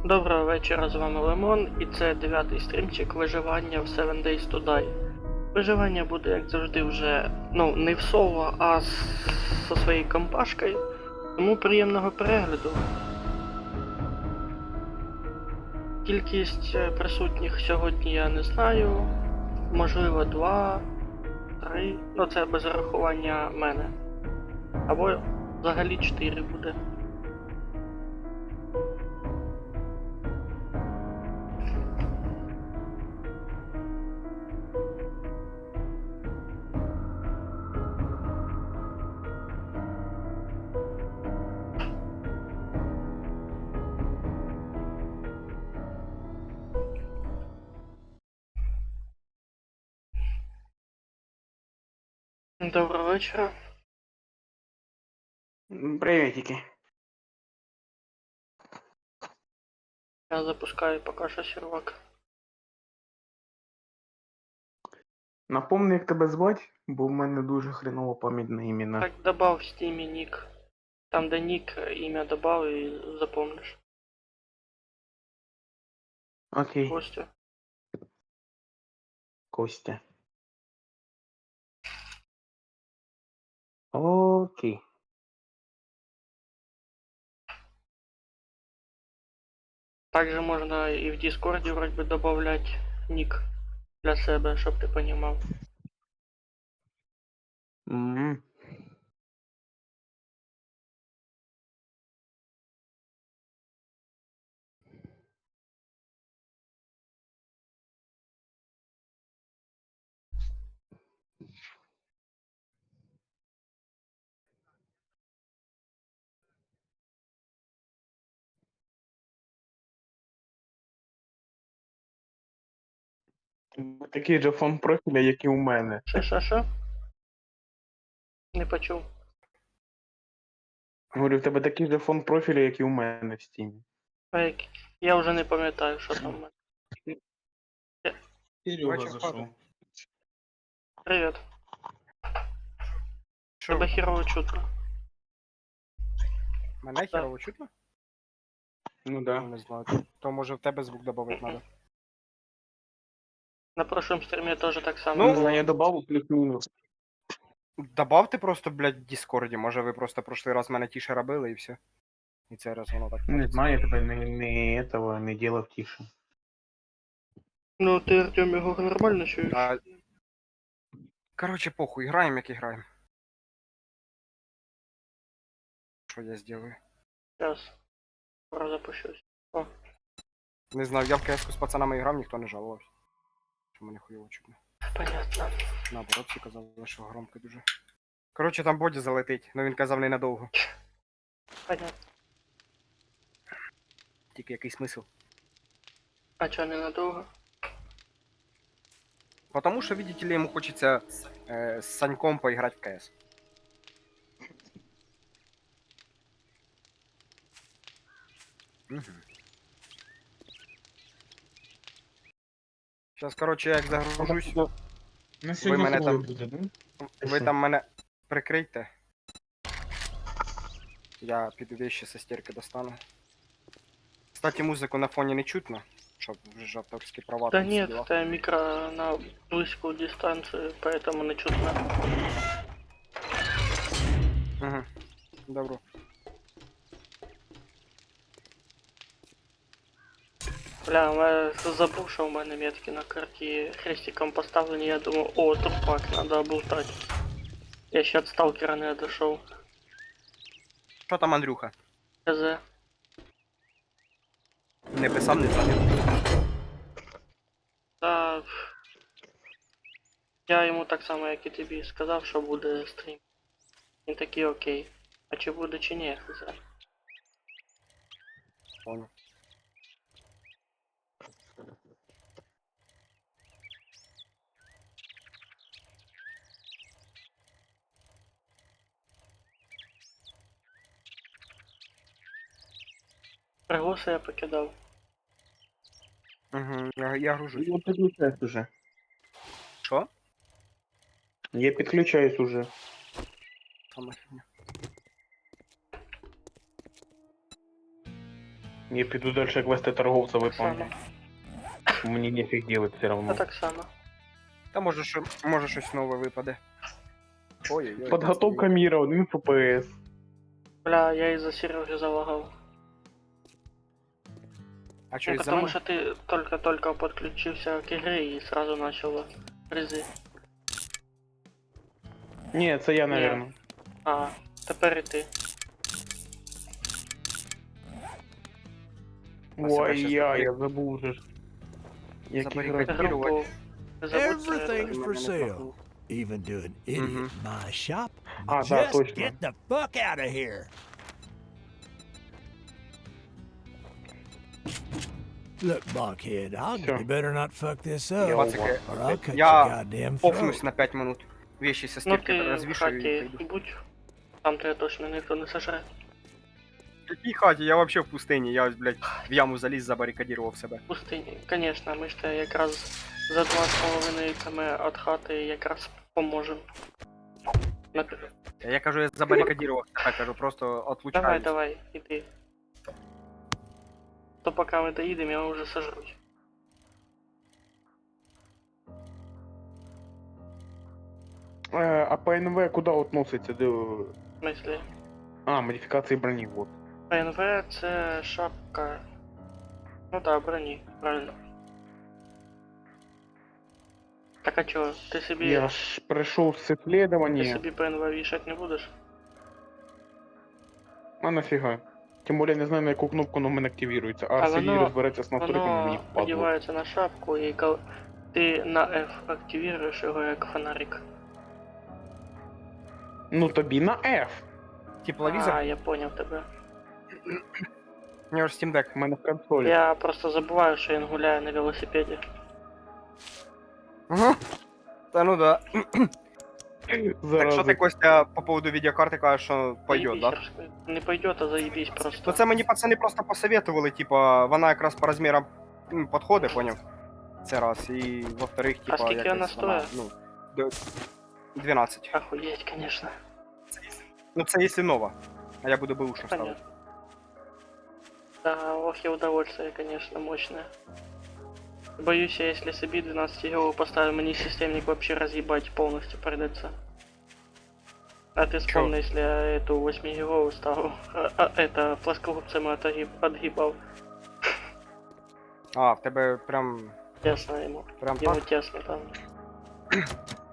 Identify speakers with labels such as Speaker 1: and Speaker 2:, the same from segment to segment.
Speaker 1: Доброго вечора, з вами Лемон, і це 9-й стрімчик виживання в 7 Days to Die. Виживання буде, як завжди, вже, не в соло, а зі своєю компашкою. Тому приємного перегляду. Кількість присутніх сьогодні я не знаю. Можливо 2, 3, це без рахування мене. Або взагалі 4 буде. Доброго вечора.
Speaker 2: Приветики.
Speaker 1: Я запускаю поки що сервак.
Speaker 2: Напомни, як тебе звать, бо в мене дуже хреново пам'ять на імена.
Speaker 1: Так, добав в стімі нік. Там, де нік, ім'я добав і запомниш.
Speaker 2: Окей,
Speaker 1: Костя.
Speaker 2: Костя. Окей.
Speaker 1: Также можна і в Дискорді вроді би добавлять нік для себе, щоб ти понімав.
Speaker 2: М. Такий же фон профіля, як і у мене.
Speaker 1: Що? Не почув.
Speaker 2: Говорю, в тебе такий же фон профіля, як і у мене в стімі.
Speaker 1: А як... Я вже не пам'ятаю, що там в мене.
Speaker 3: Серега зашел.
Speaker 1: Привіт.
Speaker 3: Що?
Speaker 1: Тебе хірово чутно.
Speaker 3: Мене херово чутно?
Speaker 2: Ну
Speaker 3: Ну,
Speaker 2: да.
Speaker 3: не знаю. То може в тебе звук добавити треба.
Speaker 1: На прошлом стрімі теж так само
Speaker 3: Ну,
Speaker 2: Не
Speaker 1: було.
Speaker 2: знаю, я добавив плюс-мінус.
Speaker 3: Добавте просто, блядь, в Діскорді. Може ви просто прошлий раз мене тіше робили і все. І цей раз воно так
Speaker 2: Не
Speaker 3: робиться.
Speaker 2: знаю, я тебе не делав тише.
Speaker 1: Ну ти, Артем, його нормально чуєш?
Speaker 3: А... Короче, похуй, граємо, як і граємо. Що я зроблю?
Speaker 1: Зараз. Скоро запущусь. О,
Speaker 3: Не знаю, я в КС з пацанами грав, ніхто не жалувався. Що мені хуйово чутно.
Speaker 1: понятно.
Speaker 3: Наоборот, всі казали, що громко дуже. Короче, там боді залетить, ну він казав ненадовго.
Speaker 1: Понятно.
Speaker 3: Тільки який смисл.
Speaker 1: А чого ненадовго?
Speaker 3: Потому що, видите ли, йому хочеться з Саньком поіграти в КС. Угу. Зараз, короче, я як загружусь,
Speaker 2: На
Speaker 3: ви мене там,
Speaker 2: буде, да?
Speaker 3: ви там мене прикрийте. Я піду вещи со стірки достану. Кстати, музику на фоні не чутно, щоб вже авторські права
Speaker 1: Да
Speaker 3: там всі
Speaker 1: нет,
Speaker 3: діла.
Speaker 1: это микро на близкую дистанцию, поэтому не чутно.
Speaker 3: Угу. Добро.
Speaker 1: Бля, я забув, що у мене метки на карті хрестиком поставлені, я думаю, о, трупак, надо облутать. Я ще от сталкера не дошел.
Speaker 3: Що там, Андрюха?
Speaker 1: ХЗ.
Speaker 3: Не писав, не дзвонив.
Speaker 1: Та... Я йому так само, як і тобі, сказав, що буде стрім. Він такий окей. А чи буде, чи ні, хз.
Speaker 3: Понял.
Speaker 1: Приглуси я покидав.
Speaker 3: Угу. Я гружусь.
Speaker 2: Я підключаюсь уже.
Speaker 3: Що?
Speaker 2: Я підключаюсь уже.
Speaker 3: Сама херня.
Speaker 2: Я піду далі квести торговця
Speaker 1: Так
Speaker 2: виповню.
Speaker 1: само.
Speaker 2: Мені нефіг делать все
Speaker 1: Та
Speaker 2: равно.
Speaker 1: так само.
Speaker 3: Та може щось нове випаде. Ой-ой-ой.
Speaker 2: Подготовка мира, 1 ФПС.
Speaker 1: Бля, я из-за Сереги залагал.
Speaker 3: А
Speaker 1: Ну,
Speaker 3: що із-за
Speaker 1: потому
Speaker 3: мене?
Speaker 1: что ты только-только подключился к игре и сразу начал призы.
Speaker 2: Ні, це я, наверное.
Speaker 1: А, тепер і ти.
Speaker 3: А себе
Speaker 2: Ой,
Speaker 3: щас
Speaker 2: я забув уже ж. Як
Speaker 3: Забарикадувати.
Speaker 2: іграти.
Speaker 1: Групу. Не забудь це.
Speaker 4: Everything's
Speaker 3: Мене
Speaker 4: for
Speaker 3: не
Speaker 4: sale.
Speaker 3: трохи.
Speaker 4: Even to an idiot in my shop.
Speaker 2: А, да,
Speaker 4: Just
Speaker 2: точно.
Speaker 4: get the fuck out of here. Look, Buckhead,
Speaker 2: Всё.
Speaker 4: you better not fuck this
Speaker 2: Я
Speaker 4: up,
Speaker 3: Пацики,
Speaker 4: or I'll cut
Speaker 3: я
Speaker 4: your goddamn
Speaker 3: пофнусь
Speaker 4: throat.
Speaker 3: на 5 минут. Вещи со
Speaker 1: Ну
Speaker 3: стирки
Speaker 1: ти в
Speaker 3: розвішаю і
Speaker 1: хаті
Speaker 3: прийду.
Speaker 1: будь. Там тебе точно ніхто не сожре.
Speaker 3: В якій хаті? Я вообще в пустині, я, блядь, в яму заліз, забарикадірував себе.
Speaker 1: В пустині. Конечно, ми ж тебе якраз за 2,5 км від хати якраз поможемо.
Speaker 3: Я кажу, я забарикадірував, так кажу, просто отлучаюсь.
Speaker 1: Давай, давай, іди. То поки ми доїдемо, я вже сожруть.
Speaker 2: А по НВ куди относиться?
Speaker 1: В смысле?
Speaker 2: А, модифікації броні, вот.
Speaker 1: ПНВ це шапка. Ну да, броні, правильно. Так а чо, ти собі.
Speaker 2: Я ж прийшов з
Speaker 1: Ти
Speaker 2: исследования.
Speaker 1: собі ПНВ вішати не будеш?
Speaker 2: А нафіга? Тим більше не знаю, на яку кнопку воно в мене активірується. А
Speaker 1: А
Speaker 2: Арсеній
Speaker 1: воно-
Speaker 2: розбереться з настройками, мені
Speaker 1: Воно
Speaker 2: впадло.
Speaker 1: одівається на шапку і коли ти на F активіруєш його як фонарик.
Speaker 2: Ну тобі на F.
Speaker 3: Тепловізор?
Speaker 1: А, я поняв тебе.
Speaker 3: У нього ж Steam Deck.
Speaker 2: У мене в консолі.
Speaker 1: Я просто забуваю, що він гуляє на велосипеді.
Speaker 3: Ага. Та ну да. Так
Speaker 2: Зараза.
Speaker 3: що ти, Костя, по поводу відеокарти кажеш, що пойдет,
Speaker 1: Заєбісь,
Speaker 3: да?
Speaker 1: розкажи. Не пойдет, а заебись просто.
Speaker 3: То це мені пацани просто посоветували, типа, вона якраз по розмірам підходить, поняв? Це раз. І во-вторых, типа,
Speaker 1: скільки вона
Speaker 3: якось
Speaker 1: стоїть?
Speaker 3: ну, до 12.
Speaker 1: Охуеть, конечно.
Speaker 3: Ну це якщо нова. А я буду бэушну ставити.
Speaker 1: Понятно. Да, ох и удовольствие, конечно, мощное. Боюсь, я если себе 12 гигов поставлю, мне системник вообще разъебать полностью придется. А ты вспомни, если я эту 8 гигов ставил, это плоскогубцем отгибал.
Speaker 3: А, в тебе прям
Speaker 1: Тесно ему.
Speaker 3: так?
Speaker 1: Ему тесно там.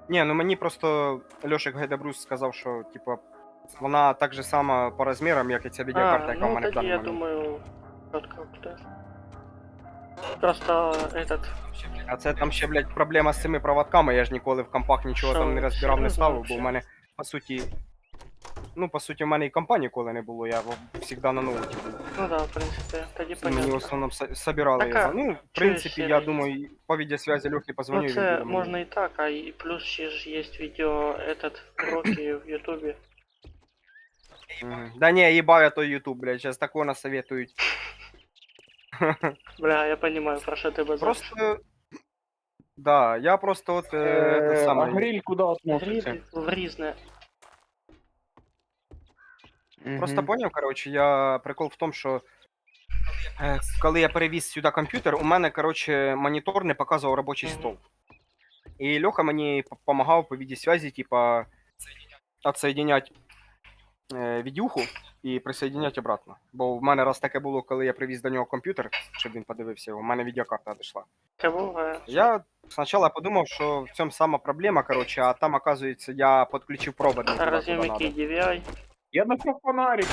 Speaker 3: Ні, ну мені просто Льошик Гайдабрус сказав, що, типа, вона так же сама по розмірам, як і ця відеокарта,
Speaker 1: А,
Speaker 3: яка в
Speaker 1: ну
Speaker 3: мене в
Speaker 1: тогда
Speaker 3: даний
Speaker 1: я
Speaker 3: момент.
Speaker 1: думаю, четко будет. Просто этот...
Speaker 3: А це там ще, блядь, проблема з цими проводками, я ж ніколи в компах нічого там не
Speaker 1: Що,
Speaker 3: розбирав, не
Speaker 1: серйозно
Speaker 3: ставив, бо
Speaker 1: вообще?
Speaker 3: в мене, по суті. Ну, по суті, в мене і компа ніколи не було, я завжди на ноуті був.
Speaker 1: Ну да, в принципе, тогда
Speaker 3: І мені в
Speaker 1: понятно.
Speaker 3: основному собирали
Speaker 1: Так, а
Speaker 3: його. Ну, в принципі, я
Speaker 1: сервіс?
Speaker 3: думаю, по відеосвязі Льохи позвоню,
Speaker 1: Ну
Speaker 3: він
Speaker 1: це
Speaker 3: буде мені.
Speaker 1: можна і так, а і плюс ще ж є відео этот уроки в Ютубі.
Speaker 3: Мгм. Да не, їбав я той Ютуб, блядь, зараз такого насоветують.
Speaker 1: Бля, я понимаю, про що ти базариш.
Speaker 3: Просто. Да, я просто от те
Speaker 2: А
Speaker 3: саме.
Speaker 2: гриль куди относиться?
Speaker 1: Гриль в різне.
Speaker 3: Просто поняв, коротше, я прикол в тому, що коли я перевіз сюди комп'ютер, у мене, коротше, монітор не показував робочий
Speaker 1: Мгм.
Speaker 3: стол. І Льоха мені допомагав по відеосвязі, типа, отсоединять відюху і присоединять обратно. Бо в мене раз таке було, коли я привіз до нього комп'ютер, щоб він подивився його, у мене відеокарта дійшла.
Speaker 1: Це буває.
Speaker 3: Я спочатку подумав, що в цьому сама проблема, коротше, а там, оказується, я підключив провод не туди,
Speaker 1: Разве
Speaker 3: куди
Speaker 1: який
Speaker 3: надо.
Speaker 1: DVI?
Speaker 2: Я знайшов фонарик.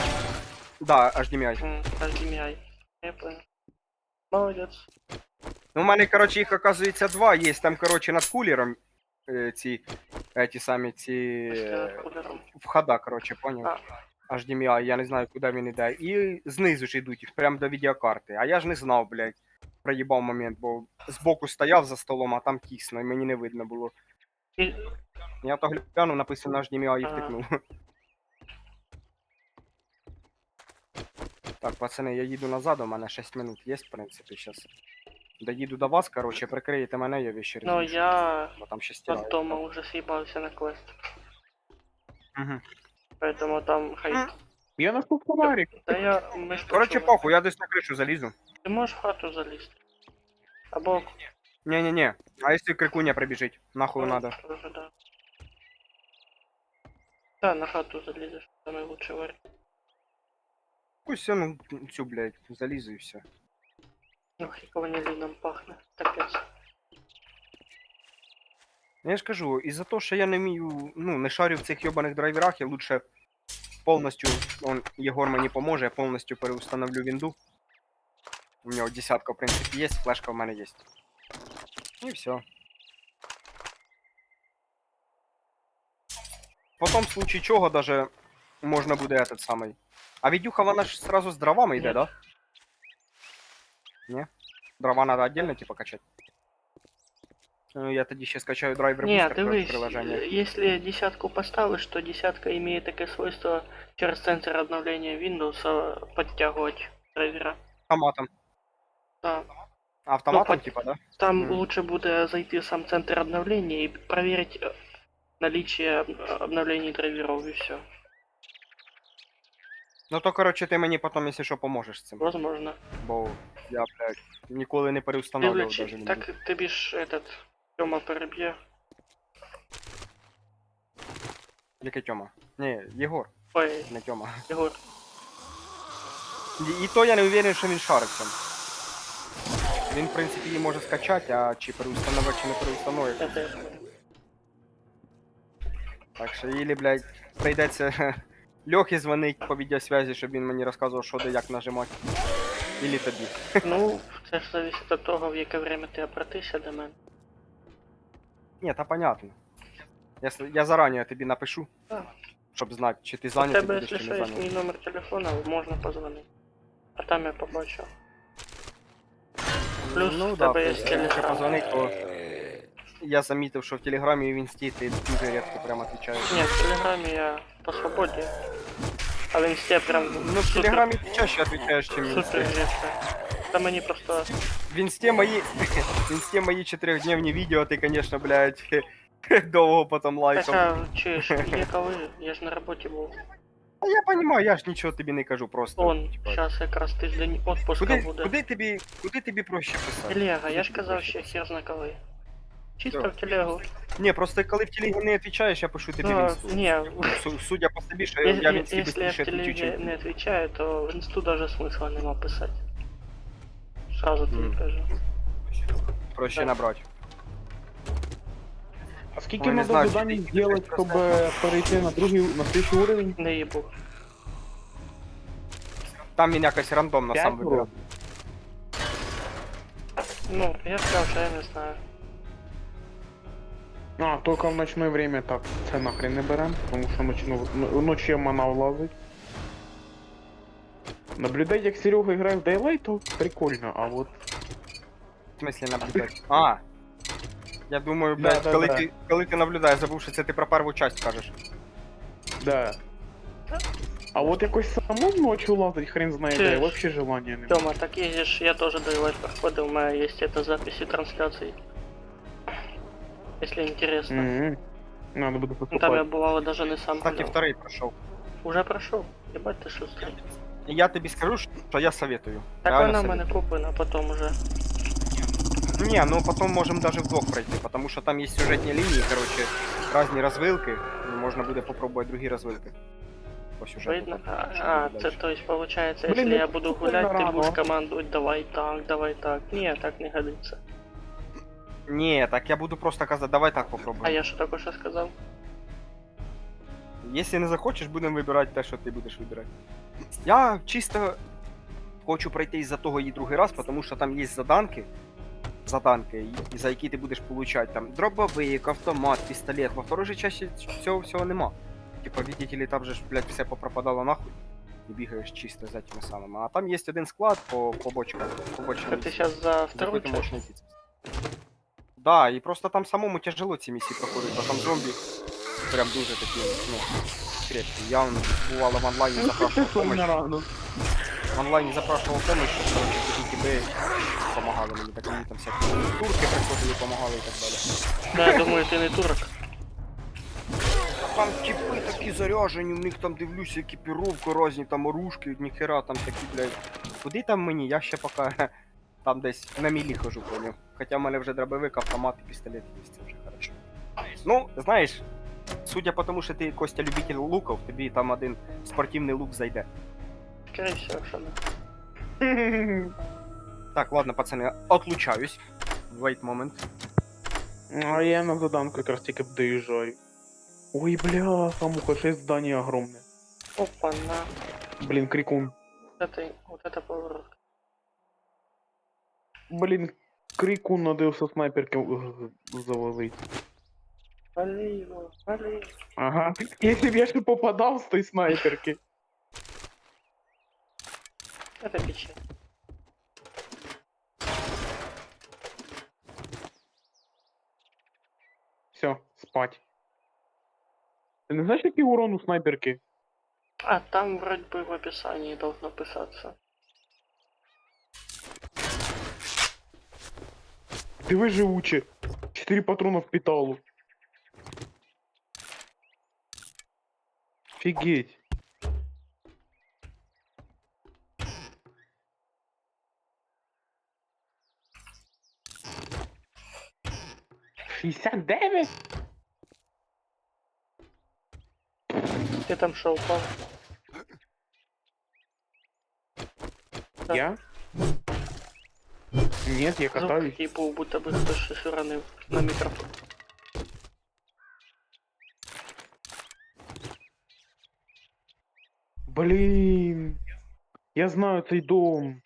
Speaker 3: Да, HDMI.
Speaker 1: HDMI. Я понял. Молодець.
Speaker 3: Ну, у мене, коротше, їх, оказується, два. Є там, коротше, над кулером ті самі ці
Speaker 1: Кулером.
Speaker 3: входа, коротше, поняв? HDMI, я не знаю, куди він іде. І знизу ж йдуть їх прямо до відеокарти. А я ж не знав, блядь, проїбав момент, бо збоку стояв за столом, а там тісно, і мені не видно було.
Speaker 1: І...
Speaker 3: Я то глянув, написано HDMI і
Speaker 1: Ага.
Speaker 3: втикнув. Так, пацани, я їду назад, у мене 6 минут є, в принципі, зараз. Доїду до вас, коротше, прикриєте мене, я вещи
Speaker 1: Ну
Speaker 3: розвішу,
Speaker 1: я
Speaker 3: бо там ще
Speaker 1: от
Speaker 3: стирають.
Speaker 1: дома уже съебался на квест.
Speaker 3: Угу.
Speaker 1: Поэтому там хай
Speaker 2: Я нашел фонарик.
Speaker 1: Та ми ж
Speaker 3: Короче,
Speaker 1: почули.
Speaker 3: похуй, я десь на кришу залізу.
Speaker 1: Ти можеш в хату залізти. Або...
Speaker 3: Не-не-не. А если крикуня прибежить? Нахуй
Speaker 1: ну,
Speaker 3: надо.
Speaker 1: тоже, да. Да, на хату залізеш, самый лучший вариант.
Speaker 3: Пусть все, ну, всю, блядь, залізу і все.
Speaker 1: Ох, як ванилином пахне. Капець.
Speaker 3: Я ж кажу, із-за того, що я не вмію, ну, не шарю в цих йобаних драйверах, я лучше повністю, Єгор мені поможе, я повністю переустановлю вінду. У нього десятка, в принципі, є, флешка в мене є. І все. Потім, в случае чого, даже можна буде этот самий. А відюха, вона ж сразу з дровами йде,
Speaker 1: Ні.
Speaker 3: да? Ні? Дрова надо отдельно, типа, качать? Ну, я тоді ще скачаю драйвер
Speaker 1: Не,
Speaker 3: бустер
Speaker 1: дивись,
Speaker 3: приложення.
Speaker 1: если десятку поставишь, то десятка имеет такое свойство через сенсор обновления Windows подтягивать драйвера.
Speaker 3: Автоматом.
Speaker 1: Да.
Speaker 3: Автоматом,
Speaker 1: Ну,
Speaker 3: типа, да?
Speaker 1: Там
Speaker 3: Мгм.
Speaker 1: лучше будет зайти в сам центр обновления и проверить наличие обновлений драйверов и все.
Speaker 3: Ну то, короче, ти мені потім, якщо що, поможеш з цим.
Speaker 1: Возможно.
Speaker 3: Бо я, блядь, ніколи не переустанавливав даже не
Speaker 1: Так ты бишь этот Тёма перебье.
Speaker 3: Який Тьома? Ні, Єгор,
Speaker 1: Ой,
Speaker 3: не Тьома.
Speaker 1: Егор.
Speaker 3: І то я не уверен, що він шарить там. Він, в принципі, її може скачати, а чи переустановити, чи не переустановить.
Speaker 1: Это я понял.
Speaker 3: Так що, ілі, блядь, прийдеться Льохі дзвонить по відеосвязі, щоб він мені розказував, що де як нажимати. Ілі тобі.
Speaker 1: Ну, це ж зависит от того, в яке время ти обратишся до мене.
Speaker 3: Ні, та понятно. Я зарані тобі напишу,
Speaker 1: Так.
Speaker 3: щоб знати, чи ти
Speaker 1: У
Speaker 3: зайнятий
Speaker 1: тебе,
Speaker 3: будеш,
Speaker 1: якщо
Speaker 3: чи
Speaker 1: що,
Speaker 3: не
Speaker 1: є
Speaker 3: зайнятий.
Speaker 1: мій номер телефона, можна позвонити. А там я побачив. Плюс
Speaker 3: Ну
Speaker 1: в
Speaker 3: да,
Speaker 1: тебе є
Speaker 3: якщо
Speaker 1: телеграм.
Speaker 3: позвонить, то я замітив, що в Телеграмі і в Інсті ти дуже рідко прямо відповідаєш.
Speaker 1: Ні, в Телеграмі я по свободі. А в інсті прям
Speaker 3: Ну, в Телеграмі ти чаще відповідаєш, ніж в
Speaker 1: супер
Speaker 3: Інсті.
Speaker 1: рідко. Та мені просто...
Speaker 3: В Інсті мої, в Інсті мої 4-дневні відео, ти, конечно, блядь, довго потім лайкав.
Speaker 1: Хоча, чуєш, є коли, я ж на роботі був.
Speaker 3: А я понимаю, я ж нічого тобі не кажу, просто.
Speaker 1: Он,
Speaker 3: типа,
Speaker 1: зараз якраз тиждень отпуска буде.
Speaker 3: куди тобі проще писати?
Speaker 1: Телега, я ж
Speaker 3: Куди тобі
Speaker 1: казав,
Speaker 3: проще
Speaker 1: ще
Speaker 3: писати?
Speaker 1: хер зна коли. Чисто
Speaker 3: Що?
Speaker 1: в телегу.
Speaker 3: Ні, просто коли в телегі не відповідаєш, я пишу тобі в
Speaker 1: Ну,
Speaker 3: інсту.
Speaker 1: не,
Speaker 3: Судя по собі, що я в інсті
Speaker 1: если я в
Speaker 3: быстріше відвічу,
Speaker 1: телеге
Speaker 3: чим
Speaker 1: не отвечаю, то в инсту даже смысла нема писать. Сразу тобі кажу.
Speaker 3: проще
Speaker 1: Да.
Speaker 3: набрати.
Speaker 2: А скільки
Speaker 3: Ой, не
Speaker 2: надо
Speaker 3: знаю,
Speaker 2: заданий
Speaker 3: скільки
Speaker 2: сделать,
Speaker 3: щось
Speaker 2: чтобы перейти на следующий уровень?
Speaker 1: Не їбу.
Speaker 3: Там він якось рандомно сам
Speaker 2: П'ять
Speaker 3: вибирав.
Speaker 1: Ну, я сказав, що я не знаю.
Speaker 2: А, только в ночное время так, це нахрен не берем, потому що ночі мана влазить. Наблюдать, як Серега грає в Daylight, то прикольно, а вот...
Speaker 3: В смислі наблюдати? А! Я думаю,
Speaker 2: Да,
Speaker 3: блядь,
Speaker 2: да,
Speaker 3: коли,
Speaker 2: да.
Speaker 3: коли ти наблюдаєш, забув, що це ти про першу часть кажеш.
Speaker 2: Да. А вот якось самому ночью лазить, хрен знає
Speaker 1: Чуєш?
Speaker 2: де, вообще желания не
Speaker 1: Тёма, так ездишь, я тоже доилать проходил, у меня есть это записи трансляций. Если интересно.
Speaker 2: Мгм. Надо буде
Speaker 1: Ну, там я
Speaker 2: покупати.
Speaker 1: бывало даже не сам
Speaker 3: Так і
Speaker 1: гулял.
Speaker 3: вторий пройшов.
Speaker 1: Уже прошел. Ебать ты шустрый.
Speaker 3: І я тобі скажу, що я советую.
Speaker 1: Так
Speaker 3: Реально
Speaker 1: вона в
Speaker 3: советую.
Speaker 1: мене куплена, потом уже.
Speaker 3: Не, ну потом можем даже вдвох пройти, потому что там есть сюжетні лінії, короче, разні розвилки, і можна буде попробувати другі розвилки. По сюжету.
Speaker 1: Видно?
Speaker 3: там, що
Speaker 1: А,
Speaker 3: буде
Speaker 1: це
Speaker 3: дальше.
Speaker 1: то есть получается,
Speaker 2: Блин,
Speaker 1: если
Speaker 2: ну
Speaker 1: я буду
Speaker 2: прикольно
Speaker 1: гулять, ты
Speaker 2: рано.
Speaker 1: будешь командовать, давай так. Не, так не годится.
Speaker 3: Ні, так я буду просто казати, давай так
Speaker 1: А
Speaker 3: попробуємо.
Speaker 1: я що також що сказав?
Speaker 3: Якщо не захочеш, будемо вибирати те, що ти будеш вибирати. Я чисто хочу пройти із-за того і другий раз, тому що там є заданки, і за які ти будеш получати там дробовик, автомат, пістолет. Во второй же часі цього всього нема. Типа, видите ли, там же ж, блядь, все попропадало нахуй. І бігаєш чисто за тими самими. А там є один склад по бочкам.
Speaker 1: Це ти зараз за
Speaker 3: За
Speaker 1: вторую
Speaker 3: який ти можеш
Speaker 1: часть?
Speaker 3: знайти. Да, і просто там самому тяжело ці місії проходить, а там зомбі прям дуже такі, ну, крепкі. Я бувало в онлайні запрашував помощь.
Speaker 2: рано.
Speaker 3: В онлайні запрашував помощь, щоб короче, такі тебе допомагали мені, так мені там всякі турки приходили, допомагали і так далі.
Speaker 1: Да, я думаю, ти не турок.
Speaker 3: там типи такі заряжені, у них там дивлюся екіпіровку різні, там оружки, ніхера там такі, блядь. Куди там мені? Я ще поки там десь на мілі хожу, поняв. Хоча в мене вже дробовик, автомат і пістолет є, це вже хорошо. Ну, знаєш, судя по тому, що ти, Костя, любитель луків, тобі там один спортивний лук зайде.
Speaker 1: Скорее всего, що не.
Speaker 3: Так, ладно, пацани, отлучаюсь. Wait moment.
Speaker 2: А я на заданку якраз тільки доїжджаю. Ой, бляха, муха, 6 зданий огромне.
Speaker 1: Опа, на.
Speaker 2: Блін, крикун.
Speaker 1: Вот это поворот.
Speaker 2: Блін, крикун надо со снайперки завалить.
Speaker 1: Вали его, вали.
Speaker 2: Ага. Если б я ще попадав з той снайперки.
Speaker 1: Это печаль.
Speaker 2: Все, спать. Ти не знаєш, який урон у снайперки?
Speaker 1: А, там вроде бы в описании должно писаться.
Speaker 2: Диви живуче. 4 патрона в питалу. Офигеть. $69?
Speaker 1: Ты там что, упал? Да.
Speaker 2: Я? Нет, я
Speaker 1: Звук
Speaker 2: катаюсь.
Speaker 1: такий був, будто би хтось щось уронив на мікрофон.
Speaker 2: Блин. Я знаю цей дом.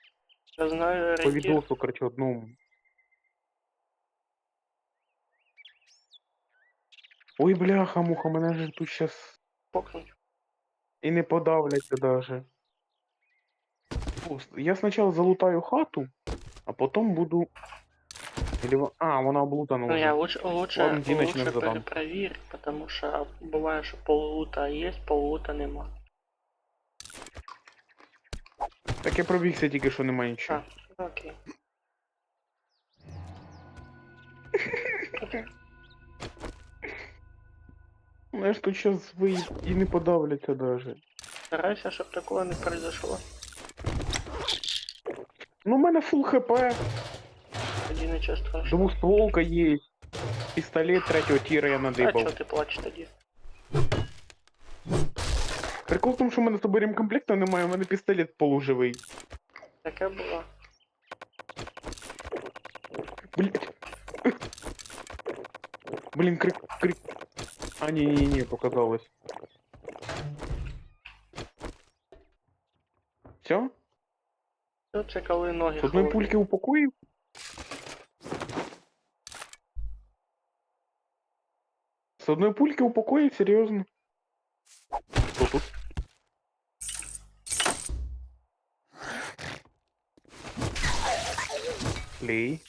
Speaker 1: Я знаю,
Speaker 2: По
Speaker 1: ориентир.
Speaker 2: відосу, короче, одному. Ой, бляха, муха, мене же тут щас
Speaker 1: Покнуть.
Speaker 2: і не подавляться даже. О, я спочатку залутаю хату, а потом буду... А, вона облутана
Speaker 1: Ну
Speaker 2: уже.
Speaker 1: я лучше
Speaker 2: Ладно, Диночек
Speaker 1: лучше
Speaker 2: задам.
Speaker 1: перепровір, потому що буває, що полута є, полута нема.
Speaker 2: Так я пробігся тільки, що нема нічого.
Speaker 1: А, окей.
Speaker 2: Ну, ж тут щас ви і не подавляться даже.
Speaker 1: Старайся, щоб такого не произошло.
Speaker 2: Ну, у мене фул хп,
Speaker 1: Тоді нічого страшного.
Speaker 2: двустволка є, пістолет третього тіра я
Speaker 1: А чого
Speaker 2: надибав.
Speaker 1: ти плачеш тоді?
Speaker 2: Прикол в тому, що в мене з тобою ремкомплекту немає, у мене пістолет полуживий.
Speaker 1: Таке було.
Speaker 2: Блять. Блін, крик. А, ні, показалось. Все?
Speaker 1: Це коли ноги
Speaker 2: З одної
Speaker 1: холодні.
Speaker 2: пульки упокоїв? З одної пульки упокоїв, серйозно? Що тут? Клей.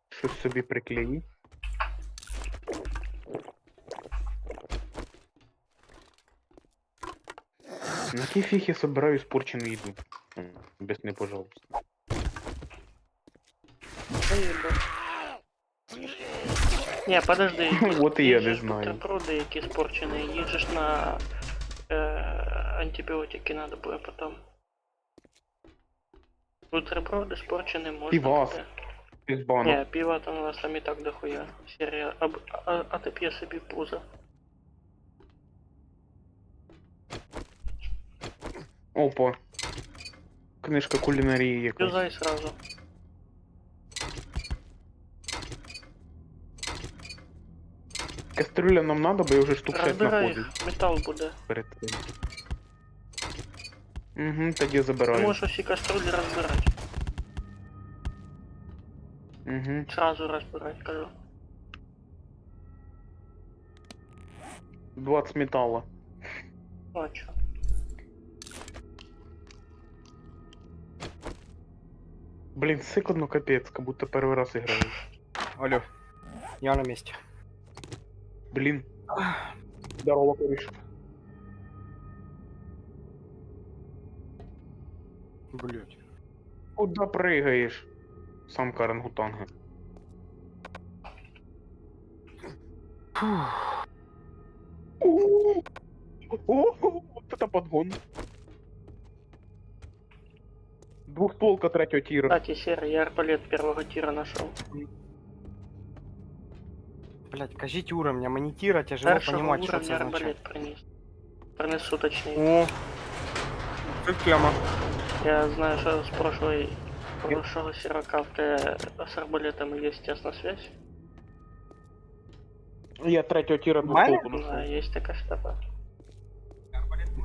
Speaker 2: Щось собі приклеї. На який фіг я собираю испорченную еду? Объясни, пожалуйста.
Speaker 1: Не, подожди.
Speaker 2: Вот и я
Speaker 1: є
Speaker 2: не
Speaker 1: ж
Speaker 2: знаю.
Speaker 1: бутерброди, які спорчені, їх же ж на антибіотики надо буде потом. Бутерброди спорчені можна
Speaker 2: Пивас.
Speaker 1: буде.
Speaker 2: Без банок.
Speaker 1: Не, пиво там у нас там і так дохуя. Серія, а ти п'є собі пузо.
Speaker 2: Опа. Книжка кулінарії якась.
Speaker 1: Юзай сразу.
Speaker 2: Кастрюля нам надо, бо я вже штук 6
Speaker 1: Розбирай
Speaker 2: знаходив
Speaker 1: їх, метал буде.
Speaker 2: перед цим. Угу, тоді
Speaker 1: Ти
Speaker 2: забираю.
Speaker 1: можеш усі каструлі розбирати.
Speaker 2: Угу.
Speaker 1: Сразу розбирати, кажу.
Speaker 2: 20 металла.
Speaker 1: А чо?
Speaker 2: Блин, сыкотно капец, как будто первый раз играю.
Speaker 3: Алло, я на місці.
Speaker 2: Блин. Здорово, кореш.
Speaker 3: Блять.
Speaker 2: Куда прыгаешь? Самка орангутанга. О, вот это подгон. Двухстволка третьего тира.
Speaker 1: Кстати, Серый, я арбалет первого тира нашел.
Speaker 3: Блять, кажіть уровня, мені тіра тяжело
Speaker 1: Першого
Speaker 3: понімати, що
Speaker 1: уровня
Speaker 3: це означає.
Speaker 1: арбалет приніс. Принесу точніше.
Speaker 3: О, це тема.
Speaker 1: Я знаю, что с прошлого Сирока в с арбалетом есть тесная связь.
Speaker 2: Я третьего тира
Speaker 3: Нормально?
Speaker 2: двухстволку
Speaker 1: Да,
Speaker 2: нашел.
Speaker 1: есть такая штука.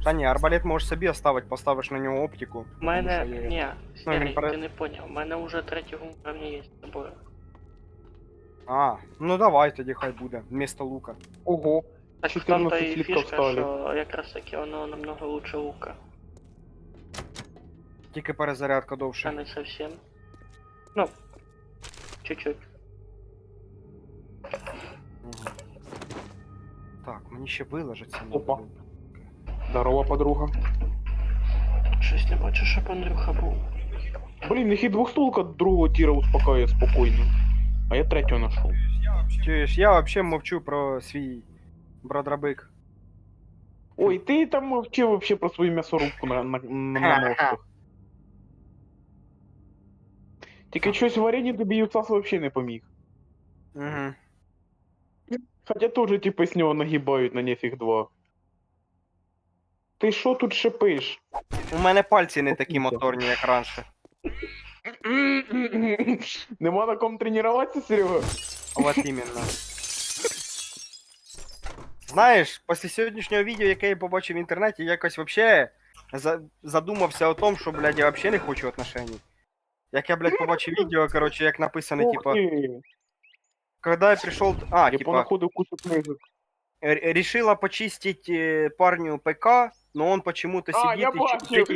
Speaker 3: Та ні, арбалет можеш собі оставити, поставиш на нього оптику.
Speaker 1: У мене...
Speaker 3: Тому що є-
Speaker 1: Не,
Speaker 3: Ну,
Speaker 1: Серый,
Speaker 3: він пере-
Speaker 1: ти не понял. У мене уже третього уровня є з тобою.
Speaker 3: А, ну давай тоді хай буде, вместо лука.
Speaker 2: Ого.
Speaker 1: Так в тому-то
Speaker 2: 14
Speaker 1: і
Speaker 2: сліпків
Speaker 1: фішка,
Speaker 2: стали.
Speaker 1: що якраз таки воно намного лучше лука.
Speaker 3: Тільки перезарядка
Speaker 1: А
Speaker 3: довше.
Speaker 1: не совсем. Ну, чуть-чуть.
Speaker 3: Мгм. Так, мені ще вилежиться.
Speaker 2: Опа. Здорово, подруга.
Speaker 1: Щось не бачу, щоб Андрюха був.
Speaker 2: Блин, их и двухстволка другого тира успокаивает спокойно. А я третьего нашел.
Speaker 3: Чуєш, я вообще мовчу про свій бродробик.
Speaker 2: Ой, ты там молчи вообще про свою мясорубку на ножках. Тільки щось варенье тобі Юцас вообще не поміг.
Speaker 3: Угу.
Speaker 2: Хотя тоже типа с него нагибают на нефиг два. Ти що тут шипиш?
Speaker 3: У мене пальці не такі моторні, як раніше.
Speaker 2: Нема на ком тренуватися, Серега?
Speaker 3: Вот іменно. Знаєш, після сьогоднішнього відео, яке я побачив в інтернеті, якось вообще задумався о том, що, блядь, я вообще не хочу отношений. Як я, блядь, побачив відео, короче, як написано,
Speaker 2: Ух
Speaker 3: типа,
Speaker 2: ти!
Speaker 3: когда я пришел... А,
Speaker 2: Я
Speaker 3: типа,
Speaker 2: понаходив кучу книжок.
Speaker 3: решила почистить парню ПК, но он почему-то
Speaker 2: А,
Speaker 3: сидит
Speaker 2: я
Speaker 3: и
Speaker 2: бачив!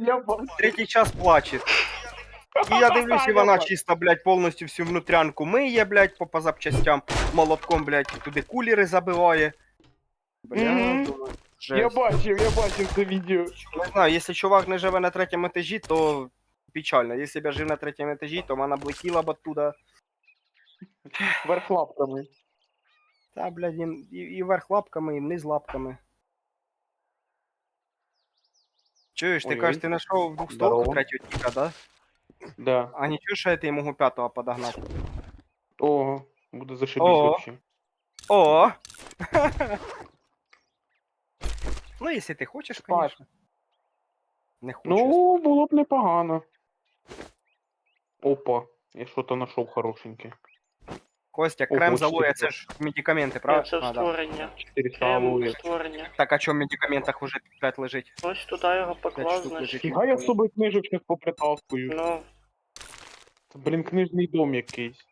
Speaker 2: Я бачив!
Speaker 3: третій час плачет. І я дивлюсь, і вона чисто, блядь, повністю всю внутрянку миє, блядь, по запчастям, молотком, блядь, туди кулери забиває. Бля,
Speaker 2: Мгм.
Speaker 3: думаю,
Speaker 2: Я
Speaker 3: жесть.
Speaker 2: бачив це відео.
Speaker 3: Не знаю, якщо чувак не живе на третьому етажі, то печально. Якщо б я жив на третьому етажі, то вона б летіла б оттуда.
Speaker 2: Верх лапками.
Speaker 3: Та, блядь, і верх лапками, і вниз лапками. Чуєш, ти
Speaker 2: Ой-ой.
Speaker 3: кажеш, ти знайшов двохстолку
Speaker 2: Здорово.
Speaker 3: третього тіка, да?
Speaker 2: Да.
Speaker 3: А нічого, що я ти можу п'ятого подогнати.
Speaker 2: Ого, буде зашибись
Speaker 3: О.
Speaker 2: вообще.
Speaker 3: О! Ну, якщо ти хочеш,
Speaker 2: Спать.
Speaker 3: конечно. Не хочу.
Speaker 2: Ну, було б непогано. Опа, я що-то знайшов хорошеньке.
Speaker 3: Костя,
Speaker 2: Ого,
Speaker 3: крем з алоє,
Speaker 2: 400.
Speaker 3: це ж медикаменти,
Speaker 1: Це
Speaker 3: правда?
Speaker 1: в
Speaker 3: А, да.
Speaker 1: створення.
Speaker 2: 400
Speaker 1: Крем
Speaker 2: алоє.
Speaker 1: створення.
Speaker 3: Так, а чому в медикаментах уже 5 лежить?
Speaker 1: Ось туди його поклав,
Speaker 3: штук
Speaker 1: значить.
Speaker 3: лежить.
Speaker 2: Фіга я з собою книжок щас попритаскую.
Speaker 1: Ну,
Speaker 2: Це, блін, книжний дом якийсь.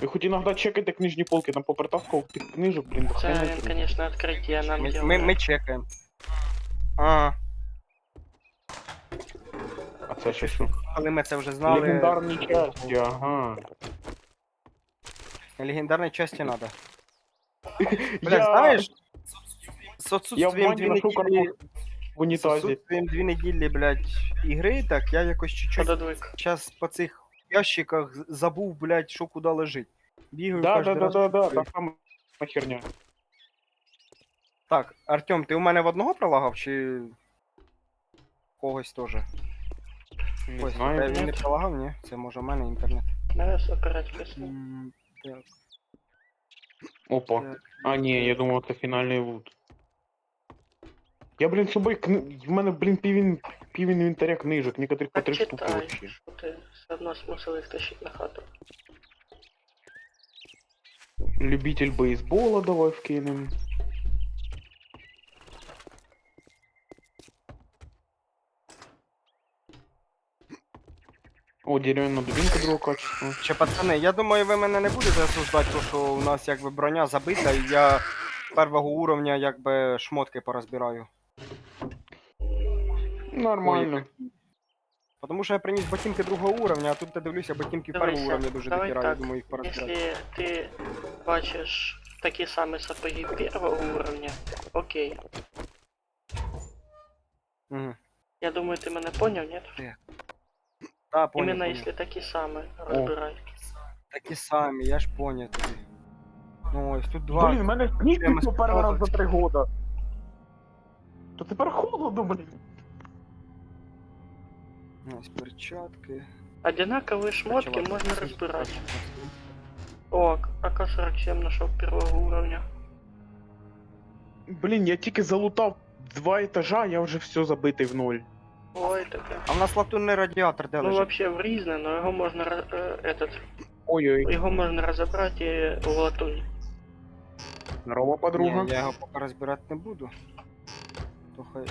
Speaker 2: Ви хоч іноді чекайте книжні полки, там попритаскував тих книжок, блін, до
Speaker 1: це
Speaker 2: хрена.
Speaker 1: він, звісно, відкриття нам
Speaker 3: Ми
Speaker 1: ділає.
Speaker 3: чекаємо. Ага.
Speaker 2: А це ще що?
Speaker 3: Коли ми це вже знали,
Speaker 2: Легендарні часті, ага.
Speaker 3: легендарної часті треба. Бля,
Speaker 2: Я-
Speaker 3: знаєш, з
Speaker 2: Я в
Speaker 3: отсутствием
Speaker 2: ванні
Speaker 3: 2
Speaker 2: знайшов
Speaker 3: неділі,
Speaker 2: картошку в
Speaker 3: з
Speaker 2: унітазі.
Speaker 3: отсутствием 2 неділі, блядь, ігри, так я якось чуть-чуть
Speaker 1: Пододвиг.
Speaker 3: зараз по цих ящиках забув, блядь, що куди лежить. Бігаю
Speaker 2: Да,
Speaker 3: кожен раз.
Speaker 2: да, та сама херня.
Speaker 3: Так, Артем, ти у мене в одного пролагав чи когось теж?
Speaker 2: Не
Speaker 3: Ось,
Speaker 2: знаю.
Speaker 3: він не
Speaker 1: Ні.
Speaker 3: пролагав, ні? Це може у мене інтернет.
Speaker 1: Навес опирать пісню.
Speaker 3: Так,
Speaker 2: Опа.
Speaker 3: так.
Speaker 2: А, ні, я думав, це фінальний лут. Я, блін, з собою в мене, блін, пів інвентаря книжок, некоторих по 3 штуки
Speaker 1: Читай,
Speaker 2: вообще.
Speaker 1: що ти все одно змусили їх тащити на хату.
Speaker 2: Любитель бейсбола давай вкинем. О, дерев'яна дубинка другого качества.
Speaker 3: Ще, пацани, я думаю, ви мене не будете осуждати, то що у нас якби броня забита, і я первого уровня якби шмотки порозбираю.
Speaker 2: Нормально.
Speaker 3: Тому що я приніс ботинки другого уровня, а тут я дивлюся, ботинки першого
Speaker 1: Дивися,
Speaker 3: уровня дуже
Speaker 1: давай
Speaker 3: допіраю,
Speaker 1: так.
Speaker 3: думаю їх порозбирати.
Speaker 1: Якщо ти бачиш такі самі сапоги першого уровня, окей.
Speaker 3: Угу.
Speaker 1: Я думаю, ти мене поняв, ні?
Speaker 3: Да, понял,
Speaker 1: Іменно
Speaker 3: понял.
Speaker 1: якщо такі самі, розбирай.
Speaker 3: Такі самі, я ж поняв тобі. Ну ось тут два.
Speaker 2: Блін, в мене сніг
Speaker 3: Прямо
Speaker 2: пішов перший раз за
Speaker 3: спробувати.
Speaker 2: 3 года. То тепер холодно, блін.
Speaker 3: Ось перчатки.
Speaker 1: Одинаковые шмотки
Speaker 3: Чувак,
Speaker 1: можно
Speaker 3: це-
Speaker 1: разбирать. О, АК-47 нашел первого уровня.
Speaker 2: Блін, я тільки залутав 2 етажа, я вже все забитий в ноль.
Speaker 1: Ой, таке.
Speaker 3: А в нас латунний радіатор де
Speaker 1: Ну
Speaker 3: лежить?
Speaker 1: вообще в різне, но його можна
Speaker 2: Ой-ой,
Speaker 1: його можна розібрати і в латунь.
Speaker 2: здорова подруга.
Speaker 3: Ні, я його поки розбирати не буду. То хай...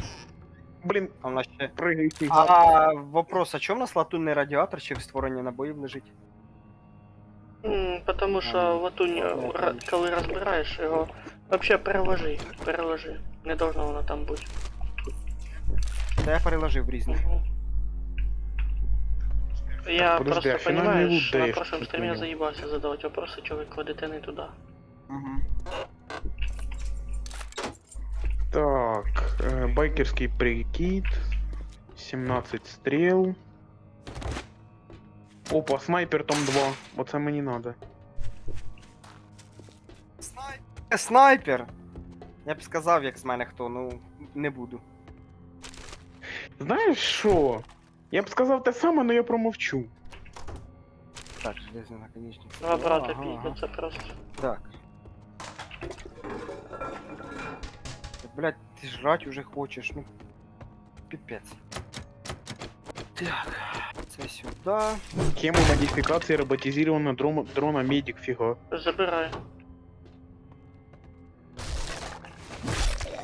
Speaker 2: Блін,
Speaker 3: А в нас ще...
Speaker 2: пригай сніг.
Speaker 3: А вопрос, а чому в нас латунний радіатор чи в створення набоїв лежить?
Speaker 1: Потому що латунь, коли розбираєш його, вообще переложи. Не должно воно там бути.
Speaker 3: Та я переложив різні.
Speaker 1: Мгм. Я
Speaker 2: подожди, а
Speaker 1: просто,
Speaker 2: фінальний
Speaker 1: понимаешь,
Speaker 2: лут де
Speaker 1: на
Speaker 2: я
Speaker 1: прошлом
Speaker 2: не
Speaker 1: стриме
Speaker 2: понял?
Speaker 1: заебался задавать вопросы, чего вы кладете не туда.
Speaker 3: Угу.
Speaker 2: Так, байкерський прикид, 17 стріл. Опа, снайпер там 2. Оце мені надо.
Speaker 3: Снайпер! Я б сказав, як з мене хто, ну не буду.
Speaker 2: Знаєш що? Я б сказав те саме, але я промовчу.
Speaker 3: Так, железний наконечник.
Speaker 1: Два брата
Speaker 3: Ага,
Speaker 1: пиздятся просто.
Speaker 3: Так. Блять, ти жрать уже хочеш, ну. Пипець. Так, це сюди.
Speaker 2: Тему модификации роботизированного дрона Медик, фига.
Speaker 1: Забирай.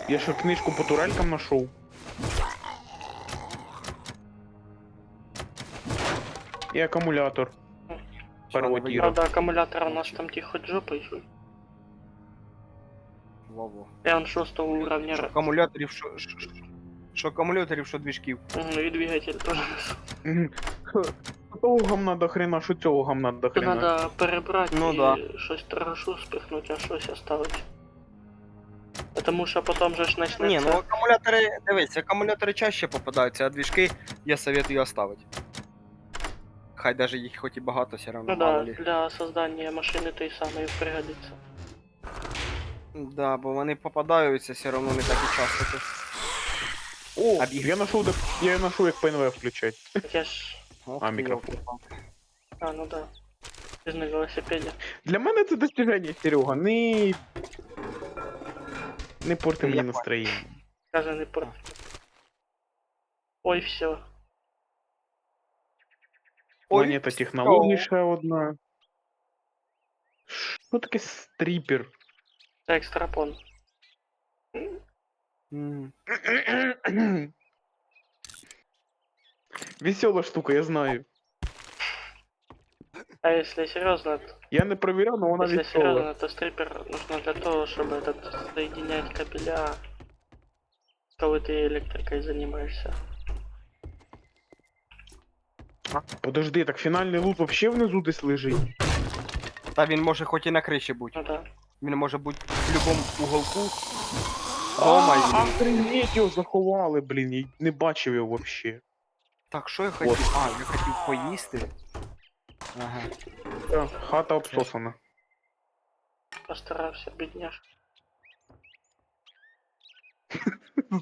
Speaker 2: Я что, книжку по турелькам нашел? И аккумулятор. Первого тира.
Speaker 1: Правда, аккумулятор у нас там тихо жопой.
Speaker 3: Во-во.
Speaker 1: И он 6 уровня.
Speaker 3: Що акумуляторів, що акумуляторів, що движків.
Speaker 1: И двигатель тоже.
Speaker 2: Мгм. Того гамна до хрена, що цього гамна до
Speaker 1: Тут
Speaker 2: хрена.
Speaker 1: надо перебрати
Speaker 3: Ну
Speaker 1: і
Speaker 3: да.
Speaker 1: щось трашу спихнути, а щось оставити. Потому що потім же ж
Speaker 3: Ні,
Speaker 1: начнеться.
Speaker 3: ну акумулятори, дивись, акумулятори чаще попадаються, а движки я советую оставити. Хай даже їх хоч і багато, все равно
Speaker 1: Ну
Speaker 3: мало
Speaker 1: да,
Speaker 3: ли.
Speaker 1: для создания машини той самої пригодиться.
Speaker 3: Да, бо вони попадаються все равно не так і часто. то.
Speaker 2: О,
Speaker 3: Об'їхав.
Speaker 2: я нашел як ПНВ включать.
Speaker 1: Я ж.
Speaker 3: Ох
Speaker 2: А,
Speaker 3: ти,
Speaker 2: мікрофон.
Speaker 3: ёлки-палки.
Speaker 1: А, ну да. Ти ж на велосипеді.
Speaker 2: Для мене це достиження, Серега. Не порти
Speaker 3: Я
Speaker 2: мені
Speaker 3: понял.
Speaker 2: настроєння.
Speaker 1: Каже, не порт. Ой, все.
Speaker 3: Ой,
Speaker 2: Планета технологій ще одна. Що таке стріпер?
Speaker 1: Це екстрапон.
Speaker 3: М.
Speaker 2: Весела штука, я знаю.
Speaker 1: А если серьезно,
Speaker 2: Я не проверял, но вона
Speaker 1: если
Speaker 2: весела.
Speaker 1: серьезно, то стрипер нужно для того, чтобы соединять кабеля, коли ты электрикой занимаешься.
Speaker 2: Подожди, так фінальний лут вообще внизу десь лежить.
Speaker 3: Та він може хоч і на криші бути.
Speaker 1: Ну да.
Speaker 3: Він може бути в будь-якому уголку. Дома і...
Speaker 2: Охренеть, його заховали, блін, я не бачив його вообще.
Speaker 3: Так, що я хотів? А, я хотів поїсти. Ага.
Speaker 2: Хата обсосана.
Speaker 1: Постарався, бедняжка.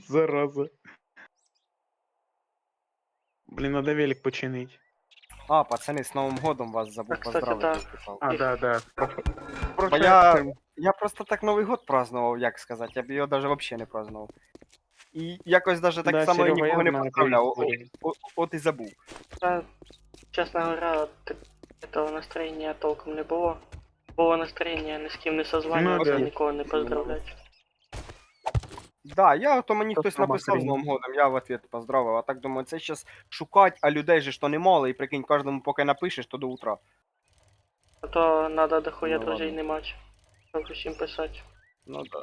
Speaker 2: Зараза. Блін, надо велик починить.
Speaker 3: А, пацани, з Новим годом вас забув
Speaker 1: Так, кстати,
Speaker 3: поздравити.
Speaker 1: да.
Speaker 3: писав.
Speaker 2: А, да.
Speaker 3: Бо я просто так Новий год празднував, як сказати, я б його даже вообще не празднував. І якось даже так
Speaker 2: Да,
Speaker 3: само
Speaker 2: Серега,
Speaker 3: нікого
Speaker 2: я
Speaker 3: не
Speaker 2: знаю
Speaker 3: поздравляв,
Speaker 2: твою історію.
Speaker 3: от і забув.
Speaker 1: Да, честно говоря, этого настроения толком не было. Было настроение ни с кем не созваниваться,
Speaker 2: Ну да.
Speaker 1: никого не поздравлять.
Speaker 3: Да, то мені
Speaker 2: Та
Speaker 3: хтось
Speaker 2: сама
Speaker 3: написав з
Speaker 2: хрень.
Speaker 3: Новим годом, я в ответ поздравив, а так думаю, це щас шукать, а людей же ж то немало, і прикинь, кожному поки напишеш, то до утра.
Speaker 1: А то надо дохуя
Speaker 3: Ну
Speaker 1: друзей
Speaker 3: ладно.
Speaker 1: не мать, чтобы всем писать.
Speaker 3: Ну да.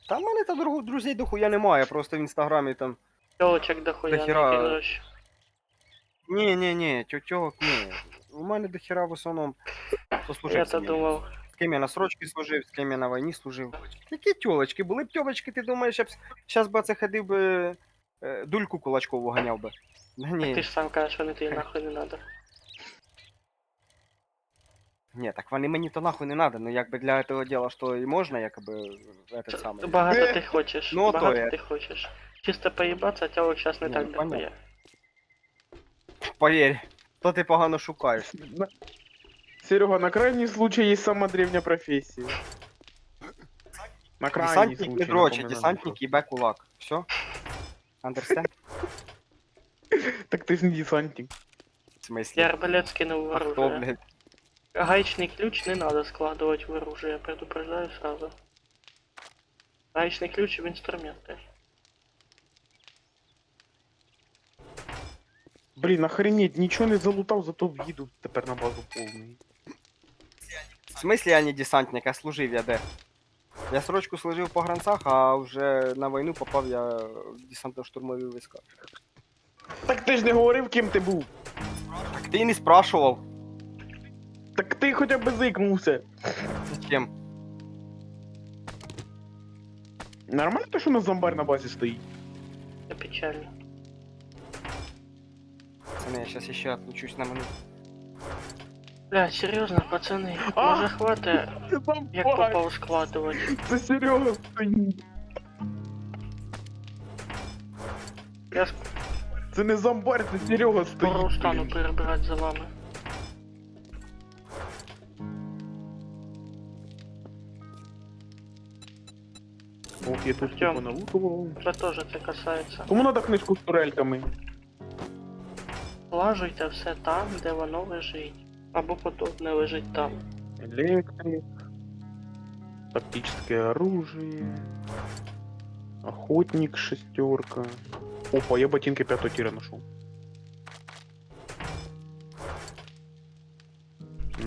Speaker 3: Та в мене та друзей дохуя немає, просто в інстаграмі там.
Speaker 1: Телочек дохуя
Speaker 3: Дохера.
Speaker 1: накинулось.
Speaker 3: Ні, тьотьок, ні. У мене дохера в основному послуживці.
Speaker 1: Я-то думал,
Speaker 3: З ким я на срочці служив, з ким я на війні служив. Які тьолочки? Були б тьолочки, ти думаєш, я б щас би це ходив би дульку кулачкову ганяв би. Да
Speaker 1: ты
Speaker 3: ні.
Speaker 1: ж сам кажешь, что тебе нахуй не надо.
Speaker 3: Ні, так вони мені то нахуй не надо, ну якби для цього діла, що і можна, якби, этот
Speaker 1: Це
Speaker 3: самий.
Speaker 1: багато ти хочеш.
Speaker 3: Ну, то
Speaker 1: багато
Speaker 3: я.
Speaker 1: ти хочеш. Чисто поїбатися, а тялок зараз не
Speaker 3: Ні,
Speaker 1: так
Speaker 3: ну, понятно.
Speaker 1: дохуя.
Speaker 3: Повір, то ти погано шукаєш.
Speaker 2: Серега, на крайний случай есть самая древняя профессия. На крайний
Speaker 3: Десантник
Speaker 2: случай.
Speaker 3: не дрочить,
Speaker 2: напоминаю.
Speaker 3: десантник їбе кулак. Все? Understand?
Speaker 2: Так ты ж не десантник.
Speaker 3: В смысле?
Speaker 1: Я арбалет скинув в
Speaker 3: А хто,
Speaker 1: оружие.
Speaker 3: блядь?
Speaker 1: Гаечный ключ не надо складывать в оружие, я предупреждаю сразу. Гаечный ключ в инструменты.
Speaker 2: Блін, охренеть, нічого не залутав, зато в'їду тепер на базу повний.
Speaker 3: В смысле я не десантник, а служив я де? Я срочку служив по гранцах, а вже на війну попав я в десантно-штурмові війська.
Speaker 2: Так ти ж не говорив, ким ти був.
Speaker 3: Так ти і не спрашував.
Speaker 2: Так ти хоча б зикнувся.
Speaker 3: Зачем?
Speaker 2: Нормально те, що на зомбар на базі стоїть?
Speaker 1: Это печально.
Speaker 3: Пацани, я щас ще отлучусь на минуту.
Speaker 1: Бля, серьезно, пацаны,
Speaker 2: А!
Speaker 1: може хватит,
Speaker 2: Це
Speaker 1: як
Speaker 2: зомбар!
Speaker 1: попав складувати.
Speaker 2: Це Серега стоїть.
Speaker 1: Я
Speaker 2: Це не зомбар, це Серега
Speaker 1: скоро
Speaker 2: стоїть.
Speaker 1: устану
Speaker 2: блін.
Speaker 1: перебирати за вами.
Speaker 2: Ох, я тут
Speaker 1: Артем.
Speaker 2: типу налутував.
Speaker 1: Це теж це касається.
Speaker 2: Кому надо книжку з турельками?
Speaker 1: Лажуйте все там, де воно лежить. Або подобне лежить там.
Speaker 2: Электрик. Тактическое оружие. Охотник шестерка. Опа, я ботинки 5 тира нашел.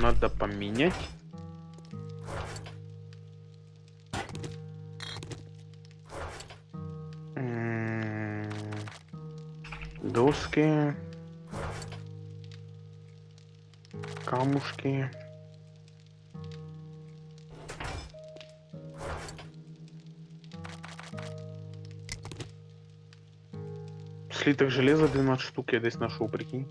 Speaker 2: Надо поменять. Доски. Камушки. Слиток железа 12 штук я здесь нашел, прикинь.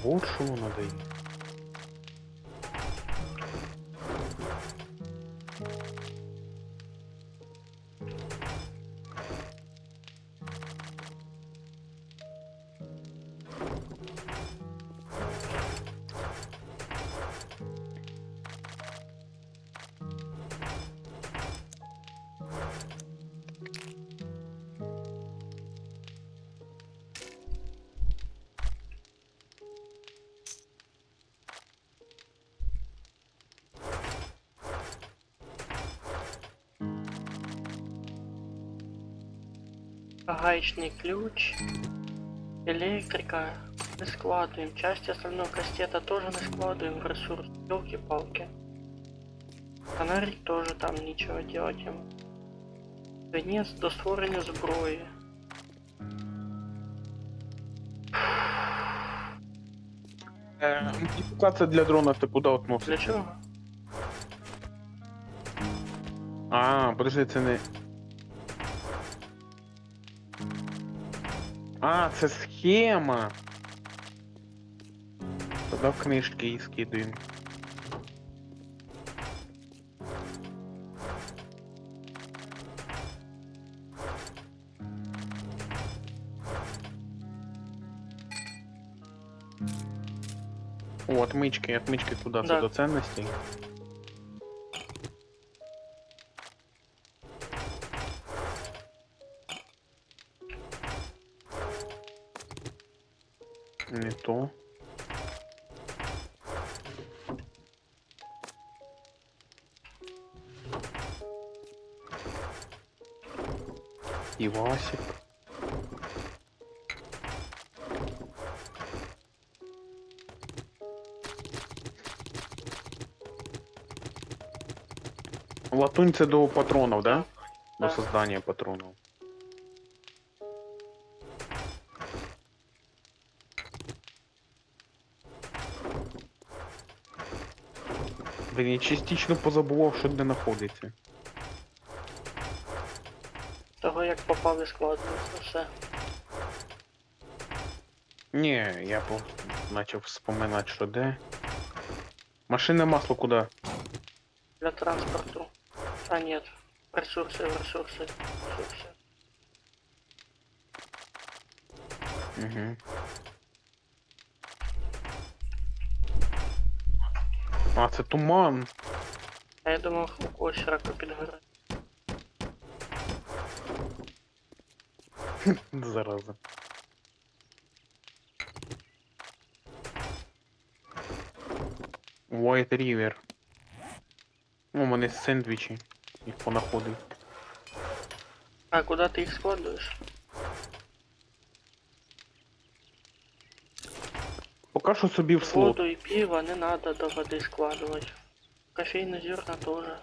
Speaker 2: Вот что надо.
Speaker 1: Гаечный ключ. Электрика. Не складываем. Часть остального кастета тоже не складываем в ресурс. Ёлки-палки. Фонарик тоже там ничего делать ему. Венец до створення зброї.
Speaker 2: Модификация для дронов ты куда относишь?
Speaker 1: Для чого?
Speaker 2: Подожди, це не... Це схема. Тоді в книжки її скидуємо. О, отмычки куда?
Speaker 1: Да.
Speaker 2: Це до ценностей? Не то. Ивасик. Латунь це до патронов, да? До
Speaker 1: Да.
Speaker 2: создания патронов. Блін, я частично позабував, що де знаходиться.
Speaker 1: Того як попав і складується все.
Speaker 2: Ні, я почав вспоминати, що де. Машинне масло куди?
Speaker 1: Для транспорту. А нет. Ресурсы, ресурсы, ресурсы.
Speaker 2: Угу. А, це туман.
Speaker 1: А я думав, у когось рака підгорає.
Speaker 2: Зараза. White River. У мене сендвічі. Їх понаходив.
Speaker 1: А куди ти їх складуєш?
Speaker 2: Поки що собі в слот.
Speaker 1: Воду і пиво не надо до води складувати. Кофейні зерна тоже.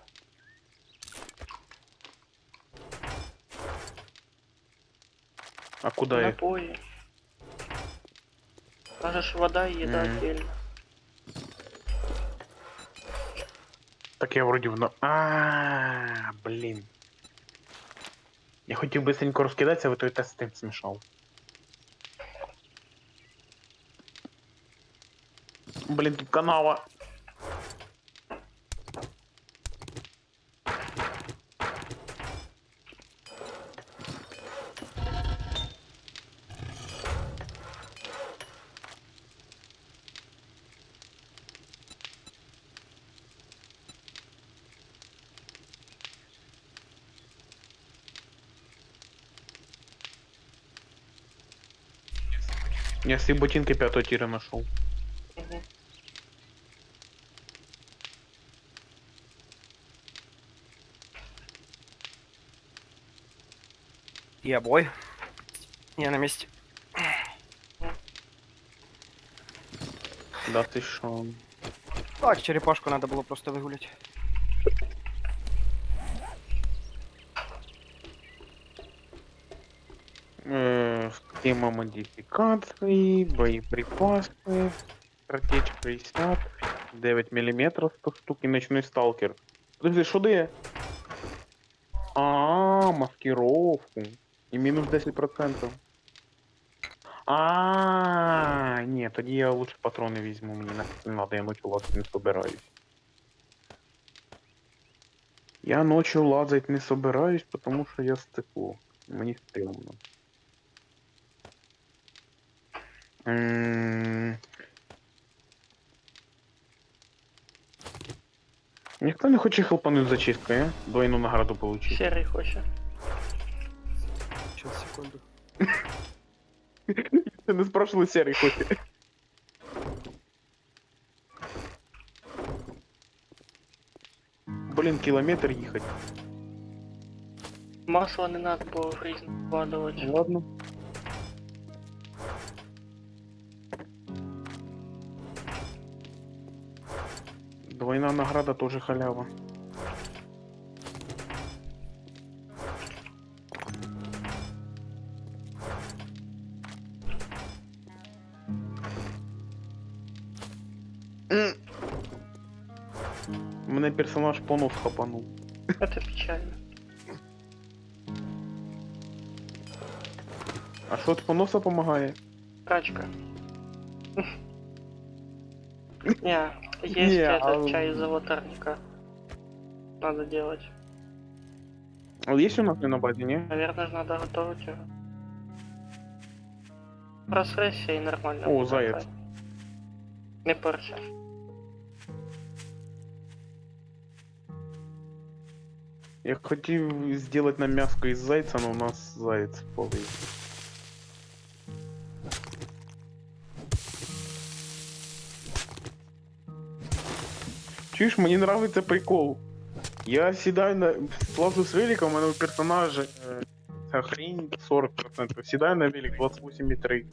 Speaker 2: А куди їх?
Speaker 1: Напої. Можеш вода і їда
Speaker 2: Мгм.
Speaker 1: отдельно.
Speaker 2: Так я вроді вно. А, блін. Я хотів быстренько розкидатися, ви той тест з тим змішав. Блін, тут канава. Я всі ботинки 5-го тіра знайшов.
Speaker 1: Угу.
Speaker 3: И обой. Я на месте.
Speaker 2: Да ти що?
Speaker 3: Так, черепашку надо было просто выгулять.
Speaker 2: Схема модификации, боеприпасы, картечь 50, 9 мм, 100 штук и ночной сталкер. Подожди, що де? А, маскировку. И минус 10%. А, ні, тоді я лучше патрони візьму, мені не надо, я ночью лазить не собираюсь. Я ночью лазать не собираюсь, потому что я стекло. Мені стильно. Ніхто не хоче хелпануть зачисткою, а? Двойну награду получить.
Speaker 1: Серий хоче.
Speaker 3: Сейчас, секунду.
Speaker 2: Ти не спрашивали серий хоче. Блін, кілометр їхати.
Speaker 1: Масло не надо було в різні вкладувати.
Speaker 2: Ладно. Двойна награда тоже халява. Мене персонаж по нос хапанув.
Speaker 1: Это печально.
Speaker 2: А що от по носа помагає?
Speaker 1: Качка. Не, есть
Speaker 2: Не,
Speaker 1: этот
Speaker 2: а-
Speaker 1: чай из аватарника. Надо делать.
Speaker 2: А є у нас не на базі, ні?
Speaker 1: Наверное, же надо готовить его. Просресся и нормально.
Speaker 2: О,
Speaker 1: будет
Speaker 2: заяц.
Speaker 1: играть. Не порча.
Speaker 2: Я хотів зробити нам м'яско із зайця, но у нас заяц полий. Чуєш, мені нравиться прикол. Я сідаю на... Слазу з велика, у мене у персонажа ця хрень 40%. Сідаю на велик 28,3.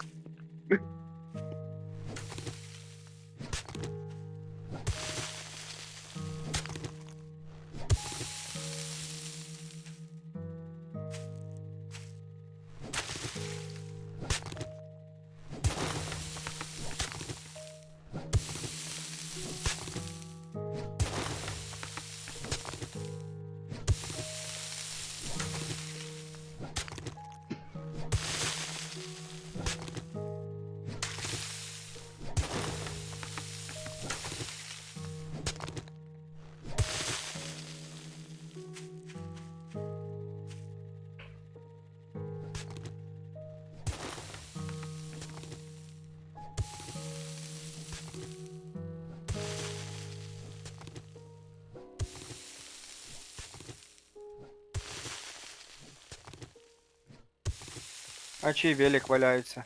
Speaker 3: А чий велик валяється?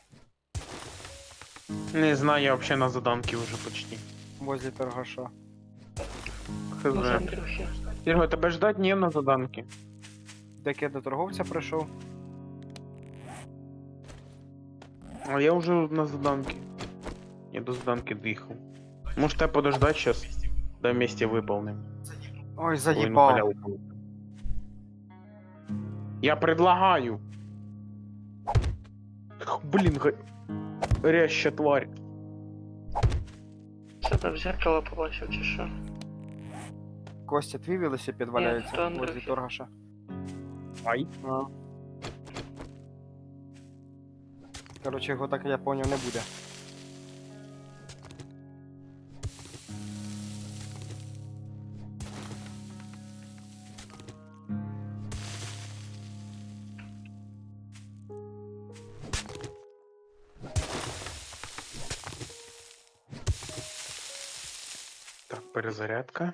Speaker 2: Не знаю, я вообще на заданки уже почти.
Speaker 3: Возле торгаша.
Speaker 1: Може,
Speaker 2: Хз.
Speaker 1: Андрюхи.
Speaker 2: Серега, тебе ждать не на заданки?
Speaker 3: Так я до торговця прийшов.
Speaker 2: А я уже на заданки. Я до заданки доехал. Может, тебе подождать сейчас? Да вместе выполним.
Speaker 3: Ой,
Speaker 2: Половину
Speaker 3: заїбав.
Speaker 2: поля выполним. Я предлагаю. Блин, горящая тварь.
Speaker 1: Себе в зеркало побачив чи що?
Speaker 3: Костя, твій велосипед валяється
Speaker 1: то Андрюхи.
Speaker 3: возле торгаша.
Speaker 2: Ай.
Speaker 3: А. Короче, його так, я поняв, не буде.
Speaker 2: Так, перезарядка.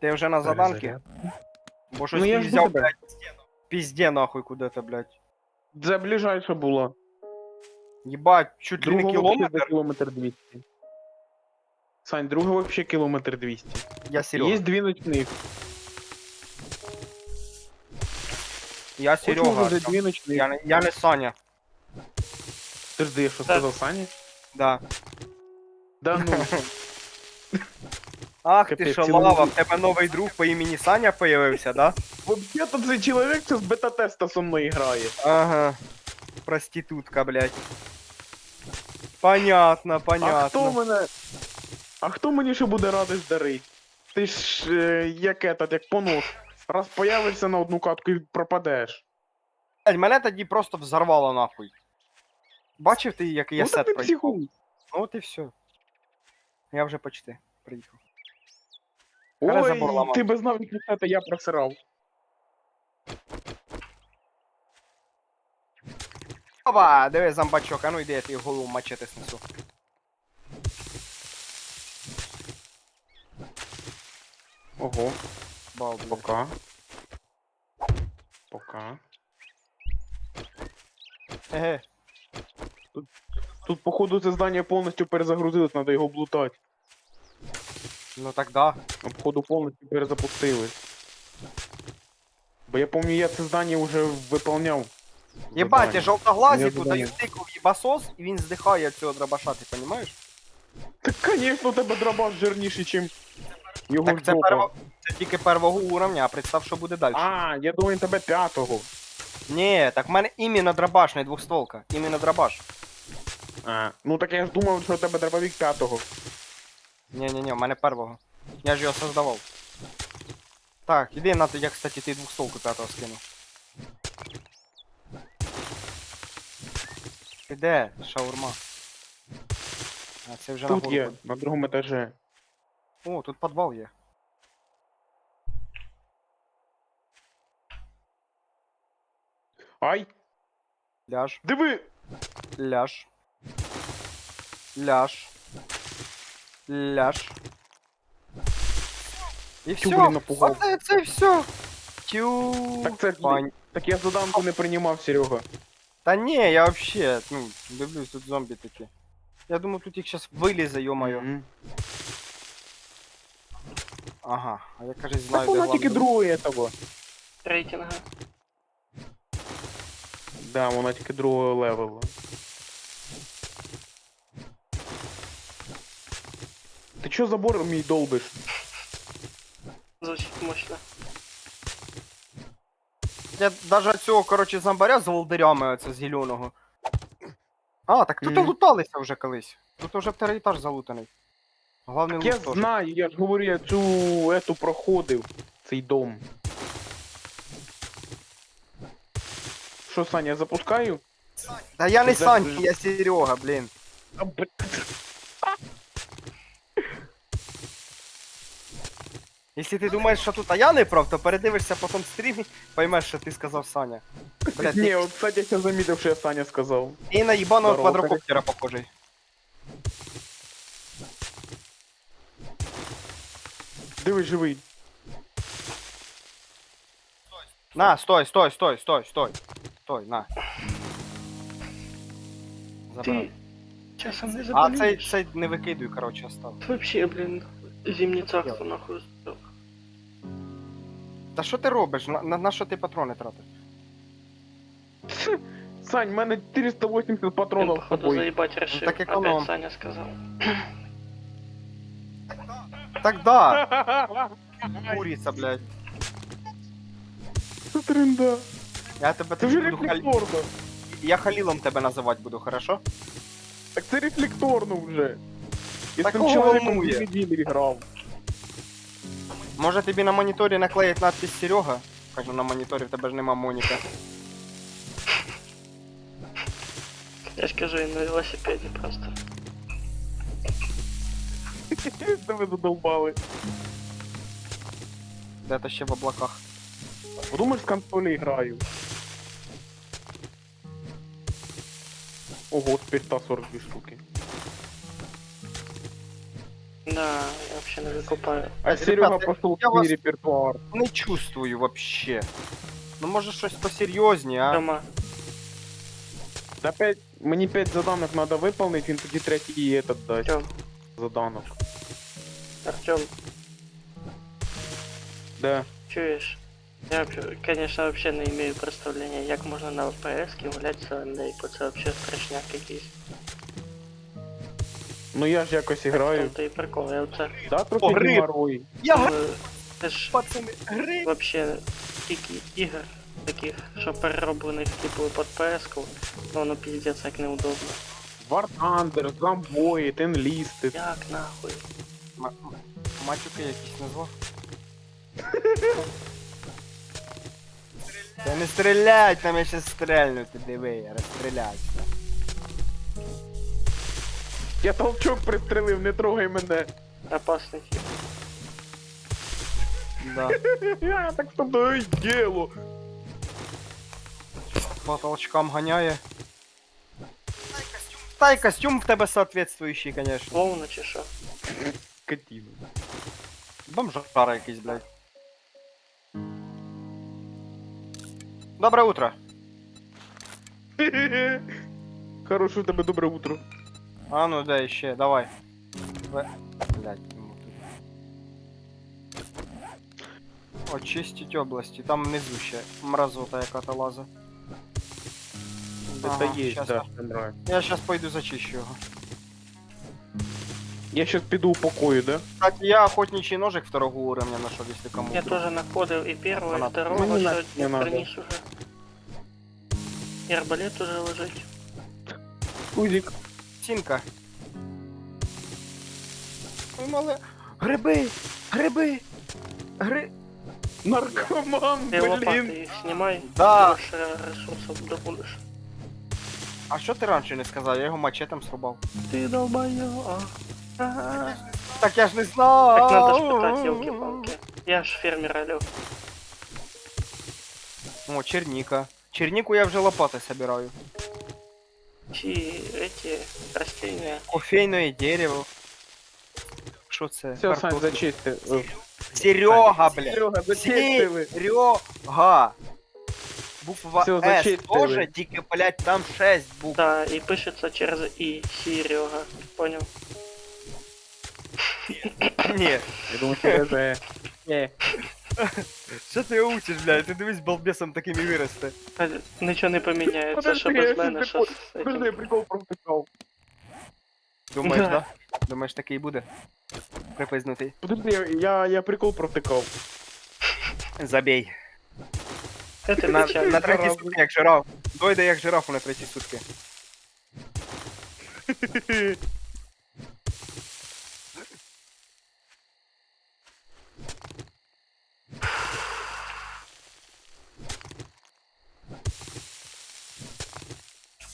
Speaker 3: Ти вже на заданки?
Speaker 2: Перезарядка.
Speaker 3: Бо щось
Speaker 2: Ну, я
Speaker 3: ти
Speaker 2: жду
Speaker 3: взяв,
Speaker 2: тебе.
Speaker 3: блядь, пізде нахуй куди-то, блядь.
Speaker 2: Це ближайше було.
Speaker 3: Єбать, чуть ли не
Speaker 2: Друга вообще за
Speaker 3: кілометр.
Speaker 2: кілометр 200. Сань, друга вообще кілометр 200.
Speaker 3: Я Серега.
Speaker 2: Є дві ночних.
Speaker 3: Я
Speaker 2: Хочу
Speaker 3: Серега.
Speaker 2: вже дві ночних.
Speaker 3: Я не Саня.
Speaker 2: Ти жди, що сказав Саня?
Speaker 3: Да.
Speaker 2: Да ну.
Speaker 3: Ах ти
Speaker 2: Капець,
Speaker 3: шалава,
Speaker 2: цілий
Speaker 3: в тебе новий друг по імені Саня появився, да?
Speaker 2: Вообще-то цей чоловік це з бета-теста со мною грає.
Speaker 3: Ага. Проститутка, блядь. Понятно, понятно.
Speaker 2: А хто мені ще буде радість дарить? Ти ж як этот, як понос. Раз появишся на одну катку і пропадеш.
Speaker 3: Блядь, мене тоді просто взорвало нахуй. Бачив ти, який я
Speaker 2: Ну так
Speaker 3: сет
Speaker 2: ти
Speaker 3: проїхав?
Speaker 2: психуй.
Speaker 3: Ну от і все. Я вже почти приїхав. забор
Speaker 2: Ой,
Speaker 3: ламав.
Speaker 2: ти без навіть не це, я просирав.
Speaker 3: Опа, диви, зомбачок, а ну йди, я тобі голову мачете снесу.
Speaker 2: Ого,
Speaker 3: Бал, блядь.
Speaker 2: пока. Пока.
Speaker 3: Еге.
Speaker 2: Тут, походу, це здання повністю перезагрузилось, треба його блутати.
Speaker 3: Ну так да.
Speaker 2: А походу повністю перезапустили. Бо я пам'ятаю, я це здання вже виповняв.
Speaker 3: Єбать, я
Speaker 2: Задання.
Speaker 3: жовтоглазіку
Speaker 2: Задання.
Speaker 3: даю тику в їбасос, і він здихає від цього дробаша, ти понімаєш?
Speaker 2: Так, звісно, у тебе дробаш жирніший, ніж його
Speaker 3: Так це,
Speaker 2: жопа.
Speaker 3: це тільки первого уровня, а представ, що буде далі.
Speaker 2: А, я думаю, тебе п'ятого.
Speaker 3: Ні, так в мене іменно дробаш, не двохстволка. Іменно дробаш.
Speaker 2: А, ну так я ж думав, що у тебе дробовик п'ятого.
Speaker 3: Ні, в мене первого. Я ж його создавав. Так, іди на я, кстати, ти двохстволку п'ятого скину. Ти де, шаурма? А, це вже
Speaker 2: Тут
Speaker 3: нагору.
Speaker 2: є, на другому етажі.
Speaker 3: О, тут підвал є.
Speaker 2: Ай,
Speaker 3: Ляж.
Speaker 2: диви!
Speaker 3: Ляж. Ляж. Ляж. І
Speaker 2: Тю,
Speaker 3: все.
Speaker 2: блін, напугав.
Speaker 3: Це все. Тю.
Speaker 2: Так це
Speaker 3: Пань.
Speaker 2: Так я заданку не приймав, Серега.
Speaker 3: Та ні, я вообще, ну, дивлюсь, тут зомбі такі. Я думаю, тут їх зараз вилізе, йо-моє.
Speaker 2: Мгм.
Speaker 3: Ага, а я, кажуть,
Speaker 2: Так
Speaker 3: знаю, де
Speaker 2: вона тільки
Speaker 3: главний.
Speaker 2: другого того.
Speaker 1: Рейтинга.
Speaker 2: Да, вона тільки другого левела. Ти чо забор мій долбиш?
Speaker 1: Звучить мощно.
Speaker 3: Я даже цього, короче, зомбаря з волдирями, оце з зеленого. А, так тут
Speaker 2: Мгм.
Speaker 3: луталися вже колись. Тут уже второй етаж залутаний. Главний
Speaker 2: Я
Speaker 3: лут теж.
Speaker 2: знаю, я ж говорю, я цю ету проходив, цей дом. Що, Саня, я запускаю?
Speaker 3: Да я не
Speaker 2: Ти
Speaker 3: Саня,
Speaker 2: завжди-
Speaker 3: я Серега, блін.
Speaker 2: А, блін.
Speaker 3: Якщо ти думаєш, що тут я не прав, то передивишся потім стрім і поймеш, що ти сказав Саня. Блядь,
Speaker 2: Ні, от, кстати, я замітив, що я Саня сказав.
Speaker 3: ти на їбаного
Speaker 2: Здорово,
Speaker 3: квадрокоптера похожий.
Speaker 2: Диви, живий.
Speaker 3: На, стой. Стой. Стой, на.
Speaker 1: Ти
Speaker 3: Забирай.
Speaker 1: часом не
Speaker 3: А
Speaker 1: заболієш?
Speaker 3: цей не викидуй, коротше, остав.
Speaker 1: Вообще, блін, зимнє царство нахуй здох.
Speaker 3: Та що ти робиш? На що ти патрони тратиш?
Speaker 2: Сань, в мене 480
Speaker 1: Він,
Speaker 2: патронів з
Speaker 1: походу,
Speaker 2: собою.
Speaker 1: заїбать решив.
Speaker 3: так економ.
Speaker 1: Опять Саня сказав.
Speaker 3: Так да! Куриця, блядь.
Speaker 2: Це тренда.
Speaker 3: Я тебе
Speaker 2: Це вже
Speaker 3: буду
Speaker 2: рефлекторно.
Speaker 3: Я Халілом тебе називати буду, хорошо?
Speaker 2: Так це рефлекторно вже. Я
Speaker 3: Так
Speaker 2: з цим
Speaker 3: кого
Speaker 2: чоловіком
Speaker 3: волнує?
Speaker 2: 2 неділі грав.
Speaker 3: Може тобі на моніторі наклеїть надпись Серега? Кажу, на моніторі в тебе ж нема Моніка.
Speaker 1: Я ж кажу, він на велосипеді просто.
Speaker 2: Тебе задолбали.
Speaker 3: Де то ще в облаках.
Speaker 2: Подумаєш, з консолі граю. Ого, тепер 142 штуки.
Speaker 1: Да, я вообще не викупаю.
Speaker 2: А
Speaker 3: Ребята,
Speaker 2: Серега пошел
Speaker 3: я
Speaker 2: в
Speaker 3: вас-
Speaker 2: свій репертуар.
Speaker 3: Не чувствую вообще. Ну може щось посерйозніше, а?
Speaker 1: Тьома,
Speaker 2: Да 5, мені 5 заданок надо виповнити, він тоді третій этот дасть
Speaker 1: Тьом,
Speaker 2: заданок.
Speaker 1: Артем,
Speaker 2: Да.
Speaker 1: чуєш? Я, конечно, вообще не имею представления, як можна на ОПС гулять з Андей, бо це вообще страшняк якийсь.
Speaker 2: Ну я ж якось
Speaker 1: В
Speaker 2: граю.
Speaker 1: тому-то і прикол, я оце...
Speaker 2: Да, трохи
Speaker 3: О, гриб.
Speaker 2: геморрой.
Speaker 3: Я
Speaker 1: Це ж
Speaker 3: пацани, гри!
Speaker 1: вообще тільки ігор таких, що перероблених типу під PS-ку, ну воно піздець як неудобно.
Speaker 2: War Thunder, Zomboid, Enlisted.
Speaker 1: Як нахуй?
Speaker 3: Матюки якісь назвав. Та не стрілять, там я ще стрельну, ти диви, розстріляйся.
Speaker 2: Я толчок пристрелив, не трогай мене.
Speaker 1: Опасний тип.
Speaker 3: Да.
Speaker 2: Я так тобто і діло.
Speaker 3: По толчкам ганяє. Та й костюм в тебе соответствующий, конечно.
Speaker 1: Вовна чи що?
Speaker 2: Скотина.
Speaker 3: Бомжара якийсь, блядь. Доброе утро.
Speaker 2: Хороше у тебе добре утро.
Speaker 3: А ну да, ще, давай. Блядь, ну тут. Очистить області, там внизу ще мразота яка-то лаза.
Speaker 2: Это есть,
Speaker 3: щас
Speaker 2: да, что нравится.
Speaker 3: Я щас пойду зачищу його.
Speaker 2: Я сейчас піду у покою, да?
Speaker 3: Кстати, я охотничий ножик второго уровня нашел, если кому.
Speaker 1: Я
Speaker 3: вдруг.
Speaker 1: тоже находил и первого, и
Speaker 3: Она-
Speaker 1: второго,
Speaker 2: Мне не
Speaker 1: сегодня
Speaker 2: надо.
Speaker 1: принес уже. И арбалет уже лежит.
Speaker 2: Кузик.
Speaker 3: Сінка. Ой, мале. Гриби! Гриби!
Speaker 2: Наркоман,
Speaker 1: Ты
Speaker 2: блин.
Speaker 1: лопаты их снимай,
Speaker 3: Да.
Speaker 1: больше ресурсов добудешь.
Speaker 3: А що ти раніше не сказав? Я його мачетом срубав.
Speaker 1: Ты долбоёб.
Speaker 3: Так я ж не знав!
Speaker 1: Так надо ж пытать, елки-палки. Я ж фермер, алё.
Speaker 3: О, черника. Чернику я вже лопати собираю.
Speaker 1: Чи эти растения.
Speaker 3: Кофейне дерево. Що це?
Speaker 2: Все, Сань,
Speaker 3: Картофель.
Speaker 2: зачисти.
Speaker 3: Серега, блядь.
Speaker 2: Серега, зачистили.
Speaker 3: Серега. Буква
Speaker 2: Всё,
Speaker 3: С
Speaker 2: зачистили.
Speaker 3: тоже, тільки, блядь, там 6 букв.
Speaker 1: Да, и пишется через И. Серега. Понял?
Speaker 3: Ні.
Speaker 2: Я думаю, через Ні.
Speaker 3: Що ти учиш, блядь? Ти дивись, балбесом таким і виросте.
Speaker 1: Ничего не поменяется,
Speaker 2: Подожди,
Speaker 1: что
Speaker 2: я
Speaker 1: без
Speaker 2: щас
Speaker 1: мене, що
Speaker 2: прикол-
Speaker 1: з
Speaker 2: Подожди, я
Speaker 1: этим.
Speaker 2: прикол провтикав.
Speaker 3: Думаєш,
Speaker 1: Да.
Speaker 3: да? Думаєш, такий буде? Припизнутий.
Speaker 2: Подожди, я прикол провтикав.
Speaker 3: Забей.
Speaker 1: Это
Speaker 3: На
Speaker 1: печально.
Speaker 3: третій сутки, як жираф. Дойде як жирафу на третій сутки.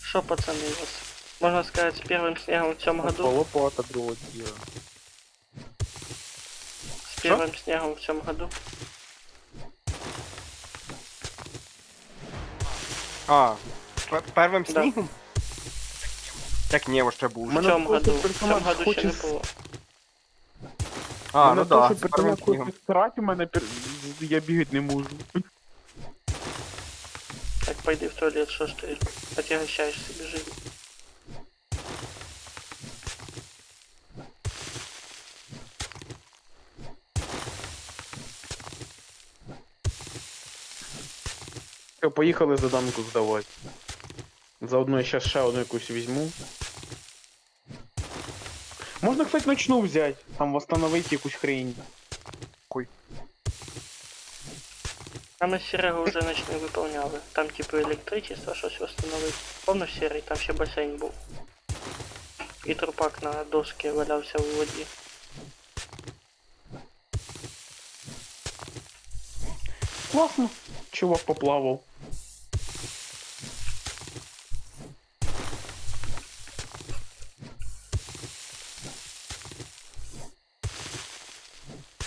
Speaker 1: Что, пацаны, у вас, можно сказать, с первым снегом в цьому году?
Speaker 2: Лопата другого тіла.
Speaker 1: С первым снегом в цьому году?
Speaker 3: А, первим
Speaker 1: Да.
Speaker 3: снігом? Так ні, ще був.
Speaker 1: В
Speaker 2: Мене
Speaker 1: цьому
Speaker 2: просто
Speaker 1: году? В
Speaker 2: персонаж
Speaker 1: цьому году ще
Speaker 2: хоче
Speaker 1: не було.
Speaker 3: А,
Speaker 2: Мене
Speaker 3: ну
Speaker 2: то,
Speaker 3: да,
Speaker 2: що
Speaker 3: з первим
Speaker 2: персонаж
Speaker 3: снігом.
Speaker 2: хоче срати, у мене я бігати не можу.
Speaker 1: Так пойди в туалет, що ж ти отягощаєш собі жизнь.
Speaker 2: Все, поїхали заданку здавати. Заодно я щас ще одну якусь візьму. Можна, кстати, ночну взяти, там восстановити якусь хрень.
Speaker 1: А ми з Серегою вже ночний виповняли. Там типу електричество, щось встановити. Повно Серий, там ще басейн був. І трупак на доски валявся у воді.
Speaker 2: Класно. Чувак поплавав.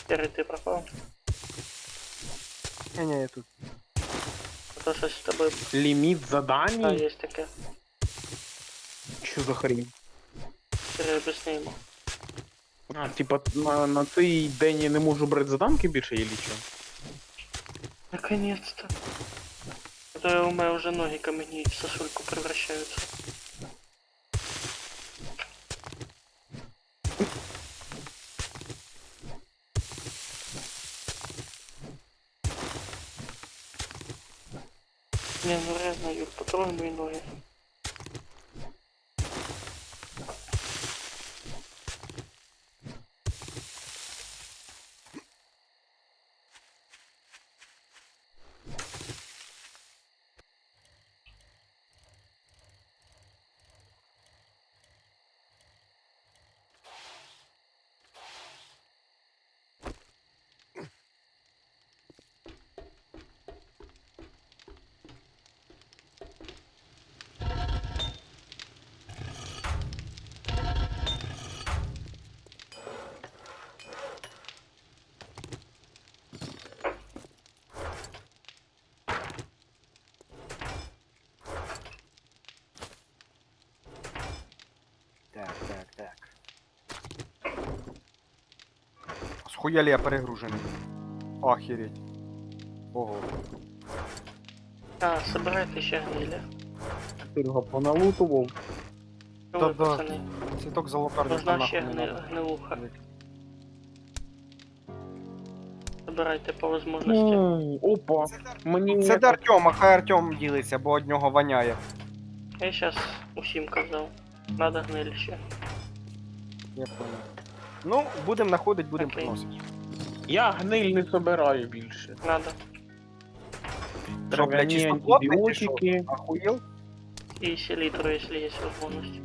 Speaker 1: Серий, ти пропав?
Speaker 3: Ні, я тут.
Speaker 1: А то щось з тобою.
Speaker 2: Ліміт
Speaker 1: Та,
Speaker 2: задань?
Speaker 1: є таке.
Speaker 2: Що за хрень?
Speaker 1: Серий, об'ясни йому.
Speaker 2: А, типа на цей день я не можу брати заданки більше, или що?
Speaker 1: Наконец-то. А то у меня уже ноги каменеют, в сосульку превращаются. Не, ну реально, Юр, потрогай мои ноги.
Speaker 3: Так. Схуяли я перегружений. Охереть. Ого.
Speaker 1: А, собирайте ще гнили.
Speaker 2: Серега поналутував.
Speaker 1: Що ви,
Speaker 3: Да-да.
Speaker 1: пацани?
Speaker 3: Цветок золотарный.
Speaker 1: Нужна ще гнилуха. Собирайте по возможности.
Speaker 2: Опа. Мені
Speaker 3: Це до Артема, хай Артем ділиться, бо од нього воняє.
Speaker 1: Я сейчас усім казав. Надо гниль ще.
Speaker 3: Я понял. Ну, будемо знаходити, будемо
Speaker 1: Окей.
Speaker 3: приносити.
Speaker 2: Я гниль не собираю більше.
Speaker 1: Надо.
Speaker 3: Що, блядь,
Speaker 2: Трав'яні
Speaker 3: чистоплотний чи що?
Speaker 2: антибіотики.
Speaker 3: Охуєл?
Speaker 1: И селитру, если есть возможность.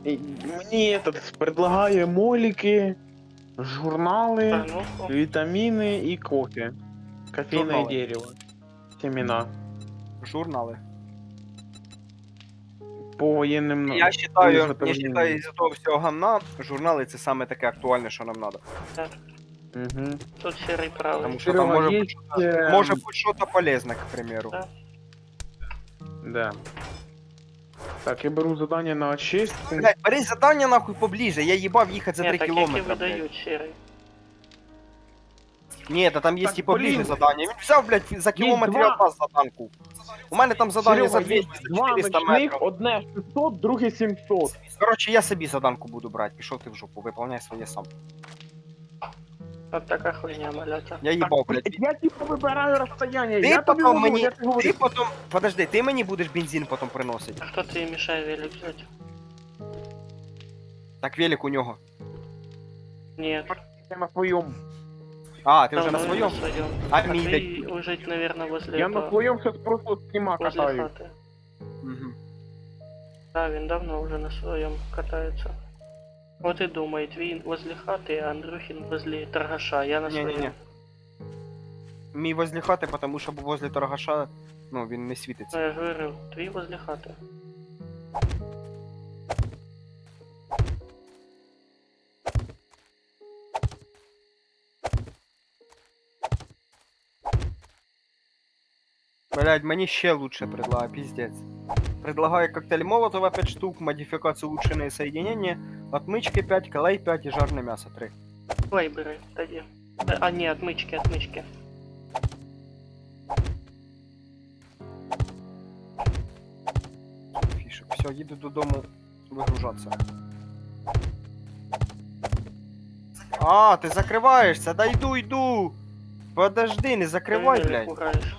Speaker 2: Мені этот предлагає моліки, журнали,
Speaker 1: Так, ну,
Speaker 2: вітаміни і кофе. Кофейне
Speaker 3: Журнали.
Speaker 2: дерево. Семена.
Speaker 3: Журнали.
Speaker 2: По воєнним
Speaker 3: Я считаю,
Speaker 2: изготовлению.
Speaker 3: із-за того всього гамна, журнали це саме таке актуальне, що нам треба.
Speaker 2: Угу.
Speaker 1: тут серый правый.
Speaker 3: Тому що там
Speaker 2: Серега,
Speaker 3: може,
Speaker 2: є,
Speaker 3: може бути щось полезне, к примеру.
Speaker 1: Да.
Speaker 2: Да. Так, я беру задання на очистку.
Speaker 3: Блядь, бери задання нахуй поближе, я їбав їхати за 3
Speaker 1: Нет, так як і
Speaker 3: кілометри. блядь.
Speaker 1: видають серый.
Speaker 3: Ні, та там є
Speaker 2: Так,
Speaker 3: і поближе
Speaker 2: блін.
Speaker 3: задання. Він взяв, блядь, за кілометр
Speaker 2: два.
Speaker 3: від вас заданку. У мене там задання за
Speaker 2: Серега, є
Speaker 3: 200, за
Speaker 2: два
Speaker 3: 400
Speaker 2: ночних,
Speaker 3: метрів.
Speaker 2: одне 600, друге 700.
Speaker 3: Коротше, я собі заданку буду брати. Пішов ти в жопу, виповняй своє сам.
Speaker 1: Вот такая хуйня, малята.
Speaker 3: Я їбав, блядь.
Speaker 2: Я типу вибираю розстояння.
Speaker 3: Ти
Speaker 2: Я тобі
Speaker 3: потім
Speaker 2: говорю,
Speaker 3: мені-
Speaker 2: я тобі говорю.
Speaker 3: Ти потім, подожди, ти мені будеш бензин потім приносити.
Speaker 1: А кто тебе мешает велик взять?
Speaker 3: Так велик у нього.
Speaker 1: Нет.
Speaker 2: Я на своєму.
Speaker 3: А, ти вже на
Speaker 1: Давно
Speaker 3: своєму?
Speaker 1: А
Speaker 3: А мій
Speaker 1: ты лежить, наверное, возле,
Speaker 2: Я на своєму зараз просто сніма
Speaker 1: возле
Speaker 2: катаю.
Speaker 1: хаты.
Speaker 3: Угу.
Speaker 1: Да, він давно уже на своем катается. Вот и думает, Вин возле хаты, а Андрюхин возле торгаша. Я на
Speaker 3: Не-не-не.
Speaker 1: своем.
Speaker 3: Мій возле хати, тому що возле торгаша, ну, він не світиться.
Speaker 1: Ну, я же говорю, твій возле хаты.
Speaker 3: Блядь, мені ще лучше предлагає, пиздец. Предлагаю коктейль Молотова 5 штук, модификацию улучшенные соединения, отмычки 5, клей 5 и жарное мясо 3.
Speaker 1: Клей бери, тоді. А, ні, отмычки.
Speaker 3: Все, їду додому вигружатися. А, ти закриваєшся, да йду. Подожди, не закривай,
Speaker 1: Ти
Speaker 3: блядь.
Speaker 1: пугаєш.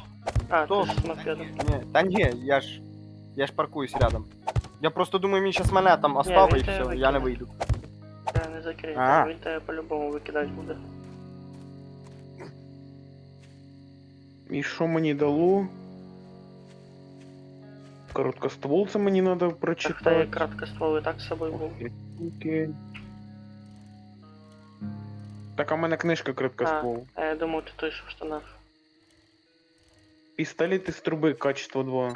Speaker 1: А,
Speaker 3: Хто?
Speaker 1: ти ж з мопедом.
Speaker 3: Ні, та ні, я ж паркуюсь рядом. Я просто думаю, він щас мене там оставить і
Speaker 1: він тебе
Speaker 3: все, я не
Speaker 1: викине.
Speaker 3: вийду.
Speaker 1: Я не закрию,
Speaker 3: А.
Speaker 1: він тебе по-любому викидати буде.
Speaker 2: І що мені дало? Короткоствол це мені треба
Speaker 1: Так та
Speaker 2: прочитати.
Speaker 1: я краткоствол і так з собою був.
Speaker 2: Окей. Так, а в мене книжка короткоствол.
Speaker 1: А я думав, ти той, що в штанах.
Speaker 2: Пістолет із труби, качество 2.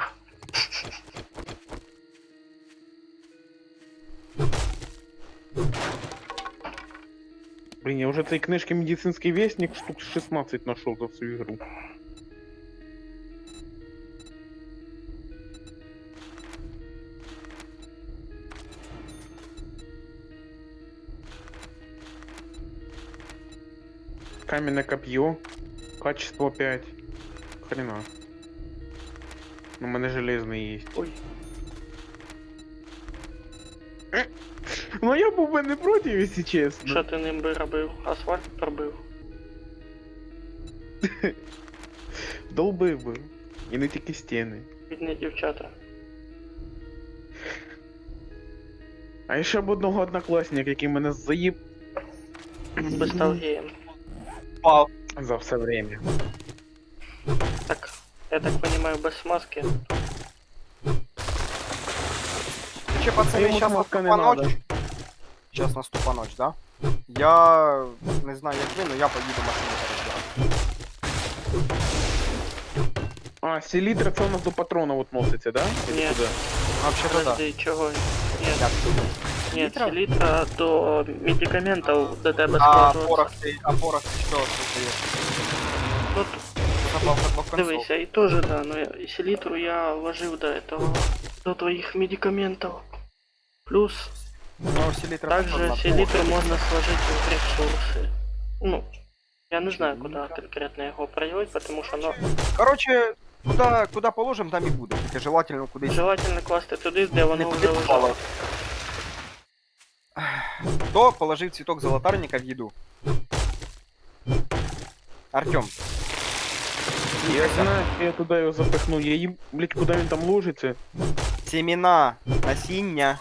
Speaker 2: Блин, я уже этой книжки «Медицинский вестник» штук 16 нашел за всю игру. Каменное копье. Качество 5. Хрена. Ну, у мене железный есть.
Speaker 1: Ой.
Speaker 2: Ну я був би не проти, якщо чесно.
Speaker 1: Що ти ним би робив? Асфальт пробив.
Speaker 2: Долбив би. І не тільки стіни.
Speaker 1: Бідні дівчата.
Speaker 2: А ще б одного однокласника, який мене заїб
Speaker 1: Би став геєм.
Speaker 3: Пав.
Speaker 2: за все время.
Speaker 1: Так, я так понимаю, без смазки.
Speaker 3: Че, пацаны,
Speaker 2: Йому
Speaker 3: сейчас
Speaker 2: смазка не
Speaker 3: наступа
Speaker 2: надо.
Speaker 3: ночь. Сейчас наступа ночь, да? Я не знаю, як ви, но я поїду машину перебирати.
Speaker 2: А, селітра це у нас до патрона от носиться, да? Или
Speaker 1: Ні.
Speaker 2: куди?
Speaker 3: Вообще-то да.
Speaker 1: Подожди, чого? Ні,
Speaker 3: Як?
Speaker 1: ні,
Speaker 3: Селітра?
Speaker 1: селітра до медикаментів до тебе
Speaker 3: А
Speaker 1: складуватися.
Speaker 3: порох ти що даєш?
Speaker 1: Ну,
Speaker 3: Забавка двох концов.
Speaker 1: дивися, і теж, да, но і селітру я вложив до этого, до твоїх медикаментів. Плюс,
Speaker 3: Ну, селітра
Speaker 1: также селітру можна сложить в ресурси. Ну, я не знаю, куди конкретно його приводить, потому що, ну,
Speaker 3: Короче, куда положим, там і буде. Тільки желательно кудись.
Speaker 1: желательно класти туди, де
Speaker 3: Не
Speaker 1: воно
Speaker 3: туди
Speaker 1: вже
Speaker 3: попало.
Speaker 1: лежало.
Speaker 3: Хто положив цвіток золотарника в їду? Артем.
Speaker 2: Я знаю, я туди його запихну. Я їм, блять, куди він там ложиться?
Speaker 3: Семена, насіння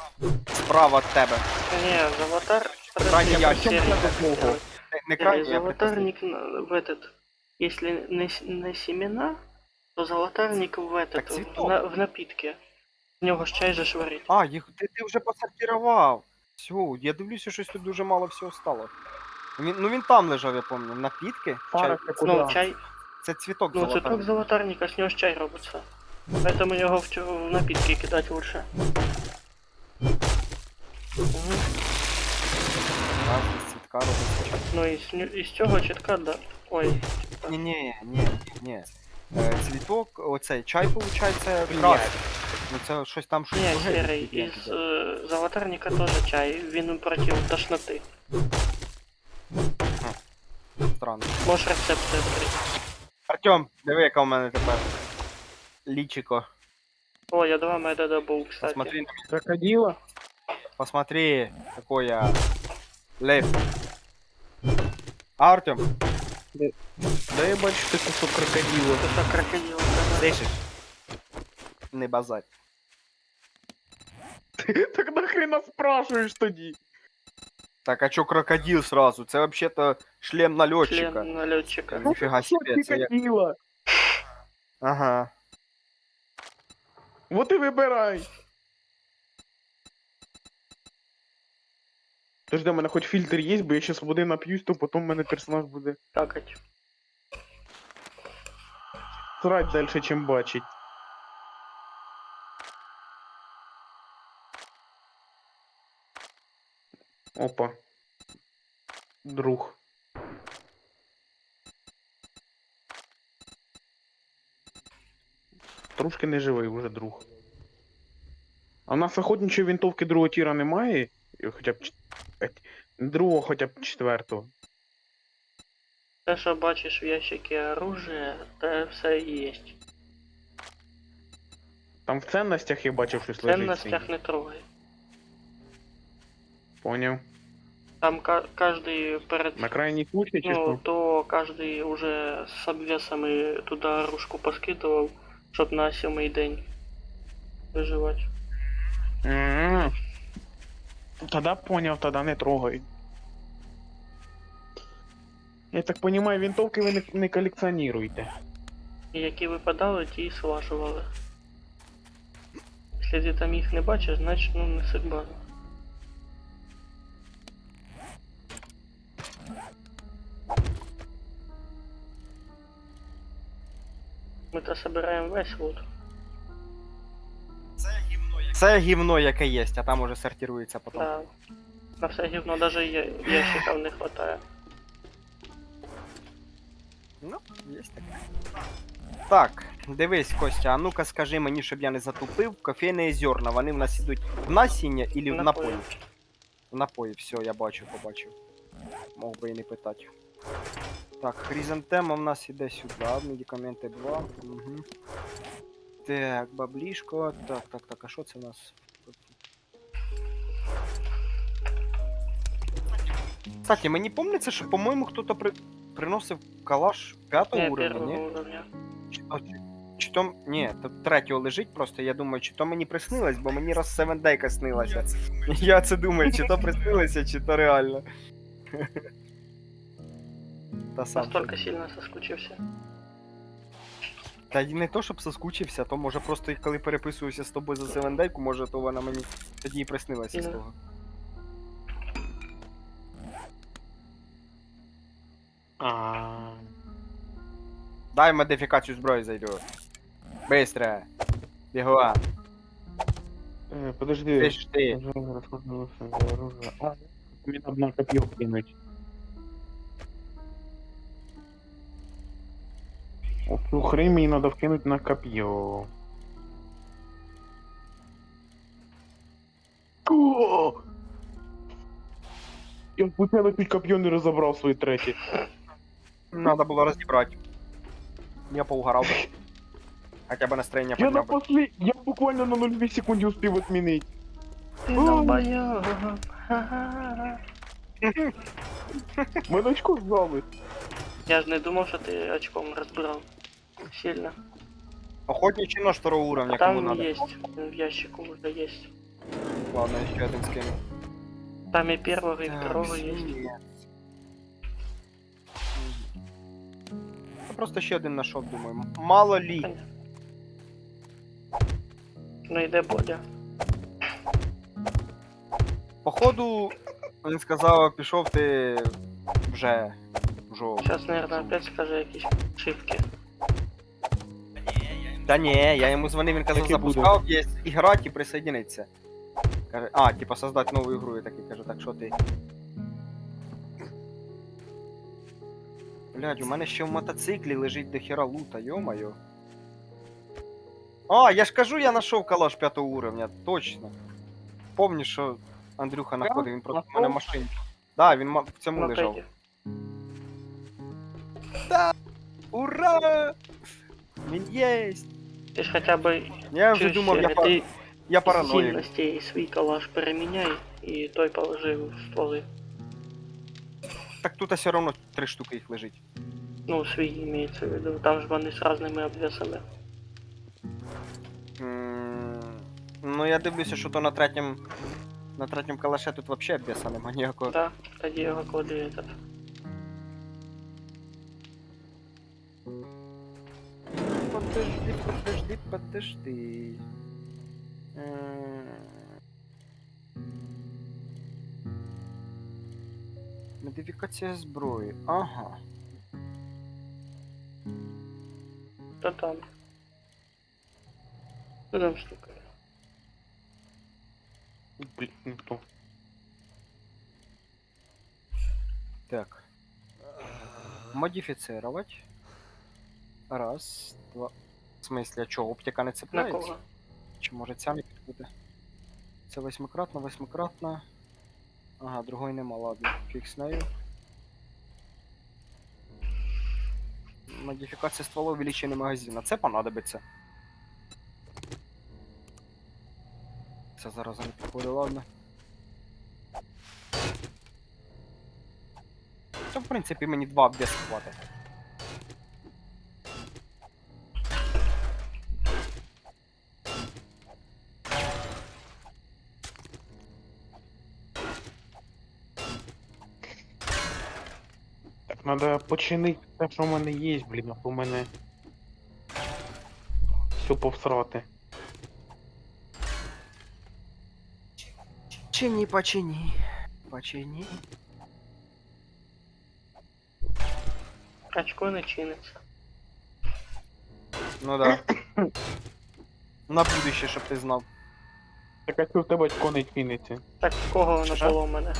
Speaker 3: справа від тебе.
Speaker 1: Не, золотар...
Speaker 3: Крайний
Speaker 1: я
Speaker 3: ящик.
Speaker 1: посередине
Speaker 2: Причем
Speaker 1: так
Speaker 2: я
Speaker 1: сделаю.
Speaker 3: Не крайній, я
Speaker 1: Золотарник в этот... Если не семена, то золотарник в этот...
Speaker 3: Так цветок.
Speaker 1: в напитке. В нього ж чай же ж варить.
Speaker 3: А, їх ти вже посортував. Все, я дивлюся, щось тут дуже мало всього стало. Він там лежав, я пам'ятаю. Напітки? Чай.
Speaker 2: Фара це куди?
Speaker 1: Ну, чай...
Speaker 3: Це цвіток
Speaker 1: Ну,
Speaker 3: золотарника.
Speaker 1: цветок золотарника, с него ж чай робиться. Поэтому його в напитки кидать лучше. Мгм.
Speaker 3: Так, з цвітка робиться чай.
Speaker 1: Ну, із цього чітка, да. Ой,
Speaker 3: Ні. Цвіток, оцей чай, виходить, красний. Ну це щось там щось
Speaker 1: не,
Speaker 3: друге
Speaker 1: серий,
Speaker 3: інгредієнти,
Speaker 1: із
Speaker 3: да.
Speaker 1: золотарника теж чай, він проти тошноти.
Speaker 3: Странно.
Speaker 1: Можеш рецепти відкрити.
Speaker 3: Артем, диви, яка у мене тепер. Лічико.
Speaker 1: О, я 2 меда добув, кстати.
Speaker 3: Посмотри,
Speaker 2: Крокодила?
Speaker 3: посмотри, какой я лев. А, Артем,
Speaker 2: Да я бачу, ти кусок крокодила.
Speaker 1: Це що, крокодил, да.
Speaker 3: слышишь? Не базарь.
Speaker 2: Так нахрена спрашиваешь тоді?
Speaker 3: Так, а чё крокодил сразу? Это вообще-то шлем налетчика.
Speaker 1: Член налетчика.
Speaker 3: Нифига себе, это я...
Speaker 2: Крокодила.
Speaker 3: Ага.
Speaker 2: Вот і вибирай. Подожди, у мене хоч фільтр є, бо я щас води нап'юсь, то потім в мене персонаж буде
Speaker 1: Какать.
Speaker 2: срать дальше, чим бачить. Опа. Друг. Трошки не живий уже друг. А в нас охотничої винтовки другого тіра немає? Хоча б другого, хоча б четвертого.
Speaker 1: Те, що бачиш в ящикі оружие, те все і є.
Speaker 2: Там в ценностях я бачив щось
Speaker 1: В
Speaker 2: лежить.
Speaker 1: ценностях
Speaker 2: синє.
Speaker 1: не трогай.
Speaker 2: Поняв.
Speaker 1: Там каждый перед...
Speaker 2: На крайній случай чи
Speaker 1: Ну,
Speaker 2: що?
Speaker 1: то каждый уже с обвесами туда ружку поскидывал, чтоб на 7-й день выживать.
Speaker 2: М. Тоді поняв, тоді не трогай. Я так понимаю, винтовки ви не колекціонуєте.
Speaker 1: І які випадали, ті і слажували. Якщо ти там їх не бачиш, значить ну не судьба. Ми-то собираємо весь лут.
Speaker 3: Це гівно, яке є, а там уже сортирується потім.
Speaker 1: Да. На все гівно даже ящиків не хватає.
Speaker 3: Ну, є таке. Так, дивись, Костя, а ну-ка скажи мені, щоб я не затупив, кофейні зерна, вони в нас ідуть в насіння или в напої? В напої, все, я побачив. Мог би і не питати. Так, хризантема в нас іде сюди, медикаменти 2. Угу. Так, баблішко. Так, а що це у нас? Кстати, мені помниться, що, по-моєму, хтось приносив калаш 5-го
Speaker 1: Не,
Speaker 3: уровня,
Speaker 1: первого
Speaker 3: ні?
Speaker 1: уровня.
Speaker 3: Чи то... Ні, то 3-го лежить просто, я думаю, чи то мені приснилось, бо мені раз 7 Day снилося. Я це думаю, чи то приснилося, чи то реально. Та сам.
Speaker 1: Настолько сильно соскучився.
Speaker 3: Та й не то, щоб соскучився, то може просто коли переписуюся з тобою за 7 Day, може то вона мені тоді і приснилася з
Speaker 1: Ну.
Speaker 3: того.
Speaker 2: А.
Speaker 3: Дай модифікацію зброї зайду. Быстро. Бігова.
Speaker 2: Подожди.
Speaker 3: Ти ж ти.
Speaker 2: Оружие. А, мне надо на копье кинуть. Вот эту хрень мне надо вкинуть на копье. О! Я случайно чуть копье не разобрал свої треті.
Speaker 3: Надо було розібрати. Я поугарав би. Хоча б настроєння
Speaker 2: Я
Speaker 3: підняв би.
Speaker 2: я буквально на 0,2 секунды успів отмінити.
Speaker 1: Ти долбойоб. Ха-ха-ха.
Speaker 2: Мене очко ззали.
Speaker 1: Я ж не думав, що ти очком розбирав. Сильно.
Speaker 3: Охотничий нож 2-го уровня, кому
Speaker 1: Там
Speaker 3: надо.
Speaker 1: есть, в ящику уже есть.
Speaker 3: Ладно, ще один скину.
Speaker 1: Там и первого, и второго есть.
Speaker 3: Я просто ще один знайшов, думаю. Мало лі.
Speaker 1: Понятно. Ну йде Бодя.
Speaker 3: Походу, він сказав, пішов ти вже.
Speaker 1: Сейчас, наверное, опять скажи якісь ошибки.
Speaker 3: Та ні, я йому дзвонив, він казав,
Speaker 2: Так і буде.
Speaker 3: запускав, є іграти і присоединитися. Каже, типа создать нову ігру, я такий кажу, так що ти? Блядь, у мене ще в мотоциклі лежить дохера лута, йо-моє. Я ж кажу, я знайшов калаш 5-го уровня, точно. Помню, що Андрюха знаходив, він просто в мене в машині. Да, він в цьому
Speaker 1: Ну,
Speaker 3: лежав.
Speaker 1: пойди.
Speaker 3: Ура! Він єсть!
Speaker 1: Ти ж хоча б
Speaker 3: Я вже думав,
Speaker 1: ти
Speaker 3: я параноїк.
Speaker 1: сильності свій калаш переміняй і той положи в стволи.
Speaker 3: Так тут все одно 3 штуки їх лежить.
Speaker 1: Ну, свій имеется в виду. Там ж вони з різними обвесами.
Speaker 3: Ну я дивлюся, що то на третьому калаше тут вообще обвеса нема ніякого.
Speaker 1: Да, тоді його клади этот.
Speaker 3: Подожди. Модифікація зброї. Ага.
Speaker 1: Та там. Що там штука?
Speaker 2: Блін, ну то.
Speaker 3: Так. Модифицировать. Раз, два. В смысле, а чо, оптика не
Speaker 1: На
Speaker 3: цепляється?
Speaker 1: кого?
Speaker 3: Чи може ця не підходить? Це восьмикратно. Ага, другої нема, ладно. Фіг з нею. Модифікація ствола, увеличення магазина. Це понадобиться. ця зараза не підходить, ладно. Та, в принципі, мені 2 обвес хватить.
Speaker 2: Так, треба починити те, що в мене є, блін, а то в мене все повсрати.
Speaker 3: Чини, почини. Почини.
Speaker 1: Очко не чиниться.
Speaker 3: Ну да. На будущее, щоб ти знав.
Speaker 2: Так, а що в тебе очко не чиниться?
Speaker 1: Так, в кого воно
Speaker 3: Що?
Speaker 1: поломане?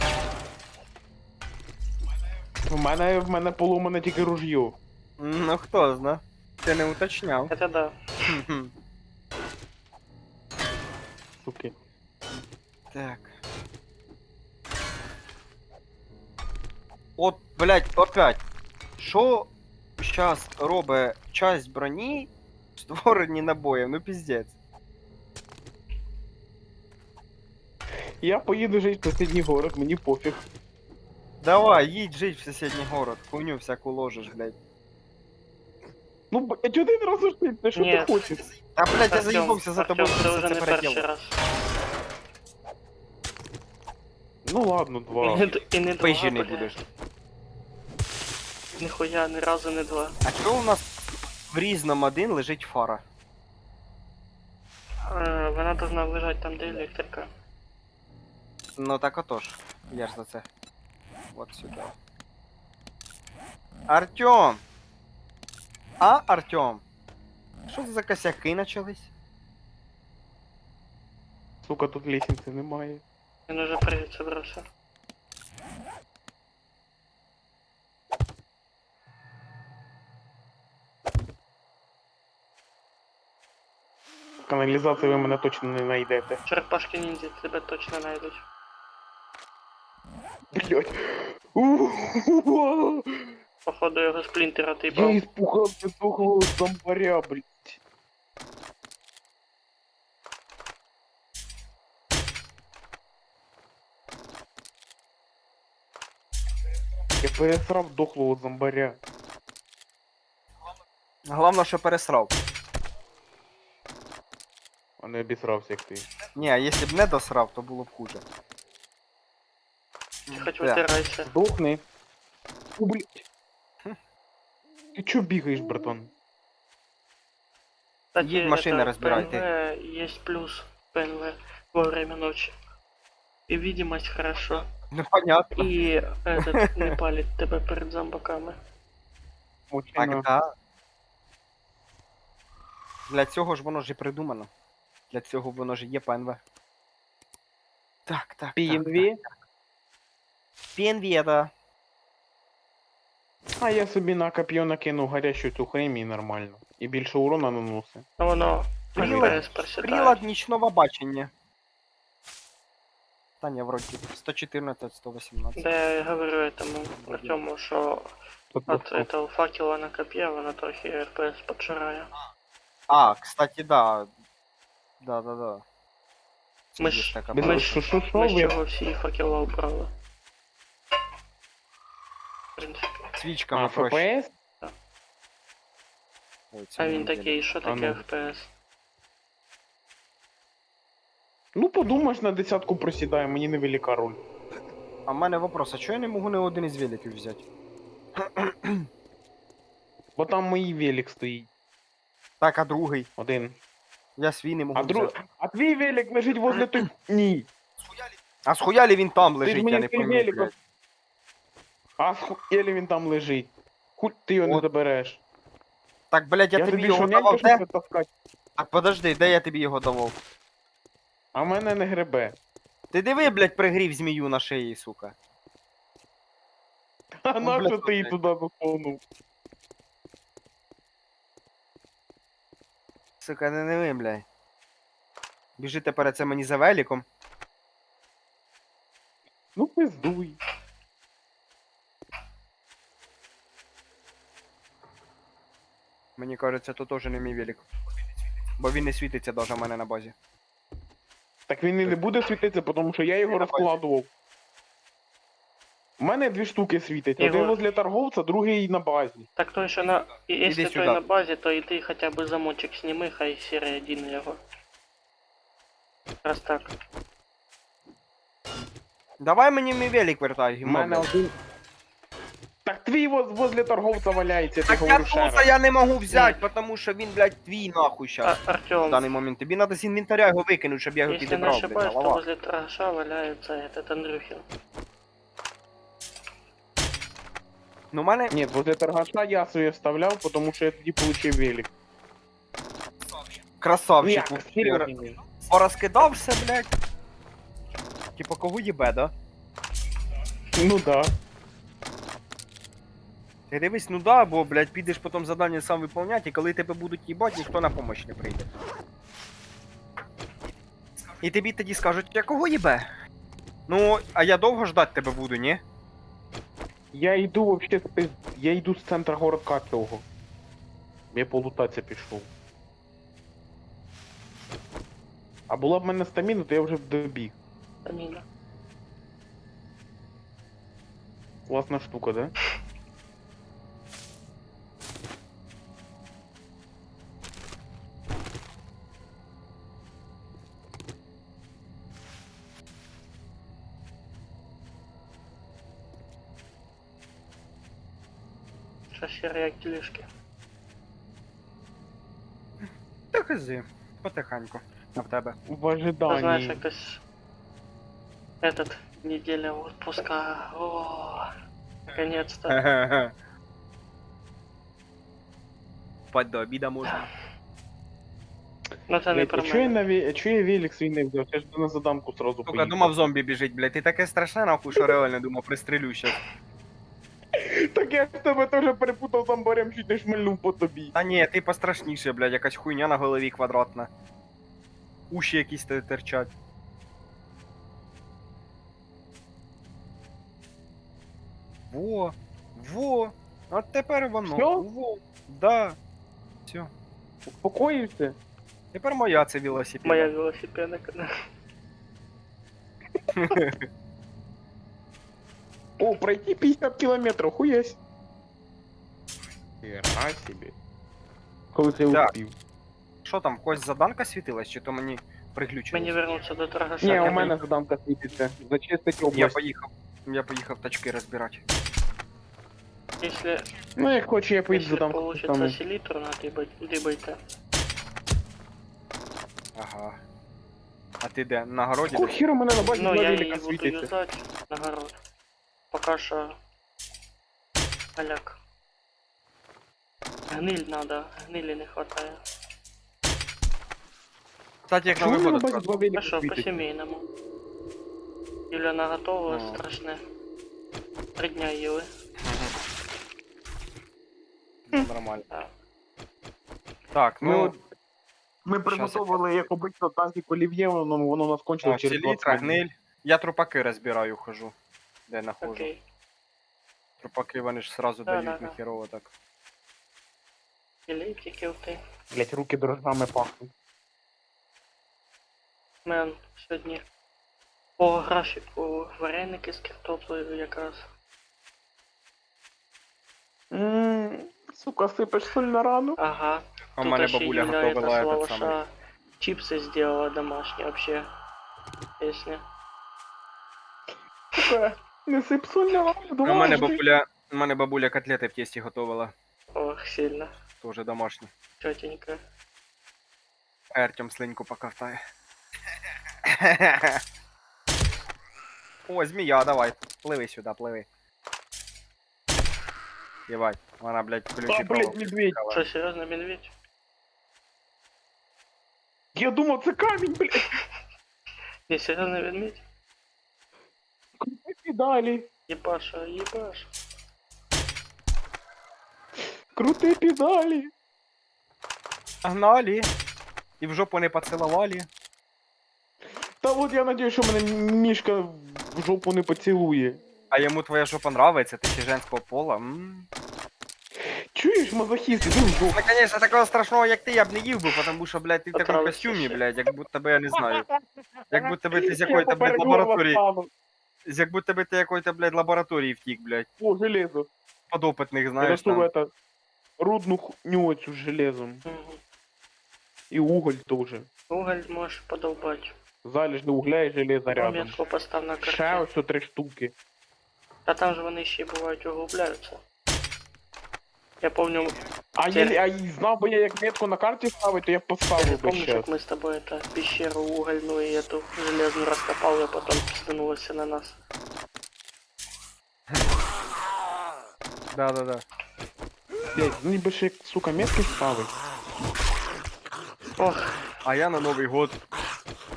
Speaker 2: В мене поломане тільки ружьо.
Speaker 3: Ну хто зна. Ти не уточняв.
Speaker 1: Это да.
Speaker 3: Хм-хм.
Speaker 2: Суки.
Speaker 3: Так. От, блять, опять. Що зараз робить часть броні створені набоєм? Ну піздець.
Speaker 2: Я поїду жити в сусідній город, мені пофіг.
Speaker 3: Давай, їдь жить в сусідній город, хуйню всяку ложиш, блядь.
Speaker 2: Ну, блядь, один раз ушли, що
Speaker 1: Ні.
Speaker 2: ти хочеш?
Speaker 3: А блядь, я
Speaker 1: Артем,
Speaker 3: заїбався за тобою,
Speaker 1: Артем, це
Speaker 3: все
Speaker 1: вже
Speaker 3: це
Speaker 1: не перший
Speaker 3: переділав.
Speaker 1: раз.
Speaker 2: Ну ладно,
Speaker 1: І
Speaker 2: 2.
Speaker 1: не два,
Speaker 3: Пизжі не
Speaker 1: бля.
Speaker 3: будеш.
Speaker 1: Ніхуя, ні разу не два.
Speaker 3: А чого у нас в різному один лежить фара?
Speaker 1: Вона должна лежати там, де електрика.
Speaker 3: Ну так отож. Я ж за це. Вот сюди. Артем! А, Артем? Що це за косяки начались?
Speaker 2: Сука, тут лестниці немає.
Speaker 1: Він уже привіт собрався.
Speaker 2: Каналізації ви мене точно не знайдете.
Speaker 1: Черепашки ніндзя тебе точно знайдуть.
Speaker 2: Блять.
Speaker 1: Походу його сплінтера ти
Speaker 2: Я
Speaker 1: брав.
Speaker 2: испугался тухлого зомбаря, блять. Я пересрав дохлого зомбаря.
Speaker 3: Головне, що пересрав.
Speaker 2: А не обісрався, як ти.
Speaker 3: Ні, а якщо б не досрав, то було б хуже.
Speaker 1: Хоч
Speaker 3: Да.
Speaker 1: витирайся.
Speaker 2: Здохни. О, блять. Ти чо бігаєш, братан?
Speaker 1: Кстати,
Speaker 3: Їдь машини
Speaker 1: это,
Speaker 3: розбирай,
Speaker 1: ПНВ есть плюс ПНВ во время ночи. И видимость хорошо.
Speaker 3: Ну понятно.
Speaker 1: И этот не палит тебе перед зомбаками.
Speaker 2: Очень.
Speaker 3: Так. Для цього ж воно ж і придумано. Для цього воно ж є ПНВ. Так.
Speaker 2: PNV?
Speaker 3: PNV, да.
Speaker 2: А я собі на коп'є накину гарячу цю хрень і нормально. І більше урона наносить.
Speaker 1: Ну воно
Speaker 3: Прилад-
Speaker 1: FPS проседает.
Speaker 3: Прилад нічного бачення. Та ні, вроді 114, 118.
Speaker 1: Да я говорю этому Артему, что от этого факела на копье воно трохи FPS поджирає.
Speaker 3: А, кстати, да. Да. Це
Speaker 1: Ми
Speaker 3: є
Speaker 1: ж-
Speaker 3: така
Speaker 2: Без
Speaker 1: ми
Speaker 3: проблема.
Speaker 1: ж-
Speaker 2: що
Speaker 1: Ми з
Speaker 2: ви?
Speaker 1: чого всі факела убрали. В принципі.
Speaker 3: Свічками
Speaker 2: А,
Speaker 3: проще.
Speaker 2: FPS?
Speaker 3: Ой, це
Speaker 1: А
Speaker 3: не
Speaker 1: він
Speaker 3: неділя.
Speaker 1: такий, що
Speaker 2: А
Speaker 1: таке
Speaker 2: ну.
Speaker 1: FPS?
Speaker 2: Ну подумаєш, на десятку просідає, мені невелика роль.
Speaker 3: А в мене вопрос, а чого я не можу не один із великів взяти?
Speaker 2: Бо там мій велик стоїть.
Speaker 3: Так, а другий?
Speaker 2: Один.
Speaker 3: Я свій не можу
Speaker 2: А
Speaker 3: взяти.
Speaker 2: а твій велик лежить возле той. Ні.
Speaker 3: А схуялі він там
Speaker 2: Ти ж
Speaker 3: лежить,
Speaker 2: мені
Speaker 3: я не
Speaker 2: свій
Speaker 3: пойму,
Speaker 2: велик.
Speaker 3: блядь.
Speaker 2: А схуєлі він там лежить. Хуй ти його не
Speaker 3: От.
Speaker 2: забереш.
Speaker 3: Так, блядь, я тобі
Speaker 2: тобі
Speaker 3: його
Speaker 2: що,
Speaker 3: давав,
Speaker 2: нянька,
Speaker 3: де?
Speaker 2: щоб таскати?
Speaker 3: Так, подожди, де я тобі його давав?
Speaker 2: А в мене не гребе.
Speaker 3: Ти диви, блядь, пригрів змію на шиї, сука.
Speaker 2: А
Speaker 3: Ну,
Speaker 2: нащо
Speaker 3: блядь,
Speaker 2: ти її
Speaker 3: блядь.
Speaker 2: туди засунув?
Speaker 3: Сука, не диви, блядь. Біжи тепер це мені за великом.
Speaker 2: Ну пиздуй.
Speaker 3: Мені кажеться, то теж не мій велик. Бо він не світиться даже в мене на базі.
Speaker 2: Так він і не буде світитися, тому що я його
Speaker 3: Я
Speaker 2: розкладував. У мене 2 штуки світить.
Speaker 1: Ігор.
Speaker 2: Один возле торговця, другий на базі.
Speaker 1: Так то еще на... И если
Speaker 3: Иди
Speaker 1: той
Speaker 3: сюда.
Speaker 1: на базе, то и ты хотя бы замочек сними, хай серый один его. Раз так.
Speaker 3: Давай мені мій велик вертай,
Speaker 2: У мене
Speaker 3: гімно.
Speaker 2: один. Так твій возле торговця валяється, я
Speaker 3: Так
Speaker 2: ти
Speaker 3: я
Speaker 2: говорю ще
Speaker 3: туса
Speaker 2: раз.
Speaker 3: я не можу взяти, тому що він, блядь, твій нахуй щас. В
Speaker 1: Артем,
Speaker 3: даний момент. Тобі треба з інвентаря його викинути, щоб я його
Speaker 1: если не
Speaker 3: підібрав, блядь,
Speaker 1: ошибаюсь, то
Speaker 3: голова.
Speaker 1: возле торгаша валяется этот Андрюхин.
Speaker 3: Ну, в мене...
Speaker 2: Ні, возле торгаша я своє вставляв, тому що я тоді получив велик.
Speaker 3: Красавчик.
Speaker 2: Як, серйозно.
Speaker 3: Порозкидався, блядь. Типа, кого їбе, да?
Speaker 2: Ну да.
Speaker 3: Ти дивись, ну да, бо, блядь, підеш потім завдання сам виповняти, і коли тебе будуть їбати, ніхто на помощь не прийде. І тобі тоді скажуть, я кого їбе? Ну, а я довго ждать тебе буду, ні?
Speaker 2: Я йду вообще я йду з центра городка цього. Я полутатися пішов. А була б в мене стаміна, то я вже б добіг.
Speaker 1: Амина.
Speaker 2: Класна штука, да?
Speaker 1: Сейчас серый як тележки.
Speaker 3: Та хази, потихеньку. А в тебе?
Speaker 2: В
Speaker 1: Ты знаешь,
Speaker 2: ожидании.
Speaker 1: якось... Этот, неделя отпуска. О, наконец-то.
Speaker 3: Спать до обіда можна.
Speaker 1: Ну це не
Speaker 2: Блядь,
Speaker 1: про
Speaker 2: а чого я,
Speaker 1: мене.
Speaker 2: чого я велик свій не взяв? Я ж на задамку сразу
Speaker 3: Сука,
Speaker 2: поїхав.
Speaker 3: думав зомбі біжить, блядь. Ти таке страшне, нахуй, що реально думав, пристрелю щас.
Speaker 2: Так я ж тебе теж перепутав з амбарем, чуть не шмальнув по тобі.
Speaker 3: Та ні, ти пострашніше, блядь, якась хуйня на голові квадратна. Уші якісь терчать. Во, во, от тепер воно.
Speaker 2: Всьо?
Speaker 3: Во, да. Все.
Speaker 2: Успокоївся?
Speaker 3: Тепер моя це велосипед.
Speaker 1: Моя велосипедка.
Speaker 2: О, пройти 50 кілометрів, хуясь. Хера собі. Коли ти
Speaker 3: Так.
Speaker 2: успів.
Speaker 3: Що там, в когось заданка світилась, чи то мені приглючилось?
Speaker 1: Мені вернуться до торгаша.
Speaker 2: Ні,
Speaker 1: я
Speaker 2: у мене задамка світиться. Зачистить
Speaker 3: Я
Speaker 2: область.
Speaker 3: поїхав тачки розбирати.
Speaker 1: Если,
Speaker 2: Ну, як хоче, я поїду
Speaker 1: если
Speaker 2: задамку.
Speaker 1: получится селитру, дыбайте.
Speaker 3: Ага. А ти де? На городі?
Speaker 2: Якого хіра мене на базі
Speaker 1: Ну,
Speaker 2: два
Speaker 1: я
Speaker 2: велика
Speaker 1: и буду
Speaker 2: світиться?
Speaker 1: юзать на город. Пока что... Аляк. Гниль надо, гнили не хватает.
Speaker 3: Кстати, як на
Speaker 2: Чому мене на
Speaker 3: виходу
Speaker 2: базі
Speaker 3: зразу.
Speaker 2: два
Speaker 1: А
Speaker 2: велика
Speaker 1: что, по
Speaker 2: світиться?
Speaker 1: семейному. Юля готова,
Speaker 3: Ну.
Speaker 1: страшне. 3 дня ели.
Speaker 3: Ну, нормально.
Speaker 1: Так.
Speaker 3: Так,
Speaker 2: Ми,
Speaker 3: ну,
Speaker 2: от- ми приготували, як обично, танки олів'є, воно у нас кончилось через 20
Speaker 3: селітра,
Speaker 2: минут.
Speaker 3: гниль. Я трупаки розбираю, хожу. Де нахожу.
Speaker 1: Окей.
Speaker 3: Трупаки вони ж сразу
Speaker 1: Да,
Speaker 3: дають
Speaker 1: да, да.
Speaker 3: нахерово так.
Speaker 1: Филейтики ты.
Speaker 2: Блять, руки дрожжами пахнуть.
Speaker 1: Мен сьогодні по графіку вареники з картоплею якраз.
Speaker 2: Сука, сипеш соль на рану.
Speaker 1: Ага.
Speaker 3: А в мене
Speaker 1: ще
Speaker 3: бабуля
Speaker 1: Юля
Speaker 3: готувала
Speaker 1: это с
Speaker 3: этот самый.
Speaker 1: лаваша чипсы сделала домашние вообще. Песня.
Speaker 2: Сука, не сип соль на рану,
Speaker 3: А в мене
Speaker 2: дважди.
Speaker 3: бабуля котлети в тесті готувала.
Speaker 1: Ох, сильно.
Speaker 3: Тоже домашні.
Speaker 1: Тетенька.
Speaker 3: Артем слиньку покавтає. О, змія, давай. Пливи сюди, пливи. Єбать, вона, блядь,
Speaker 2: А,
Speaker 3: ключі
Speaker 2: блять, медведь.
Speaker 1: Що, серйозно, медведь?
Speaker 2: Я думав, це камінь, блять.
Speaker 1: Не, серйозно, медведь?
Speaker 2: Крути педалі.
Speaker 1: Ебаша, ебаш.
Speaker 2: Крути педалі.
Speaker 3: Гнали. І в жопу не поцілували.
Speaker 2: Та от я надію, що мене мішка в жопу не поцілує.
Speaker 3: А йому твоя жопа нравиться, ти ще женського пола.
Speaker 2: Чуєш, мазохіст, іди в жопу.
Speaker 3: Ну, конечно, такого страшного, як ти, я б не їв би, тому що, блядь, ти в такому
Speaker 1: Поправився
Speaker 3: костюмі,
Speaker 1: ще.
Speaker 3: блядь, як будто би, я не знаю. Як будто би ти з
Speaker 2: Я
Speaker 3: якої-то, блядь,
Speaker 2: поперед горла
Speaker 3: лабораторії.
Speaker 2: стану.
Speaker 3: Як будто би ти якої-то, блядь, лабораторії втік, блядь.
Speaker 2: О, железо.
Speaker 3: Подопитних,
Speaker 2: Я
Speaker 3: знаєш,
Speaker 2: нашел
Speaker 3: там.
Speaker 2: это рудну хуйню эту с железом.
Speaker 1: Мгм.
Speaker 2: И уголь тоже.
Speaker 1: Уголь можеш подовбати.
Speaker 2: Залежи угля и железа рядом.
Speaker 1: Метку постав на
Speaker 2: Ще
Speaker 1: карті.
Speaker 2: ось 3 штуки.
Speaker 1: Та там ж вони ще бувають углубляються. Я помню,
Speaker 2: А,
Speaker 1: Це-
Speaker 2: а і знав би я, як метку на карті ставить, то я б
Speaker 1: я
Speaker 2: поставив би
Speaker 1: помню,
Speaker 2: ще.
Speaker 1: як ми з тобою это, пещеру угольну і эту железну розкопали, а потім стянулося на нас.
Speaker 3: Да-да-да.
Speaker 2: Блять, ну ніби ще, сука, метки ставить.
Speaker 1: Ох,
Speaker 3: А я на Новий год,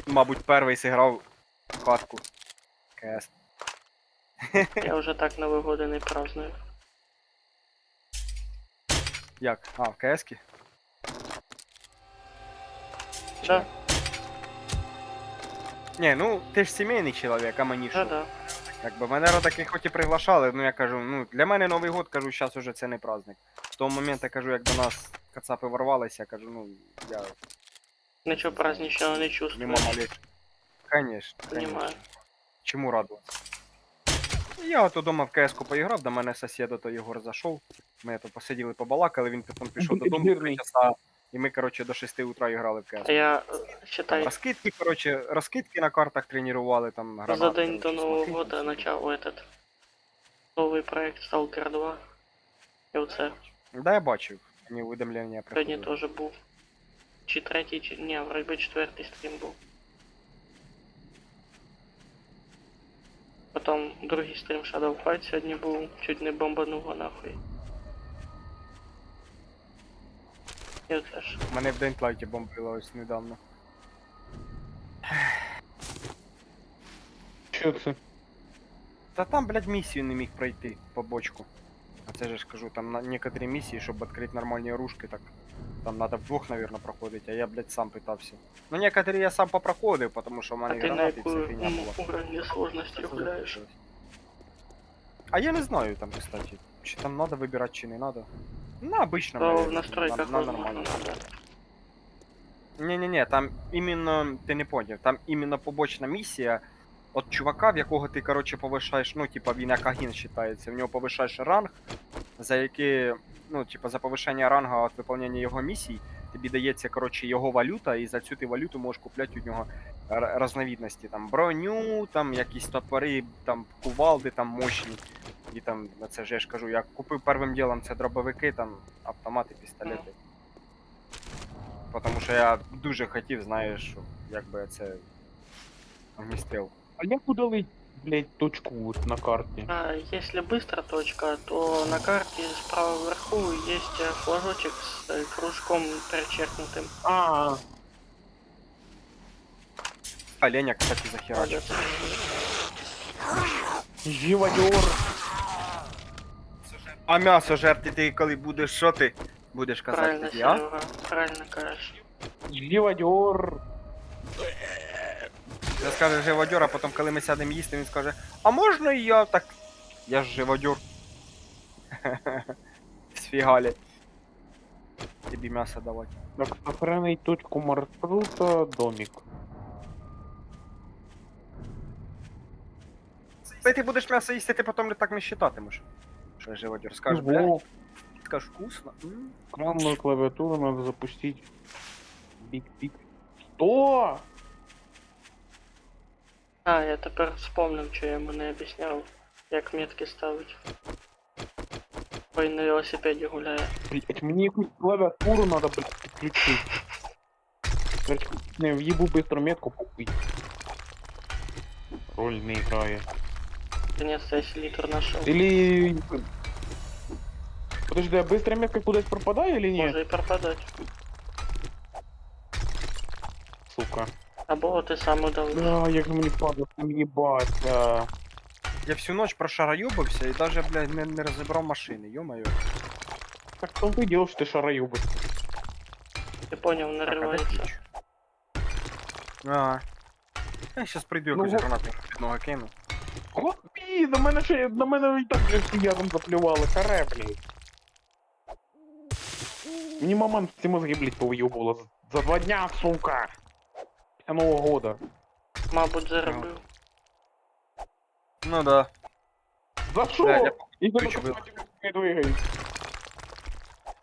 Speaker 3: мабуть, перший зіграв в хатку. КС.
Speaker 1: я вже так Новий год і не праздную.
Speaker 3: Як? А, в КС-ки?
Speaker 1: Да,
Speaker 3: Ні, ну ти ж сімейний чоловік, а мені що?
Speaker 1: да.
Speaker 3: Якби мене родаки хоч і приглашали, ну я кажу, ну для мене Новий год, кажу, зараз уже це не праздник. З того моменту, кажу, як до нас кацапи ворвалися, кажу, ну я
Speaker 1: Нічого праздничного не
Speaker 3: не
Speaker 1: чувствую.
Speaker 3: мама лечь. Конечно,
Speaker 1: Понимаю.
Speaker 3: конечно. Чому радуватися? Я от удома в КС-ку поіграв, до мене сусід то Єгор зайшов. Ми то посиділи, побалакали, він потім пішов
Speaker 2: Будь
Speaker 3: додому 3
Speaker 2: вірний.
Speaker 3: часа. І ми, коротше, до 6 утра грали в КС.
Speaker 1: А я
Speaker 3: Там
Speaker 1: считай,
Speaker 3: розкидки, коротше, розкидки на картах тренували, там гранати.
Speaker 1: за день до
Speaker 3: коротше,
Speaker 1: Нового
Speaker 3: смаки,
Speaker 1: года
Speaker 3: там все.
Speaker 1: начав этот новий проект Stalker 2. І оце
Speaker 3: Да, я бачив. Мені уведомлення
Speaker 1: сьогодні
Speaker 3: приходило.
Speaker 1: теж був. Чи третій, чи ні, вроді четвертий стрім був. Потім другий стрім Shadow Fight сьогодні був, чуть не бомбануло нахуй. І оце ж.
Speaker 3: Мене в Дентлайті бомбило ось недавно.
Speaker 2: Що це?
Speaker 3: Та там, блядь, місію не міг пройти по бочку. А це же ж кажу, там на некоторі місії, щоб відкрити нормальні оружки, так там надо вдвох, наверное, проходити, а я, блядь, сам питався. Ну, некоторі я сам попроходив, тому що в
Speaker 1: А
Speaker 3: мене
Speaker 1: ти на
Speaker 3: гранати і
Speaker 1: яку
Speaker 3: вся фігня була.
Speaker 1: уровні сложності гуляєш?
Speaker 3: А я не знаю там, кстати, чи там надо вибирати, чи не надо. На обычном,
Speaker 1: То в
Speaker 3: наверное,
Speaker 1: настройках
Speaker 3: на
Speaker 1: возможно
Speaker 3: нормально.
Speaker 1: надо.
Speaker 3: Не-не-не, там іменно, ти не поняв, там іменно побочна місія от чувака, в якого ти, короче, повишаєш, ну, типа, він як агент вважається, в нього повишаєш ранг, за який, ну, типа, за повишення рангу від виконання його місій, тобі дається, короче, його валюта, і за цю ти валюту можеш купляти у нього разновидності, там, броню, там, якісь топори, там, кувалди, там, мощні. І там, це ж я ж кажу, я купив першим ділом це дробовики, там, автомати, пістолети. Потому що я дуже хотів, знаєш, що якби це огнестріл.
Speaker 2: А як удалить, блять, точку от на карті?
Speaker 1: А если быстро точка, то на карте справа вверху есть флажочек с кружком перечеркнутым.
Speaker 2: А,
Speaker 3: Оленя, кстати, захерачив.
Speaker 1: Молодец.
Speaker 2: живодер.
Speaker 3: А м'ясо жерти ти коли будеш, що ти будеш казати
Speaker 1: Правильно,
Speaker 3: тоді, а?
Speaker 1: Серега, правильно кажешь.
Speaker 2: Живодер.
Speaker 3: Я скаже живодьор, а потім, коли ми сядемо їсти, він скаже, а можна і я? Так, я ж живодьор. Сфігалі. Тобі м'ясо давати.
Speaker 2: Так, сохранить точку маршрута, домик.
Speaker 3: Та ти будеш м'ясо їсти, ти потім так не вважатимеш. Що я живодьор? Скажеш, блядь,
Speaker 2: Ого,
Speaker 3: скажеш вкусно.
Speaker 2: экранную клавиатуру надо запустить. Биг-биг. Что?
Speaker 1: А, я тепер вспомнив, що я йому не об'ясняв, як метки ставить. Ой, на велосипеді гуляє.
Speaker 2: Блять, мне якусь клавиатуру надо, блять, подключить. Короче, не, въебу быстро метку, похуй. Роль не играет.
Speaker 1: Наконец-то я селитр нашел.
Speaker 2: Или... Подожди, а быстрая метка куда-то пропадает или нет?
Speaker 1: Може і пропадать.
Speaker 2: Сука.
Speaker 1: Або ти сам удав.
Speaker 2: Да, як же мені падло там їбаться.
Speaker 3: Я всю ночь прошараюбився і даже, блядь, не розібрав машини, йо-моє.
Speaker 2: Так в том ты делал, что ты шароёбы.
Speaker 1: Ти поняв,
Speaker 3: Так, а де
Speaker 1: наривається.
Speaker 3: ключ? А. Я щас прийду якусь
Speaker 2: Ну,
Speaker 3: гранату під ноги кину.
Speaker 2: Хлопці, на мене і так вже ядом заплювали, харе, блядь. Мені маман всі мозги, блядь, повийобувала за 2 дня, сука! Після Нового года.
Speaker 1: Мабуть, заробив.
Speaker 3: Ну да.
Speaker 2: За що?
Speaker 3: Блядь, я
Speaker 2: І за
Speaker 3: ключ
Speaker 2: що не двигають.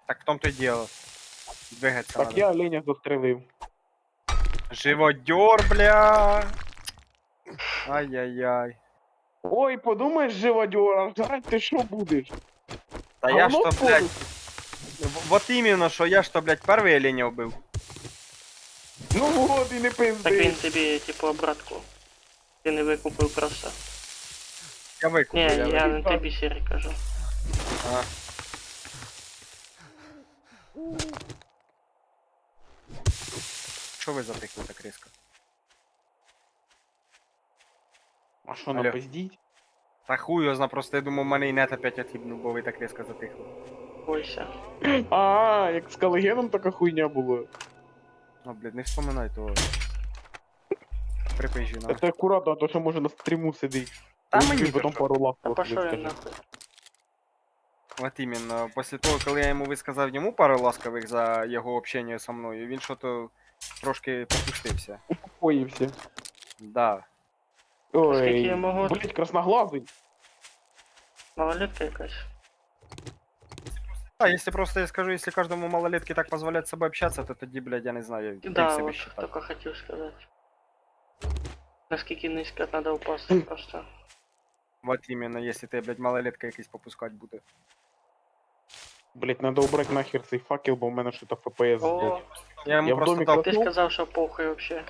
Speaker 3: Так в том-то и дело. Двигаться
Speaker 2: Так
Speaker 3: надо.
Speaker 2: я оленя застрелив.
Speaker 3: Живодер, бля. Ай-яй-яй.
Speaker 2: Ой, подумаєш, живодьора, жрать ти що будеш?
Speaker 3: Да я
Speaker 2: Говно
Speaker 3: что, блядь,
Speaker 2: входить?
Speaker 3: вот именно, что я что, блядь, первый оленя убил.
Speaker 2: Ну от і не
Speaker 1: Так він
Speaker 2: пизди.
Speaker 1: тобі, типу, обратку. Ти не викупив просто.
Speaker 3: Я
Speaker 1: Ні,
Speaker 3: выкупил, я
Speaker 1: я
Speaker 3: выкупил.
Speaker 1: не тобі сірі кажу.
Speaker 3: А. Что вы затыкли так резко?
Speaker 2: А що
Speaker 3: Алло.
Speaker 2: напиздіть?
Speaker 3: Та хуй його зна, просто я думав, в мене і нет опять от'їбнув, бо ви так резко затихли.
Speaker 1: Бойся.
Speaker 2: А, як з Калегеном така хуйня була.
Speaker 3: Ну, блядь, не вспоминай того. Припижі, на.
Speaker 2: Це акуратно, а то що може на стріму сидить.
Speaker 3: Та
Speaker 2: Ой,
Speaker 3: мені
Speaker 2: він потім
Speaker 3: що?
Speaker 2: пару
Speaker 1: Та
Speaker 2: лавків
Speaker 1: пошов він
Speaker 2: вискаже.
Speaker 1: нахуй.
Speaker 3: От іменно, після того, коли я йому висказав йому пару ласкових за його общення зі мною, він що-то трошки попустився.
Speaker 2: Упокоївся.
Speaker 3: Да.
Speaker 1: Скільки
Speaker 2: Ой,
Speaker 1: йому год?
Speaker 2: блять, красноглазий.
Speaker 1: Малолетка якась.
Speaker 3: А, если просто я скажу, если каждому малолетке так позволять с собой общаться, то тоді, блядь, я не знаю, як
Speaker 1: Да,
Speaker 3: себе
Speaker 1: от
Speaker 3: считать.
Speaker 1: тільки хотів сказати. Наскільки низько треба упасти просто.
Speaker 3: Вот именно, если ти, блядь, малолетка якийсь попускать буде.
Speaker 2: Блять, надо убрать нахер цей факел, бо в мене що-то ФПС
Speaker 1: О,
Speaker 2: здох.
Speaker 3: Я йому
Speaker 2: Я в
Speaker 3: просто
Speaker 2: домі
Speaker 3: дав...
Speaker 1: ти сказав, що похуй вообще.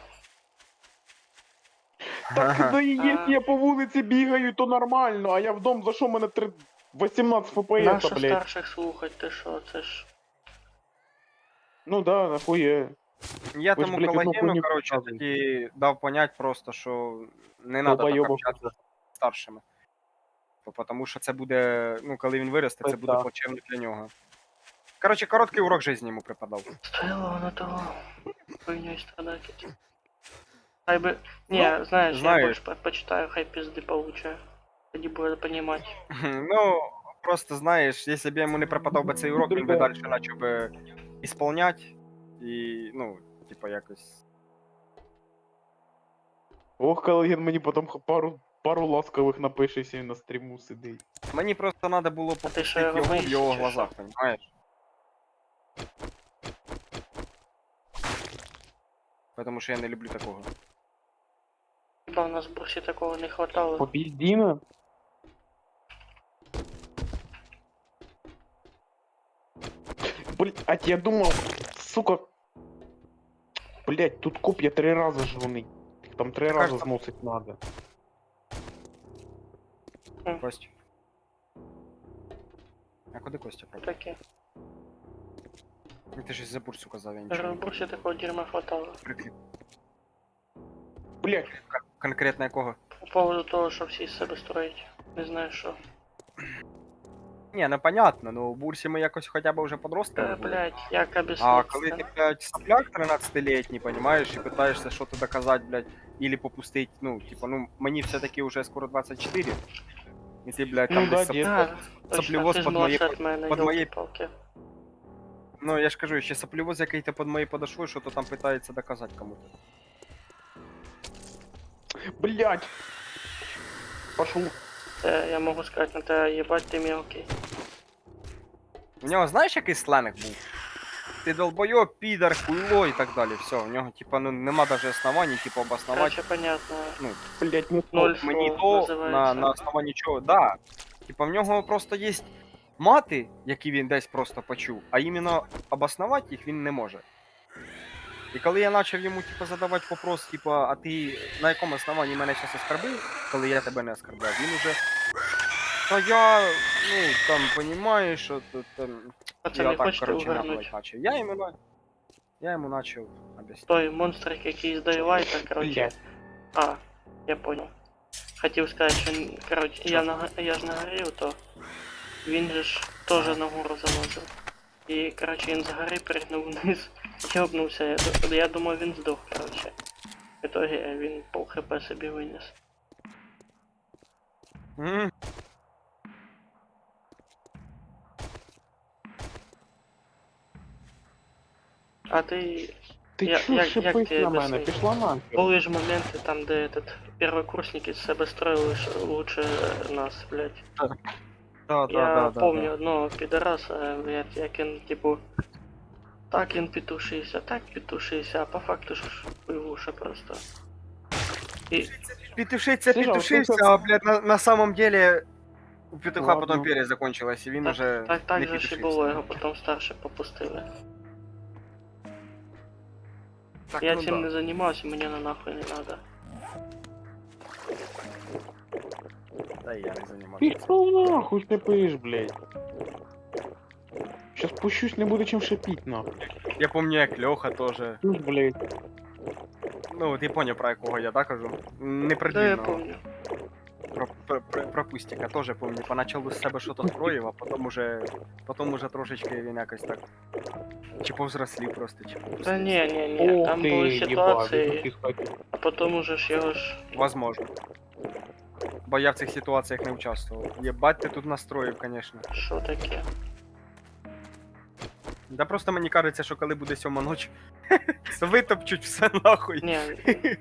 Speaker 2: Так да і
Speaker 1: А.
Speaker 2: якщо я по вулиці бігаю, то нормально, а я в дом зайшов, у мене 18 ФПС,
Speaker 1: Нащо
Speaker 2: блять.
Speaker 1: старших слухать, ти що, це ж...
Speaker 2: Ну да, нахуя.
Speaker 3: Я
Speaker 2: Ви ж,
Speaker 3: тому
Speaker 2: блядь, одну
Speaker 3: колагену,
Speaker 2: хуйню
Speaker 3: короче,
Speaker 2: показуєте.
Speaker 3: тоді дав понять просто, що не надо так
Speaker 2: Долбойобов.
Speaker 3: общатися з старшими. Тому що це буде, ну, коли він виросте, це буде
Speaker 2: Да.
Speaker 3: плачевно для нього. Короче, короткий урок життя йому преподав.
Speaker 1: Стояло воно того. Хуйнёй страдать. Хай би...
Speaker 3: Ну,
Speaker 1: Не, знаєш, я
Speaker 3: знаєш.
Speaker 1: більше предпочитаю, хай пизди получаю. Тоді буде понімати.
Speaker 3: Ну, просто знаєш, якщо б я йому не преподав би цей урок, він би далі почав би ісполнять. І, ну, типа якось.
Speaker 2: Ох, Калеген мені потім пару ласкових напише, якщо він на стріму сидить.
Speaker 3: Мені просто треба було
Speaker 1: що,
Speaker 3: попустити
Speaker 1: його
Speaker 3: його в
Speaker 1: боїшся,
Speaker 3: його
Speaker 1: чи
Speaker 3: глазах,
Speaker 1: що?
Speaker 3: понимаєш? Потому що я не люблю такого.
Speaker 1: Хіба у нас в бурсі такого не хватало?
Speaker 2: Попіздіна? Блять, я думав, сука. Блять, тут коп'я 3 рази жгуни. Їх там 3 рази
Speaker 3: кажется-
Speaker 2: зносить надо.
Speaker 3: Кость. А куди Костя пропав?
Speaker 1: Таке.
Speaker 3: Ти ж за бурсу казав, я
Speaker 1: Даже
Speaker 3: нічого
Speaker 1: в
Speaker 3: не
Speaker 1: бурсі такого дерьма хватало.
Speaker 3: прикріп.
Speaker 2: Блять,
Speaker 3: Конкретно якого?
Speaker 1: По поводу того, що всі з себе строять. Не знаю що.
Speaker 3: Ні, ну понятно, ну в бурсі ми якось хоча б вже подростками були.
Speaker 1: Блять, як
Speaker 3: А
Speaker 1: об'яснити
Speaker 3: коли
Speaker 1: це?
Speaker 3: ти, блядь, сопляк 13-летний, понимаешь, и пытаешься что-то доказать, блядь, или попустить, ну, типа, ну, мне все-таки уже скоро 24, и ты, блядь, там
Speaker 2: Ну да,
Speaker 3: десь
Speaker 2: дед.
Speaker 1: А, точно,
Speaker 3: соплівоз
Speaker 1: ти ж
Speaker 3: під моєю-
Speaker 1: младший від мене,
Speaker 3: під моєю-
Speaker 1: ёлки-палки.
Speaker 3: ну, я ж кажу, ще соплевоз який-то под моей подошвой, что-то там пытается доказать кому-то.
Speaker 2: блять. Пошел.
Speaker 1: Це я можу сказати на те, їбать ти мелкий.
Speaker 3: У нього, знаєш, який сленг був? Ти долбойоб, підар, хуйло і так далі. Все, у нього, типа, ну, нема даже оснований, типа, обосновать.
Speaker 1: Короче, понятно.
Speaker 2: Блять, не
Speaker 1: Ноль
Speaker 3: Мені
Speaker 1: слов
Speaker 3: то
Speaker 1: називається.
Speaker 3: на основанні чого, да. Типа в нього просто є мати, які він десь просто почув, а іменно обосновати їх він не може. І коли я почав йому типу, задавати вопрос, типу, а ти на якому основанні мене зараз оскорбив, коли я тебе не оскорбляв, він уже. Та я, ну, там, понімаєш, що тут там.
Speaker 1: А це
Speaker 3: Я
Speaker 1: не
Speaker 3: так,
Speaker 1: хочете
Speaker 3: короче,
Speaker 1: увернуть?
Speaker 3: нахуй почав. Я йому почав об'ясняти.
Speaker 1: Той монстрик, який здає лайта, короче.
Speaker 2: Блять.
Speaker 1: А, я понял. Хотів сказати, що, короче, я ж нагорів, то він же ж теж на гору залазив. І, короче, він з гори пригнув вниз, йобнувся. Я думав, він здох, короче. В итоге він пол хп собі виніс.
Speaker 3: М.
Speaker 1: А ти
Speaker 2: Ти
Speaker 1: Я-
Speaker 2: чого
Speaker 1: як
Speaker 2: шипиш
Speaker 1: ти
Speaker 2: на мене?
Speaker 1: об'яснити?
Speaker 2: Пішла нахер.
Speaker 1: були ж моменти там, де первокурсники з себе строили лучше нас, блядь. Я помню одного підараса, блядь, як він, типу, так він петушився, а по факту ж пивуша просто. І
Speaker 3: Петушиться,
Speaker 2: Слышал,
Speaker 3: петушился,
Speaker 2: слышал.
Speaker 3: а, блядь, на самом деле у петуха
Speaker 2: Ладно.
Speaker 3: потом перья закончилось, и він уже
Speaker 1: так
Speaker 3: не
Speaker 1: же ж і
Speaker 3: петушився.
Speaker 1: було, його потім старше попустили.
Speaker 3: Так,
Speaker 1: Я
Speaker 3: ну
Speaker 1: цим
Speaker 3: да.
Speaker 1: не займався, мені на нахуй не надо.
Speaker 3: Та я не займався.
Speaker 2: Пішов нахуй шипиш, блядь. Щас пущусь, не буде чим шипіть, нахуй.
Speaker 3: Я помню, як Льоха тоже.
Speaker 2: Чуш, блядь.
Speaker 3: Ну, ти поняв, про якого я, так кажу? Не про
Speaker 1: Да, я
Speaker 3: длинного.
Speaker 1: помню.
Speaker 3: Про Пустіка теж помню. Поначалу з себе щось строїв, а потім уже трошечки він якось так. Чи повзрослів просто, чи
Speaker 1: Та
Speaker 3: повзрослів.
Speaker 1: ні,
Speaker 2: Ох
Speaker 1: там
Speaker 2: ти,
Speaker 1: були
Speaker 2: їбать,
Speaker 1: ситуації,
Speaker 2: ти схотів.
Speaker 1: а потім уже ж його ж...
Speaker 3: Возможно. Бо я в цих ситуаціях не участвував. Єбать ти тут настроїв, звісно.
Speaker 1: Що таке?
Speaker 3: Да просто мені кажеться, що коли буде 7 ночі, витопчуть все нахуй.
Speaker 1: Ні,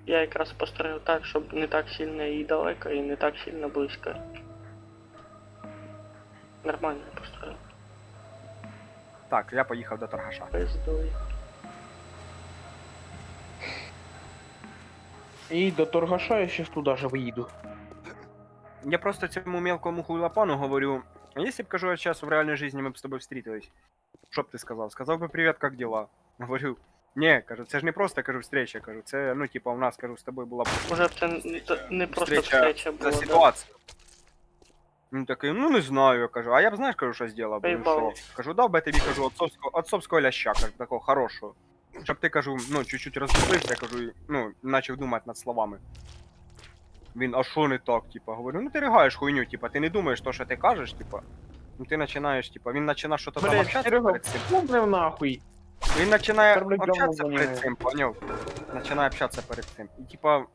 Speaker 1: я якраз построїв так, щоб не так сильно і далеко, і не так сильно близько. Нормально я построїв.
Speaker 3: Так, я поїхав до торгаша.
Speaker 1: Пиздуй.
Speaker 2: І до торгаша я щас туди же виїду.
Speaker 3: Я просто цьому мелкому хуйлапану говорю, а если б, кажу, сейчас в реальной жизни мы бы с тобой встретились, что б ты сказал? Сказал бы привет, как дела? Говорю, не, кажу, це ж не просто, кажу, встреча, кажу, це, ну, типа, у нас, кажу, з тобою була б
Speaker 1: Може б це не просто встреча
Speaker 3: за
Speaker 1: була, да?
Speaker 3: ситуацію. Він такий, ну не знаю, я кажу, а я б знаєш, кажу, що зробив?
Speaker 1: Поїбало.
Speaker 3: Кажу, дав би я тобі, кажу, отцовського ляща, кажу, такого хорошого. Щоб ти, кажу, ну, чуть-чуть розгубився, кажу, і, ну, почав думати над словами. Він, а що не так, типа, говорю, ну ти ригаєш хуйню, типа, ти не думаєш то, що ти кажеш, типа, ну ти починаєш, типа, він починає щось там
Speaker 2: Блядь,
Speaker 3: общатися
Speaker 2: Серега,
Speaker 3: перед цим.
Speaker 2: повнив нахуй.
Speaker 3: Він починає
Speaker 2: Тепер, блядь,
Speaker 3: общатися
Speaker 2: говно
Speaker 3: перед
Speaker 2: воняє.
Speaker 3: цим, поняв? Починає общатися перед цим. І, типа,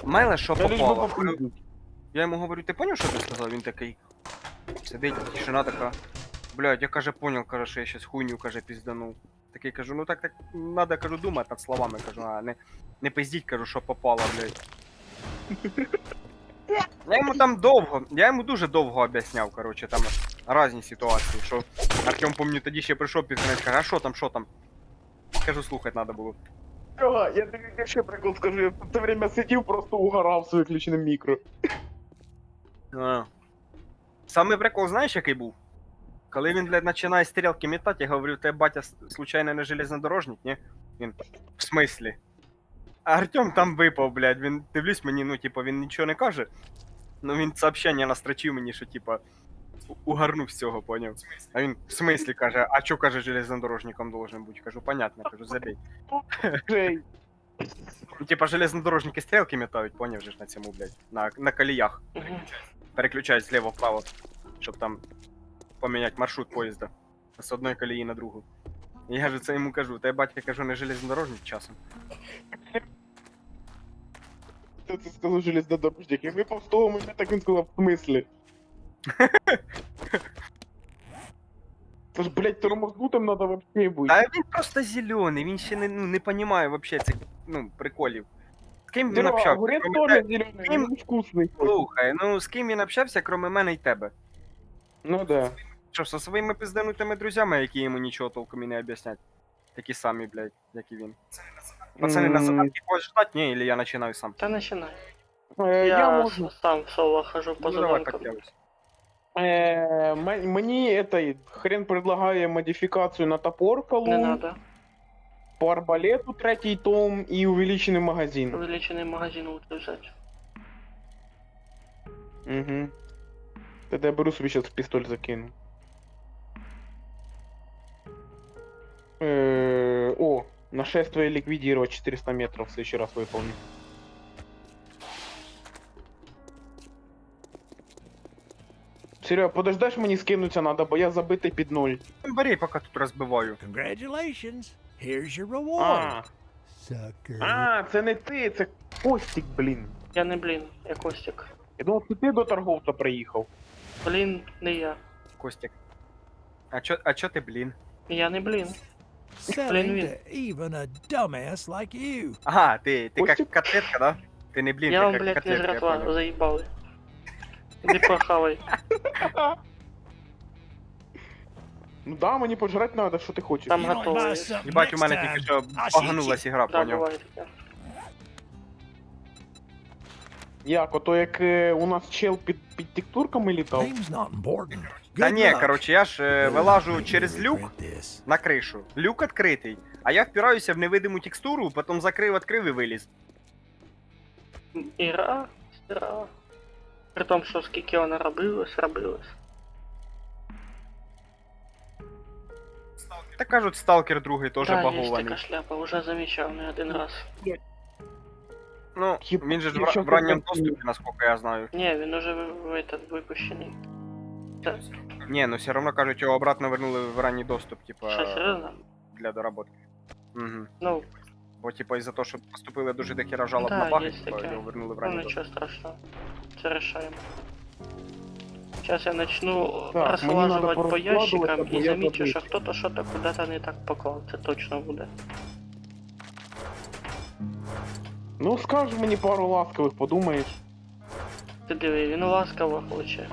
Speaker 3: майле, що
Speaker 2: Я лиш би
Speaker 3: попало. Говорю,
Speaker 2: попиздить.
Speaker 3: я йому говорю, ти поняв, що ти сказав? Він такий. Сидить, тишина така. Блядь, я каже, понял, каже, що я щас хуйню, каже, пізданув. Такий кажу, ну так надо, кажу, думати над словами, кажу, а не пиздіть, кажу, що попало, блядь. Я йому дуже довго об'ясняв, короче, там різні ситуації, що Артем, помню, тоді ще прийшов під кінець, каже, а що там? Кажу, слухати треба було.
Speaker 2: Серега, я тобі ще прикол скажу, я в це время сидів, просто угорав з виключеним мікро.
Speaker 3: Саме прикол, знаєш, який був? Коли він, блядь, починає стрілки метати, я говорю, тебе батя случайно не железнодорожник, ні? Він, в смислі? А Артем там випав, блядь, він, дивлюсь мені, ну, типа, він нічого не каже, ну, він сообщення настрочив мені, що, типа, угарнув з цього, поняв? А він, в смислі, каже, а чо, каже, железнодорожником должен бути? Кажу, понятно, кажу, забей.
Speaker 2: Жей.
Speaker 3: Ну, типа, железнодорожники стрілки метають, поняв же ж на цьому, блядь, на коліях.
Speaker 1: Мгм.
Speaker 3: Переключають зліва вправо, щоб там поміняти маршрут поїзда з одної колії на другу. І я же це йому кажу, та я батька кажу, не железнодорожник часом.
Speaker 2: Ти це сказав железнодорожник, і випав з того моменту, так він сказав, в смислі. Це ж, блядь, тормознутим надо вообще бути.
Speaker 3: А він просто зелений, він ще не понімає вообще цих, ну, приколів. З ким він
Speaker 2: Серега,
Speaker 3: общався?
Speaker 2: огурець
Speaker 3: Кроме
Speaker 2: теж
Speaker 3: те-
Speaker 2: зелений,
Speaker 3: Ким?
Speaker 2: він вкусний.
Speaker 3: Слухай, ну з ким він общався, кроме мене і тебе?
Speaker 2: Ну да.
Speaker 3: Що, со своїми пизданутими друзями, які йому нічого толком і не об'яснять? Такі самі, блядь, як і він. Пацани, на задатки когось ждать? Ні, или я починаю сам?
Speaker 1: Та починай.
Speaker 2: Я
Speaker 1: Я
Speaker 2: можу.
Speaker 1: сам в соло хожу по
Speaker 3: Ну, давай
Speaker 1: задонкам.
Speaker 3: підтягуйся.
Speaker 2: Мені этой хрен предлагає модифікацію на топор колу,
Speaker 1: Не надо.
Speaker 2: по арбалету третій том і увеличений магазин.
Speaker 1: Увеличенный магазин лучше взять.
Speaker 2: Угу. Тогда я беру собі сейчас пистоль закину. О, нашествие ликвидировать 400 метров в следующий раз выполню. Серега, подождешь мені скинуться надо, бо я забитий під ноль.
Speaker 3: Бери, поки тут розбиваю.
Speaker 4: Congratulations. Here's your reward,
Speaker 2: А,
Speaker 4: sucker.
Speaker 2: це не ти, це Костік, блін.
Speaker 1: Я не блін, я Костік.
Speaker 2: Я думав, це ти до торговця приїхав.
Speaker 1: Блін, не я.
Speaker 3: Костік. А чо ти, блін?
Speaker 1: Я не блін.
Speaker 4: unsettling
Speaker 1: Блин,
Speaker 4: to even a dumbass like you.
Speaker 3: Ага, ти
Speaker 2: Костя?
Speaker 3: як котлетка, да? Ти не блін,
Speaker 1: Я
Speaker 3: ти
Speaker 1: вам,
Speaker 3: як
Speaker 1: блядь, не
Speaker 3: котлетка, я
Speaker 1: жратва,
Speaker 3: понял.
Speaker 1: заїбали. Іди похавай.
Speaker 2: Ну да, мені пожрать надо, що ти хочеш.
Speaker 1: Там
Speaker 4: You don't
Speaker 1: готово
Speaker 4: buy
Speaker 1: є.
Speaker 4: something
Speaker 3: Їбать, у
Speaker 4: next
Speaker 3: мене
Speaker 4: time,
Speaker 3: тільки що
Speaker 4: I'll shoot you.
Speaker 3: баганулась ігра,
Speaker 1: Да,
Speaker 3: поняв.
Speaker 1: буває таке.
Speaker 2: Як, ото як у нас чел під текстурками літав.
Speaker 4: Name's not important.
Speaker 3: Та
Speaker 4: Good
Speaker 3: ні,
Speaker 4: luck.
Speaker 3: коротше, я ж вилажу через люк
Speaker 4: Print this.
Speaker 3: на кришу. Люк відкритий. А я впираюся в невидиму текстуру, потім закрив і виліз.
Speaker 1: Іра, стира. При тому, що скільки вона робилась.
Speaker 3: Так кажуть, сталкер другий теж
Speaker 1: Да, є
Speaker 3: багований.
Speaker 1: така шляпа, уже замічав не один раз.
Speaker 3: Ну,
Speaker 2: Хіп-
Speaker 3: він же ж
Speaker 2: я щас
Speaker 3: в ранньому
Speaker 2: так-
Speaker 3: доступі, наскільки я знаю.
Speaker 1: Ні, він уже випущений. Це,
Speaker 3: Ні, ну все одно кажуть, його обратно вернули в ранній доступ, типа,
Speaker 1: що, серйозно?
Speaker 3: для доработки. Угу.
Speaker 1: Ну,
Speaker 3: Бо, типа, із-за того, що поступили дуже дохера жалоб
Speaker 1: Да,
Speaker 3: на баги,
Speaker 1: є
Speaker 3: типа,
Speaker 1: таке.
Speaker 3: його вернули в
Speaker 1: ну
Speaker 3: ранній доступ.
Speaker 1: нічого страшного. Це решаємо. Сейчас я начну
Speaker 2: Так, мені
Speaker 1: розхлажувати
Speaker 2: надо
Speaker 1: по
Speaker 2: порозкладувати,
Speaker 1: ящикам
Speaker 2: бо
Speaker 1: і
Speaker 2: я
Speaker 1: замічу,
Speaker 2: забив.
Speaker 1: що хто-то що-то куди-то не так поклав. Це точно буде.
Speaker 2: Ну скаж мені пару ласкових, подумаєш.
Speaker 1: Ти диви, він ласково хоче.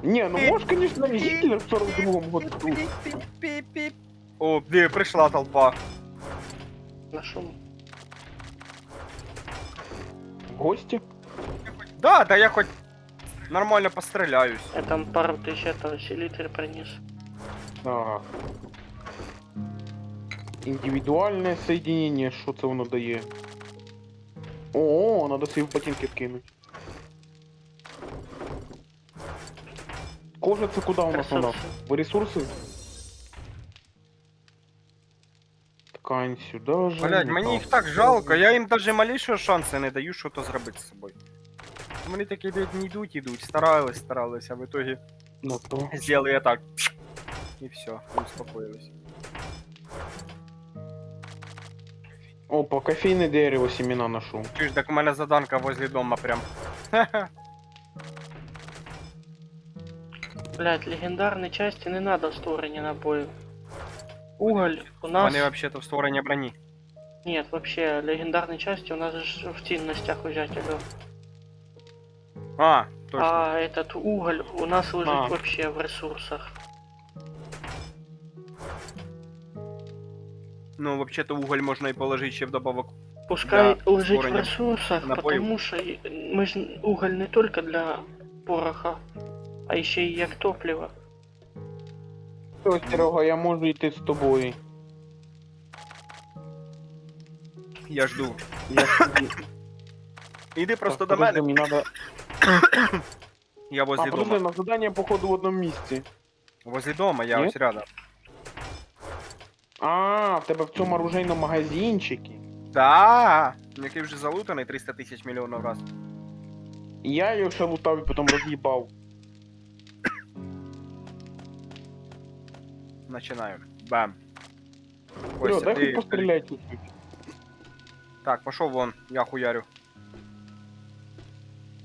Speaker 2: Ні, ну може, конечно, Гітлер в 42-му году.
Speaker 3: Піп-піп-піп-піп. О, диви, прийшла толпа.
Speaker 1: На шум.
Speaker 2: В гості.
Speaker 3: Да, я хоч нормально постріляюсь.
Speaker 1: Я там пару тисяч этого селітр приніс.
Speaker 2: Так. Індивідуальне соєдинення, що це воно дає? О, надо собі в ботинки вкинути. Кожа це куди у нас вона?
Speaker 1: Ресурси.
Speaker 2: В ресурси? Ткань сюди же.
Speaker 3: Блять, мені їх так жалко, я їм даже малейшого шансу не даю, що то зробити з собою. Вони такі, блядь, не йдуть, старались, а в итоге
Speaker 2: Ну то.
Speaker 3: сделали я так. І все, успокоились.
Speaker 2: Опа, кофейне дерево семена ношу.
Speaker 3: Чуєш, так у мене заданка возле дома прям.
Speaker 1: Блять, легендарні часті не надо в створенні набоїв. Уголь у нас...
Speaker 3: Вони вообще-то в створення броні.
Speaker 1: Нет, вообще, легендарные части у нас же в ценностях взять его.
Speaker 3: А, точно.
Speaker 1: А этот уголь у нас лежит
Speaker 2: А.
Speaker 1: вообще в ресурсах.
Speaker 3: Ну, вообще-то уголь можна і положити ще вдобавок.
Speaker 1: Пускай
Speaker 3: Для
Speaker 1: лежит в
Speaker 3: створения
Speaker 1: ресурсах,
Speaker 3: напоев.
Speaker 1: потому что мы ж уголь не только для пороха, а еще и как топливо.
Speaker 2: Все, Серега, я можу йти з тобою.
Speaker 3: Я жду.
Speaker 2: Я собі...
Speaker 3: Іди просто
Speaker 2: Так,
Speaker 3: до
Speaker 2: подожди,
Speaker 3: мене.
Speaker 2: мені надо...
Speaker 3: Я
Speaker 2: А,
Speaker 3: возле
Speaker 2: подожди,
Speaker 3: дома.
Speaker 2: на задання, походу, в одному місці.
Speaker 3: Возле дома, я
Speaker 2: Ні?
Speaker 3: ось рядом.
Speaker 2: А, в тебе в цьому оружейному магазинчикі.
Speaker 3: Да, який вже залутаний 300 тисяч мільйонів раз.
Speaker 2: Я його ще лутав і потім роз'їбав.
Speaker 3: Начинаю. Бам.
Speaker 2: Серега,
Speaker 3: Костя,
Speaker 2: дай
Speaker 3: ти...
Speaker 2: хоч постріляй тут.
Speaker 3: Так, пошов вон, я хуярю.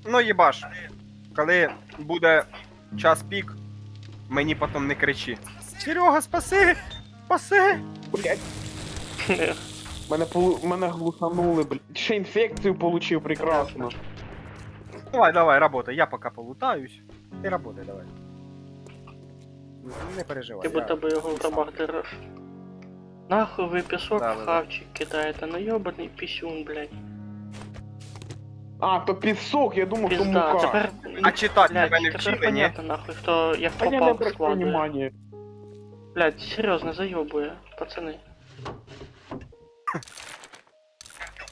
Speaker 3: Ну їбаш. Коли буде час пік, мені потім не кричи. Серега, спаси! Спаси!
Speaker 2: Блять, мене глуханули, блядь. Ще інфекцію получив, прекрасно.
Speaker 3: Давай, работай, я пока полутаюсь. Ти работай, давай. Не переживай.
Speaker 1: Ты будто бы его в рабах держишь. Нахуй вы песок
Speaker 3: Да,
Speaker 1: в
Speaker 3: да,
Speaker 1: хавчик кидаете, ну ёбаный писюн, блядь.
Speaker 2: А, то пісок, я думав, то
Speaker 1: Пизда,
Speaker 2: мука.
Speaker 1: тепер...
Speaker 3: А читати
Speaker 1: блядь,
Speaker 3: тебе не
Speaker 1: тепер
Speaker 3: вчили, ні?
Speaker 1: понятно, нахуй, хто як
Speaker 2: А я не
Speaker 1: попав
Speaker 2: обращаю
Speaker 1: складує.
Speaker 2: внимания.
Speaker 1: Блядь, серьезно, заебує, пацаны.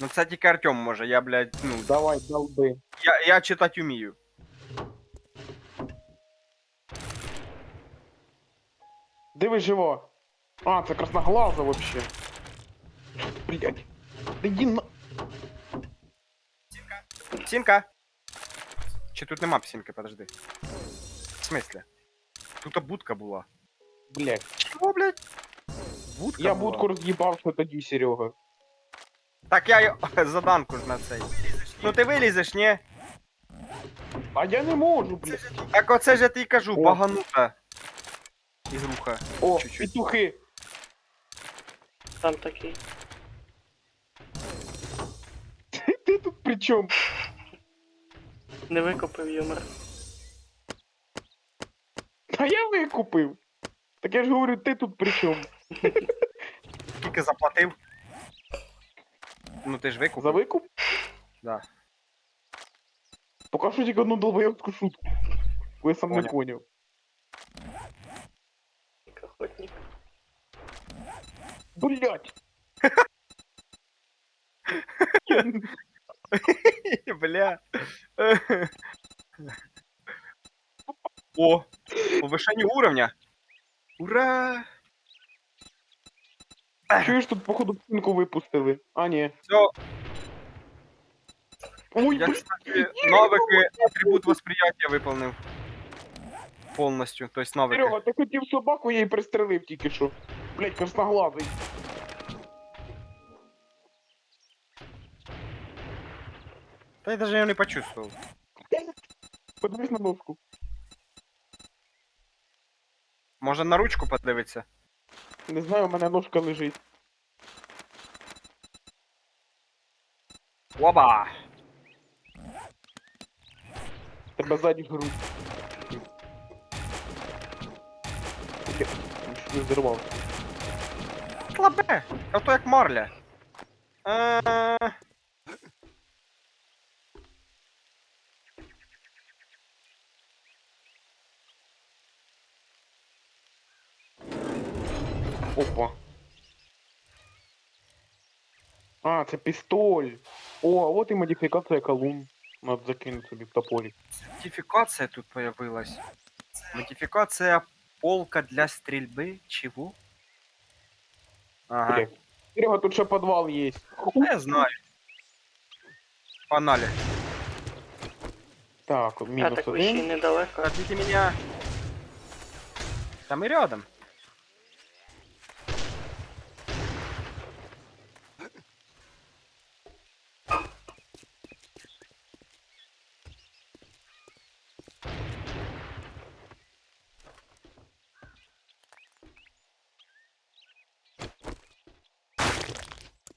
Speaker 3: Ну це тільки Артем може, я, блядь, ну,
Speaker 2: Давай, долби.
Speaker 3: я читати вмію.
Speaker 2: Диви живо. А, це красноглаза вообще. Блять. Да иди на...
Speaker 3: Псинка! Чи тут нема псинки, подожди. В смысле? Тут будка була.
Speaker 2: Блять.
Speaker 3: Чого, блядь? Будка
Speaker 2: Я
Speaker 3: була?
Speaker 2: будку роз'їбав, що тоді, Серега.
Speaker 3: Так я заданку ж на цей. Ну ти вилізеш, ні?
Speaker 2: А я не можу, блять.
Speaker 3: Так оце ж я тобі кажу,
Speaker 2: О.
Speaker 3: баганута. ігруха.
Speaker 2: О,
Speaker 3: Чуть-чуть.
Speaker 2: петухи!
Speaker 1: Там такий.
Speaker 2: Ти тут при чому?
Speaker 1: Не викупив юмор.
Speaker 2: Та я викупив. Так я ж говорю, ти тут при чому?
Speaker 3: Скільки заплатив? Ну ти ж
Speaker 2: За
Speaker 3: викупив.
Speaker 2: викуп?
Speaker 3: Да.
Speaker 2: Поки що тільки одну долбойовську шутку. Бо я сам не
Speaker 3: Поняв.
Speaker 2: поняв.
Speaker 1: Охотник.
Speaker 2: Блять!
Speaker 3: Бля. О, повышение уровня. Ура!
Speaker 2: Чуєш, тут походу псинку випустили. А, ні.
Speaker 3: Все,
Speaker 2: Ой,
Speaker 3: я,
Speaker 2: блядь,
Speaker 3: кстати, навыки, атрибут восприятия выполнил. Полностью, то есть навыки.
Speaker 2: Серега, ти хотів собаку, я її пристрелив тільки що. Блять, красноглазий.
Speaker 3: Да я даже ее не почувствовал.
Speaker 2: Подивись на ножку.
Speaker 3: Можно на ручку подивитися?
Speaker 2: Не знаю, у мене ножка лежить.
Speaker 3: Оба!
Speaker 2: Тебе ззаді грудь. Я не зірвався.
Speaker 3: Слабе! А то як марля.
Speaker 2: Опа. А, це пістоль. О, а от і модифікація колун. Надо закинути собі в топорик.
Speaker 3: Модификация тут появилась. Модификация полка для стрельбы. Чего? Ага.
Speaker 2: Блядь. Серега, тут ще підвал є.
Speaker 3: Я знаю. Погнали.
Speaker 2: Так,
Speaker 1: А
Speaker 2: мінус
Speaker 1: так ви ще й
Speaker 2: один.
Speaker 1: недалеко.
Speaker 3: Ждите меня. Там и рядом.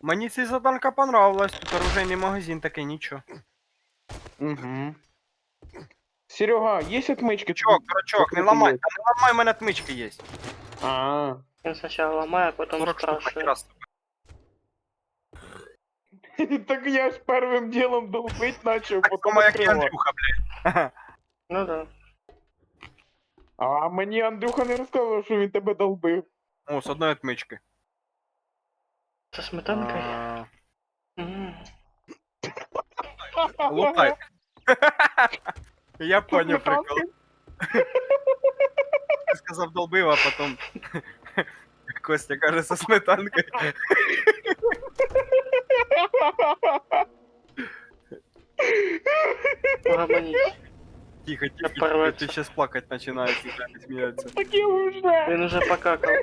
Speaker 3: Мені ця заданка понравилась. Тут оружейний магазин такий, нічого.
Speaker 2: Угу. Серега, є отмички?
Speaker 3: Дурачок, не ламай. Та не ламай, у мене отмички є.
Speaker 2: А,
Speaker 1: Він спочатку ламає, а потім
Speaker 3: 40 штук
Speaker 1: спрашує.
Speaker 3: раз.
Speaker 2: так я ж першим ділом долбить начав,
Speaker 3: Так
Speaker 2: потім
Speaker 3: само, як і
Speaker 2: відкривав.
Speaker 3: Андрюха, блядь.
Speaker 1: Ну да.
Speaker 2: А мені Андрюха не розказував, що він тебе долбив.
Speaker 3: О, з одної отмички.
Speaker 1: Со сметанкою?
Speaker 3: А,
Speaker 1: М.
Speaker 3: Лутай. Я понял прикол. Ти сказав долбив, а потом Костя каже со сметанкою.
Speaker 1: Угомонись.
Speaker 3: Тихо,
Speaker 1: Я
Speaker 3: тихо, тихо,
Speaker 1: порваться.
Speaker 3: ты сейчас плакать начинаешь, и так смеяться.
Speaker 2: Так я вже.
Speaker 1: Він уже покакав.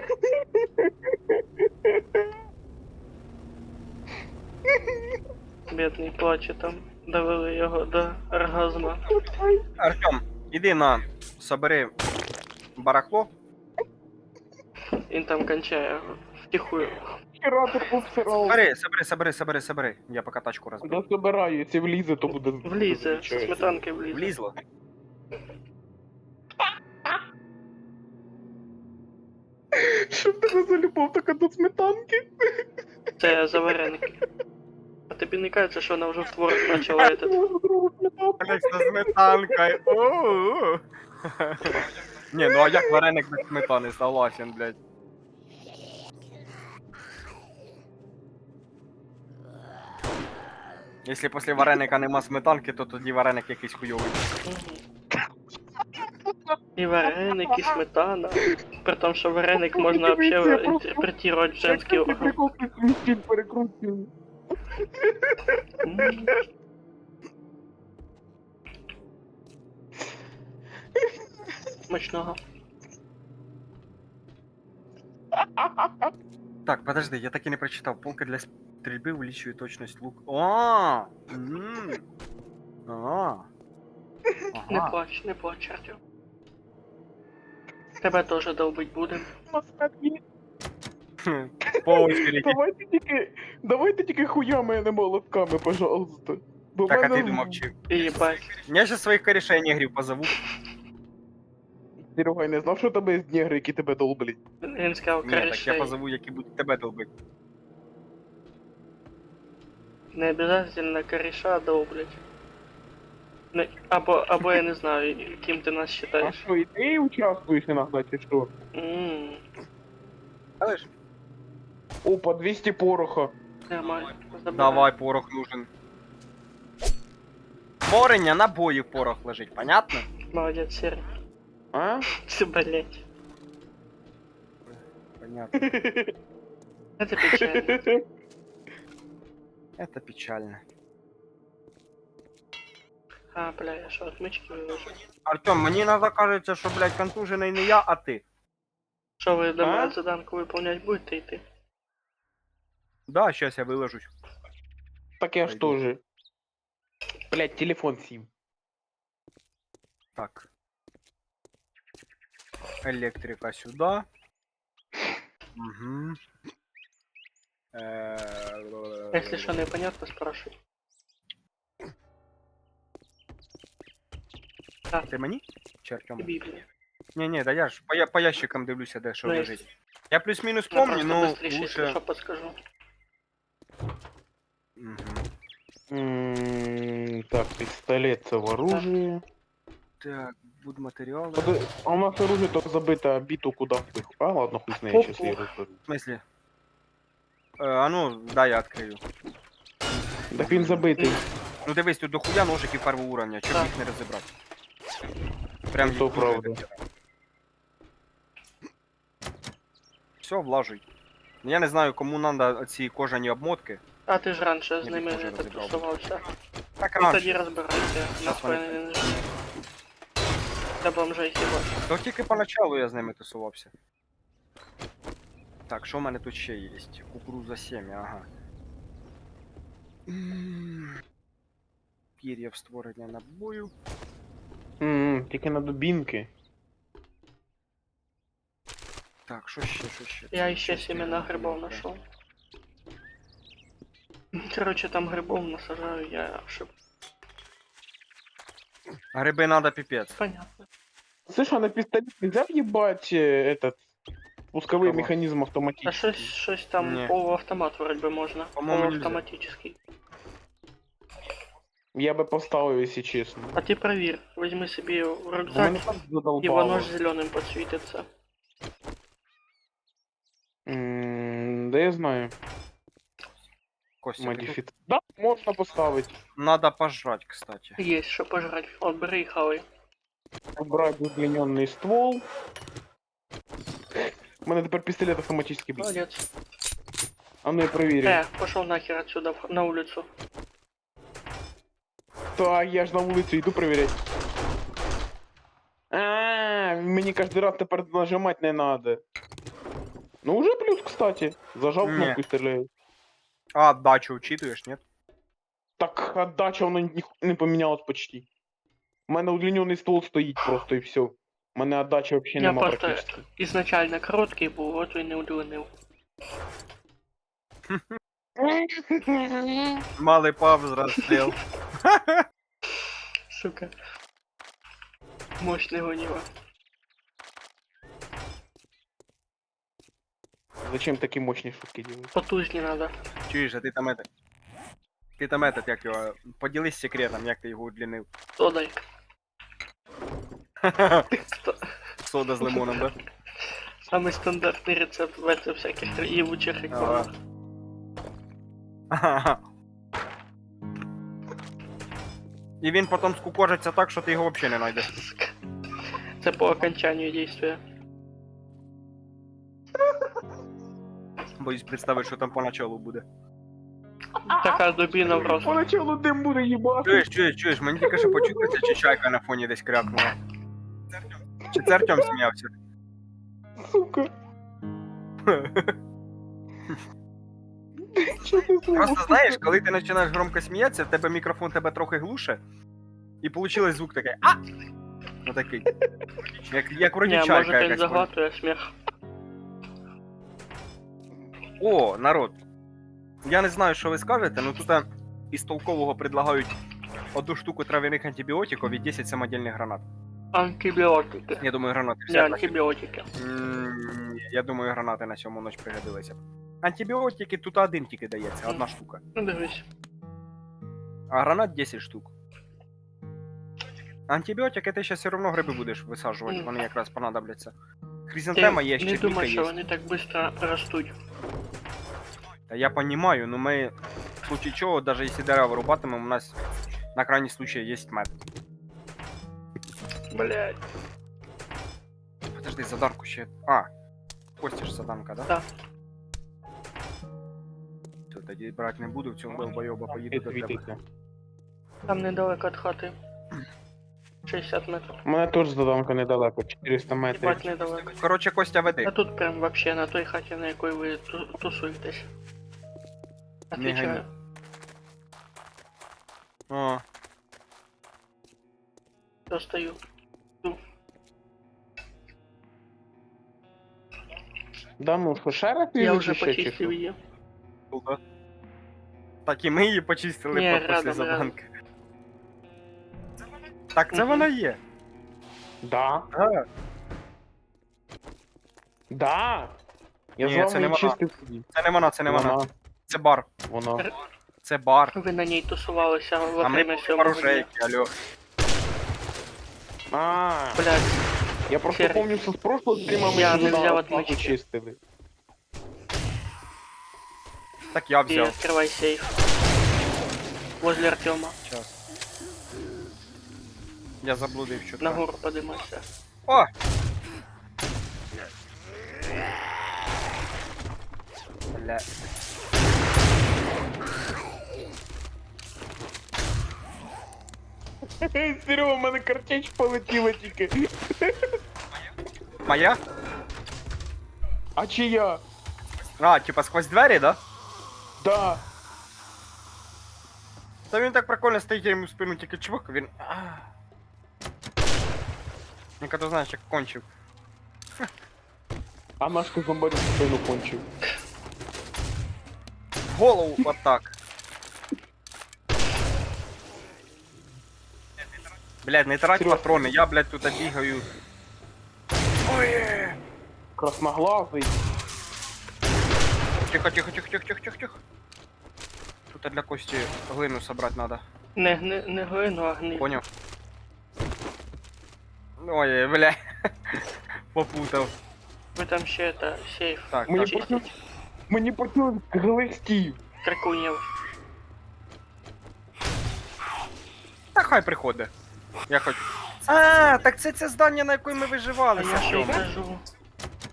Speaker 1: Бідний плаче там. Довели його до оргазма.
Speaker 3: Артем, иди на, собери барахло.
Speaker 1: Він там кончає втихую.
Speaker 2: Оператор повсирав.
Speaker 3: Собери. Я пока тачку разберу.
Speaker 2: Да собираю, якщо влізе, то буде...
Speaker 1: Влізе, со
Speaker 2: звичайно.
Speaker 1: сметанки влізе.
Speaker 3: Влізло?
Speaker 2: Що в тебе за любов така до сметанки?
Speaker 1: Це за вареники. А тобі не кажеться, що вона вже в творог почала этот.
Speaker 3: Блять, со сметанкой. У-у-у. Не, ну а як вареник без сметани, согласен, блядь. Якщо після вареника нема сметанки, то тоді вареник якийсь хуйовий.
Speaker 1: Мгм. І вареник, і сметана. При тому, що вареник можна вообще інтерпретувати в женський орган.
Speaker 2: Прикол, ти свій стіль перекрутив.
Speaker 1: М. Смачного.
Speaker 3: Так, подожди, я так и не прочитал. Полка для стрельбы увеличивает точность лук. Ага.
Speaker 1: Не плач, Артем. Тебе теж довбить будем.
Speaker 3: По очереді.
Speaker 2: Давайте тільки хуями, а не молотками, пожалуйста. Бо
Speaker 3: Так, а
Speaker 2: мене
Speaker 3: ти думав, чи...
Speaker 1: Єбать.
Speaker 3: Я ще своїх корішей негрів позову.
Speaker 2: Серега, я не знав, що тебе є негри, які тебе долблять.
Speaker 1: Він сказав
Speaker 3: Ні, так я
Speaker 1: корешей.
Speaker 3: позову, які будуть тебе долбити.
Speaker 1: Не обязательно кореша довблять. Не, або я не знаю, ким ти нас
Speaker 2: А
Speaker 1: считаєш.
Speaker 2: що, і ти участвуєш іноді, чи що?
Speaker 3: Але ж,
Speaker 2: Опа, 200 пороха.
Speaker 1: Нормально. Забирай.
Speaker 3: давай, порох нужен. Морення, набоїв порох лежить, понятно?
Speaker 1: Молодець, Сергій.
Speaker 2: А?
Speaker 1: Все, блять.
Speaker 3: Понятно.
Speaker 1: Это печально.
Speaker 3: Это печально.
Speaker 1: А, бля, я що, отмички виложу.
Speaker 3: Артем, мені надо кажеться, що, блядь, контужений не я, а ти.
Speaker 1: Що ви до
Speaker 2: А?
Speaker 1: мене заданку виповнять будете йти?
Speaker 3: Да, щас я виложусь.
Speaker 2: Так я ж
Speaker 3: Пойду.
Speaker 2: тоже. Блять, телефон сів.
Speaker 3: Так. Электрика сюда. Угу.
Speaker 1: Якщо що непонятно, спрашивай.
Speaker 3: Ти мені? Чи Артему?
Speaker 1: Біблія.
Speaker 3: Ні, да я ж по ящикам дивлюся, де що
Speaker 1: Ну,
Speaker 3: лежить. Я плюс-мінус
Speaker 1: Я
Speaker 3: помню,
Speaker 1: просто
Speaker 3: но
Speaker 1: быстріше, якщо
Speaker 3: лучше...
Speaker 1: що подскажу.
Speaker 3: Угу.
Speaker 2: Так, пистолет це в оружие.
Speaker 3: Так, будматеріали.
Speaker 2: А у нас оружие только забито, а биту куда впих. А ладно, хуй знає,
Speaker 1: Пух-пух.
Speaker 2: сейчас я розберу.
Speaker 3: В смысле? А ну, да, я відкрию.
Speaker 2: Так він забитий.
Speaker 3: Ну дивись, тут дохуя ножиків першого уровня, чого б
Speaker 1: Так.
Speaker 3: їх не розібрати. Прям
Speaker 2: Ну, то
Speaker 3: їх дуже
Speaker 2: правда.
Speaker 3: дохуя. Все, влажуй. Ну, я не знаю, кому надо ці кожані обмотки.
Speaker 1: А ти ж раніше з
Speaker 3: Я
Speaker 1: ними
Speaker 3: теж
Speaker 1: не
Speaker 3: розібрав.
Speaker 1: тусувався.
Speaker 3: Так
Speaker 1: Ну тоді
Speaker 3: раніше.
Speaker 1: розбирайся. На
Speaker 3: Щас вони
Speaker 1: спини не нужні. Для бомжей хіба.
Speaker 3: То тільки поначалу я з ними тусувався. Так, що в мене тут ще є? Кукуруза 7, ага. Пір'я в створення набою.
Speaker 2: Тільки на дубінки.
Speaker 3: Так, що ще, що ще?
Speaker 1: Я
Speaker 3: Це
Speaker 1: ще
Speaker 3: щось
Speaker 1: семена
Speaker 3: не
Speaker 1: грибов
Speaker 3: знаю.
Speaker 1: нашел. Короче, там грибов насажаю, я ошиб.
Speaker 3: Гриби надо піпець.
Speaker 1: Понятно.
Speaker 2: Слышь, а на пистолет нельзя въебать этот пусковой
Speaker 3: Кого?
Speaker 2: механизм
Speaker 1: А
Speaker 2: автоматический?
Speaker 1: щось там
Speaker 3: Ні.
Speaker 1: полуавтомат вроде бы можно.
Speaker 3: По-моему, нельзя.
Speaker 1: Полуавтоматический.
Speaker 2: Я бы поставил, если честно.
Speaker 1: А ты проверь, возьми себе в
Speaker 2: У
Speaker 1: рюкзак,
Speaker 2: мене так
Speaker 1: и воно
Speaker 2: задолбало.
Speaker 1: ж зеленым подсветится.
Speaker 2: Да я знаю.
Speaker 3: Костя, ти тут?
Speaker 2: Модифицировать. Да, можно поставить.
Speaker 3: Надо пожрать, кстати.
Speaker 1: Есть что пожрать. Вот, бери и хавай.
Speaker 2: Убрать удлиненный ствол. У мене тепер пістолет автоматически бить.
Speaker 1: Молодец.
Speaker 2: А ну я проверю.
Speaker 1: Пошел нахер отсюда, на улицу.
Speaker 2: Так, я ж на вулицю йду проверять. Мені кожен раз тепер нажимать не надо. Ну уже плюс, кстати. Зажав
Speaker 3: Не.
Speaker 2: кнопку і стріляю.
Speaker 3: А отдачу учитываешь, нет?
Speaker 2: Так, отдача воно не помінялась почти. У мене удлинений ствол стоїть просто і все. У мене отдача взагалі
Speaker 1: Я
Speaker 2: нема
Speaker 1: просто
Speaker 2: практично.
Speaker 1: изначально короткий был, вот и не удлинил.
Speaker 3: Малый пап взрослел.
Speaker 1: Сука. Мощный гонива.
Speaker 2: Зачем такі мощні шутки делать?
Speaker 1: Потузнее надо.
Speaker 3: Чуєш, а ти там это... Ти там этот, як його... Поділись секретом, як ти його удлінив.
Speaker 1: Содой.
Speaker 3: Сода з лимоном, да?
Speaker 1: Самый стандартный рецепт в этих всяких ебучих рекламах.
Speaker 3: І він потім скукожиться так, що ти його взагалі не знайдеш.
Speaker 1: Сука. Это по окончанию действия.
Speaker 3: Боюсь представити, що там поначалу буде.
Speaker 1: Такая дубина в рост.
Speaker 2: Поначалу дим буде їбати.
Speaker 3: Чуєш, мені тільки що почутися, чи чайка на фоні десь крякнула. Чи це Артем сміявся?
Speaker 2: Сука. Що ти
Speaker 3: Просто знаєш, коли ти починаєш громко сміятися, в тебе мікрофон тебе трохи глуше, і вийшло звук такий. А! Ну такий. Як вроді
Speaker 1: Ні,
Speaker 3: чайка
Speaker 1: може він
Speaker 3: якась.
Speaker 1: заглатує сміх.
Speaker 3: О, народ. Я не знаю, що ви скажете, але тут із толкового предлагають одну штуку трав'яних антибіотиків і 10 самодільних гранат.
Speaker 1: Антибіотики.
Speaker 3: Я думаю, гранати
Speaker 1: Не
Speaker 3: взяти.
Speaker 1: антибіотики.
Speaker 3: Я думаю, гранати на сьому ніч пригодилися б. Антибіотики тут один тільки дається, одна штука.
Speaker 1: Ну дивись.
Speaker 3: А гранат 10 штук. Антибіотики ти ще все одно гриби будеш висаджувати, вони якраз понадобляться.
Speaker 1: Ти
Speaker 3: Хризантема є,
Speaker 1: не
Speaker 3: щепілька
Speaker 1: думай, що
Speaker 3: є.
Speaker 1: вони так швидко ростуть.
Speaker 3: Та я понимаю, но мы в случае чего, даже если дерева вырубатимем, у нас на крайний случай есть мед.
Speaker 1: Блять.
Speaker 3: Подожди, заданку ще. А, Костя ж заданка, да?
Speaker 1: Да.
Speaker 3: Все, тоді брати не буду, в цьому долбойоба поїду до тебе.
Speaker 2: Світиться.
Speaker 1: Там недалеко від хати. 60 метрів.
Speaker 2: У мене теж заданка недалеко, 400 метрів.
Speaker 1: Бать недалеко.
Speaker 3: Короче, Костя,
Speaker 1: А
Speaker 3: веди.
Speaker 1: тут прям вообще на той хаті, на якій ви тусуєтесь. Отвечаю.
Speaker 3: гони. О,
Speaker 1: Достаю.
Speaker 2: Да ну що, ще раз
Speaker 1: Я
Speaker 2: їздиш
Speaker 1: вже
Speaker 2: ще чи
Speaker 1: почистив
Speaker 2: що?
Speaker 1: її.
Speaker 3: да. Так і ми її почистили
Speaker 1: Ні,
Speaker 3: після
Speaker 1: рядом,
Speaker 3: заданки. Так, це
Speaker 1: Мгм.
Speaker 3: вона є.
Speaker 2: Да.
Speaker 3: А,
Speaker 2: Да. Я
Speaker 3: Ні,
Speaker 2: з
Speaker 3: це
Speaker 2: вами
Speaker 3: не
Speaker 2: і
Speaker 3: вона.
Speaker 2: чистив собі.
Speaker 3: це не вона, це не вона. Це бар.
Speaker 2: Вона.
Speaker 3: Це бар.
Speaker 1: Ви на ній тусувалися во
Speaker 3: А ми
Speaker 1: время сьомого дня.
Speaker 3: порожейки, алло.
Speaker 2: А,
Speaker 1: Блядь,
Speaker 2: я просто
Speaker 1: Серый.
Speaker 2: помню, що з прошлого стрима ми
Speaker 1: Я
Speaker 2: сюди
Speaker 1: не взяв
Speaker 2: базу
Speaker 1: отмички.
Speaker 2: чистили.
Speaker 3: Так я
Speaker 1: і
Speaker 3: взяв.
Speaker 1: відкривай сейф. Возле Артема.
Speaker 3: Сейчас. Я заблудив що
Speaker 1: Нагору подимайся.
Speaker 3: О! Бля.
Speaker 2: Серега, у мене картеч полетіла тільки.
Speaker 3: Моя?
Speaker 2: А чия?
Speaker 3: А, типа сквозь двері, да?
Speaker 2: Да.
Speaker 3: Та він так прикольно стоїть, я йому в спину тільки чувак, він. Я коли знаєш, як кончив.
Speaker 2: А наш ти зомбарю в спину кончив.
Speaker 3: В голову атак. Блядь, не трать
Speaker 2: Серьёзно?
Speaker 3: патрони, я, блядь, тут бігаю. Ой!
Speaker 2: Красноглазий.
Speaker 3: Тихо, тихо, тихо, тихо, тихо, тихо, тихо. Тут для Кості глину собрать надо.
Speaker 1: Не глину, а гниль.
Speaker 3: Понял? Ой, бля. Попутав.
Speaker 1: Ви там ще это, сейф.
Speaker 3: Так,
Speaker 2: Мені
Speaker 3: так.
Speaker 2: почув. Мені почув глистів.
Speaker 1: Крикунів.
Speaker 3: Та хай приходить. Я хоч. А, так це здання, на якому ми
Speaker 1: А
Speaker 3: виживали.
Speaker 1: я ще й
Speaker 3: Сьоме.
Speaker 1: кажу.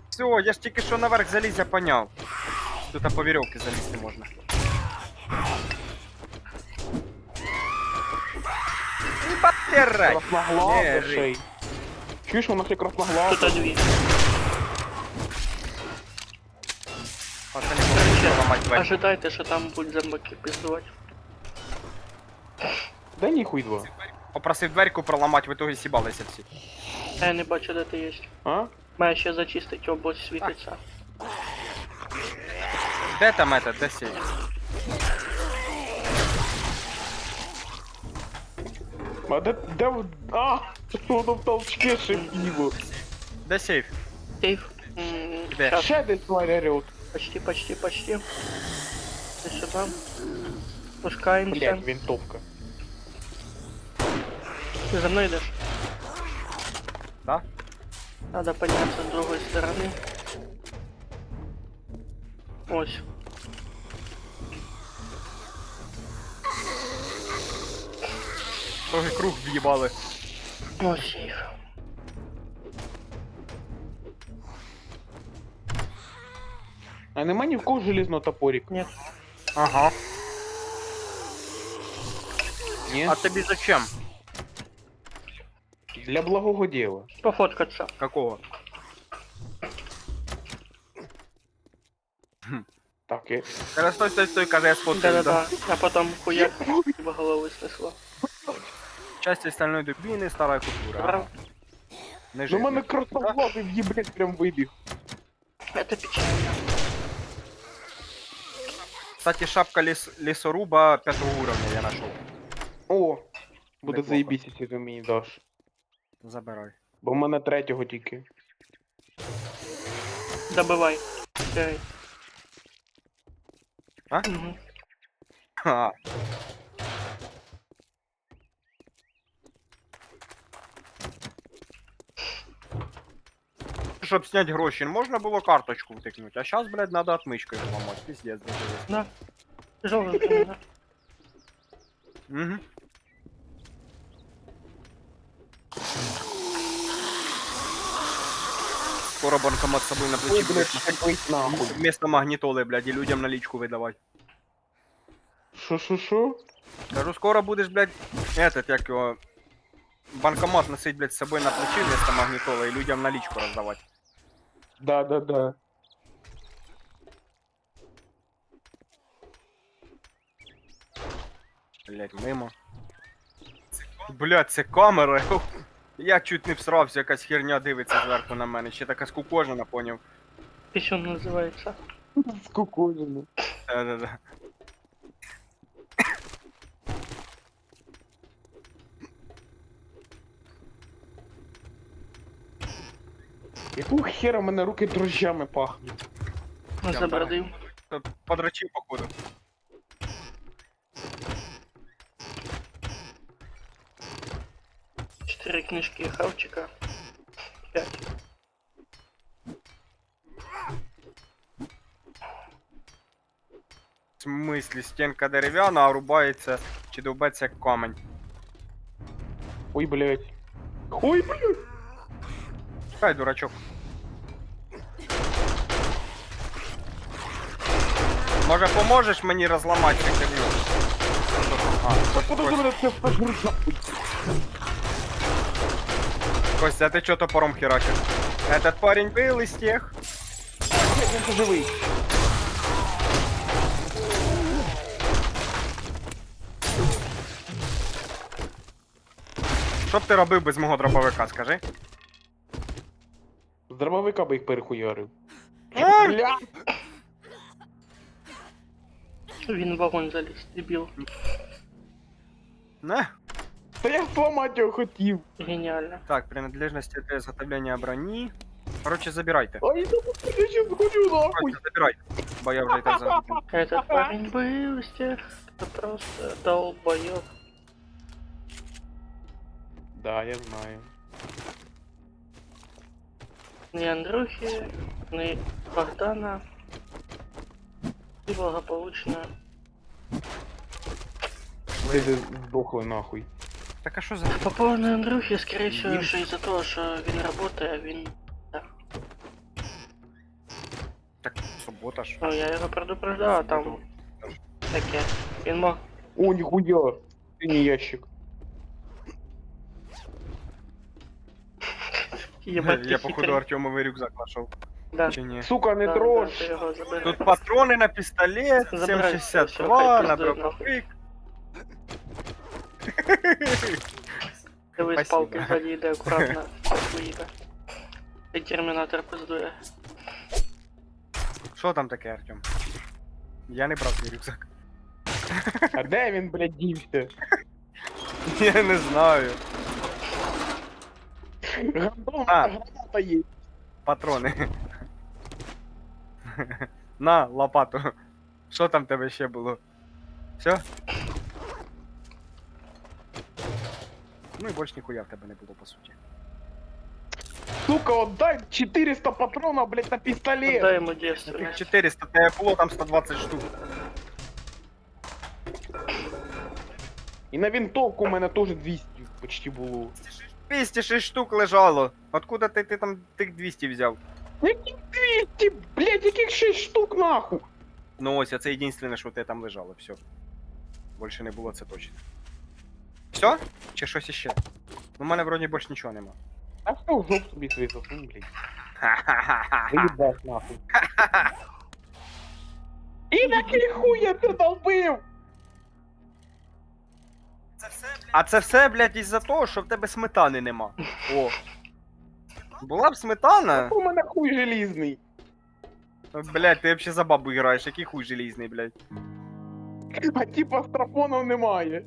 Speaker 3: Все, я ж тільки що наверх заліз, я поняв. Тут по вірьовці залізти можна. І батерай!
Speaker 2: Красноглазий. Чуєш, вона ще красноглаза.
Speaker 1: Тут дві.
Speaker 3: Пацани, можна ламати двері.
Speaker 1: Ожидайте, що там будуть зомбаки піздувати.
Speaker 2: Да ніхуй два.
Speaker 3: Попросив дверку проламати, в итоге сібалися всі.
Speaker 1: А я не бачу, де ти є.
Speaker 2: А?
Speaker 1: Має ще зачистити, обоз світиться.
Speaker 3: Де там это, де сей?
Speaker 2: А де... А! Воно в толчке шипіло.
Speaker 3: Де сейф?
Speaker 1: Сейф.
Speaker 3: Де?
Speaker 1: Сейчас,
Speaker 2: Ще десь тварь орёт.
Speaker 1: почти. Ти сюди. Спускаємося.
Speaker 2: Блять, винтовка.
Speaker 1: Ти за мною йдеш?
Speaker 3: Да?
Speaker 1: Надо подняться с другой стороны. Ось.
Speaker 3: Трохи круг в'їбали.
Speaker 1: Ось сейф.
Speaker 2: А нема ні в кого железного топорика?
Speaker 1: Нет.
Speaker 3: Ага.
Speaker 2: Ні?
Speaker 3: А тобі зачем?
Speaker 2: Для благого діла.
Speaker 1: Пофоткаться.
Speaker 3: Какого?
Speaker 2: Так, я...
Speaker 3: Стой, каже, я сфоткаю, да?
Speaker 1: Да-да-да. А потом хуяк в голову снесло.
Speaker 3: Часть стальної дубини, стара культура.
Speaker 1: Брав.
Speaker 3: Не
Speaker 2: Ну
Speaker 3: жив.
Speaker 2: мене красавлазив, їблять, прям вибіг.
Speaker 1: Это печально.
Speaker 3: Кстати, шапка лісоруба 5 уровня я знайшов.
Speaker 2: О! Буде
Speaker 3: Неплохо.
Speaker 2: заєбісь, якщо ти мені даш.
Speaker 3: Забирай.
Speaker 2: Бо в мене 3-го тільки.
Speaker 1: Добывай. Окей.
Speaker 3: А?
Speaker 1: Мгм.
Speaker 3: Ха. Щоб зняти гроші, можна було карточку втикнути, а зараз, блядь, надо отмичкою зламати. Пиздец, блядь.
Speaker 1: Да. Тяжелый именно.
Speaker 3: Угу. Скоро банкомат з собою на
Speaker 2: Ой,
Speaker 3: плечі
Speaker 2: блядь,
Speaker 3: буде
Speaker 2: шипить нахуй.
Speaker 3: вместо магнітоли, блядь, і людям налічку видавати.
Speaker 2: Шо?
Speaker 3: Кажу, скоро будеш, блядь, этот, як його, банкомат носить, блядь, з собою на плечі вместо магнітоли і людям налічку роздавати.
Speaker 2: Да.
Speaker 3: Блядь, мимо. Блядь, це камера. Я чуть не всрався, якась херня дивиться зверху на мене. Ще така скукожена, поняв.
Speaker 1: Пищун называется.
Speaker 2: Скукожено.
Speaker 3: Да.
Speaker 2: Яку хера в мене руки дрожжами пахнуть?
Speaker 1: Забродил.
Speaker 3: Подрачив, походу.
Speaker 1: Четыре книжки хавчика. 5.
Speaker 3: В смислі, стінка дерев'яна, а рубається чи довбеться як камень.
Speaker 2: Ой, блядь. Ой, блядь.
Speaker 3: Чекай, дурачок. Може поможеш мені розламати цю херню?
Speaker 2: Так подожди мене це сожруть нахуй.
Speaker 3: Костя, а ти чого топором херачиш? Этот парень был из тех.
Speaker 2: Він живий.
Speaker 3: Що б ти робив без мого дробовика, скажи?
Speaker 2: З дробовика би їх перехуярив.
Speaker 3: А!
Speaker 2: Бля!
Speaker 1: Він в вагон залез, дебил.
Speaker 3: Не.
Speaker 2: Та я зламати його хотів.
Speaker 1: Гениально.
Speaker 3: Так, принадлежности для изготовления брони. Короче, забирайте.
Speaker 2: Ай, ну я щас згорю нахуй.
Speaker 3: Короче, забирай. Бо я вже і так забув.
Speaker 1: Этот парень был из тех, кто просто долбоёб.
Speaker 2: Да, я знаю.
Speaker 1: Ни Андрюхи, ни Богдана. И благополучно.
Speaker 2: Ти здохли нахуй.
Speaker 3: Так а що за...
Speaker 1: По поводу Андрюхи, скорее всего,
Speaker 3: Він-
Speaker 1: что из-за того, что він работает, він...
Speaker 3: Так, субота ж.
Speaker 1: Ну, я його предупреждав, а там таке. Він мог...
Speaker 2: О, ніхуя. Синій ящик.
Speaker 1: Єбать,
Speaker 3: Я
Speaker 1: ти
Speaker 3: походу
Speaker 1: хитрий.
Speaker 3: Артемовий рюкзак нашов.
Speaker 1: Да.
Speaker 3: Чи ні?
Speaker 2: Сука, не
Speaker 1: Да,
Speaker 2: дрожь.
Speaker 1: да, ти його забери.
Speaker 3: Тут патрони на пістолет,
Speaker 1: Забирай,
Speaker 3: 7,62
Speaker 1: все, хай
Speaker 3: на
Speaker 1: пиздує,
Speaker 3: дробовик.
Speaker 1: Дивись,
Speaker 3: Спасибо.
Speaker 1: палки ззаді йде акуратно. Поїде. І термінатор пиздує.
Speaker 3: Що там таке, Артем? Я не брав твій рюкзак.
Speaker 2: А де він, блядь, дівся?
Speaker 3: Я не знаю.
Speaker 2: Гандон,
Speaker 3: А.
Speaker 2: граната є.
Speaker 3: Патрони. На, лопату. Що там в тебе ще було? Все? Ну і більш ніхуя в тебе не було, по суті.
Speaker 2: Сука, отдай 400 патронов, блядь, на пистолет.
Speaker 1: Дай йому
Speaker 3: Тих
Speaker 1: девственность.
Speaker 3: 400, тебе було там 120 штук.
Speaker 2: І на винтовку у мене теж 200 почти було.
Speaker 3: 206 штук лежало. Откуда ти там тих 200 взяв?
Speaker 2: Яких 200, блядь, яких 6 штук нахуй?
Speaker 3: Ну ось, а це єдине, що в тебе там лежало, все. Більше не було, це точно. Все? Чи щось іще? Ну, в мене вроді більше нічого нема.
Speaker 2: А що в жоп собі свій засунь, блядь.
Speaker 3: Ха-ха-ха-ха.
Speaker 2: Виїбав нахуй. І на який хуй я це долбив?
Speaker 3: А це все, блядь, із-за того, що в тебе сметани нема. О. Була б сметана?
Speaker 2: У мене хуй желізний.
Speaker 3: Блядь, ти взагалі за бабу граєш, який хуй желізний, блядь.
Speaker 2: А типа страфонов немає.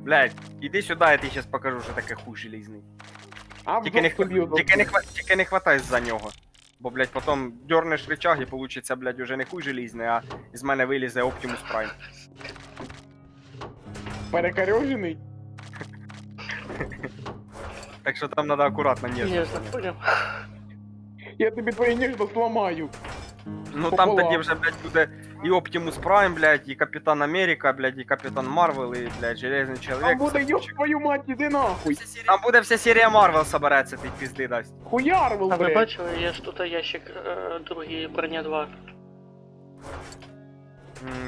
Speaker 3: Блядь, іди сюди, я тобі зараз покажу, що таке хуй желізний.
Speaker 2: А
Speaker 3: Тільки не,
Speaker 2: в собі
Speaker 3: тільки не хватайся за нього. Бо, блядь, потім дернеш рычаг і получиться, блядь, уже не хуй желізний, а з мене вилізе Optimus Prime.
Speaker 2: перекарьожений.
Speaker 3: Так що там треба акуратно ніжно.
Speaker 1: Ніжно, поняв.
Speaker 2: Я тобі твоє ніжно сламаю.
Speaker 3: Ну там
Speaker 2: пополам.
Speaker 3: тоді вже, блядь, буде і Optimus Prime, блядь, і Капітан Америка, блядь, і Капітан Марвел, і, блядь, Железний
Speaker 2: Там
Speaker 3: Чоловік.
Speaker 2: буде ёб твою мать, іди нахуй.
Speaker 3: Там буде вся серія Марвел собереться, ти пізди дасть.
Speaker 2: Хуярвел,
Speaker 1: А ви
Speaker 2: блядь.
Speaker 1: бачили, є ж тут ящик другий броня 2.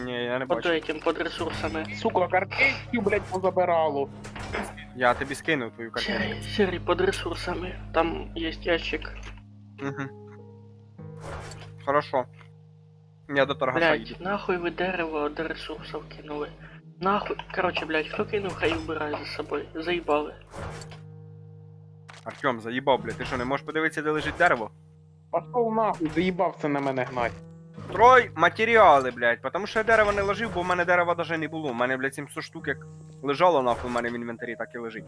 Speaker 3: Ні, я не
Speaker 1: Под
Speaker 3: бачу.
Speaker 1: этим, под ресурсами.
Speaker 2: Сука, картечки, блядь, позабирало.
Speaker 3: Я тобі скинув твою картинку.
Speaker 1: Сірий, под ресурсами. Там є ящик.
Speaker 3: Угу. Хорошо. Я до торгаша їду.
Speaker 1: Блять, нахуй ви дерево до ресурсів кинули. Нахуй. Короче, блять, хто кинув, хай убирає за собою. Заїбали.
Speaker 3: Артем, заїбав, блядь, ти що, не можеш подивитися, де лежить дерево?
Speaker 2: Пошов нахуй, заїбався на мене гнать.
Speaker 3: Трой матеріали, блядь, потому що я дерево не ложив, бо в мене дерева даже не було. У мене, блядь, 700 штук як лежало, нахуй, в мене в інвентарі так і лежить.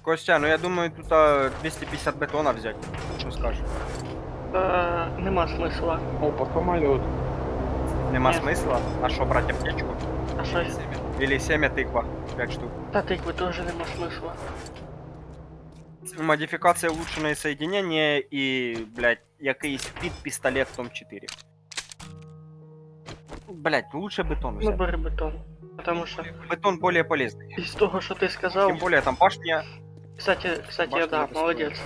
Speaker 3: Костя, ну я думаю, тут 250 бетона взяти. Що скажеш?
Speaker 1: Нема смисла.
Speaker 2: Опа, самоліт.
Speaker 3: Нема
Speaker 1: Ні.
Speaker 3: смисла? А що, брати аптечку?
Speaker 1: А що?
Speaker 3: Или семя тиква, 5 штук.
Speaker 1: Та тикви теж нема смисла.
Speaker 3: Модификация улучшенное соединение и, блядь, якийсь під пістолет том 4. Блядь, лучше бетон
Speaker 1: Ну
Speaker 3: взять.
Speaker 1: бери бетон. Потому що
Speaker 3: Бетон более полезный.
Speaker 1: із того, що ти сказав.
Speaker 3: Тем более там башня.
Speaker 1: Кстати,
Speaker 3: Башня
Speaker 1: да,
Speaker 3: не
Speaker 1: молодець.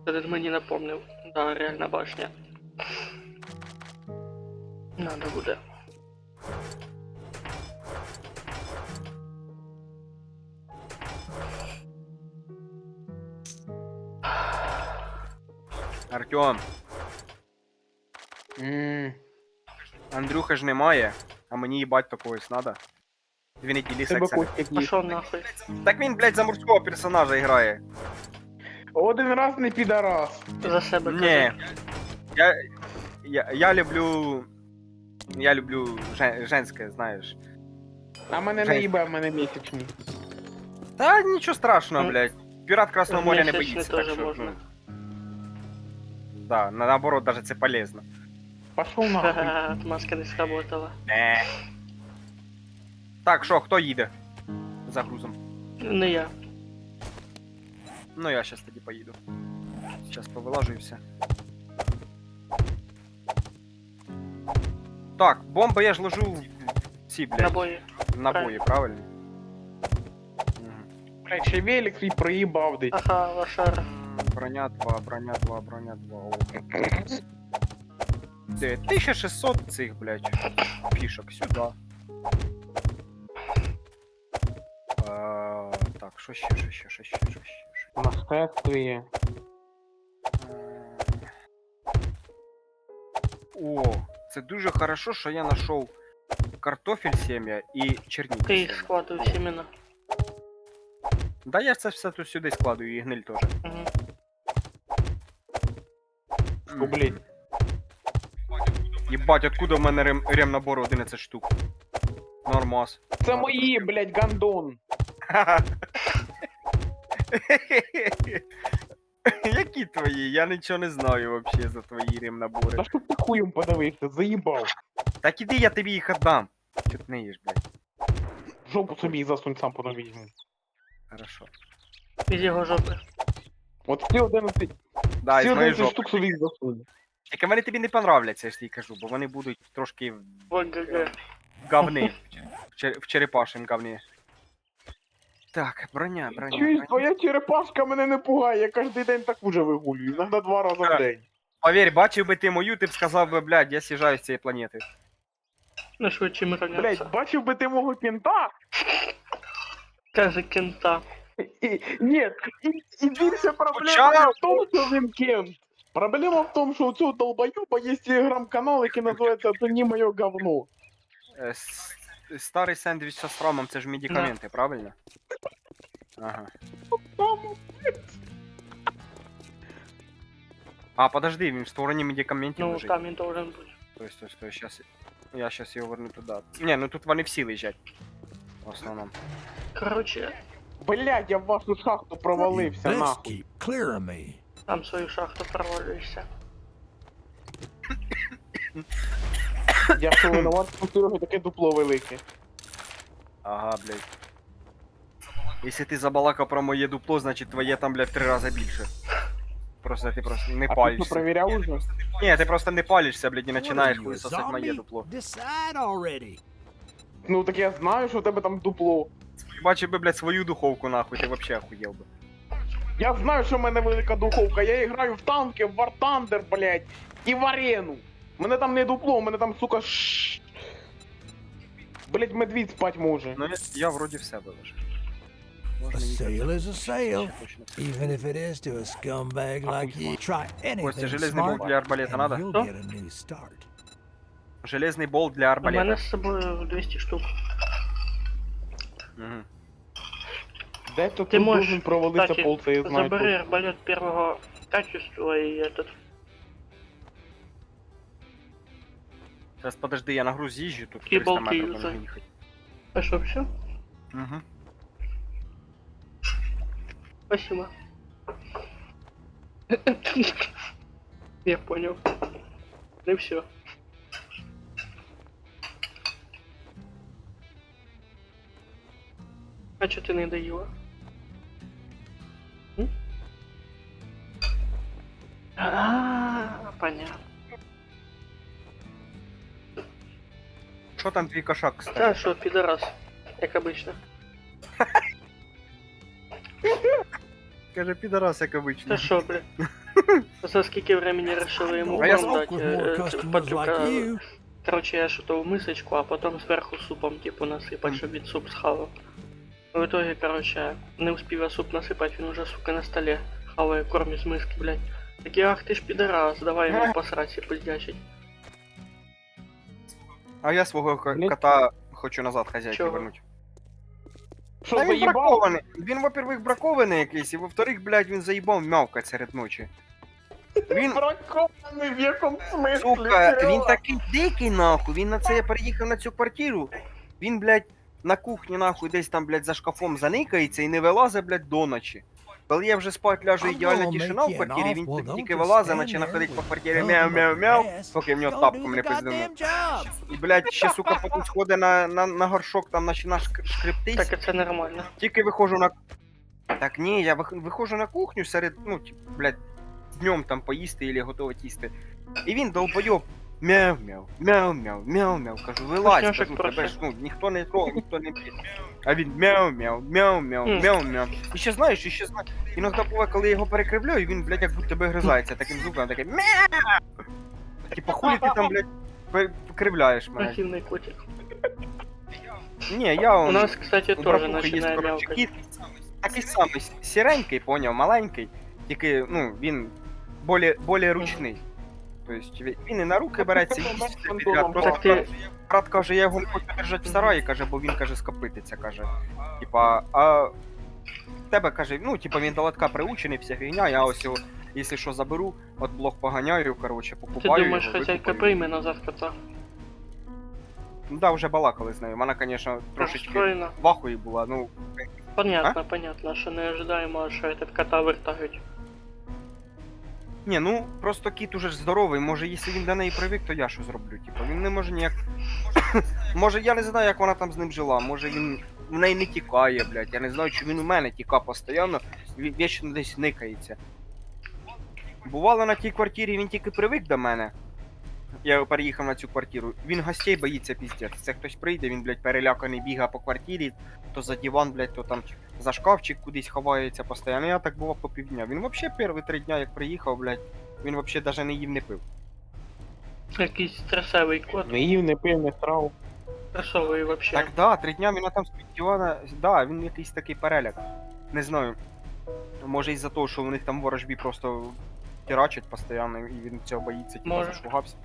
Speaker 1: Ти мені напомнив. Да, реально башня. Надо буде.
Speaker 3: Артем, Андрюха ж немає, а мені їбать то когось надо. 2 неділі
Speaker 2: Тебе
Speaker 3: секса.
Speaker 2: Костик є.
Speaker 1: Пошов нахуй.
Speaker 3: Так він, блядь, за морського персонажа грає.
Speaker 2: Один раз не підарас.
Speaker 1: За себе
Speaker 3: Ні.
Speaker 1: кажи.
Speaker 3: Я люблю. Я люблю женське, знаєш.
Speaker 2: А мене не їбе, в мене місячний.
Speaker 3: Та нічого страшного,
Speaker 1: Ну,
Speaker 3: блядь. Пірат Красного моря не
Speaker 1: місячний
Speaker 3: боїться,
Speaker 1: теж
Speaker 3: так що.
Speaker 1: можна.
Speaker 3: ну. Да, наоборот, даже це полезно.
Speaker 2: Пошов нахуй.
Speaker 1: Ха-ха, отмазка не сработала.
Speaker 3: Так, що, хто їде? За грузом.
Speaker 1: Не я.
Speaker 3: Ну я щас тоді поїду. Щас повилажу і все. Так, бомби я ж ложу в ці, блядь,
Speaker 1: Набої.
Speaker 3: набої, правильно? Мгм.
Speaker 2: Блядь, ще велик свій проїбав десь.
Speaker 1: Ага, лошара.
Speaker 3: Броня 2, броня 2, броня 2. О. Де 1600 цих, блядь, фішок сюди. Так, що ще?
Speaker 2: Нашествує.
Speaker 3: О, це дуже хорошо, що я знайшов картофель сім'я і черніку.
Speaker 1: Ти їх
Speaker 3: сім'я.
Speaker 1: складуєш іменно.
Speaker 3: Да я це все тут сюди складую і гниль теж.
Speaker 1: Угу.
Speaker 2: О, блядь.
Speaker 3: Єбать, откуда в мене ремнабор 11 штук? Нормас.
Speaker 2: Це мої, блядь, гандон.
Speaker 3: Які твої? Я нічого не знаю вообще за твої ремнабори.
Speaker 2: Та що ти хуєм подивився, заїбав.
Speaker 3: Так іди, я тобі їх отдам. Чо ти не їш, блядь?
Speaker 2: Жопу собі засунь, сам потім візьму.
Speaker 3: Хорошо.
Speaker 1: Із його жопи.
Speaker 2: От всі 11,
Speaker 3: Да,
Speaker 2: всі
Speaker 3: із моєї
Speaker 2: 11
Speaker 3: жопи.
Speaker 2: штук собі засунь.
Speaker 3: Тільки вони тобі не понравляться, я ж тобі кажу, бо вони будуть трошки
Speaker 1: ВГГ.
Speaker 3: говни. В черепашем говні. Так, броня.
Speaker 2: Чуєш, твоя черепашка мене не пугає, я кожен день так уже вигулюю, іноді 2 рази в день.
Speaker 3: Повір, бачив би ти мою, ти б сказав би, блядь, я з'їжджаю з цієї планети.
Speaker 1: Ну швидше мироняться.
Speaker 2: Блядь, бачив би ти мого кента?
Speaker 1: Каже кента.
Speaker 2: Ні, і більше проблема
Speaker 3: Хоча-
Speaker 2: не в тому, що він кент. Проблема в тому, що у цього долбоюба є телеграм-канал, який називається «Це не моє говно».
Speaker 3: Старий сендвіч со стромом, це ж медикаменти, правильно? Ага.
Speaker 2: Там,
Speaker 3: А, подожди, він в стороні медикаментів
Speaker 1: Ну,
Speaker 3: лежить.
Speaker 1: там він должен бути.
Speaker 3: Стой, щас. Я щас його верну туди. Ні, ну тут вони всі лежать. В основному.
Speaker 1: Короче,
Speaker 2: блядь, я в вашу шахту
Speaker 4: You
Speaker 2: провалився,
Speaker 4: best
Speaker 2: нахуй.
Speaker 4: keep clear of me.
Speaker 1: там свою шахту провалюєшся.
Speaker 2: Я що винуват, що у Сереги таке дупло велике.
Speaker 3: Ага, блядь. Якщо ти забалакав про моє дупло, значить твоє там, блядь, в 3 рази більше. Просто ти просто не
Speaker 2: А ти що,
Speaker 3: палишся.
Speaker 2: перевіряв уже?
Speaker 3: Ні, ти просто не палишся, блядь, і
Speaker 4: What are
Speaker 3: починаєш
Speaker 4: you, a
Speaker 3: хуйсосать моє
Speaker 4: zombie?
Speaker 3: дупло.
Speaker 4: Decide already.
Speaker 2: Ну так я знаю, що у тебе там дупло.
Speaker 3: Бачив би, блядь, свою духовку нахуй, ти вообще охуєв би.
Speaker 2: Я знаю, що в мене велика духовка. Я граю в танки, в War Thunder, блядь, і в арену. У мене там не дупло, у мене там, сука, блядь, медвідь спать може.
Speaker 3: Ну, я вроді все вилежу.
Speaker 4: A sale is a sale, even if it is to a scumbag like you. Try anything
Speaker 3: железний болт
Speaker 4: smart,
Speaker 3: для арбалета
Speaker 4: and
Speaker 3: надо?
Speaker 4: you'll
Speaker 1: Что?
Speaker 4: get a new start.
Speaker 3: Железний болт для
Speaker 1: У
Speaker 3: арбалета.
Speaker 1: мене з собою 200 штук.
Speaker 3: Угу.
Speaker 2: Де то
Speaker 1: Ти
Speaker 2: тут
Speaker 1: можеш,
Speaker 2: должен провалитися
Speaker 1: кстати,
Speaker 2: пол, це я знаю.
Speaker 1: забери арбалет первого качества и этот.
Speaker 3: Зараз подожди, я нагруз їжджу, тут
Speaker 1: Які
Speaker 3: 300
Speaker 1: болти
Speaker 3: метрів
Speaker 1: юзай?
Speaker 3: будемо їхати.
Speaker 1: А что, все?
Speaker 3: Угу.
Speaker 1: Спасибо. Я понял. Ну и все. А что ты не доела? Понятно.
Speaker 3: Що там твій кошак, кстати?
Speaker 1: Да, что, пидорас, как обычно.
Speaker 3: Каже, підарас, як обично.
Speaker 1: Да что, блин. За сколько времени решила ему
Speaker 3: А я
Speaker 1: дать
Speaker 4: With more customers
Speaker 1: подлюка.
Speaker 4: like you,
Speaker 1: Короче, я что-то в мысочку, а потом сверху супом типа насыпать, чтобы він суп схавал. В итоге, короче, не успів я суп насыпать, він уже, сука, на столе хаває корм из миски, блядь. Такие, ах ты ж пидорас, давай ему посрать и пиздячить.
Speaker 3: А я свого
Speaker 2: Блядь.
Speaker 3: кота хочу назад хазяйки
Speaker 1: Чого?
Speaker 3: вернуть.
Speaker 2: Що,
Speaker 3: Та він
Speaker 2: заїбав?
Speaker 3: бракований. Він, во-первых, бракований якийсь, і во-вторых, блядь, він заїбав мявкать серед ночі. Він,
Speaker 2: Бракований в якому смислі?
Speaker 3: сука,
Speaker 2: Серега?
Speaker 3: він такий дикий нахуй, він на це я переїхав на цю квартиру, він, блядь, на кухні нахуй десь там, блядь, за шкафом заникається і не вилазить, блядь, до ночі. Коли я вже спать ляжу,
Speaker 4: I'm
Speaker 3: ідеальна
Speaker 4: gonna
Speaker 3: тишина в
Speaker 4: make you an
Speaker 3: квартирі, він
Speaker 4: offer, don't
Speaker 3: тільки
Speaker 4: just
Speaker 3: вилазить,
Speaker 4: stand
Speaker 3: почне
Speaker 4: there
Speaker 3: ходить по
Speaker 4: with
Speaker 3: квартирі
Speaker 4: thumb in
Speaker 3: мяу-мяу-мяу,
Speaker 4: your ass.
Speaker 3: поки в нього
Speaker 4: Go
Speaker 3: тапком
Speaker 4: do
Speaker 3: не
Speaker 4: the
Speaker 3: пиздимо.
Speaker 4: goddamn job.
Speaker 3: І, блядь, ще, сука, потім сходить на горшок, там починає шкрептись.
Speaker 1: Так это нормально.
Speaker 3: Тільки виходжу на. Так ні, я виходжу на кухню серед, ну, типу, блядь, днем там поїсти или готувати їсти. І він долбойоб. Мяу-мяу, мяу-мяу, мяу-мяу. Кажу, вилазь,
Speaker 1: Вкусняшек
Speaker 3: кажу, тебе
Speaker 1: прошу.
Speaker 3: ж, ну, ніхто не трогає, ніхто не б'є. А він мяу-мяу, мяу-мяу, мяу-мяу. І ще знаєш, іноді буває, коли я його перекривляю, він, блядь, як будто би гризається таким звуком, такий мяу. Типа, хулі ти там, блядь, покривляєш мене.
Speaker 1: Противный котик.
Speaker 3: Ні, я
Speaker 1: У
Speaker 3: он...
Speaker 1: нас, кстати,
Speaker 3: У
Speaker 1: тоже
Speaker 3: братухи є,
Speaker 1: начинает
Speaker 3: коротше,
Speaker 1: мявкать.
Speaker 3: кіт, такий самий сіренький, поняв, маленький, тільки, ну, він более ручний. Тобто він і на руки береться, і їсть все підряд. Просто
Speaker 1: Так ти-
Speaker 3: брат каже, я його не хочу держати в сараї, каже, бо він, каже, скопититься, каже. Типа, а в тебе, каже, ну, типа, він до лотка приучений, вся фігня, я ось його, якщо що, заберу, от блок поганяю, коротше,
Speaker 1: Ты
Speaker 3: покупаю
Speaker 1: думаешь,
Speaker 3: його,
Speaker 1: хозяйка
Speaker 3: викупаю.
Speaker 1: прийме назад кота?
Speaker 3: Ну да, вже балакали з нею, вона, звісно, трошечки
Speaker 1: Расстроена.
Speaker 3: в ахуї була, ну,
Speaker 1: Понятно, понятно, что не ожидаемо, что этот кота вертають.
Speaker 3: Ні, ну просто кіт уже ж здоровий, може, якщо він до неї привик, то я що зроблю? Типу, він не може ніяк. Може, я не знаю, як вона там з ним жила, може він в неї не тікає, блядь. Я не знаю, чи він у мене тіка постійно, вічно десь никається. Бувало на тій квартирі, він тільки привик до мене. Я переїхав на цю квартиру. Він гостей боїться піздець. Це хтось прийде, він, блядь, переляканий бігає по квартирі, то за диван, блядь, то там за шкафчик кудись ховається постійно. Я так бував по півдня. Він взагалі перші 3 дня, як приїхав, блядь, він взагалі навіть не їв, не пив.
Speaker 1: Якийсь стресовий кот.
Speaker 2: Не їв, не пив, не страв.
Speaker 1: Стресовий вообще.
Speaker 3: Так, да, 3 дня він там з-під дивана, да, він якийсь такий переляк. Не знаю. Може із-за того, що у них там ворожбі просто тирачать постійно, і він цього боїться, типа
Speaker 1: Може.
Speaker 3: зашугався.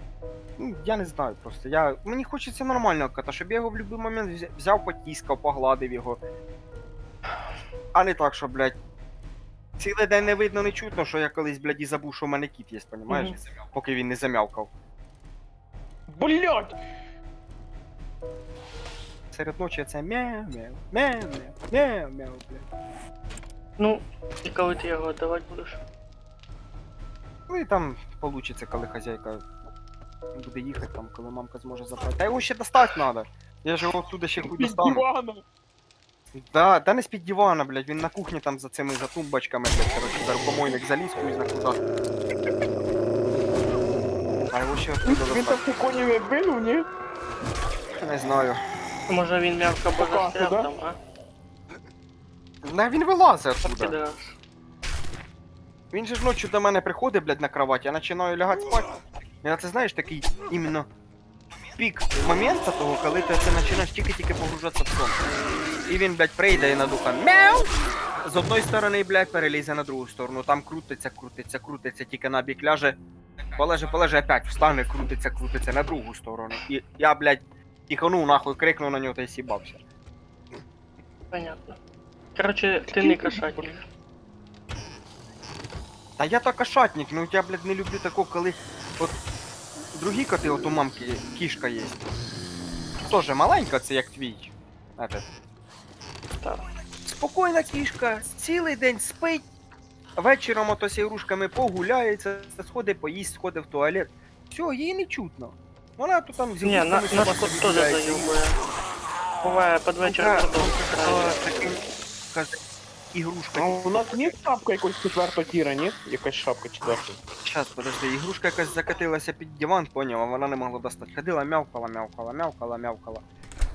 Speaker 3: Ну, я не знаю просто. Мені хочеться нормального кота, щоб я його в будь-який момент взяв, потіскав, погладив його. а не так, що, блядь, цілий день не видно, не чутно, що я колись, блядь, і забув, що в мене кіт є, понімаєш?
Speaker 1: Мгм.
Speaker 3: Поки він не замявкав.
Speaker 2: Блять!
Speaker 3: Серед ночі це мяу-мяу, мяу-мяу, мяу-мяу, блядь.
Speaker 1: Ну, і коли ти його давати будеш?
Speaker 3: Ну і там получиться, коли хазяйка буде їхати, там, коли мамка зможе забрати. Та його ще достати треба. Я ж його оттуда ще хуй
Speaker 2: Під
Speaker 3: достану.
Speaker 2: диваном!
Speaker 3: Да, та не з-під дивана, блядь, він на кухні там за цими за тумбочками, блядь, короче, за рукомойник заліз, хуй зна куди. А його ще оттуда
Speaker 2: Він там
Speaker 3: достати.
Speaker 2: конів не двинув, ні?
Speaker 3: Не знаю.
Speaker 1: Може він м'явка
Speaker 2: Покажу,
Speaker 1: застряв
Speaker 2: да?
Speaker 1: там, а?
Speaker 3: Не, він вилазить
Speaker 1: Так
Speaker 3: оттуда.
Speaker 1: підраз.
Speaker 3: Він же ж ночі до мене приходить, блядь, на кровать, я починаю лягати спати. І це, знаєш, такий іменно пік моменту того, коли ти це починаєш тільки-тільки погружатися в сон. І він, блядь, прийде і над ухом мяу! З одної сторони, блядь, перелізе на другу сторону. Там крутиться, тільки на бік ляже. Полеже, опять встане, крутиться на другу сторону. І я, блядь, тихонув нахуй, крикнув на нього та й сібався.
Speaker 1: Понятно. Короче, ти не кошатник.
Speaker 3: Та я то кошатник, ну я, блядь, не люблю такого, коли от другі коти, от у мамки кішка є. Тоже маленька, це як твій. Этот.
Speaker 1: Так.
Speaker 3: Спокійна кішка, цілий день спить, вечором ото з ігрушками погуляється, сходить поїсть, сходить в туалет. Все, її не чутно. Вона тут там з
Speaker 1: Ні,
Speaker 3: ігрушками
Speaker 1: наш
Speaker 3: сама
Speaker 1: кот
Speaker 3: собі
Speaker 1: теж
Speaker 3: гуляє.
Speaker 1: заюбує. Буває, під вечір
Speaker 3: Таким, каже, ігрушка.
Speaker 2: А у нас є шапка якось четвертого тіра, ні? Якась шапка четвертого.
Speaker 3: Щас, подожди, ігрушка якась закатилася під диван, поняв, а вона не могла достати. Ходила, мявкала.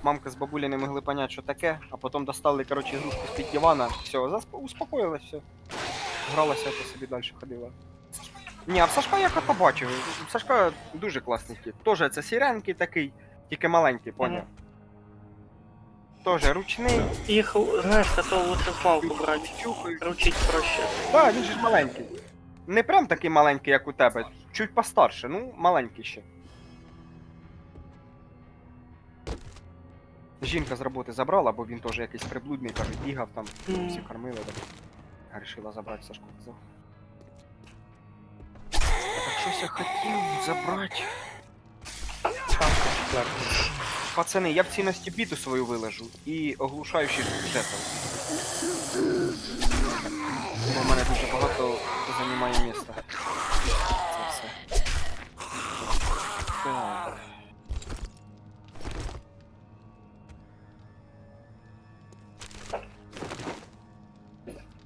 Speaker 3: Мамка з бабулі не могли поняти, що таке, а потім достали, коротше, ігрушку з-під дивана, все, успокоїлась, все. Гралася, то собі далі ходила. Ні, а в Сашка я кота бачив. В Сашка дуже класний кіт. Тоже це сіренький такий, тільки маленький, поняв. Тоже ручний.
Speaker 1: Їх, знаєш, котов лучше з малку брати. Ручить проще.
Speaker 3: Так, він же ж маленький. Не прям такий маленький, як у тебе, чуть постарше, ну, маленький ще. Жінка з роботи забрала, бо він теж якийсь приблудний, каже, бігав там, всі кормили, так. Рішила забрати Сашку, казав. Так щось я хотів забрати. Пацани, я в цінності біту свою вилежу і оглушаючий жетон. Бо в мене дуже багато займає місця. Це все. Так.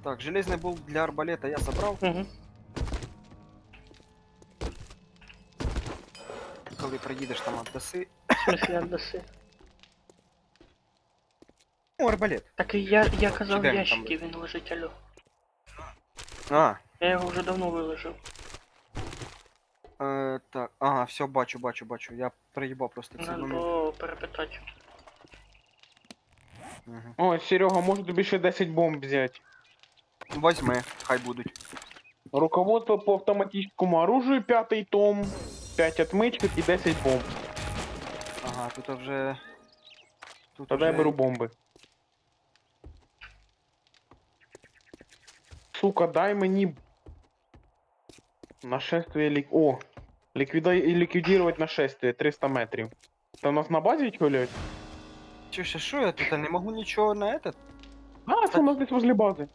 Speaker 3: Так, железний болт для арбалета я забрав.
Speaker 1: Угу.
Speaker 3: Коли приїдеш там отдаси.
Speaker 1: В смысле отдаси?
Speaker 3: Ну, арбалет.
Speaker 1: Так і я казав
Speaker 3: Де він
Speaker 1: ящики, він лежить, алло.
Speaker 3: А,
Speaker 1: Я його вже давно виложив.
Speaker 3: так, ага, все, бачу. Я приїбав просто цей
Speaker 1: Надо
Speaker 3: момент.
Speaker 1: було перепитати.
Speaker 3: Угу.
Speaker 2: О, Серега, може тобі ще 10 бомб взяти.
Speaker 3: Возьми, хай будуть.
Speaker 2: Руководство по автоматическому оружию, 5-й том, 5 отмычек и 10 бомб.
Speaker 3: Ага, тут вже... Тут
Speaker 2: Тогда я
Speaker 3: вже-
Speaker 2: беру бомби. Сука, дай мені... Нашествие лик... О! Ликвидировать нашествие, 300 метрів. Це у нас на базі чолять?
Speaker 3: Що я тут не можу нічого на этот?
Speaker 2: А, це у нас десь возле бази.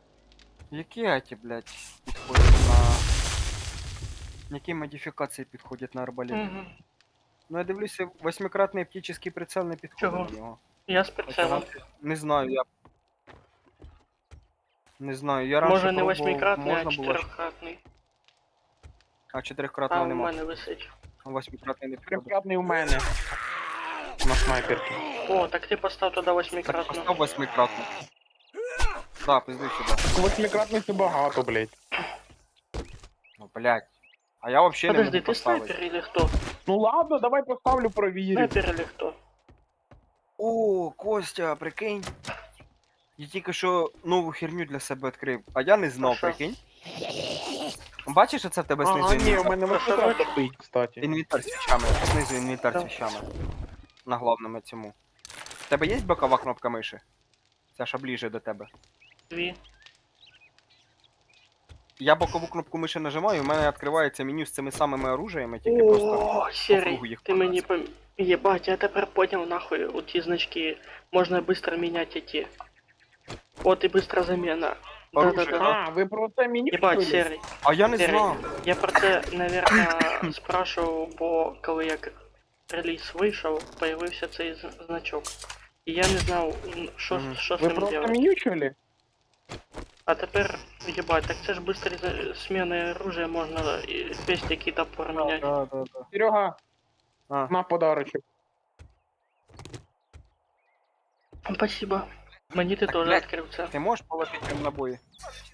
Speaker 3: Які аті, блядь, підходять на... Які модифікації підходять на арбалет?
Speaker 1: Угу.
Speaker 3: Ну я дивлюся, 8-кратний оптичний прицел не підходить
Speaker 1: Чого?
Speaker 3: до нього.
Speaker 1: Я з прицелом.
Speaker 3: Не знаю, я... Не знаю, я раніше
Speaker 1: Може не
Speaker 3: пробував,
Speaker 1: восьмикратний, а
Speaker 3: можна було,
Speaker 1: чотирикратний.
Speaker 3: а 4-кратного
Speaker 1: Там у
Speaker 3: нема.
Speaker 2: Ну,
Speaker 3: А
Speaker 1: мене висить.
Speaker 3: 8-кратний не підходить.
Speaker 2: Трьохкратний у мене. На снайперці.
Speaker 1: О, так ти постав туди
Speaker 3: Так,
Speaker 1: восьмикратну.
Speaker 3: постав 8-кратний. Да, пизди сюди.
Speaker 2: Восьмикратний це багато, блядь.
Speaker 3: Ну, блядь. А я вообще не
Speaker 1: Подожди,
Speaker 3: можу
Speaker 1: ти
Speaker 3: поставити.
Speaker 1: снайпер или хто?
Speaker 2: Ну ладно, давай поставлю, провірю.
Speaker 1: Снайпер или хто?
Speaker 3: О, Костя, прикинь. Я тільки що нову херню для себе відкрив, а я не знав,
Speaker 1: А що?
Speaker 3: прикинь. Бачиш, оце в тебе
Speaker 2: Ага,
Speaker 3: знизу
Speaker 2: ні, у
Speaker 3: інвентар?
Speaker 2: мене восьмикратний стоїть, кстати.
Speaker 3: Інвентар з вещами, знизу інвентар з
Speaker 1: Так.
Speaker 3: вещами. На главному цьому. В тебе є бокова кнопка миші? Ця що ближче до тебе.
Speaker 1: 2.
Speaker 3: Я бокову кнопку миші нажимаю, у мене відкривається меню з цими самими оружиями, тільки просто
Speaker 1: О,
Speaker 3: по
Speaker 1: Серый,
Speaker 3: кругу їх
Speaker 1: ты мне
Speaker 3: показує.
Speaker 1: Ебать, я тепер понял нахуй, у ті значки можно быстро менять эти. Вот и быстро замена.
Speaker 3: Оружие,
Speaker 1: Да-да-да.
Speaker 2: А, ви про це меню?
Speaker 1: Ебать,
Speaker 2: що ли?
Speaker 1: Серый.
Speaker 3: А я не
Speaker 1: Серый,
Speaker 3: знав.
Speaker 1: я про це, наверное, спрашивав, бо коли як реліз вийшов, появився цей значок. І я не знав, що
Speaker 3: Мгм.
Speaker 1: з
Speaker 2: Ви
Speaker 1: ним
Speaker 2: просто
Speaker 1: делать.
Speaker 2: меню що ли?
Speaker 1: А тепер, ебать, так це ж быстрой смены оружия можна і пестики топор міняти.
Speaker 3: Да, да, да.
Speaker 2: Серега,
Speaker 3: А.
Speaker 2: на подарочок.
Speaker 1: Спасибо. Мені ти
Speaker 3: Так,
Speaker 1: теж
Speaker 3: блядь.
Speaker 1: відкрив це.
Speaker 3: Ти можеш половити набої?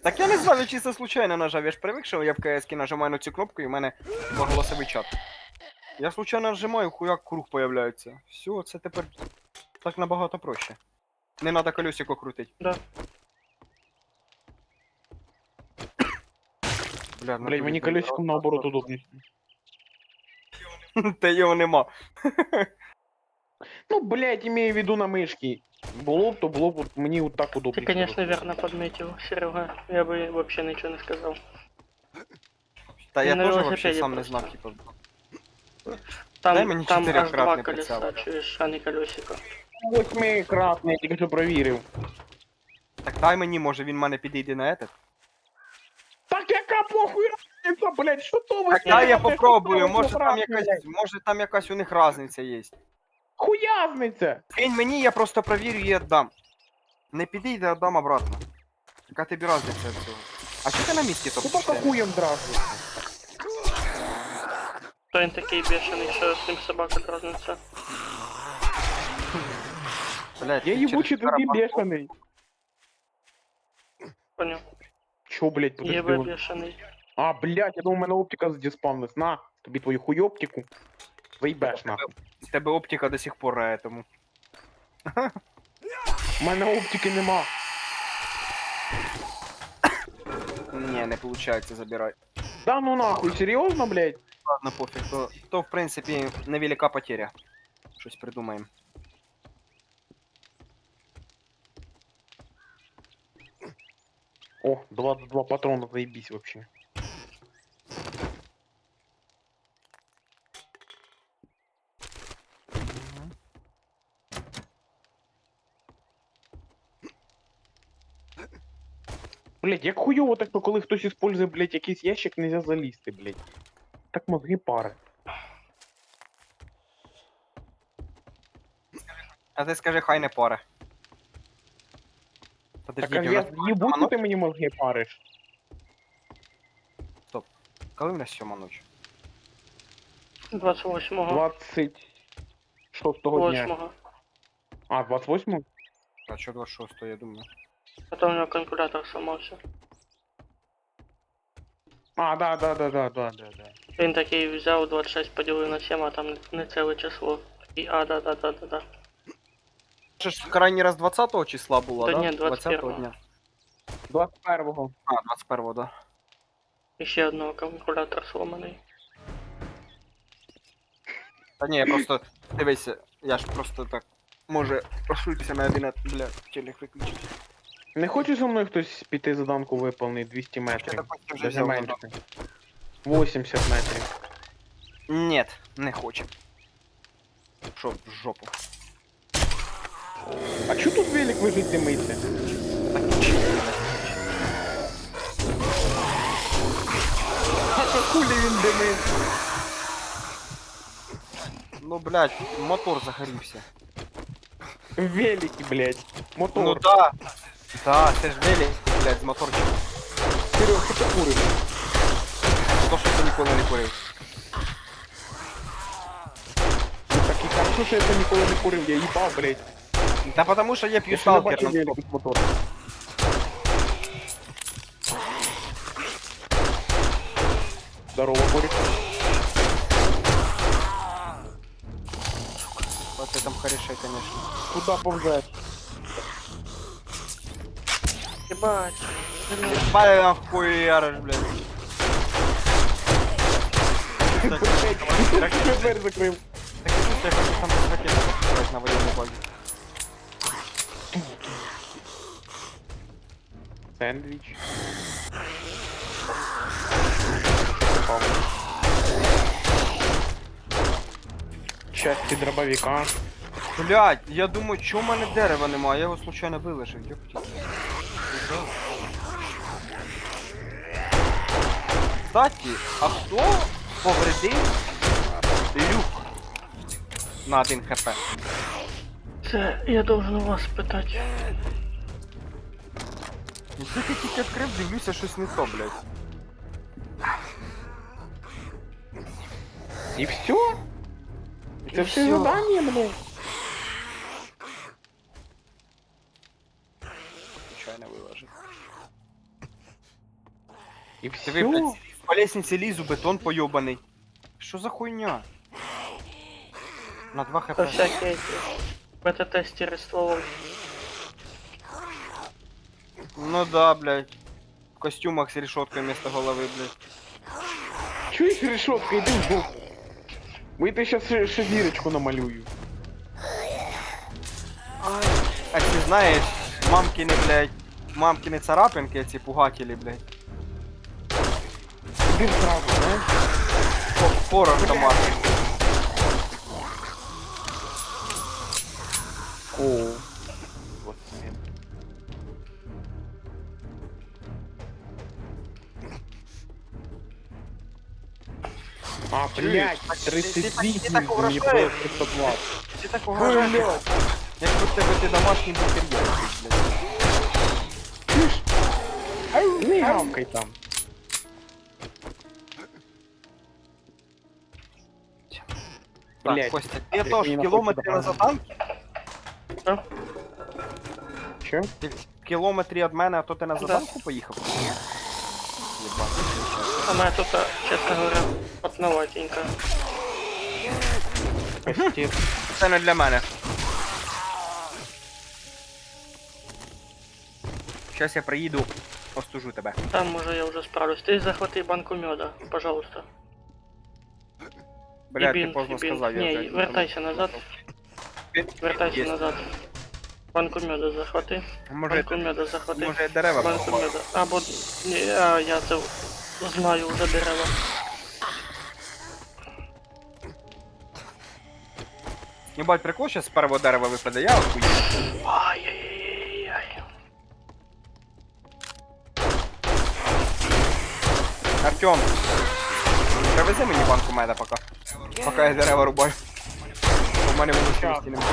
Speaker 3: Так я не знав, я чисто случайно нажав. Я ж привик, що я в КС нажимаю на цю кнопку і в мене голосовий чат. Я случайно нажимаю, хуяк круг появляється. Все, це тепер так набагато проще. Не треба колесико крутити.
Speaker 1: Да.
Speaker 3: Бля,
Speaker 2: Блять, мені колесиком наоборот удобніше.
Speaker 3: Та його нема.
Speaker 2: Ну, блять, имею в виду на мишки. Було б, то було б, от мені от так
Speaker 1: Ти,
Speaker 2: удобніше.
Speaker 1: конечно, верно подметил, Серега. Я бы вообще ничего не сказал.
Speaker 3: Та я
Speaker 1: На
Speaker 3: теж
Speaker 1: велосипеді
Speaker 3: вообще сам не
Speaker 1: просто.
Speaker 3: знав, типу.
Speaker 1: Там,
Speaker 3: Дай мені
Speaker 1: там аж 2
Speaker 3: чотирьохкратний
Speaker 1: колеса,
Speaker 3: прицел.
Speaker 1: чуєш, а не колесико.
Speaker 2: Восьмикратний, я тільки що провірив.
Speaker 3: Так дай мені, може він мене підійде на этот.
Speaker 2: Так яка похуй разниця, блять, що то ви
Speaker 3: Так дай я
Speaker 2: скажете,
Speaker 3: попробую,
Speaker 2: що
Speaker 3: може
Speaker 2: це
Speaker 3: там
Speaker 2: разниця?
Speaker 3: якась, може там якась у них разниця є.
Speaker 2: Хуязниця!
Speaker 3: Кинь мені, я просто провірю і віддам. Не підійде, віддам обратно. Яка тобі разниця від цього? А що ти на місці то
Speaker 2: Ну так
Speaker 3: почти?
Speaker 2: хуєм здравствуйте.
Speaker 1: То він такий бешений, що з ним собака дразниться.
Speaker 3: Блядь,
Speaker 2: Я
Speaker 3: ти
Speaker 2: їбучий
Speaker 3: через
Speaker 2: такий
Speaker 3: барабан-
Speaker 2: бешений.
Speaker 1: Понял.
Speaker 2: Чо, блять, подожди.
Speaker 1: Єбе
Speaker 2: он-
Speaker 1: бешений.
Speaker 2: А, блять, я думав, у мене оптика здіспавнилась. На, тобі твою хуйоптику. Заїбеш нахуй.
Speaker 3: В тебе оптика до сих пор рає, тому.
Speaker 2: У мене оптики нема.
Speaker 3: Ні, не виходить забирати.
Speaker 2: Да ну нахуй, серйозно, блять?
Speaker 3: Ладно, пофіг, то в принципі невелика потеря. Щось придумаємо.
Speaker 2: О, 22 патрона, заебись вообще. Блять, як хуйово так, то коли хтось использує, блять, якийсь ящик, нельзя залізти, блять. Так мозги пари.
Speaker 3: А ти скажи, хай не пара.
Speaker 2: Так
Speaker 3: Подождіть,
Speaker 2: а
Speaker 3: у
Speaker 2: я
Speaker 3: нас
Speaker 2: їбу,
Speaker 3: сьома
Speaker 2: ти мені мозги париш.
Speaker 3: ночь? Коли в нас 7 ночі?
Speaker 1: 28-го.
Speaker 2: 26-го дня.
Speaker 1: 8-го.
Speaker 2: А, 28-го?
Speaker 3: А що 26, я думаю.
Speaker 1: Потом у нього калькулятор сломався.
Speaker 2: А, да.
Speaker 1: Він такий взяв 26, поділив на 7, а там не ціле число. І да.
Speaker 3: Це ж крайній раз 20-го числа було,
Speaker 1: Та
Speaker 3: да?
Speaker 1: ні, 21-го.
Speaker 3: дня.
Speaker 2: 21-го.
Speaker 3: А, 21-го, да.
Speaker 1: І ще одного калькулятор сломаний.
Speaker 3: Та ні, я просто, дивися, я ж просто так, може, ошибся на один, бля, телек виключити.
Speaker 2: Не хоче зі мною хтось піти заданку виповнити 200
Speaker 3: Я
Speaker 2: метрів?
Speaker 3: допустим вже
Speaker 2: Даже
Speaker 3: взяв
Speaker 2: менше.
Speaker 3: заданку.
Speaker 2: 80 метрів.
Speaker 3: Нет, не хочу. Що, в жопу.
Speaker 2: А чо тут велик лежить димиться?
Speaker 3: Так нічого.
Speaker 2: А що хулі він димить?
Speaker 3: Ну, блядь, мотор загорівся.
Speaker 2: Велики, блядь. Мотор.
Speaker 3: Ну да. Да, це ж велик, блядь, з моторчиком.
Speaker 2: Серег, що ти куриш?
Speaker 3: То, що ти ніколи не курив.
Speaker 2: Ну так і хорошо, що я це ніколи не курив, я їбав, блядь.
Speaker 3: Та потому що я п'ю
Speaker 2: Я ще не
Speaker 3: сталкер
Speaker 2: бачив
Speaker 3: на
Speaker 2: великий мотор. Здорово, Борик.
Speaker 3: Вот это там хорошо, конечно.
Speaker 2: Куда повзеш?
Speaker 1: Єбать.
Speaker 3: Пай нахуяриш, блядь.
Speaker 2: Блядь,
Speaker 3: Так,
Speaker 2: хто тебе двері закрив?
Speaker 3: Так и чувствую, как там без ракеты запускать на военной базе.
Speaker 2: Сендвіч. Часті дробовика.
Speaker 3: Блядь, я думаю, чому в мене дерева немає, я його случайно вилежив, ёпті. Кстати, а хто повредив люк на 1 хп?
Speaker 1: Це я должен у вас питати.
Speaker 3: Ну тільки тільки відкрив, дивлюся, щось не то, блядь.
Speaker 2: І все? Це все
Speaker 3: всё.
Speaker 2: задання, блядь.
Speaker 3: Случайно вилежив.
Speaker 2: І
Speaker 3: Ти
Speaker 2: все?
Speaker 3: ви, блядь, по лестниці лізу, бетон пойобаний. Що за хуйня? На 2 хп.
Speaker 1: Це всякі эти бета-тестери стволов.
Speaker 3: Ну да, блядь. В костюмах с решеткой вместо головы, блядь.
Speaker 2: Чуєш, решетка, іди в бок. Бо я ти щас ще зірочку намалюю.
Speaker 3: А ты знаешь, мамкины, блядь, мамкины царапинки, эти пугатели, блядь.
Speaker 2: Іди сразу, знаєш?
Speaker 3: Хоррор томатный.
Speaker 2: О. Вот це. А, блядь,
Speaker 3: Ти
Speaker 2: 38,
Speaker 3: так
Speaker 2: мені
Speaker 3: угрожаєш?
Speaker 2: просто 120.
Speaker 3: Ты так угрожаешь, як будто бы ты домашний бутерьер, блядь.
Speaker 2: Не гавкай там.
Speaker 3: Так,
Speaker 2: Блядь.
Speaker 3: Костя, ты
Speaker 2: Я
Speaker 3: тоже
Speaker 2: не
Speaker 3: в
Speaker 2: нахуй
Speaker 3: километре
Speaker 2: сюда
Speaker 3: на заданке?
Speaker 1: Що?
Speaker 2: Чо?
Speaker 3: Ти в кілометрі від мене, а то ти на заданку поїхав? Єбать.
Speaker 1: А мене тут, чесно говоря, потноватенько.
Speaker 2: Пиздец.
Speaker 3: Це не для мене. Щас я приїду, остужу тебе.
Speaker 1: Там може я вже справлюсь. Ти захвати банку меда, пожалуйста.
Speaker 3: Бля,
Speaker 1: І
Speaker 3: ти
Speaker 1: бінт,
Speaker 3: поздно
Speaker 1: і бінт.
Speaker 3: сказав, я
Speaker 1: Ні,
Speaker 3: вже...
Speaker 1: вертайся назад. Вертайся
Speaker 3: Есть.
Speaker 1: назад. Банку меда захвати.
Speaker 3: Може,
Speaker 1: Банку меда захвати.
Speaker 3: може я дерева
Speaker 1: Банку
Speaker 3: порубав?
Speaker 1: меда. Або... Ні, я це знаю вже дерева.
Speaker 3: Єбать, прикол, щас з першого дерева випаде, я охуєю.
Speaker 1: Ай-яй-яй-яй.
Speaker 3: Артем, привези мені банку меда поки. Поки я дерева рубаю. Бо в мене вилучилості немає.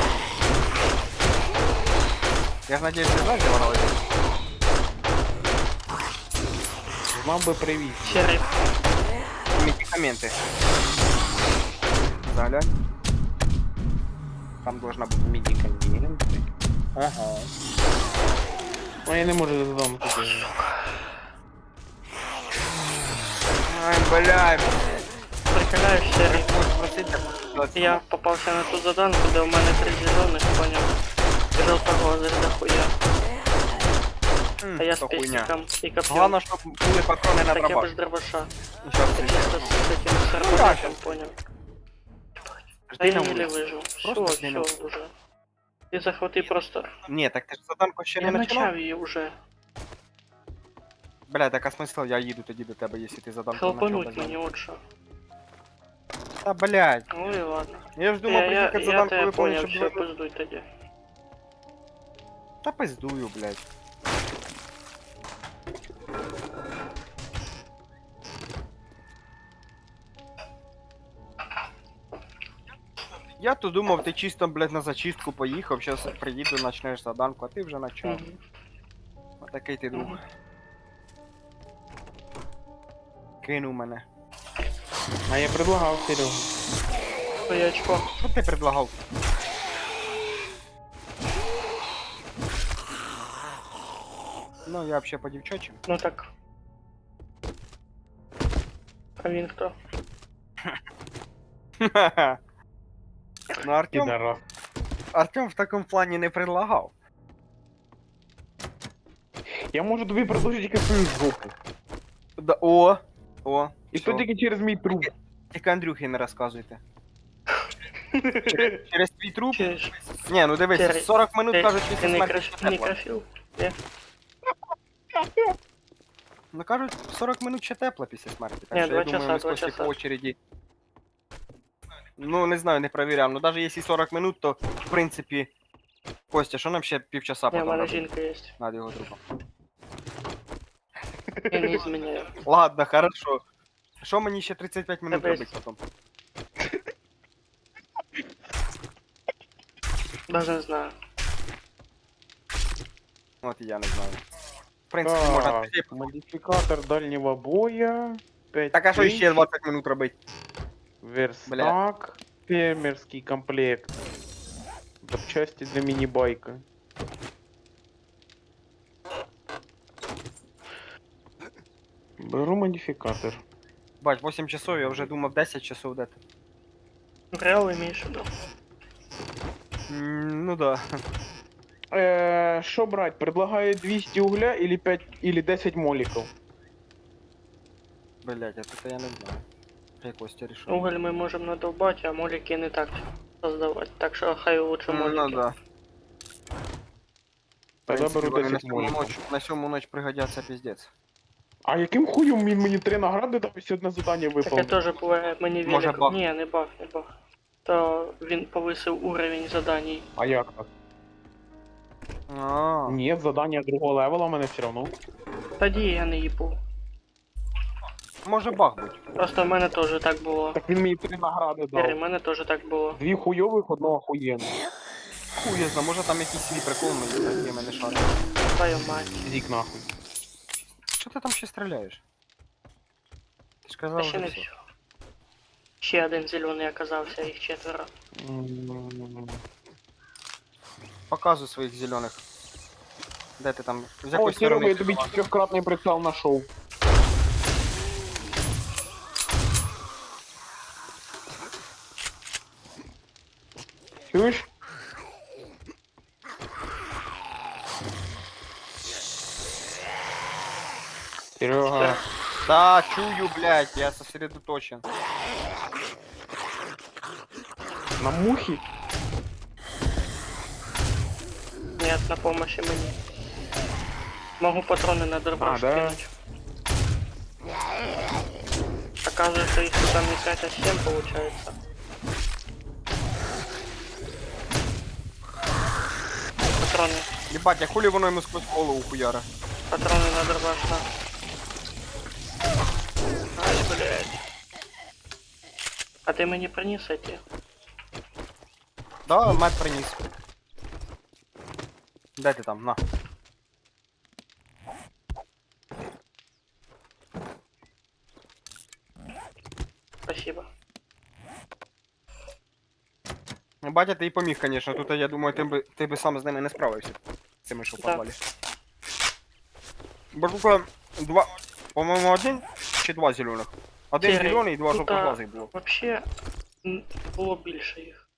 Speaker 3: Я ж надіюсь, ти знаєш, де вона лежить?
Speaker 2: Знав би привіт.
Speaker 1: Серий.
Speaker 3: Медикаменти. Заглянь. Там должна бути медикамент. Ага.
Speaker 2: А я не можу додому туди.
Speaker 3: Ай, блядь.
Speaker 1: Прикаляєш, Серий.
Speaker 3: Просити,
Speaker 1: Я попався на ту заданку, де у мене 3 зелених, поняв. І желтоглазих дохуя. А я з
Speaker 3: Це хуйня.
Speaker 1: пестиком і копьем.
Speaker 3: Главное, щоб були патрони на
Speaker 1: Так я
Speaker 3: дробаш.
Speaker 1: без дробаша.
Speaker 3: Щас,
Speaker 1: Я чисто с этим с
Speaker 3: так.
Speaker 1: арбалетом, понял. А
Speaker 3: жди
Speaker 1: я
Speaker 3: на
Speaker 1: еле
Speaker 3: вулиці.
Speaker 1: выжил.
Speaker 3: Просто
Speaker 1: Все,
Speaker 3: жди на
Speaker 1: все уже. Ты захвати просто.
Speaker 3: Ні, так ти ж заданку ще
Speaker 1: Я
Speaker 3: не починав?
Speaker 1: начав її уже.
Speaker 3: Бля, так а смисл, я їду тоді до тебе, якщо ти заданку не почав.
Speaker 1: Хелпануть мені от що.
Speaker 3: Та блядь,
Speaker 1: Ну і ладно.
Speaker 3: я ж думав приїхати
Speaker 1: Я
Speaker 3: заданку
Speaker 1: тебе
Speaker 3: виповнити,
Speaker 1: понял,
Speaker 3: щоб...
Speaker 1: все, пиздуй тоді.
Speaker 3: Та пиздую, блядь. Я то думав, ти чисто, блядь, на зачистку поїхав, щас приїду, начнеш заданку, а ти вже почав.
Speaker 1: Мгм.
Speaker 3: Отакий ти друг.
Speaker 1: Мгм.
Speaker 3: Кинув мене.
Speaker 2: А я предлагав Серегу.
Speaker 1: Своячко.
Speaker 3: Що ти предлагав? Ну, я вообще по дівчачим.
Speaker 1: Ну так. А він хто?
Speaker 3: Ну, Артем,
Speaker 2: Підарас.
Speaker 3: Артем в такому плані не предлагав.
Speaker 2: Я можу тобі продовжити тільки свою жопу.
Speaker 3: Да, о,
Speaker 2: І
Speaker 3: що?
Speaker 2: то тільки через мій труп.
Speaker 3: Тільки Андрюхі не розказуйте. Через твій труп?
Speaker 1: Чи ж
Speaker 3: Ні, ну дивись,
Speaker 1: Сергій,
Speaker 3: 40 минут кажуть
Speaker 1: ти
Speaker 3: після
Speaker 1: не
Speaker 3: смерті,
Speaker 1: краф-
Speaker 3: що
Speaker 1: не
Speaker 3: тепло.
Speaker 1: крафіл? Ні?
Speaker 3: Ну кажуть, 40 минут ще тепло після смерті. Так
Speaker 1: Ні,
Speaker 3: що я
Speaker 1: 2
Speaker 3: думаю,
Speaker 1: часа,
Speaker 3: ми з
Speaker 1: 2
Speaker 3: Костю
Speaker 1: часа.
Speaker 3: по очереді. Ну, не знаю, не перевіряв. Ну навіть якщо 40 минут, то в принципі. Костя, що нам ще півчаса
Speaker 1: Ні, в
Speaker 3: потім
Speaker 1: мене
Speaker 3: робити
Speaker 1: жінка є.
Speaker 3: над його трупом?
Speaker 1: Я не зміняю.
Speaker 3: Ладно, хорошо. Що мені ще 35 минут
Speaker 1: Дивись.
Speaker 3: робити потім?
Speaker 1: Даже не знаю.
Speaker 3: От і я не знаю. В принципі, можна.
Speaker 2: Так, модификатор дальнего боя. 5
Speaker 3: Так а що ще 20 минут робити?
Speaker 2: Верстак. Фермерский комплект. Запчасти для мини-байка. Беру модификатор.
Speaker 3: Бать, 8 часов, я вже думав 10 часов де-то.
Speaker 1: Реал имеешь в виду?
Speaker 3: Ну да.
Speaker 2: Что брать? Предлагаю 200 угля или 5 или 10 моликов.
Speaker 3: Блять, это я не знаю. Я Костя решил.
Speaker 1: Уголь мы можем надолбать, а молики не так создавать. Так что хай лучше молики.
Speaker 3: Ну да.
Speaker 2: Тогда беру
Speaker 3: вони
Speaker 2: 10
Speaker 3: на сьому
Speaker 2: моликов.
Speaker 3: ноч, на сьому ноч пригодяться піздець.
Speaker 2: А яким хуєм він мені 3 награди дав і ще одне завдання
Speaker 1: Так я
Speaker 2: виповнив?
Speaker 1: теж буває, мені
Speaker 3: Може,
Speaker 1: велик...
Speaker 3: баг?
Speaker 1: Ні, не баг, не баг. То він повисив уровень заданій.
Speaker 2: А як так?
Speaker 3: А,
Speaker 2: Ні, завдання другого левела у мене все одно.
Speaker 1: Тоді я не їбу.
Speaker 3: може баг бути.
Speaker 1: Просто в мене теж так було.
Speaker 2: Так він мені 3 награди
Speaker 1: Вірі, в
Speaker 2: дав.
Speaker 1: мене теж так було.
Speaker 2: 2 хуйових, одного охуєнного.
Speaker 3: Хуй я знаю, може там якийсь свій прикол мені мене шарить.
Speaker 1: Твою мать.
Speaker 2: Зік нахуй.
Speaker 3: Що ти там ще стріляєш? Ти ж
Speaker 1: Та
Speaker 3: казав
Speaker 1: ще
Speaker 3: вже
Speaker 1: не
Speaker 3: все.
Speaker 1: все. Ще один зелений оказався, їх 4.
Speaker 3: Показуй своїх зелених. Де ти там? З
Speaker 2: О,
Speaker 3: якої
Speaker 2: Серега,
Speaker 3: сторони?
Speaker 2: я тобі 4-кратний прицел нашов. Чуєш? Серега.
Speaker 3: Да, чую, блядь, я сосредоточен.
Speaker 2: На мухи?
Speaker 1: Нет, на помощи мені. Могу патроны на дробаш
Speaker 2: А, да?
Speaker 1: кинуть. Оказывается, если там не 5, а 7 получается. Патроны.
Speaker 3: Ебать, а хули воно йому сквозь голову хуяра?
Speaker 1: Патроны на дробаш, на. Ай, блядь. А ты мені приніс эти?
Speaker 3: Да, мать приніс. Де ти там, на.
Speaker 1: Спасибо.
Speaker 3: Батя, ти і поміг, конечно. Тут я думаю, ти би сам з ними не справився. З цими що в
Speaker 1: Так.
Speaker 3: підвалі. Бо тут два, по-моєму, один чи два зелених. Один
Speaker 1: Сірий.
Speaker 3: зелений і два
Speaker 1: Тут,
Speaker 3: жовтоглазих було.
Speaker 1: Вообще, було більше їх.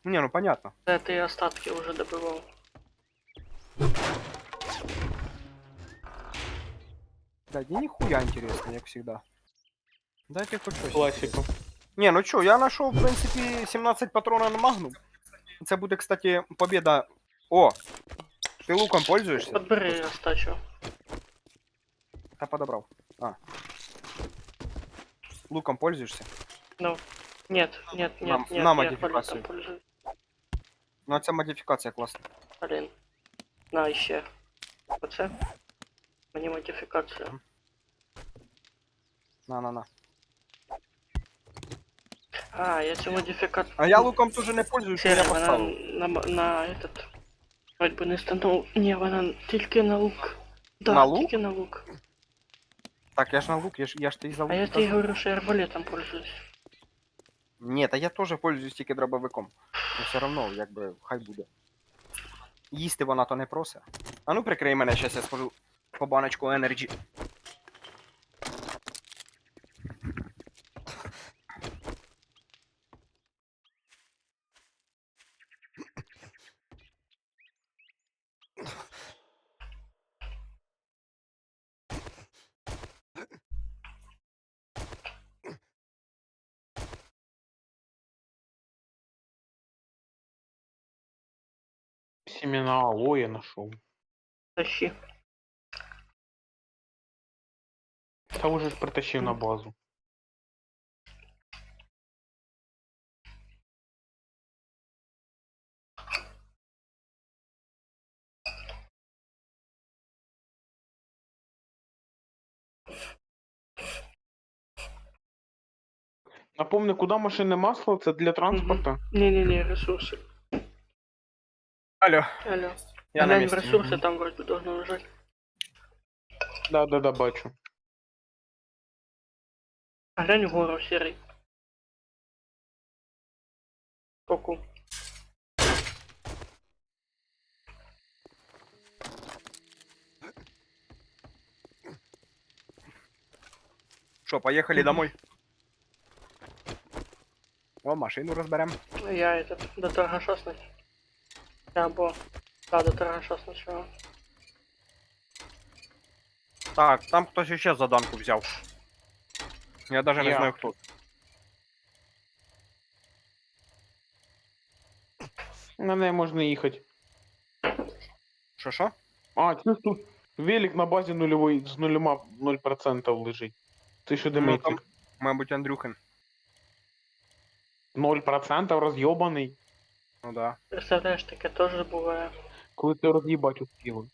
Speaker 3: Ні, ну понятно.
Speaker 1: Це ти остатки вже добивав.
Speaker 3: Блядь, мені ніхуя інтересно, як завжди. Дайте хоч щось.
Speaker 2: Классику.
Speaker 3: Не, ну чё, я нашел, в принципе, 17 патронов на магнум. Це буде, кстати, победа. О! Ты луком пользуешься?
Speaker 1: Подбери остачу.
Speaker 3: Я подобрал. А. Луком пользуешься?
Speaker 1: Ну, нет, нет,
Speaker 3: На-
Speaker 1: нет,
Speaker 3: на
Speaker 1: нет, я
Speaker 3: модификацию.
Speaker 1: палетом пользуюсь.
Speaker 3: Ну, ця модифікація класна.
Speaker 1: Блин. На, ще. Оце. Мені модифікація.
Speaker 3: На.
Speaker 1: А, я цю модифікацію...
Speaker 3: А я луком теж не пользуюсь, я
Speaker 1: Серія, вона
Speaker 3: поставив.
Speaker 1: на этот... Хоть би не станув... Ні, вона тільки на лук. Да,
Speaker 3: На лук?
Speaker 1: тільки на лук.
Speaker 3: Так, я ж на лук, я ж ти за лук.
Speaker 1: А я
Speaker 3: кажу.
Speaker 1: тобі говорю, що я арбалетом пользуюсь.
Speaker 3: Ні, та я теж пользуюсь тільки дробовиком. Ну все равно, якби, хай буде. Їсти вона то не просить. А ну прикрий мене, щас я схожу по баночку Energy.
Speaker 2: Семена алоэ нашел.
Speaker 1: Тащи.
Speaker 2: Та уже ж притащив на базу. Напомни, куди машинне масло? Це для транспорту?
Speaker 1: Ні-ні-ні, ресурси.
Speaker 3: Алло,
Speaker 1: Алло.
Speaker 3: я на
Speaker 1: Глянь в
Speaker 3: місці.
Speaker 1: ресурси, там вроді должно лежать.
Speaker 2: Да, бачу.
Speaker 1: А глянь вгору, сірий. Ку-ку.
Speaker 3: Що, поїхали домой? О, машину розберем.
Speaker 1: Я этот, до торгаша сначала. Або... Да, до торгаша сначала.
Speaker 3: Так, там хтось ще заданку взяв. Я даже не
Speaker 2: Я.
Speaker 3: знаю хто.
Speaker 2: На неї можна їхати.
Speaker 3: Що?
Speaker 2: А, чуєш, тут велик на базі нульовий, з 0% лежить. Ти що
Speaker 3: Ну,
Speaker 2: димиться?
Speaker 3: там, мабуть, Андрюхин.
Speaker 2: 0% роз'єбаний.
Speaker 3: Ну да.
Speaker 1: Представляєш, таке теж буває.
Speaker 2: Коли ти роз'їбать успіли.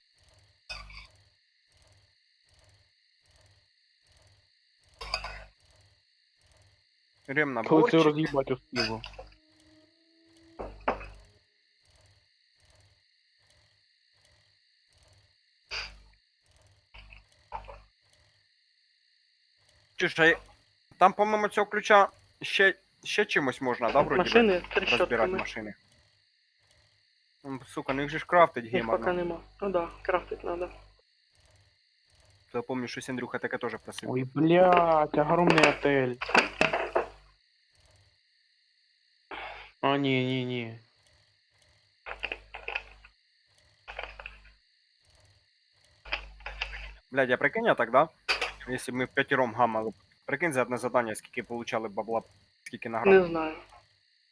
Speaker 3: Рем на
Speaker 2: Коли ти
Speaker 3: борчик.
Speaker 2: роз'їбать успіли.
Speaker 3: Чуєш, а там, по-моєму, цього ключа ще чимось можна, да, вроді би?
Speaker 1: Машини
Speaker 3: Розбирати
Speaker 1: трещотками.
Speaker 3: машини. Сука, ну їх же ж крафтить
Speaker 1: Їх поки
Speaker 3: геймерно.
Speaker 1: нема. Ну да, крафтить надо.
Speaker 3: Я помню, що Андрюха таке теж просив.
Speaker 2: Ой, блядь, огромний отель. А, ні.
Speaker 3: Блядь, я прикинь, я так, да? Если б ми п'ятером гамали. Прикинь за одне задання, скільки получали бабла, скільки наград.
Speaker 1: Не знаю.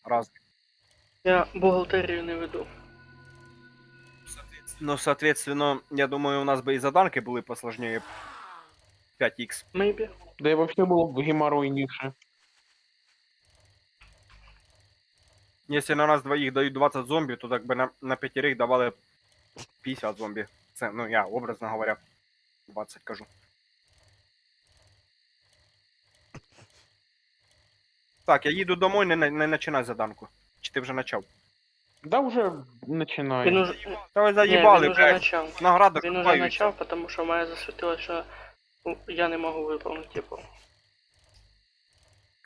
Speaker 3: Раз.
Speaker 1: Я бухгалтерію не веду.
Speaker 3: Ну, соответственно, я думаю, у нас бы и заданки були посложнее. 5х.
Speaker 1: Maybe.
Speaker 2: Да і взагалі було б геморройніше.
Speaker 3: Если на нас двоих дають 20 зомбі, то так би на п'ятерих давали 50 зомбі. Це, ну, я, образно говоря, 20 кажу. Так, я їду домой, не починай заданку. Чи ти вже почав?
Speaker 2: Да вже
Speaker 1: Він
Speaker 2: починаю.
Speaker 1: уже...
Speaker 3: Та ви
Speaker 1: Ні,
Speaker 3: заїбали,
Speaker 1: він уже
Speaker 3: блядь.
Speaker 1: почав.
Speaker 3: Награда
Speaker 1: Він уже
Speaker 3: купаються.
Speaker 1: почав, тому що має засвітило, що я не можу виповнити, типу.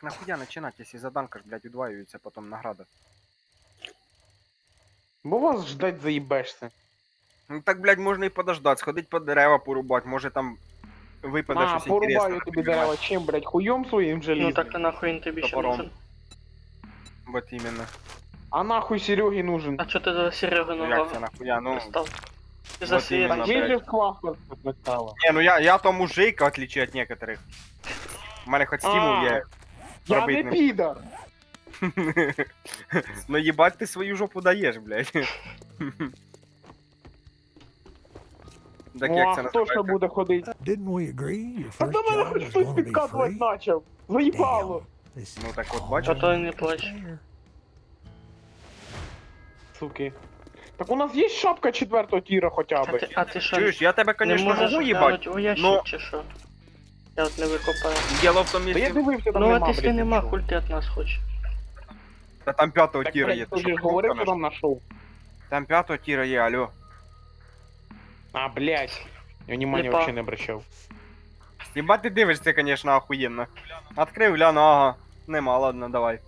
Speaker 3: Нахуя начинать, если заданка ж, блядь, удваивается, потом награда.
Speaker 2: Бо вас ждать заїбешся.
Speaker 3: Ну так, блядь, можна і подождать, сходить по дерева порубати, може там випаде
Speaker 2: А,
Speaker 3: щось інтересне.
Speaker 2: порубаю тобі дерева чим, блядь, хуйом своїм
Speaker 1: Ну
Speaker 2: желізним?
Speaker 1: так а нахуй він тобі ще
Speaker 3: Топором.
Speaker 1: нужен.
Speaker 3: Вот именно.
Speaker 2: А нахуй Сереге нужен?
Speaker 1: А чо ти за Серегу
Speaker 3: Ну як це
Speaker 1: нового
Speaker 3: нахуя, ну...
Speaker 1: став? Ти за
Speaker 3: Вот
Speaker 1: свій
Speaker 3: іменно.
Speaker 2: Так він
Speaker 3: блядь.
Speaker 2: же схвастав спочатку.
Speaker 3: Не, ну я то мужик, в отличие от некоторых. У мене хоч стимул є.
Speaker 2: Я
Speaker 3: робить
Speaker 2: не
Speaker 3: не-
Speaker 2: підар!
Speaker 3: Ну їбать ти свою жопу даєш, блядь. Так
Speaker 2: Ну,
Speaker 3: як
Speaker 2: а
Speaker 3: це
Speaker 2: хто ще
Speaker 3: називається?
Speaker 2: буде ходити?
Speaker 4: Didn't we agree your
Speaker 2: А
Speaker 4: first
Speaker 2: до мене
Speaker 4: job
Speaker 2: хоч
Speaker 4: was
Speaker 2: хтось
Speaker 4: going to be
Speaker 2: підкатувати
Speaker 4: free?
Speaker 2: почав. Заїбало.
Speaker 4: Damn, this
Speaker 3: Ну так от
Speaker 1: А
Speaker 3: бачиш.
Speaker 1: то й не плач.
Speaker 4: fair.
Speaker 2: Суки. Так у нас є шапка 4-го тіра хоча б.
Speaker 1: А ти що,
Speaker 3: Чуєш, я тебе,
Speaker 1: не
Speaker 3: конечно,
Speaker 1: можеш
Speaker 3: можу їбать.
Speaker 1: глянути у ящик
Speaker 3: но-
Speaker 1: чи що? Я от не викопаю.
Speaker 3: Діло в тому,
Speaker 2: Та я
Speaker 3: якщо...
Speaker 2: дивився, там
Speaker 1: Ну
Speaker 2: нема,
Speaker 1: от якщо
Speaker 2: блядь,
Speaker 1: нема,
Speaker 2: нічого.
Speaker 1: хуль ти від нас хочеш.
Speaker 3: Та там 5-го
Speaker 2: Так,
Speaker 3: тіра є.
Speaker 2: блядь,
Speaker 3: ти
Speaker 2: ти
Speaker 3: що,
Speaker 2: ж говорив, що
Speaker 3: прикол,
Speaker 2: там знайшов.
Speaker 3: Там 5-го тіра є, алло.
Speaker 2: А, блядь. Я внимания
Speaker 1: Ліпа.
Speaker 2: вообще не обращав.
Speaker 3: Єбать ти дивишся, конечно, охуєнно. Открив, гляну, ага. Нема, ладно, давай.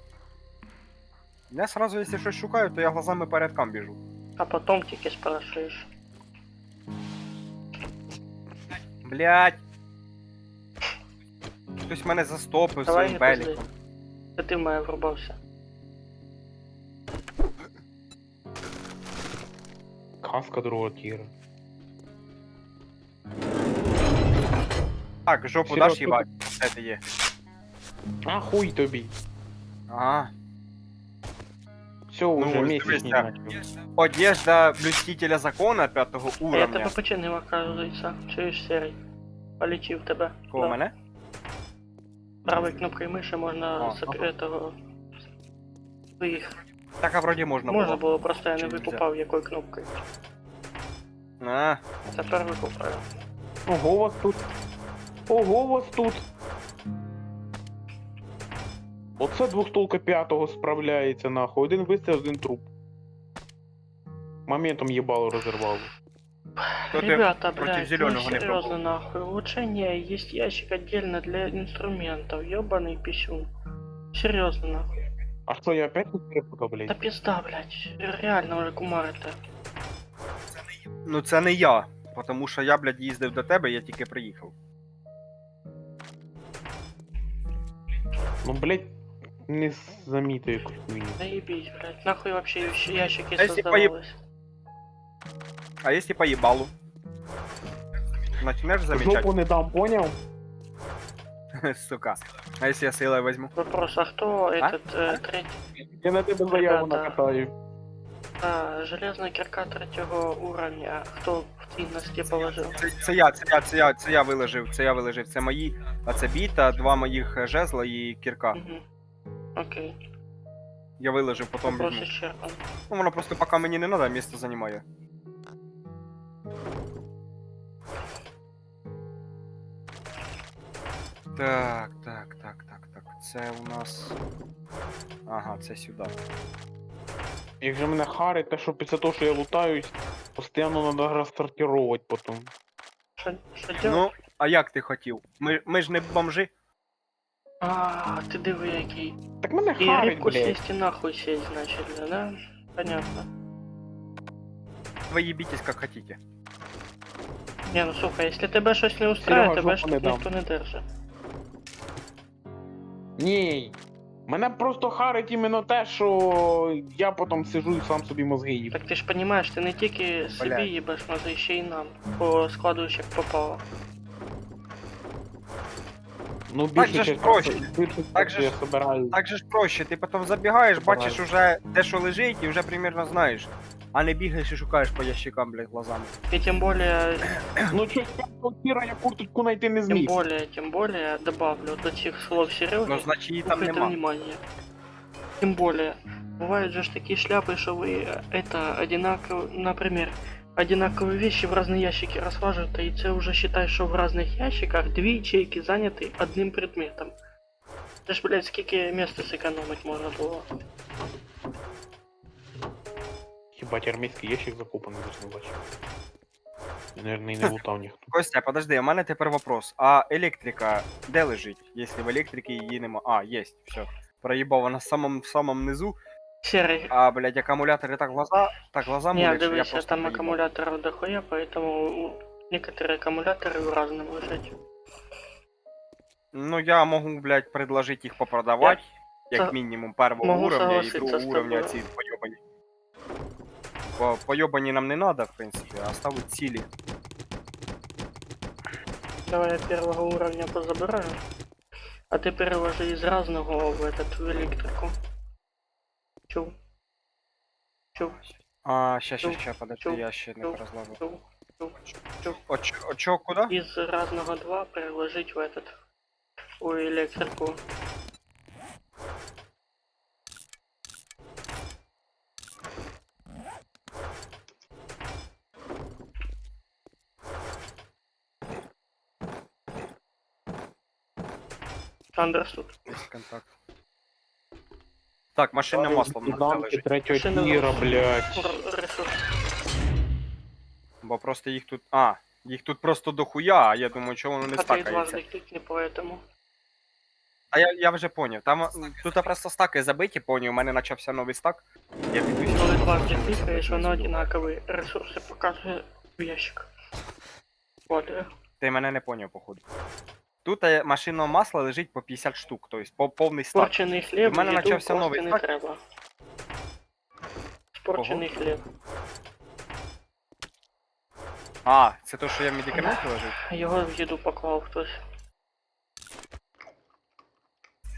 Speaker 3: Я сразу, якщо щось шукаю, то я глазами по рядкам біжу.
Speaker 1: А потім тільки спрашуєш.
Speaker 3: Блять. Хтось мене застопив
Speaker 1: Давай
Speaker 3: своїм
Speaker 1: не пизди.
Speaker 3: беліком.
Speaker 1: Це ти в мене врубався.
Speaker 2: Каска другого тіра.
Speaker 3: Так, жопу
Speaker 2: Серьёз,
Speaker 3: даш їбать? Де ти є?
Speaker 2: А хуй тобі.
Speaker 3: Ага.
Speaker 2: Все, уже
Speaker 3: ось
Speaker 2: месяц
Speaker 3: дивись,
Speaker 2: не
Speaker 3: так.
Speaker 2: начал.
Speaker 3: Одежда блюстителя закона 5-го
Speaker 1: А я
Speaker 3: уровня.
Speaker 1: тебе починив, оказується. Чуєш, серий? Полетів тебе.
Speaker 3: Кого
Speaker 1: Да.
Speaker 3: мене?
Speaker 1: Правою кнопкою миші можна
Speaker 3: А, ага.
Speaker 1: того своїх.
Speaker 3: Так, а вроді можна
Speaker 1: Можна
Speaker 3: було.
Speaker 1: було, просто я не
Speaker 3: Чи нельзя?
Speaker 1: викупав якою кнопкою.
Speaker 3: А,
Speaker 1: Тепер викупаю.
Speaker 2: Ого, вас тут. Ого, вас тут. Оце двохстолка п'ятого справляється, нахуй. Один вистріл, один труп. Моментом їбало розірвало.
Speaker 3: то ти
Speaker 1: Ребята,
Speaker 3: проти
Speaker 1: блядь, ну
Speaker 3: зеленого не
Speaker 1: серьезно
Speaker 3: пробував.
Speaker 1: нахуй. Улучшение есть ящик отдельно для инструментов. Ёбаный писюн. Серьезно нахуй.
Speaker 2: А що, я опять тут перепутав,
Speaker 1: Да
Speaker 2: блядь?
Speaker 1: пизда, блядь. Реально уже кумарите.
Speaker 3: Ну це не я, тому що я, блядь, їздив до тебе, я тільки приїхав.
Speaker 2: Ну, блядь, не замітив якусь хуйню.
Speaker 1: Заебись, блядь. Нахуй вообще ящики
Speaker 3: А если
Speaker 1: создавались.
Speaker 3: А якщо по їбалу? Начнеш замічати?
Speaker 2: Жопу не дам, поняв?
Speaker 3: Сука. А якщо я силою візьму?
Speaker 1: Вопрос, а кто этот третий?
Speaker 2: Я на тебе заяву
Speaker 1: Ребята.
Speaker 2: накатаю.
Speaker 1: Железная кирка третьего уровня. Кто в цінності положил?
Speaker 3: Це я виложив. Це мої, а це біта, два моїх жезла і кірка.
Speaker 1: Угу. Окей.
Speaker 3: Я виложив, потім
Speaker 1: Вопрос
Speaker 3: візьму.
Speaker 1: исчерпан.
Speaker 3: Ну воно просто поки мені не треба, місце займає. Так. Це у нас. Ага, це сюди.
Speaker 2: Як же мене харить, те, що після того, що я лутаюсь, постійно треба розсортувати потім.
Speaker 1: Що делать?
Speaker 3: Ну, а як ти хотів? Ми ж не бомжи.
Speaker 1: А, ти диви який.
Speaker 2: Так мене
Speaker 1: І
Speaker 2: харить,
Speaker 1: рибку
Speaker 2: блядь.
Speaker 1: сесть и нахуй сесть, значит, да? Понятно.
Speaker 3: Ви їбітесь як хотите.
Speaker 1: Не, ну слухай, якщо тебе щось не устраиває,
Speaker 2: Серега,
Speaker 1: тебе ж
Speaker 2: жопу не
Speaker 1: тут
Speaker 2: дам.
Speaker 1: ніхто не держить.
Speaker 2: Ні. Мене просто харить іменно те, що я потім сижу і сам собі мозги їм.
Speaker 1: Так ти ж розумієш, ти не тільки собі
Speaker 3: Блядь.
Speaker 1: їбеш мозги, ще й нам. По складу як попало.
Speaker 2: Ну,
Speaker 3: Так же
Speaker 2: більше
Speaker 3: ж
Speaker 2: часу,
Speaker 3: проще.
Speaker 2: більше
Speaker 3: Так
Speaker 2: часу
Speaker 3: же
Speaker 2: я
Speaker 3: ж-
Speaker 2: собираю.
Speaker 3: Так же ж проще, ти потім забігаєш,
Speaker 2: Давай.
Speaker 3: бачиш уже те, що лежить, і вже примерно знаєш. А не бігаєш і шукаєш по ящикам, блядь, глазами.
Speaker 1: І тим более,
Speaker 2: Ну, щось п'ятого я курточку знайти не зміг.
Speaker 1: тем более, добавлю до цих слов Сереги.
Speaker 3: Ну, значить її там
Speaker 1: Слухайте
Speaker 3: нема.
Speaker 1: внимание. Тем более, бывают же ж такие шляпы, что вы это одинаково, например, одинаковые вещи в разные ящики расложите, и це уже считай, что в разных ящиках две ячейки заняты одним предметом. Це ж, блядь, скільки місця зекономить можна було.
Speaker 2: Хіба армійський ящик закопаний, я ж не бачив. Я, наверное, і не лутав ніхто.
Speaker 3: Костя, подожди, у мене тепер вопрос. А електрика де лежить, якщо в електрики її нема? А, є, все. Проїбав, вона в самому низу,
Speaker 1: Серый.
Speaker 3: а, блядь, акумулятори так глаза
Speaker 1: Не,
Speaker 3: мулять, що я
Speaker 1: дивися,
Speaker 3: просто
Speaker 1: там
Speaker 3: проїбав.
Speaker 1: аккумуляторов дохуя, поэтому некоторые аккумуляторы в разном лежать.
Speaker 3: Ну, я можу, блядь, предложить їх попродавати, як
Speaker 1: Та-
Speaker 3: мінімум першого
Speaker 1: можу
Speaker 3: уровня і
Speaker 1: согласиться
Speaker 3: другого
Speaker 1: з
Speaker 3: уровня
Speaker 1: тобою.
Speaker 3: ці пойобані. Бо пойобані нам не надо, в принципі, а ставить цілі.
Speaker 1: Давай я первого уровня позабираю. А ты переложи из разного в этот, в электрику. Чув. Чув,
Speaker 3: А, ща,
Speaker 1: Чув,
Speaker 3: подожди,
Speaker 1: чув,
Speaker 3: я ще не
Speaker 1: чув,
Speaker 3: розловив.
Speaker 1: чув, чув, чув.
Speaker 3: От чо, куди?
Speaker 1: Из разного 2 переложить в этот, у электрику. Андерс тут.
Speaker 3: Контакт. Так, машинне масло в нас де
Speaker 2: Дамки
Speaker 3: лежить.
Speaker 2: третього
Speaker 1: Машина
Speaker 2: тіра,
Speaker 1: масло.
Speaker 2: блядь.
Speaker 1: Ресурс.
Speaker 3: Бо просто їх тут. А, їх тут просто дохуя, а я думаю, чого воно не
Speaker 1: А ты
Speaker 3: стакається.
Speaker 1: дважды кликни поэтому.
Speaker 3: А я вже поняв. Там тут просто стаки забиті, поняв, у мене почався новий стак. Я дивлюся.
Speaker 1: Коли
Speaker 3: що
Speaker 1: дважды
Speaker 3: просто
Speaker 1: кликаешь,
Speaker 3: щось
Speaker 1: оно
Speaker 3: не
Speaker 1: одинаковые ресурсы показывает в ящик. Вот.
Speaker 3: Ти мене не поняв, походу. Тут машинного масла лежить по 50 штук, тобто повний стак.
Speaker 1: Спорчений хліб,
Speaker 3: В мене
Speaker 1: їду
Speaker 3: почався
Speaker 1: кошти
Speaker 3: новий
Speaker 1: не
Speaker 3: стак.
Speaker 1: треба. Спорчений хліб.
Speaker 3: А, це то, що я медикаменти лежив?
Speaker 1: Його в їду поклав хтось.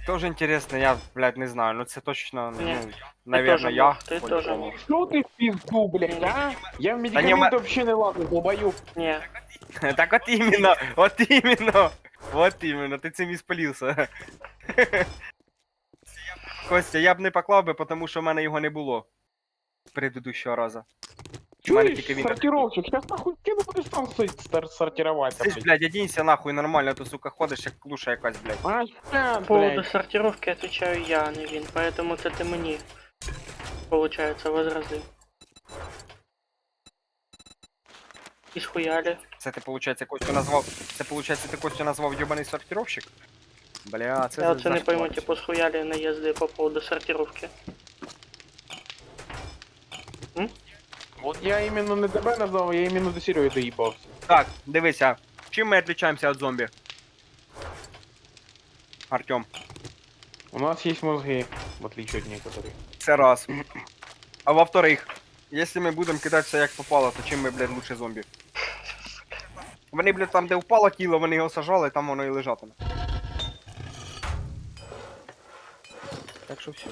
Speaker 3: Тоже интересно, я, блядь, не знаю, ну це точно,
Speaker 1: Ні,
Speaker 3: ну, наверное,
Speaker 1: теж
Speaker 3: я.
Speaker 1: мог, ти
Speaker 3: по-любому.
Speaker 1: теж мог.
Speaker 2: Що ти в пізду, блядь, а? Я в медикаменти взагалі не лазу, долбоёб.
Speaker 1: Ні,
Speaker 3: Так вот именно, ты цим і спалився. Костя, я б не поклав би, тому що в мене його не було. Предыдущого разу. У мене тільки
Speaker 2: Чуєш,
Speaker 3: він.
Speaker 2: сортировщик, сейчас нахуй ти не будеш там сортироваться,
Speaker 3: Ти ж,
Speaker 2: блядь.
Speaker 3: блядь, одінься нахуй нормально, а то, сука, ходиш як клуша якась, блядь.
Speaker 2: А,
Speaker 1: по поводу
Speaker 2: блядь.
Speaker 1: сортировки отвечаю я, а не він, поэтому це ти мені, получается, возрази. І схуяли.
Speaker 3: Це ти, получається, Костю назвав. Це, получається, ти Костю назвав ёбаний сортировщик? Бля, це
Speaker 1: Я оце не
Speaker 3: за
Speaker 1: пойму,
Speaker 3: що?
Speaker 1: типу, схуяли наїзди по поводу сортировки.
Speaker 2: От я іменно не тебе назвав, я іменно до Сереги доїбався.
Speaker 3: Так, дивися, чим ми відрізняємося від зомбі? Артем,
Speaker 2: У нас есть мозги, в отличие от некоторых.
Speaker 3: це раз. А во-вторых, якщо ми будемо кидатися як попало, то чим ми, блядь, лучше зомбі? Вони, блядь, там, де впало тіло, вони його сажали, там воно і лежатиме. Так що все.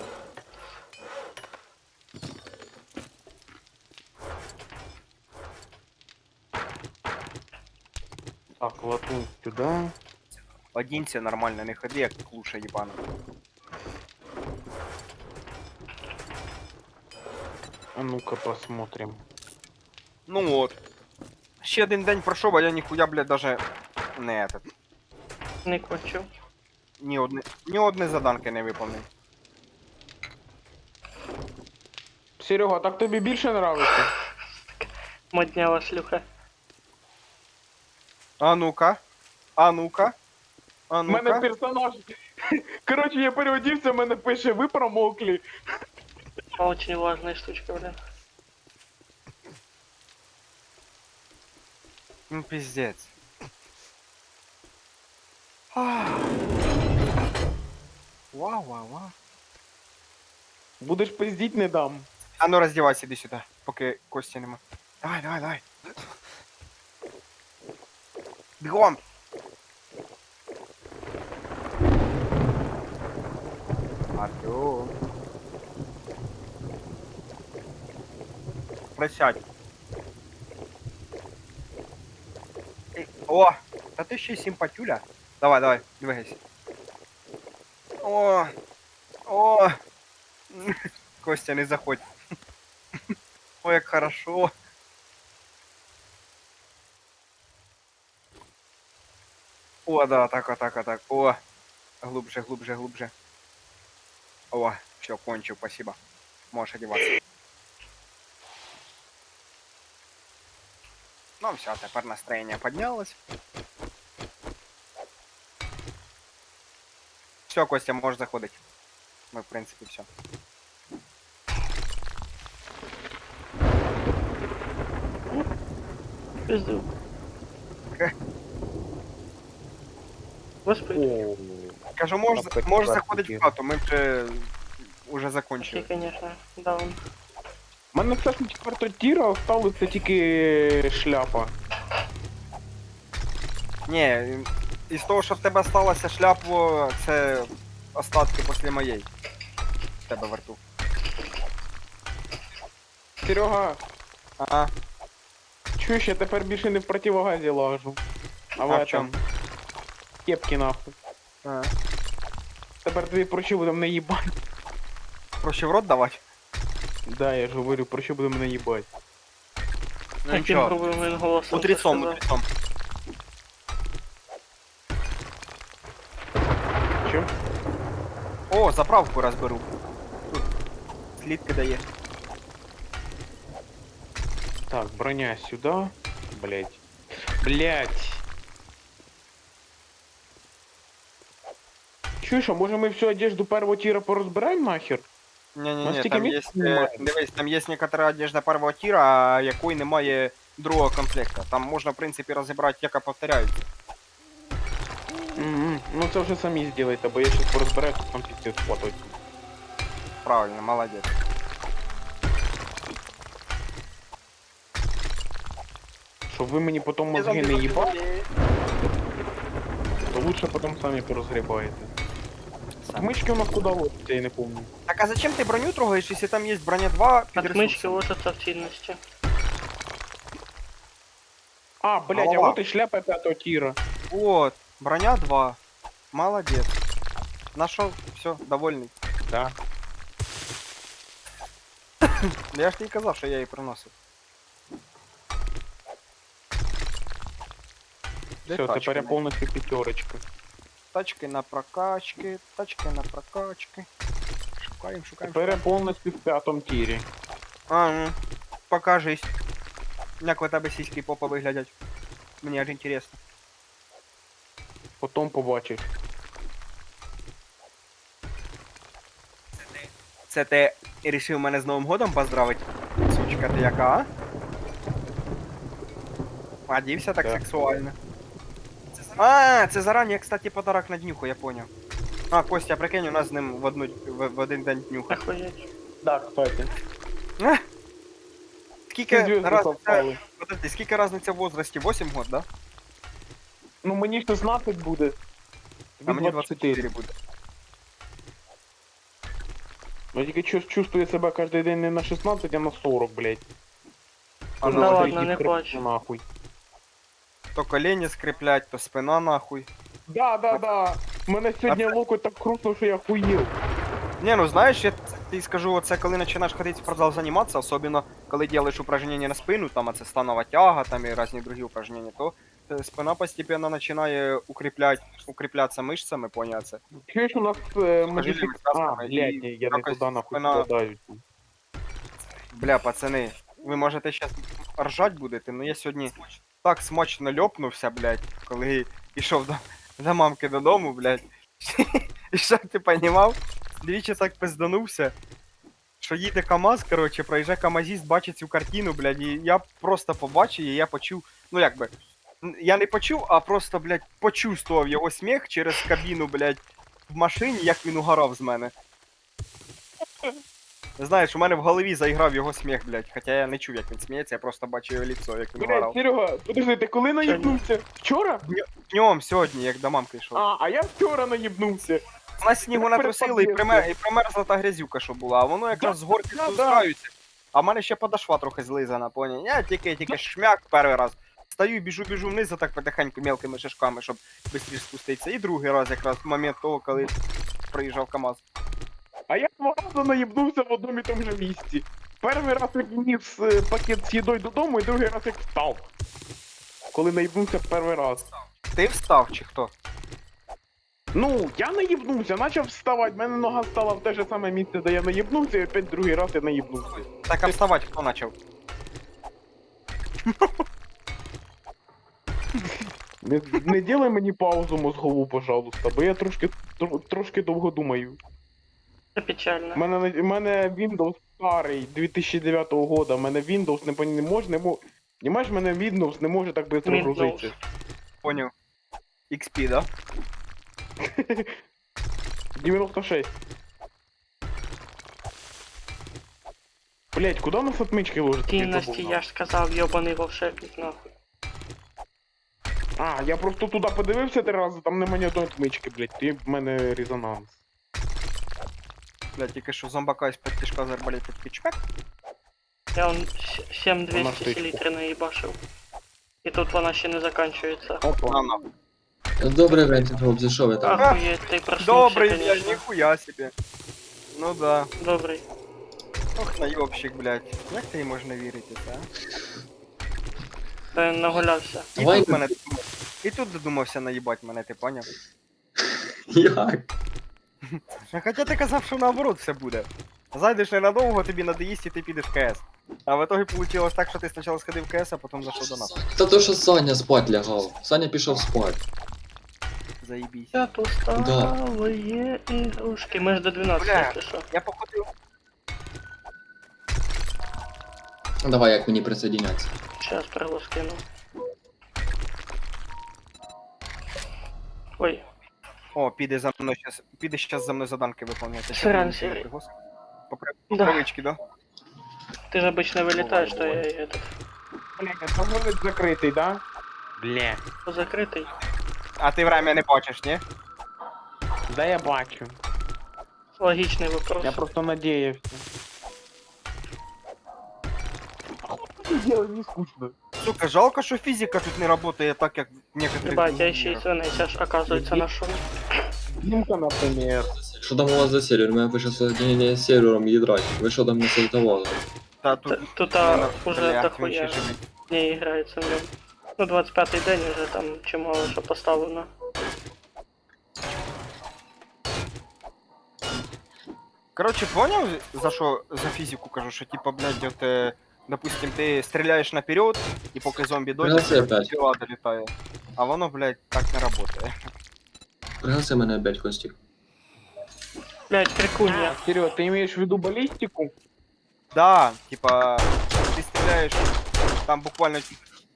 Speaker 2: Так, латунь сюда.
Speaker 3: Одінься нормально, не ходи, як клуша їбана.
Speaker 2: А ну-ка посмотрим.
Speaker 3: Ну от. Ще один день пройшов, а я ніхуя, блядь, даже не этот.
Speaker 1: Не кончив.
Speaker 3: Ні одне заданки не виповнив.
Speaker 2: Серега, так тобі більше нравиться?
Speaker 1: Моднява шлюха.
Speaker 3: А ну-ка. А ну-ка. А
Speaker 2: У мене
Speaker 3: ну-ка.
Speaker 2: персонаж. Коротше, я переодівся, мене пише, ви промокли.
Speaker 1: Очень важная штучка, блин.
Speaker 3: Ну пиздец. Вау.
Speaker 2: Будеш пиздіть, не дам.
Speaker 3: А ну роздівайся, іди сюди, поки Кості нема. Давай. Бігом! Артем. Присядь. О, та ти ще й симпатюля. Давай, двигайся. О. Костя, не заходь. Ой, як хорошо. О, да, так. О, глубже. О, все, кончил, спасибо. Можешь одеваться. Ну все, теперь настроение поднялось. Все, Костя, можешь заходить. Мы, в принципе, все.
Speaker 1: Пизду. Господи,
Speaker 2: О,
Speaker 3: Кажу, можешь
Speaker 2: Так,
Speaker 3: можешь
Speaker 2: так,
Speaker 3: заходить
Speaker 2: таки.
Speaker 3: в хату, мы уже
Speaker 1: окей,
Speaker 3: закончили.
Speaker 1: конечно, даун.
Speaker 2: у мене все ж четвертого тіра осталося тільки шляпа.
Speaker 3: Не, із того, що в тебе сталося шляпу, це остатки після моєї. В тебе во рту.
Speaker 2: Серега,
Speaker 3: Ага.
Speaker 2: чуєш, я тепер більше не в противогазі лажу. А в
Speaker 3: А в
Speaker 2: этом.
Speaker 3: чому?
Speaker 2: Кепки нахуй.
Speaker 3: Ага.
Speaker 2: Тепер твої прочі будемо не їбать.
Speaker 3: Проще в рот давати?
Speaker 2: Да, я ж говорю, прочі будемо не їбать.
Speaker 3: Ну
Speaker 1: Яким
Speaker 3: нічого.
Speaker 1: грубим він голосом
Speaker 3: Мудрецом,
Speaker 1: це сказав.
Speaker 3: мудрецом.
Speaker 2: Чо?
Speaker 3: О, заправку розберу. Тут слідки дає.
Speaker 2: Так, броня сюда. Блять. Чуєш, а може ми всю одежду первого тіра порозбираємо нахер?
Speaker 3: Ні-ні-ні,
Speaker 2: Настільки
Speaker 3: там є,
Speaker 2: місць немає.
Speaker 3: дивись, там є некотора одежда первого тира, а якої немає другого комплекта. Там можна, в принципі, розібрати, яка повторяється.
Speaker 2: Ну це вже самі зробите, бо я щас порозбираю, то там піздець хватить.
Speaker 3: Правильно, молодець.
Speaker 2: Щоб ви мені потім мозги не їбали, то лучше потім самі порозгрібаєте. Отмычки у нас куда ложатся, я не помню.
Speaker 3: Так а зачем ты броню трогаешь, если там есть броня 2 під
Speaker 1: Отмычки
Speaker 3: ресурсами?
Speaker 1: ложатся в цінності.
Speaker 2: А, блядь, а
Speaker 3: Голова.
Speaker 2: вот и шляпа 5-го тира.
Speaker 3: Вот, броня 2. Молодец. Нашел, все, довольний.
Speaker 2: Да.
Speaker 3: Я ж тобі казав, що я її приносив. Де
Speaker 2: Все,
Speaker 3: тачка,
Speaker 2: теперь я
Speaker 3: блядь?
Speaker 2: полностью пятерочка.
Speaker 3: Тачки на прокачки, тачки на прокачки. Шукаємо, шукаємо.
Speaker 2: Теперь я
Speaker 3: шукаємо.
Speaker 2: полностью в 5-м тире.
Speaker 3: А, ну, покажись. Як у тебе сіськи попа виглядять. Мені аж інтересно.
Speaker 2: Потом побачиш.
Speaker 3: Це ти рішив мене з Новим годом поздравити? Сучка ти яка, а? Одівся так
Speaker 2: Так.
Speaker 3: сексуально. А, це зарані, кстати, подарок на днюху, я поняв. А, Костя, прикинь, у нас з ним в один день днюха.
Speaker 1: Охуєть.
Speaker 2: Да, кстати.
Speaker 3: Скільки
Speaker 2: Звезды
Speaker 3: разниця,
Speaker 2: совпали.
Speaker 3: подожди, скільки разниця в возрасті? 8 год, да?
Speaker 2: Ну мені 16 буде.
Speaker 3: А мені 24 буде.
Speaker 2: Я тільки чувствую себе кожен день не на 16, а на 40, блядь.
Speaker 3: А
Speaker 2: Уже
Speaker 3: ну,
Speaker 1: да
Speaker 2: на
Speaker 1: ладно,
Speaker 2: третій
Speaker 1: не
Speaker 2: хребет
Speaker 1: плач.
Speaker 2: Нахуй.
Speaker 3: То колені скріплять, то спина нахуй.
Speaker 2: Да. Мене сьогодні локоть так крутно, що я хуїв.
Speaker 3: Не, ну знаєш, я тобі скажу, оце коли починаєш ходити в спортзал займатися, особливо коли робиш упражнення на спину, там це станова тяга, там і різні другі упражнення, то спина постепенно починає укріплятися мишцями, поняв це.
Speaker 2: Чуєш, у нас мужики... А,
Speaker 3: связками,
Speaker 2: блядь,
Speaker 3: і
Speaker 2: ні, я не
Speaker 3: якось
Speaker 2: туди нахуй
Speaker 3: спина-
Speaker 2: складаю.
Speaker 3: Бля, пацани, ви можете зараз ржать будете, но я сьогодні так смачно льопнувся, блядь, коли йшов до мамки додому, блядь. І що ти понімав? Двічі так пизданувся, що їде КамАЗ, короче, проїжджає КамАЗіст, бачить цю картину, блядь, і я просто побачив, і я почув, ну якби, я не почув, а просто, блядь, почувствував його сміх через кабіну, блядь, в машині, як він угорав з мене. Знаєш, у мене в голові заіграв його сміх, блядь, хоча я не чув, як він сміється, я просто бачив його лицо, як він
Speaker 2: Блядь,
Speaker 3: угорав.
Speaker 2: Серега, подожди, ти коли наїбнувся? Вчора?
Speaker 3: Днем сьогодні, як до мамки йшов.
Speaker 2: А я вчора наїбнувся.
Speaker 3: У нас снігу натрусили і примерзла та грязюка, що була, а воно якраз з горки
Speaker 2: да.
Speaker 3: спускаються. А в мене ще подошва трохи злизана, поняв? Я тільки шмяк перший раз. Стою і біжу вниз, так потихеньку мелкими шишками, щоб швидше спуститися. І другий раз якраз в момент того, коли приїжджав КамАЗ.
Speaker 2: А я 2 рази наїбнувся в одному і тому же місці. Перший раз як ніс пакет з їдою додому, і другий раз як встав. Коли наїбнувся перший раз.
Speaker 3: Ти встав чи хто?
Speaker 2: Ну, я наїбнувся, почав вставати, в мене нога стала в те ж саме місце, де я наїбнувся, і опять другий раз я наїбнувся.
Speaker 3: Так, а вставати хто почав?
Speaker 2: Не делай мені паузу мозгову, пожалуйста, бо я трошки довго думаю.
Speaker 1: Це печально.
Speaker 2: У мене Windows старий 2009 года, в мене Windows не може, Понимаєш, в мене Windows не може так швидко
Speaker 1: Windows.
Speaker 2: грузитися.
Speaker 3: Поняв. XP, да?
Speaker 2: 96. Блять, куди у нас отмички ложиться?
Speaker 1: Цінності, я ж сказав, йобаний волшебник, нахуй.
Speaker 2: А, я просто туди подивився 3 рази, там нема ні одної отмички, блять, ти в мене резонанс.
Speaker 3: Бля, тільки що зомбака із-під кишка з арбалета такий чмек.
Speaker 1: Я он
Speaker 2: На
Speaker 1: 7200
Speaker 2: штучку.
Speaker 1: селітри наїбашив. І тут вона ще не закінчується.
Speaker 2: Опа.
Speaker 3: На нахуй.
Speaker 5: Добрий вечір, хлопці, що ви там?
Speaker 1: Ахуєть, ти проснувся,
Speaker 3: Добрий, блядь,
Speaker 1: конечно.
Speaker 3: ніхуя себе. Ну да.
Speaker 1: Добрий.
Speaker 3: Ох, найобщик, блядь. Як ти можна вірити, а?
Speaker 1: Та він нагулявся.
Speaker 3: І
Speaker 5: Давай.
Speaker 3: тут мене і тут додумався наїбать мене, ти поняв?
Speaker 5: Як?
Speaker 3: А хоча ти казав, що наоборот все буде. Зайдеш ненадовго, тобі надоїсть і ти підеш в КС. А в итоге получилось так, що ти спочатку сходив в КС, а потім зайшов до нас.
Speaker 5: Та то, що Саня спать лягав. Саня пішов спать.
Speaker 3: Заїбісь.
Speaker 1: Я тут стали ігрушки. Ми ж до 12,
Speaker 3: Бля.
Speaker 1: якщо що.
Speaker 3: Я походив.
Speaker 5: Давай, як мені присоединяться.
Speaker 1: Сейчас прилу скину. Ой,
Speaker 3: О, піде за мною щас. Піде щас за мною заданки виконувати.
Speaker 1: Сирен, Сирен.
Speaker 3: По
Speaker 1: Да.
Speaker 3: привички, да?
Speaker 1: ты же обычно вылетаешь, то я и этот
Speaker 2: Блять, погодить закритий, да? Бля.
Speaker 1: закрытый.
Speaker 3: А ти время не бачиш, ні?
Speaker 2: Да я бачу.
Speaker 1: Логічний вопрос.
Speaker 2: Я просто надеялся. Делать не скучно.
Speaker 3: Сука, жалко, що фізика тут не працює так, як в некоторых
Speaker 1: Ебать, я
Speaker 3: других
Speaker 1: ще й
Speaker 3: іграх.
Speaker 1: свинець аж, оказується, нашов.
Speaker 2: Димка, например.
Speaker 5: Що там у вас за сервер? У мене пише соединення з сервером ядра. Ви що там не сортували?
Speaker 3: Та тут
Speaker 1: Тут
Speaker 3: блядь,
Speaker 1: уже
Speaker 3: він ще
Speaker 1: дохуя
Speaker 3: живий.
Speaker 1: не грається в ньому. Ну, 25-й день уже там чимало що поставлено.
Speaker 3: Короче, понял, за що за фізику кажу, що типа, блядь, от, допустим, ти стріляєш наперед, і поки зомбі
Speaker 5: Пригаси
Speaker 3: дойде,
Speaker 5: опять.
Speaker 3: стріла долітає. А воно, блядь, так не працює.
Speaker 5: Пригаси мене опять, Костік.
Speaker 1: Блять, прикунья.
Speaker 2: Серега, ты имеешь в виду баллистику?
Speaker 3: Да, типа, ти стріляєш там буквально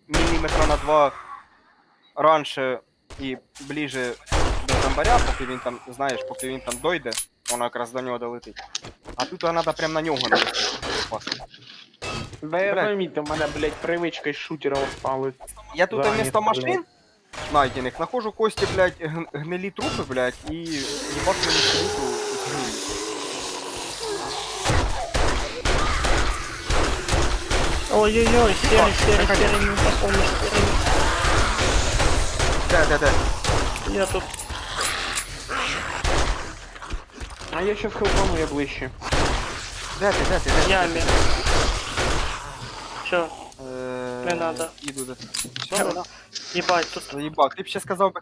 Speaker 3: міліметра на 2 раніше і ближе до зомбаря, поки він там, знаєш, поки він там дойде, воно якраз до нього долетить. А тут треба прям на нього навести.
Speaker 2: Да я
Speaker 3: Блядь.
Speaker 2: заметил, у меня, блядь, привычка из шутера осталась.
Speaker 3: Я тут
Speaker 2: Да,
Speaker 3: вместо
Speaker 2: нет,
Speaker 3: машин найденных нахожу кости, блядь, гнилі трупи, блядь, і їбать мені скелету гнилі.
Speaker 1: Ой-ой-ой, серый, не запомнишь, серый.
Speaker 3: Де.
Speaker 1: Я тут
Speaker 2: А я сейчас хелпану, я ближе.
Speaker 3: Де ти?
Speaker 1: в яме. Чё, Не надо.
Speaker 3: Іду до... Все, не надо.
Speaker 1: ебать, тут
Speaker 3: Заїбав. Ти б ще сказав би,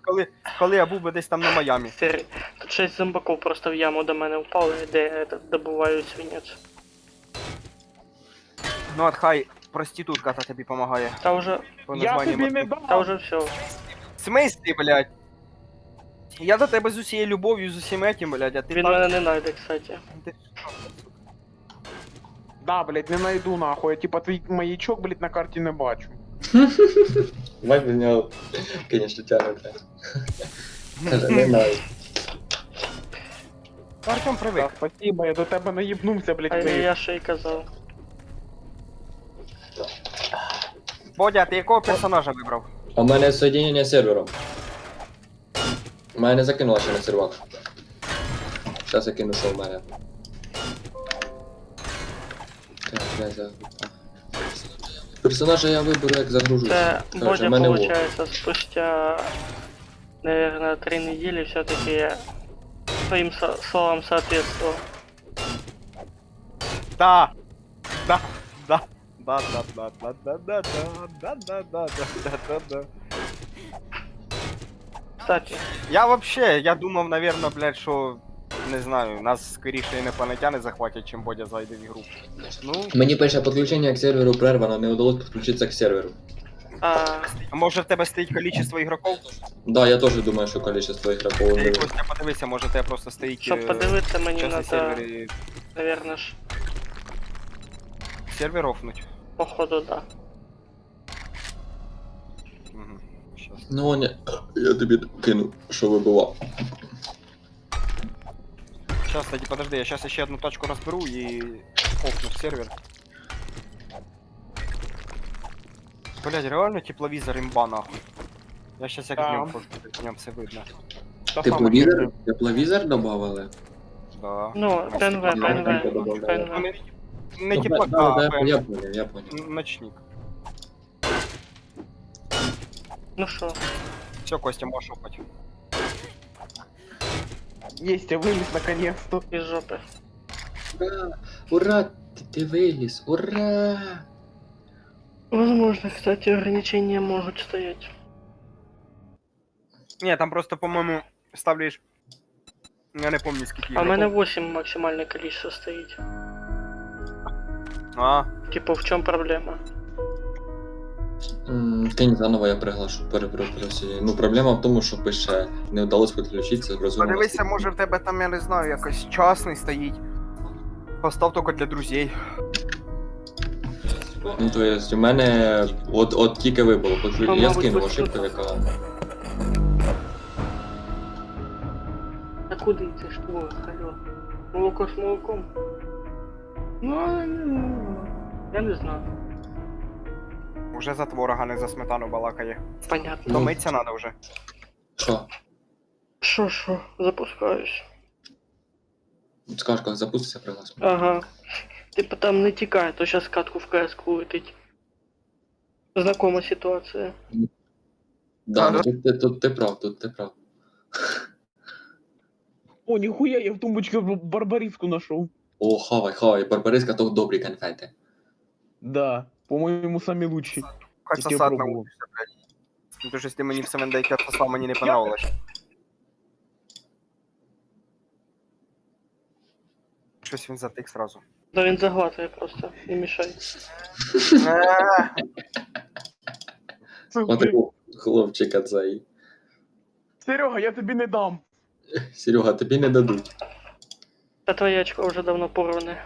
Speaker 3: коли я був би десь там на Майамі.
Speaker 1: серый. Тут 6 зомбаков просто в яму до мене впали, де я добуваю свинець.
Speaker 3: Ну от хай проститутка та тобі помагає.
Speaker 1: Та уже,
Speaker 3: По
Speaker 2: Я
Speaker 3: названню
Speaker 2: тебе не
Speaker 3: Мартин.
Speaker 1: та
Speaker 2: дам!
Speaker 1: уже все.
Speaker 3: В смислі, блядь? Я до тебе з усією любов'ю, з усім этим, блядь, а ти
Speaker 1: Він
Speaker 3: так...
Speaker 1: мене не найде, кстати.
Speaker 3: Ти-
Speaker 2: Да, блядь, не найду нахуй. Я типа твій маячок, блядь, на карті не бачу.
Speaker 5: Мать мене, конечно, тягне, блядь. Каже, не знаю.
Speaker 3: Артем привик.
Speaker 2: Да, спасибо, я до тебе наїбнувся, блядь,
Speaker 1: А
Speaker 2: вниз.
Speaker 1: я ще й казав.
Speaker 3: Бодя, ти якого персонажа вибрав?
Speaker 5: А в мене соединення з сервером. Мене не закинуло ще на сервак. Зараз я кину, що в мене. Так, я за... Персонажа я виберу, як загружусь.
Speaker 1: Це
Speaker 5: Каже,
Speaker 1: Бодя,
Speaker 5: мене во.
Speaker 1: получается, спустя, наверное, 3 недели все-таки своим словам соответствовал.
Speaker 3: Да. Да.
Speaker 1: Кстати,
Speaker 3: Я думав, наверно, блядь, що, не знаю, нас скоріше інопланетяни захватять, чим Бодя зайде в ігру. Ну,
Speaker 5: Мені пише, підключення к серверу прервано, не удалось підключитися к серверу.
Speaker 3: а може в тебе стоїть кількість ігроків?
Speaker 5: Да, я теж думаю, що количество ігроків
Speaker 3: Ти
Speaker 5: не...
Speaker 3: Костя, подивися, може в тебе просто стоїть
Speaker 1: щоб подивитися, мені
Speaker 3: час на
Speaker 1: надо,
Speaker 3: сервері
Speaker 1: наверное, ж,
Speaker 3: сервер офнуть.
Speaker 1: походу, да.
Speaker 3: Угу. Щас.
Speaker 5: Ну, не, я тобі кину, що вибивав.
Speaker 3: Сейчас, кстати, подожди, я сейчас еще одну тачку разберу и офну сервер. Блять, реально тепловизор имба нахуй. Я сейчас як
Speaker 2: Да.
Speaker 3: днем хожу, в нем все видно.
Speaker 2: Та сама
Speaker 5: Тепловізор?
Speaker 2: херня.
Speaker 5: Тепловізор добавили?
Speaker 3: Да.
Speaker 1: Ну, ПНВ,
Speaker 5: Я
Speaker 1: ПНВ,
Speaker 5: не
Speaker 1: ПНВ.
Speaker 3: Не
Speaker 5: Ну,
Speaker 3: тепло,
Speaker 5: да,
Speaker 3: а
Speaker 5: да, я понял, я понял.
Speaker 3: ночник.
Speaker 1: Ну що,
Speaker 3: Все, Костя, можешь опать.
Speaker 2: Есть, я вылез наконец-то.
Speaker 1: із жопи.
Speaker 5: Ура! Ура! Ти виліз! Ура!
Speaker 1: Возможно, кстати, ограничения могут стоять.
Speaker 3: Не, там просто, по-моему, ставишь... Я не помню, скільки
Speaker 1: А в мене
Speaker 3: ігроків.
Speaker 1: 8 максимальное количество стоит.
Speaker 3: А,
Speaker 1: Типа, в чем проблема?
Speaker 5: Кинь заново, я приглашу, перепросив. Ну, проблема в тому, що пише, не вдалося підключитися, розумно.
Speaker 3: подивися, може в тебе там, я не знаю, якось частний стоїть. Постав тільки для друзей.
Speaker 5: Ну, то есть, у мене от тільки вибуло,
Speaker 1: Ну,
Speaker 5: я
Speaker 1: мабуть,
Speaker 5: скинув
Speaker 1: ось
Speaker 5: ошибку,
Speaker 1: тут.
Speaker 5: яка...
Speaker 1: А куда ты что? Алло. Молоко с молоком? Ну, я не знаю.
Speaker 3: Уже за творога, не за сметану балакає.
Speaker 1: Понятно.
Speaker 5: Ну.
Speaker 3: Томиться треба вже.
Speaker 5: Що?
Speaker 1: Шо, запускаюсь.
Speaker 5: Скажеш, коли запуститься, приглашу.
Speaker 1: Ага. Типа там не тікає, то зараз катку в КС-ку летить. Знакома ситуація.
Speaker 5: Да, ну тут ти прав, тут ти прав.
Speaker 2: О, ніхуя, я в тумбочці барбариску знайшов.
Speaker 5: О, хавай, барбариска, то добрі конфети.
Speaker 2: Да, по-моєму, самі лучші.
Speaker 3: Хай
Speaker 2: Тільки
Speaker 3: сосать
Speaker 2: пробував.
Speaker 3: научишься, блядь. Ну, то, що ти мені в 7 Day отсосал, мені не понравилось. Щось він затик сразу.
Speaker 1: Да він заглатує просто, не мішай.
Speaker 5: Отакого хлопчика цей.
Speaker 2: Серега, я тобі не дам.
Speaker 5: Серега, тобі не дадуть.
Speaker 1: Та твоє очко вже давно порване.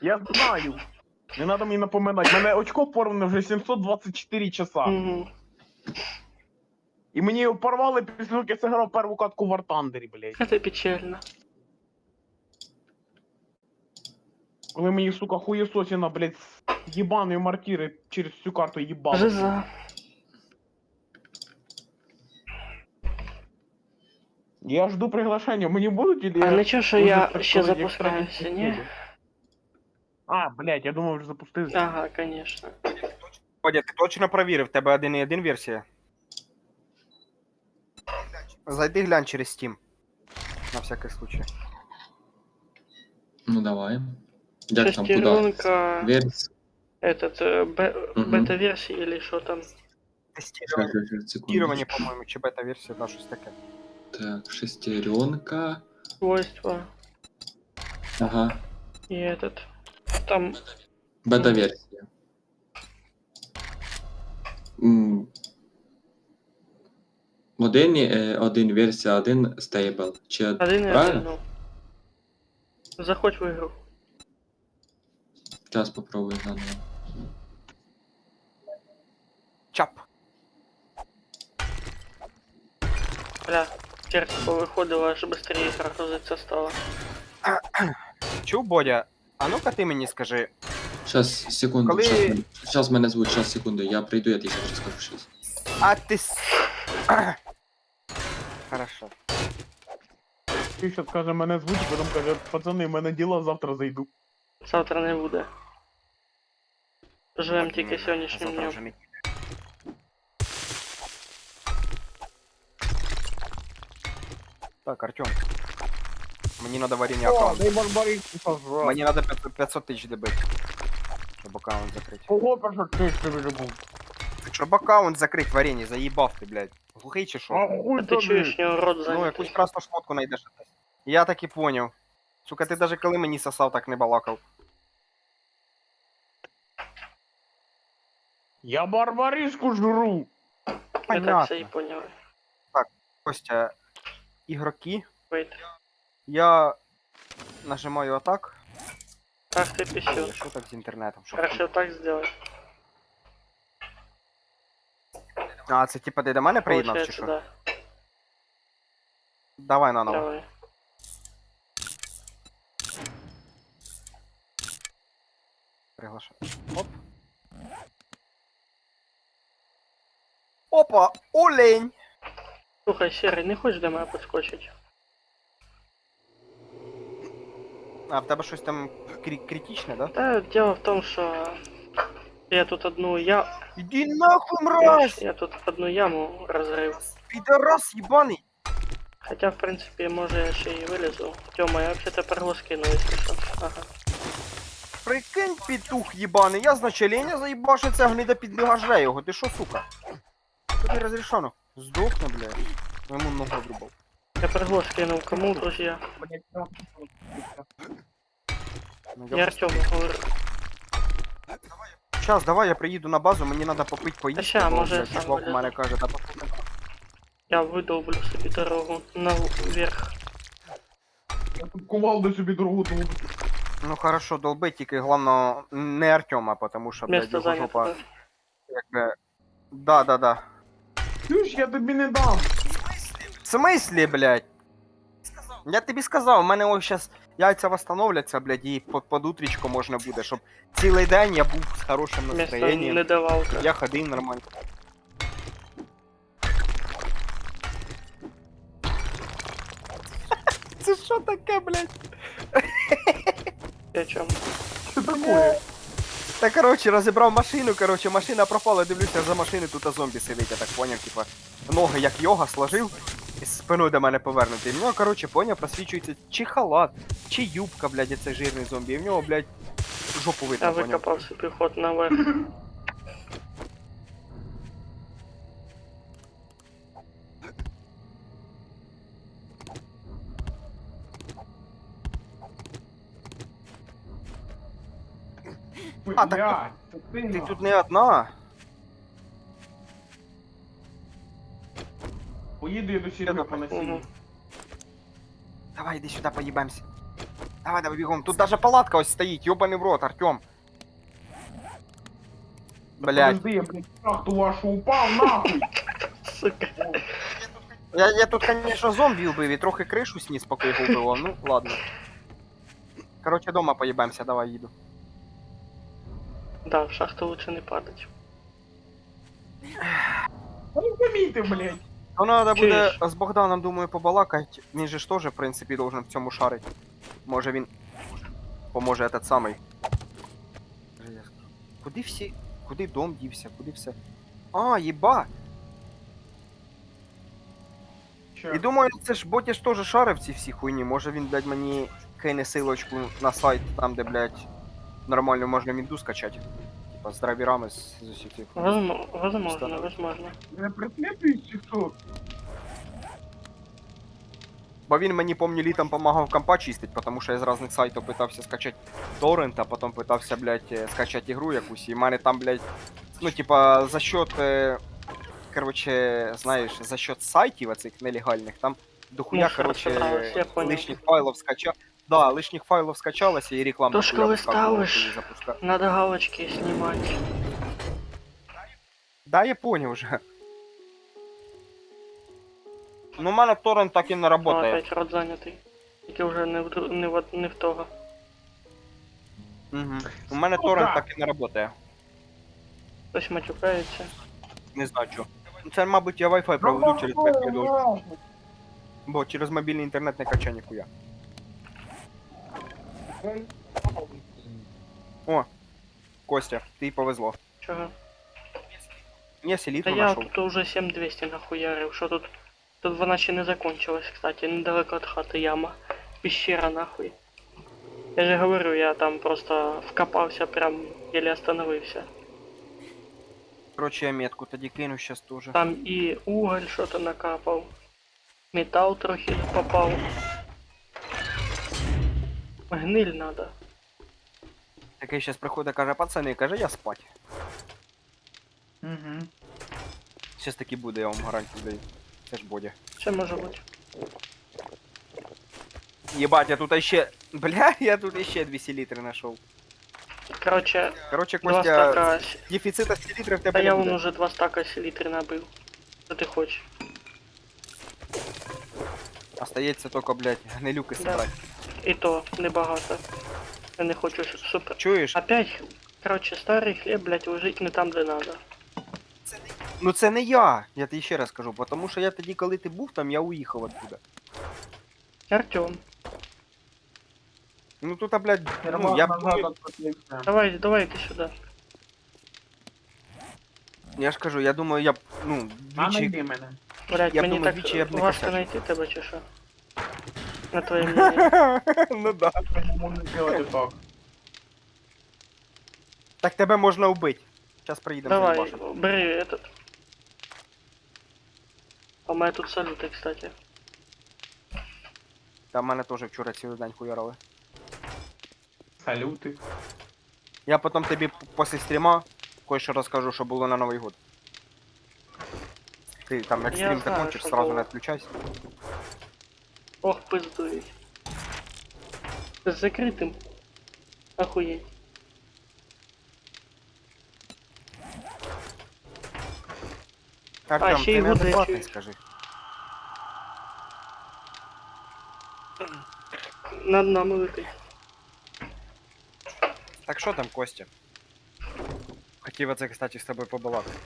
Speaker 2: Я знаю. Не треба мені напоминати. Мене очко порване вже 724 часа.
Speaker 1: Угу.
Speaker 2: І мені його порвали після того, як я зіграв першу катку в Артандері, блядь.
Speaker 1: Це печально.
Speaker 2: Коли мені, сука, хуєсосіна, блядь, з їбаної маркіри через цю карту їбала.
Speaker 1: Жиза.
Speaker 2: Я жду приглашення, мені будуть или
Speaker 1: А
Speaker 2: я
Speaker 1: нічого, що
Speaker 2: дуже
Speaker 1: я
Speaker 2: так
Speaker 1: ще
Speaker 2: сказати,
Speaker 1: запускаюся,
Speaker 2: як
Speaker 1: ні?
Speaker 2: буду? А, блядь, я думав, вже запустився.
Speaker 1: Ага, конечно.
Speaker 3: Водя, ти точно провірив, в тебе 1.1 версія? Зайди глянь через Steam. На всякий случай.
Speaker 5: Ну давай. Як там, куди?
Speaker 1: Шестеренка,
Speaker 5: Верс.
Speaker 1: этот,
Speaker 5: Мгм.
Speaker 1: бета-версия или что там.
Speaker 3: Тестирование,
Speaker 5: Секундочку.
Speaker 3: по-моєму, чи бета-версія, да, щось таке.
Speaker 5: Так, шестеренка.
Speaker 1: Свойства
Speaker 5: Ага.
Speaker 1: и этот. Там
Speaker 5: Бета-версія. Один версія, один стейбл. Чи
Speaker 1: один и
Speaker 5: правильно?
Speaker 1: один. Ну. Заходь в игру.
Speaker 5: Зараз попробую заново.
Speaker 3: Чап.
Speaker 1: Бля, сердце повыходило, аж быстрее грузиться стало.
Speaker 3: Чув, Бодя? А ну-ка ти мені скажи,
Speaker 5: Щас, секунду.
Speaker 3: Коли-
Speaker 5: Щас мене звуть, щас, секунду. Я прийду, я тобі зараз скажу щось.
Speaker 3: а ти Хорошо.
Speaker 2: Ти ще каже, мене звуть, потім каже, пацани, в мене діла, завтра зайду.
Speaker 1: Завтра не буде. Живем тільки сьогоднішнім
Speaker 3: Завтра
Speaker 1: днем.
Speaker 3: вже не- Так, Артем. Мені надо варення аккаунт.
Speaker 2: дай барбариску сожрав.
Speaker 3: Мені надо 500 тисяч добити. Щоб аккаунт закрити.
Speaker 2: Кого перше ти ж тобі був?
Speaker 3: Щоб аккаунт закрити, варення, заїбав ти, блядь. Глухий чи що?
Speaker 2: А хуй
Speaker 1: А ти чуєш, у нього рот
Speaker 3: Ну,
Speaker 1: зайнятий.
Speaker 3: якусь красну шмотку знайдеш. Я так і поняв. Сука, ти даже коли мені сосав, так не балакав.
Speaker 2: Я барбариску жру.
Speaker 1: Я так
Speaker 3: Понятно.
Speaker 1: все і поняв.
Speaker 3: Костя, ігроки.
Speaker 1: Вейт.
Speaker 3: Я нажимаю атак.
Speaker 1: Ах ти пісюн.
Speaker 3: Що так з інтернетом? Що
Speaker 1: Хорошо так сделай.
Speaker 3: А, це типа ти до мене приєднав чи
Speaker 1: Получается,
Speaker 3: що?
Speaker 1: да.
Speaker 3: Давай наново.
Speaker 1: Давай.
Speaker 3: Приглашаю. Оп. Опа! Олень!
Speaker 1: Слухай, Серый, не хочеш до мене підскочити?
Speaker 3: А, в тебе щось там критичне, да?
Speaker 1: Та дело в том, що я тут одну
Speaker 3: Іди нахуй, мразь!
Speaker 1: я тут одну яму розрив.
Speaker 3: Підарас ебаний!
Speaker 1: Хотя, в принципе, може я ще й вилізу. Тьома, я вообще тепер його скину, якщо що. Ага.
Speaker 3: Прикинь, петух єбаний, я з началення заїбашу це гнида підбігаже його, ти шо, сука? Тобі розрішано. Здохне, блядь. Йому ногу обрубав.
Speaker 1: Я приглас скинув кому, друзья?
Speaker 3: Ну,
Speaker 1: Я Артему говорю.
Speaker 3: Щас, давай я приїду на базу, мені треба попити поїсти,
Speaker 1: ща,
Speaker 3: бо,
Speaker 1: може,
Speaker 3: блядь,
Speaker 1: сам
Speaker 3: чувак у
Speaker 1: вилізу.
Speaker 3: мене каже, та послухай.
Speaker 1: Я видовблю собі дорогу наверх.
Speaker 2: Я тут кувалду собі дорогу тому.
Speaker 3: Ну хорошо, долби, тільки головне не Артема, потому що, блядь,
Speaker 1: Место
Speaker 3: його жопа,
Speaker 1: зайнято.
Speaker 3: якби... Да.
Speaker 2: Чуєш, я тобі не дам.
Speaker 3: В смислі, блядь? Я тобі сказав, у мене ось щас яйця восстановляться, блядь, і під утрічко можна буде, щоб цілий день я був з хорошим
Speaker 1: Место
Speaker 3: настроєнням.
Speaker 1: не давалка.
Speaker 3: Я ходив нормально. Це що таке, блядь?
Speaker 1: Я чому?
Speaker 2: Що таке?
Speaker 3: Та коротше, розібрав машину, коротше, машина пропала, дивлюся, за машиною тут зомбі сидить, я так поняв, типа, ноги як йога сложив, і спиною до мене повернутий. В нього, коротше, поняв, просвічується чи халат, чи юбка, блядь, цей жирний зомбі, і в нього, блядь, жопу
Speaker 1: Я
Speaker 3: видно, поняв.
Speaker 1: викопав собі ход наверх.
Speaker 3: А, так
Speaker 2: Блядь,
Speaker 3: Ти тут не одна?
Speaker 2: Поїду я до Сереги по
Speaker 1: Угу.
Speaker 2: насінню.
Speaker 3: Давай, іди сюди, поїбемся. Давай, давай, бігом. Тут даже палатка ось стоїть, ёбаний в рот, Артем. Блядь.
Speaker 2: Подожди, я, блядь, в шахту вашу упав, нахуй!
Speaker 1: Сука.
Speaker 3: Я тут, конечно, зомбі убив і трохи кришу сніс, поки його вбивав, ну, ладно. Короче, дома поїбемся, давай, їду.
Speaker 1: Да, в шахту лучше не падать.
Speaker 2: Ну, замітив, блядь!
Speaker 3: Ну, надо буде
Speaker 1: Чуєш?
Speaker 3: з Богданом, думаю, побалакать. Він же ж теж, в принципі, должен в цьому шарити. Може він поможе этот самий. Куди всі? Куди дом дівся? Куди все? А, єба!
Speaker 2: Що?
Speaker 3: І думаю, це ж Ботіш теж шарив ці всі хуйні. Може він, блядь, мені кине силочку на сайт, там, де, блядь, нормально можна мінду скачати. Типа з драйверами з усіх цих.
Speaker 1: Возможно, возможно.
Speaker 2: Не преслідуєш чи що?
Speaker 3: Бо він мені, помню, літом помагав компа чистить, тому що я з різних сайтів питався скачати торрент, а потім питався, блядь, скачати ігру якусь, і в мене там, блядь, ну, типа, за счет, короче, знаєш, за счет сайтів оцих нелегальних, там дохуя,
Speaker 1: Ну,
Speaker 3: короче,
Speaker 1: розібралась, я понял.
Speaker 3: лишніх файлів скачав. Да, лишніх файлів скачалося і реклама
Speaker 1: То ж
Speaker 3: дохуя
Speaker 1: коли
Speaker 3: вискакувала,
Speaker 1: ставиш,
Speaker 3: коли запускав.
Speaker 1: надо галочки снимать.
Speaker 3: Да, я понял вже. Ну, у мене торрент так і не
Speaker 1: О,
Speaker 3: работає.
Speaker 1: опять рот занятий. Тільки вже не в того.
Speaker 3: Угу. У мене
Speaker 2: Сука!
Speaker 3: торрент так і не работає.
Speaker 1: Хтось матюкається.
Speaker 3: Не знаю чого. Це, мабуть, я Wi-Fi проведу через Wi-Fi, бо через мобільний інтернет не качає ніхуя. О, Костя, ти повезло.
Speaker 1: Чого?
Speaker 3: Я
Speaker 1: Та
Speaker 3: селітру
Speaker 1: я
Speaker 3: знайшов.
Speaker 1: тут уже 7200 нахуярив. Що тут? Тут вона ще не закончилась, кстати, недалеко від хати яма. Пещера нахуй. Я же говорю, я там просто вкопався, прям еле остановився.
Speaker 3: Короче, я метку тоді кину щас теж.
Speaker 1: Там і уголь що-то накапав. Метал трохи попав. Гниль надо.
Speaker 3: Такий щас приходить, каже, пацани, каже, я спать.
Speaker 2: Угу.
Speaker 3: Щас таки буде, я вам гарантію даю. Це ж Бодя.
Speaker 1: Це може бути.
Speaker 3: Єбать, я тут іще... Бля, я тут іще 2 селітри знайшов.
Speaker 1: Короче,
Speaker 3: Короче,
Speaker 1: 2
Speaker 3: Костя,
Speaker 1: стака.
Speaker 3: дефіцита селітри в
Speaker 1: Та
Speaker 3: тебе
Speaker 1: я
Speaker 3: не
Speaker 1: вон
Speaker 3: буде.
Speaker 1: уже 2 стака селітри набив. Що ти хочеш?
Speaker 3: Остається тільки, блядь, гнилюки
Speaker 1: Да.
Speaker 3: собрати.
Speaker 1: І то небагато. Я не хочу супер.
Speaker 3: Чуєш?
Speaker 1: Опять, короче, старий хліб, блядь, лежить не там, де надо.
Speaker 3: Ну це не я тобі ще раз кажу, тому що я тоді, коли ти був там, я уїхав оттуда.
Speaker 1: Артем,
Speaker 3: Ну тут, блядь, ну, я,
Speaker 1: давай иди сюда.
Speaker 3: я ж кажу, я думаю, я б, ну,
Speaker 2: А
Speaker 3: двічі...
Speaker 2: найди мене.
Speaker 1: Блядь,
Speaker 3: Я
Speaker 1: мені
Speaker 3: думаю,
Speaker 1: так
Speaker 3: двічі я б не
Speaker 1: важко
Speaker 3: косячив.
Speaker 1: знайти тебе чи що? На твоє мнение.
Speaker 3: Ну да.
Speaker 2: Я не можу зробити так.
Speaker 3: Так тебе можна вбити. Зараз приїдемо
Speaker 1: Давай,
Speaker 3: заїбашимо.
Speaker 1: бери этот. А у мене тут салюти, кстати.
Speaker 3: Та в мене теж вчора цілий день хуярили.
Speaker 2: Салюти.
Speaker 3: Я потім тобі після стріма кое-що розкажу, що було на Новий год. Ти там як
Speaker 1: Я
Speaker 3: стрім
Speaker 1: знаю,
Speaker 3: закончиш,
Speaker 1: що
Speaker 3: сразу
Speaker 1: було.
Speaker 3: не відключайся.
Speaker 1: Ох, пиздують. З закритим. Охуєть.
Speaker 3: Артем,
Speaker 1: ще
Speaker 3: ти
Speaker 1: й
Speaker 3: не
Speaker 1: води
Speaker 3: адекватний,
Speaker 1: чую.
Speaker 3: скажи.
Speaker 1: Над нами летить.
Speaker 3: Так що там, Костя? Хотів оце, кстати, з тобою побалакати.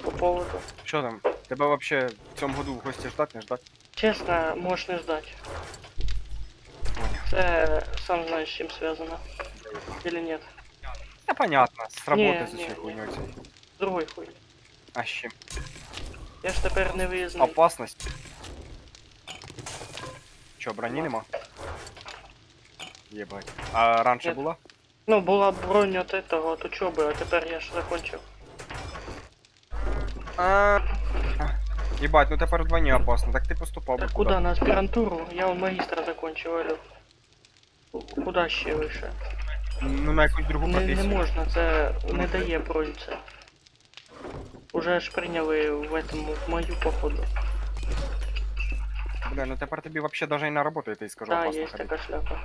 Speaker 1: По поводу.
Speaker 3: Що там? Тебе вообще в цьому году в гості ждать, не ждать?
Speaker 1: Чесно, можеш не ждать. Це сам знаєш, з чим зв'язано. Или нет?
Speaker 3: Та понятно, з роботи
Speaker 1: Ні,
Speaker 3: з
Speaker 1: ні,
Speaker 3: цією
Speaker 1: ні.
Speaker 3: хуйньою цією.
Speaker 1: Другой хуй.
Speaker 3: А з чим?
Speaker 1: Я ж тепер не виїзний.
Speaker 3: Опасність. Чо, броні нема? Єбать. А раніше
Speaker 1: Ні.
Speaker 3: була?
Speaker 1: Ну, була бронь от этого, от учоби, а тепер я ж закончив.
Speaker 3: Єбать, ну тепер вдвойне опасно, так ти поступав би
Speaker 1: Так куда? На аспірантуру? Я он магістра закончив, алло. Куда ще вище?
Speaker 3: Ну на якусь другу
Speaker 1: Не
Speaker 3: професію.
Speaker 1: можна, це не дає бронь це. Уже ж прийняли в этому, в мою походу.
Speaker 3: Бля, ну тепер тобі вообще даже і на роботу, я тобі скажу,
Speaker 1: Да,
Speaker 3: опасно
Speaker 1: есть
Speaker 3: ходити.
Speaker 1: такая шляпа.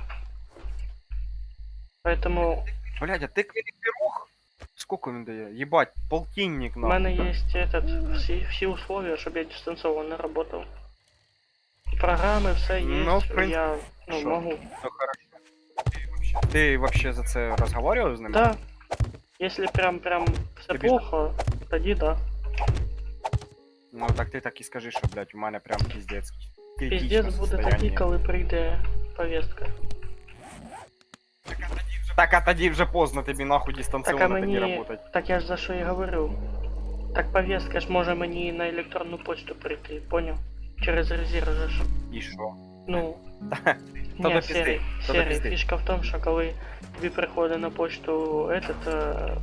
Speaker 1: Поэтому
Speaker 3: Блядь, а ти пирог? Сколько він дає? Єбать, полтинник
Speaker 1: у
Speaker 3: на.
Speaker 1: мене есть этот, всі условия, чтобы я дистанционно работал. Программы, все есть,
Speaker 3: Ну, в принципе,
Speaker 1: я
Speaker 3: шо?
Speaker 1: могу.
Speaker 3: Ну хорошо. Ти вообще за це розговорював з ними?
Speaker 1: Да, если прям все
Speaker 3: Тобі ж-
Speaker 1: плохо, тоді да.
Speaker 3: Ну так ти так і скажи, що, блядь, у мене прям піздець. Критичне
Speaker 1: Піздець буде тоді,
Speaker 3: состояние.
Speaker 1: коли прийде повестка.
Speaker 3: Так, а тоді вже поздно тобі нахуй
Speaker 1: Так, а
Speaker 3: дистанційно тоді
Speaker 1: мені...
Speaker 3: работать.
Speaker 1: Так я ж за що і говорю. Так повестка ж може мені на електронну почту прийти, понял? Через резерв же ж.
Speaker 3: І що?
Speaker 1: Ну,
Speaker 3: То до
Speaker 1: ні,
Speaker 3: пізди,
Speaker 1: серий,
Speaker 3: то до
Speaker 1: серий.
Speaker 3: пізди.
Speaker 1: Фішка в тому, що коли тобі приходить на почту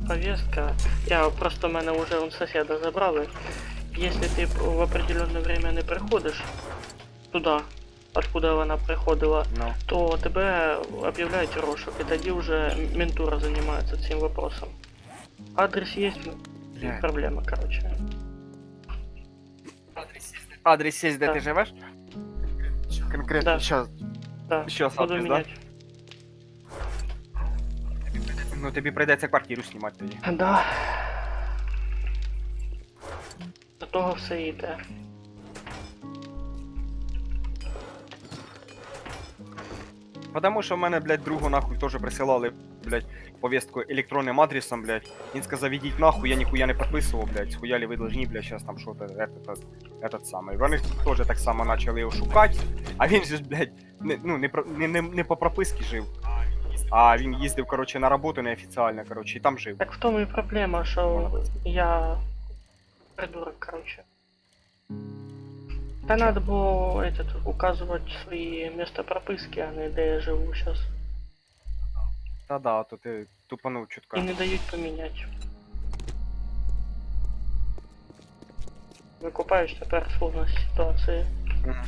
Speaker 1: повестка, я просто мене вже он сусіда забрали. Якщо ти в определенне время не приходиш туди, откуда вона приходила,
Speaker 3: Ну.
Speaker 1: то тебе об'являють розшук, і тоді вже ментура займається цим вопросом. Адрес є, не
Speaker 3: Блядь.
Speaker 1: проблема, короче.
Speaker 3: Адрес є, де
Speaker 1: Да.
Speaker 3: ти живеш? Конкретно,
Speaker 1: Да.
Speaker 3: щас.
Speaker 1: Да,
Speaker 3: Щас
Speaker 1: буду
Speaker 3: адрес, да?
Speaker 1: міняти.
Speaker 3: Ну тобі прийдеться квартиру знімати тоді.
Speaker 1: Да. До того все йде.
Speaker 3: Потому що в мене, блядь, другу нахуй теж присилали, блядь, повестку електронним адресом, блядь. Він сказав, ідіть нахуй, я ніхуя не підписував, блядь, схуяли ви должны, блядь, щас там що-то, этот самий. Вони теж так само почали його шукати, а він же ж, блядь, не по прописці жив. А він їздив, короче, на роботу неофіціально, короче, і там жив.
Speaker 1: Так в тому і проблема, що я придурок, короче. Та надо було указувати свої місця прописки, а не де я живу зараз.
Speaker 3: Та-да, то ти тупанув
Speaker 1: І
Speaker 3: чутка.
Speaker 1: не дають поміняти. Викупаєш тепер сложність ситуації.
Speaker 3: Мгм.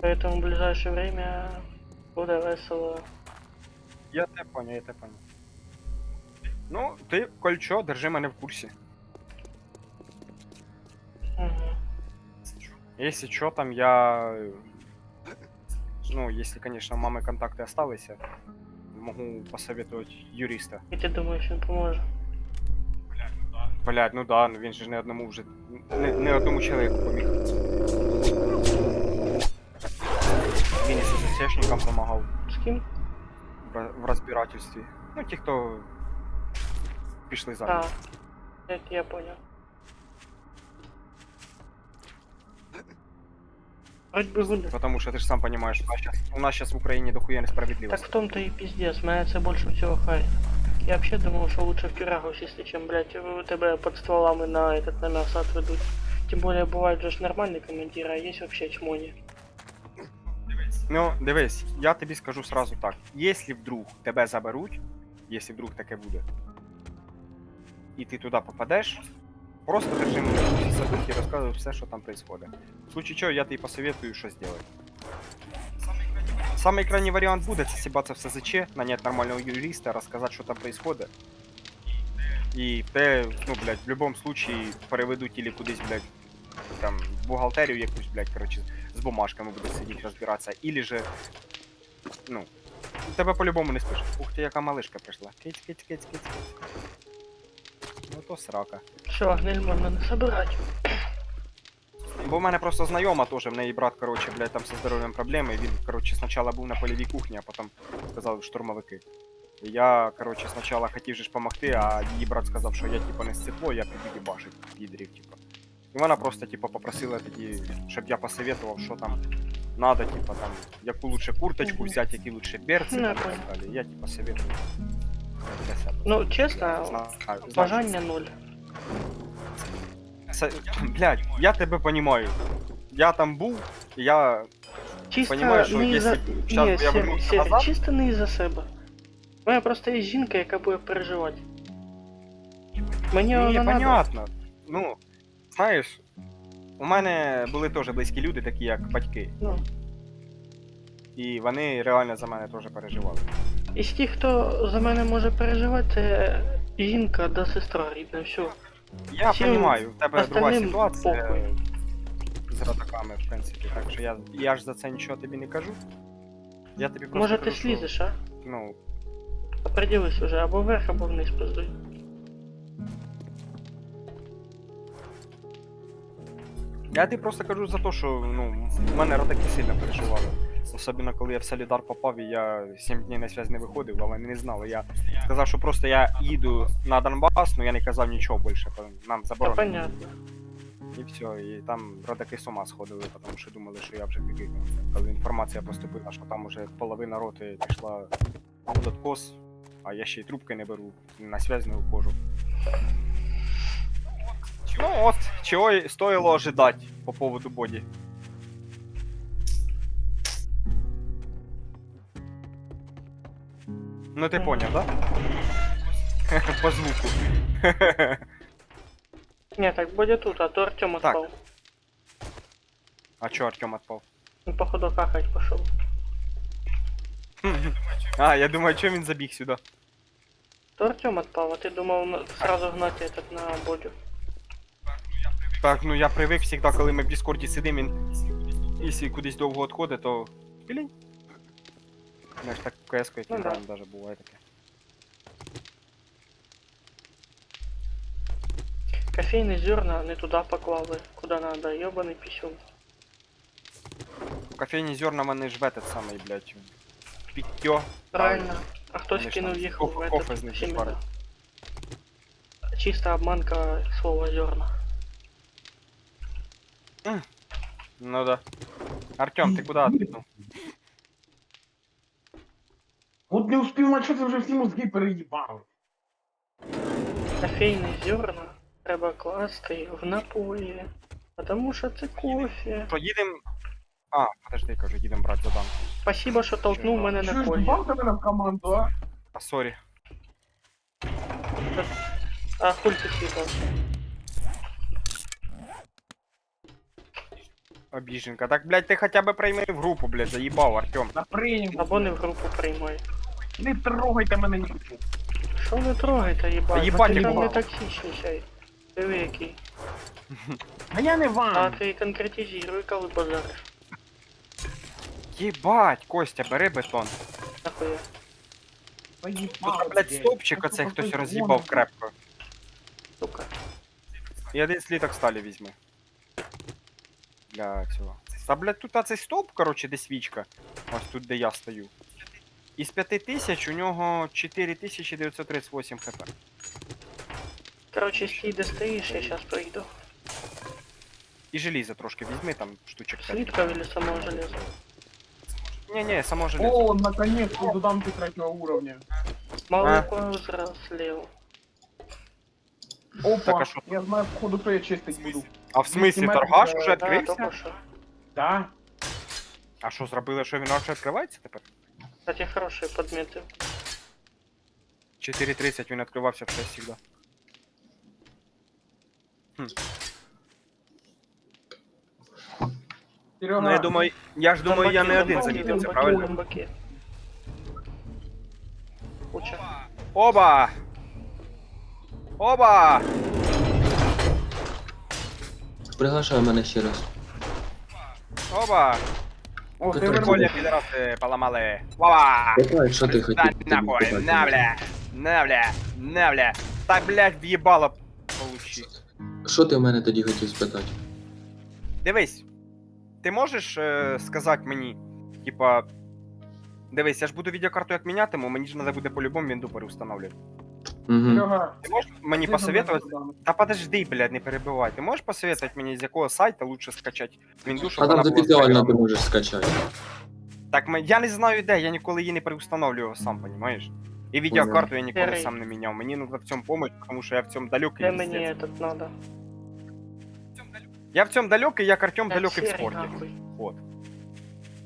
Speaker 1: Поэтому в ближайшее время буде весело.
Speaker 3: Я те понял, я те понял. Ну, ти, кольчо, держи мене в курсі.
Speaker 1: Угу.
Speaker 3: Если что, там я... Ну, если, конечно, у мамы контакты остались, могу посоветовать юриста.
Speaker 1: І ти думаєш, він поможе?
Speaker 3: Блядь, ну да, ну він же ж не одному вже... Не одному чоловіку поміг. Він і СССРшникам помагав
Speaker 1: З ким?
Speaker 3: в розбирательстві. Ну, ті, хто пішли
Speaker 1: А,
Speaker 3: зараз.
Speaker 1: я понял. Вроде бы буде.
Speaker 3: Потому що ти ж сам понимаешь, у нас сейчас в Україні дохуя
Speaker 1: Так
Speaker 3: несправедливості.
Speaker 1: в том-то и пиздец, мене це більше всього харит. Я вообще думал, что лучше в тюрягу сісти, чем, блядь, у тебе под стволами на мясо отведут. Тем более бывают же ж нормальные командиры, а есть вообще чмони.
Speaker 3: Ну, дивись, я тобі скажу сразу так. Якщо вдруг тебе заберуть, якщо вдруг таке буде, і ти туди попадеш, просто держи мене в садок і розказуй все, що там происходит. В случае чого, я тобі посоветую, що зробити. Самый крайний вариант будет сібатися в СЗЧ, нанять нормального юриста, розказати, що там происходит. І те, ну, блядь, в будь-якому случае переведуть или кудись, блядь, там, в бухгалтерію якусь, блядь, короче, з бумажками будуть сидіти розбиратися, или же, ну, тебе по-любому не спиш. Ух ти, яка малишка прийшла. Киць, киць, киць, киць, киць. Ну то срака.
Speaker 1: Все, гниль можна не собирать.
Speaker 3: Бо в мене просто знайома теж, в неї брат, короче, блядь, там зі здоров'ям проблеми, він, короче, спочатку був на польовій кухні, а потім сказав штурмовики. І я, короче, спочатку хотів же ж помогти, а її брат сказав, що я, типу, не з цитло, я піду їбашить підрів, типу. І вона просто, типа, попросила тоді, щоб я посоветував, що там надо, типа, там, яку лучше курточку взяти, які лучше берці,
Speaker 1: Ну,
Speaker 3: там,
Speaker 1: я
Speaker 3: і так
Speaker 1: понял.
Speaker 3: далі. Я, типа, советую. для себе.
Speaker 1: Ну, чесно,
Speaker 3: Знаю,
Speaker 1: бажання нуль.
Speaker 3: Блядь, я тебе понімаю. Я там був, і я
Speaker 1: Чисто
Speaker 3: понімаю, що
Speaker 1: не
Speaker 3: якщо
Speaker 1: за...
Speaker 3: б
Speaker 1: Ні,
Speaker 3: зараз я вернувся назад,
Speaker 1: чисто не із-за себе. У мене просто є жінка, яка буде переживати. Мені
Speaker 3: ні,
Speaker 1: вона надо.
Speaker 3: понятно. Ну, знаєш, у мене були теж близькі люди, такі як батьки.
Speaker 1: Ну.
Speaker 3: І вони реально за мене теж переживали.
Speaker 1: Із тих, хто за мене може переживати, це жінка да сестра рідна, все.
Speaker 3: Я
Speaker 1: Всім
Speaker 3: розумію, в тебе друга
Speaker 1: остальним
Speaker 3: ситуація
Speaker 1: похуй.
Speaker 3: з родаками, в принципі, так що я ж за це нічого тобі не кажу. Я тобі просто
Speaker 1: Може ти
Speaker 3: кажу, що,
Speaker 1: слізеш, а?
Speaker 3: ну,
Speaker 1: Оприділись уже, або вверх, або вниз пиздуй.
Speaker 3: я тобі просто кажу за те, що ну, в мене родаки сильно переживали. Особливо, коли я в Солідар попав і я 7 днів на зв'язь не виходив, а вони не знали. Я сказав, що просто я їду на Донбас, але я не казав нічого більше, нам
Speaker 1: Та
Speaker 3: заборонено.
Speaker 1: понятно.
Speaker 3: І все, і там родаки з ума сходили, тому що думали, що я вже пікик. Коли інформація поступила, що там уже половина роти пішла в откос, а я ще й трубки не беру, на связь не виходжу. Ну от, чого й стоїло ожидать по поводу боді. Ну ти поняв, да? По звуку.
Speaker 1: Ні, так буде тут, а то Артем
Speaker 3: Так.
Speaker 1: отпав.
Speaker 3: А чо Артем отпав?
Speaker 1: Він походу какать пошел.
Speaker 3: А, я думаю, чого він забіг сюди?
Speaker 1: То Артем отпал, а ты думал сразу гнать этот на бодю.
Speaker 3: Так, ну я привик завжди, коли ми в Діскорді сидимо, він якщо кудись довго відходить, то пілінь. Знаєш, так КС-ку, як
Speaker 1: Ну да.
Speaker 3: граємо, даже буває таке.
Speaker 1: Кофейные зерна не туда поклали, куда надо, ебаный писюн.
Speaker 3: Кофейні зерна вони ж в этот самий, блядь, питтё.
Speaker 1: Правильно. А кто
Speaker 3: Конечно.
Speaker 1: скинул их
Speaker 3: Кофе-
Speaker 1: в
Speaker 3: кофе
Speaker 1: этот
Speaker 3: из них
Speaker 1: семена?
Speaker 3: шпарит.
Speaker 1: Чисто обманка слова зерна.
Speaker 3: Ну да. Артем, ти куди відпнув?
Speaker 2: От не успів начати, вже всі мозги переїбали.
Speaker 1: Кофейные зерна треба класти в напої, потому що це кофе.
Speaker 3: Що, їдем... А, подожди, кажу, їдем брати заданку.
Speaker 1: Спасибо, що толкнув мене на
Speaker 2: Чуєш,
Speaker 1: колі.
Speaker 2: добавте мене в команду, а?
Speaker 3: А, сорі.
Speaker 1: А хуль ти світався?
Speaker 3: Обіженка. Так, блядь, ти хоча б прийми в групу, блядь, заїбав, Артем.
Speaker 2: На прийм.
Speaker 1: Або не в групу приймай.
Speaker 2: Не трогайте мене ніхто.
Speaker 1: Що ви трогаєте, їбать?
Speaker 3: Та їбать,
Speaker 1: ти там
Speaker 3: їбав.
Speaker 1: не токсичний сяй. Диви який.
Speaker 2: А я не
Speaker 1: А
Speaker 2: вам.
Speaker 1: ти конкретизируй, коли базариш.
Speaker 3: Єбать, Костя, бери бетон.
Speaker 1: Нахуя.
Speaker 3: Тут, блядь, стовпчик оцей хтось роз'їбав крепко.
Speaker 1: Сука.
Speaker 3: І один сліток сталі візьми. Для цього. Та, блядь, тут цей стовп, короче, де свічка. Ось тут, де я стою. Із 5000 у нього 4938 хп.
Speaker 1: Короче, стій де стоїш, я щас прийду.
Speaker 3: І желіза трошки візьми, там штучок 5.
Speaker 1: Слитков или самого железа?
Speaker 3: Ні, само железо.
Speaker 2: О, наконец-то додамки 3-го уровня.
Speaker 1: Молоко взрослел.
Speaker 3: Так,
Speaker 2: Опа,
Speaker 3: а що?
Speaker 2: я знаю, походу, що я чистить буду.
Speaker 3: А в смислі,
Speaker 2: 200
Speaker 3: торгаш
Speaker 2: метрів,
Speaker 3: уже
Speaker 1: Да,
Speaker 3: відкрився?
Speaker 1: только что.
Speaker 2: Да?
Speaker 3: А що зробили, що він вже відкривається тепер?
Speaker 1: Кстати, хорошие подметы.
Speaker 3: 4.30 він відкривався все завжди.
Speaker 2: Серега,
Speaker 3: Ну я думаю, я не один замітив це, правильно?
Speaker 1: Зомбаки. Куча.
Speaker 3: Оба! Оба!
Speaker 5: Приглашаю мене ще раз.
Speaker 3: Оба!
Speaker 2: О, ти
Speaker 5: Прикольно.
Speaker 2: вернули.
Speaker 3: Коля, підраси поламали. Оба!
Speaker 5: Питай, що ти хотів?
Speaker 3: Да нахуй, на бля! На бля! На бля! Так, блядь, в'їбало получи.
Speaker 5: Що ти в мене тоді хотів спитати?
Speaker 3: Дивись, ти можеш сказати мені, типа, дивись, я ж буду відеокарту як мінятиму, мені ж треба буде по-любому вінду переустановлювати.
Speaker 5: Угу.
Speaker 2: Серега,
Speaker 3: Ти можеш мені посоветувати? Та подожди, блядь, не перебивай. Ти можеш посоветувати мені, з якого сайта лучше скачати Windows, щоб
Speaker 5: А там
Speaker 3: вона
Speaker 5: за
Speaker 3: була
Speaker 5: ідеально ти
Speaker 3: зберігана?
Speaker 5: можеш скачати.
Speaker 3: Так, я не знаю де, я ніколи її не переустановлював сам, понімаєш? І відеокарту я ніколи
Speaker 1: Серий.
Speaker 3: сам не міняв. Мені нужно в цьому помочь, тому що я в цьому далекий.
Speaker 1: Де
Speaker 3: пиздець.
Speaker 1: мені этот надо?
Speaker 3: Я в цьому далекий, як Артем далекий в
Speaker 1: Серий,
Speaker 3: спорті.
Speaker 1: нахуй.
Speaker 3: От.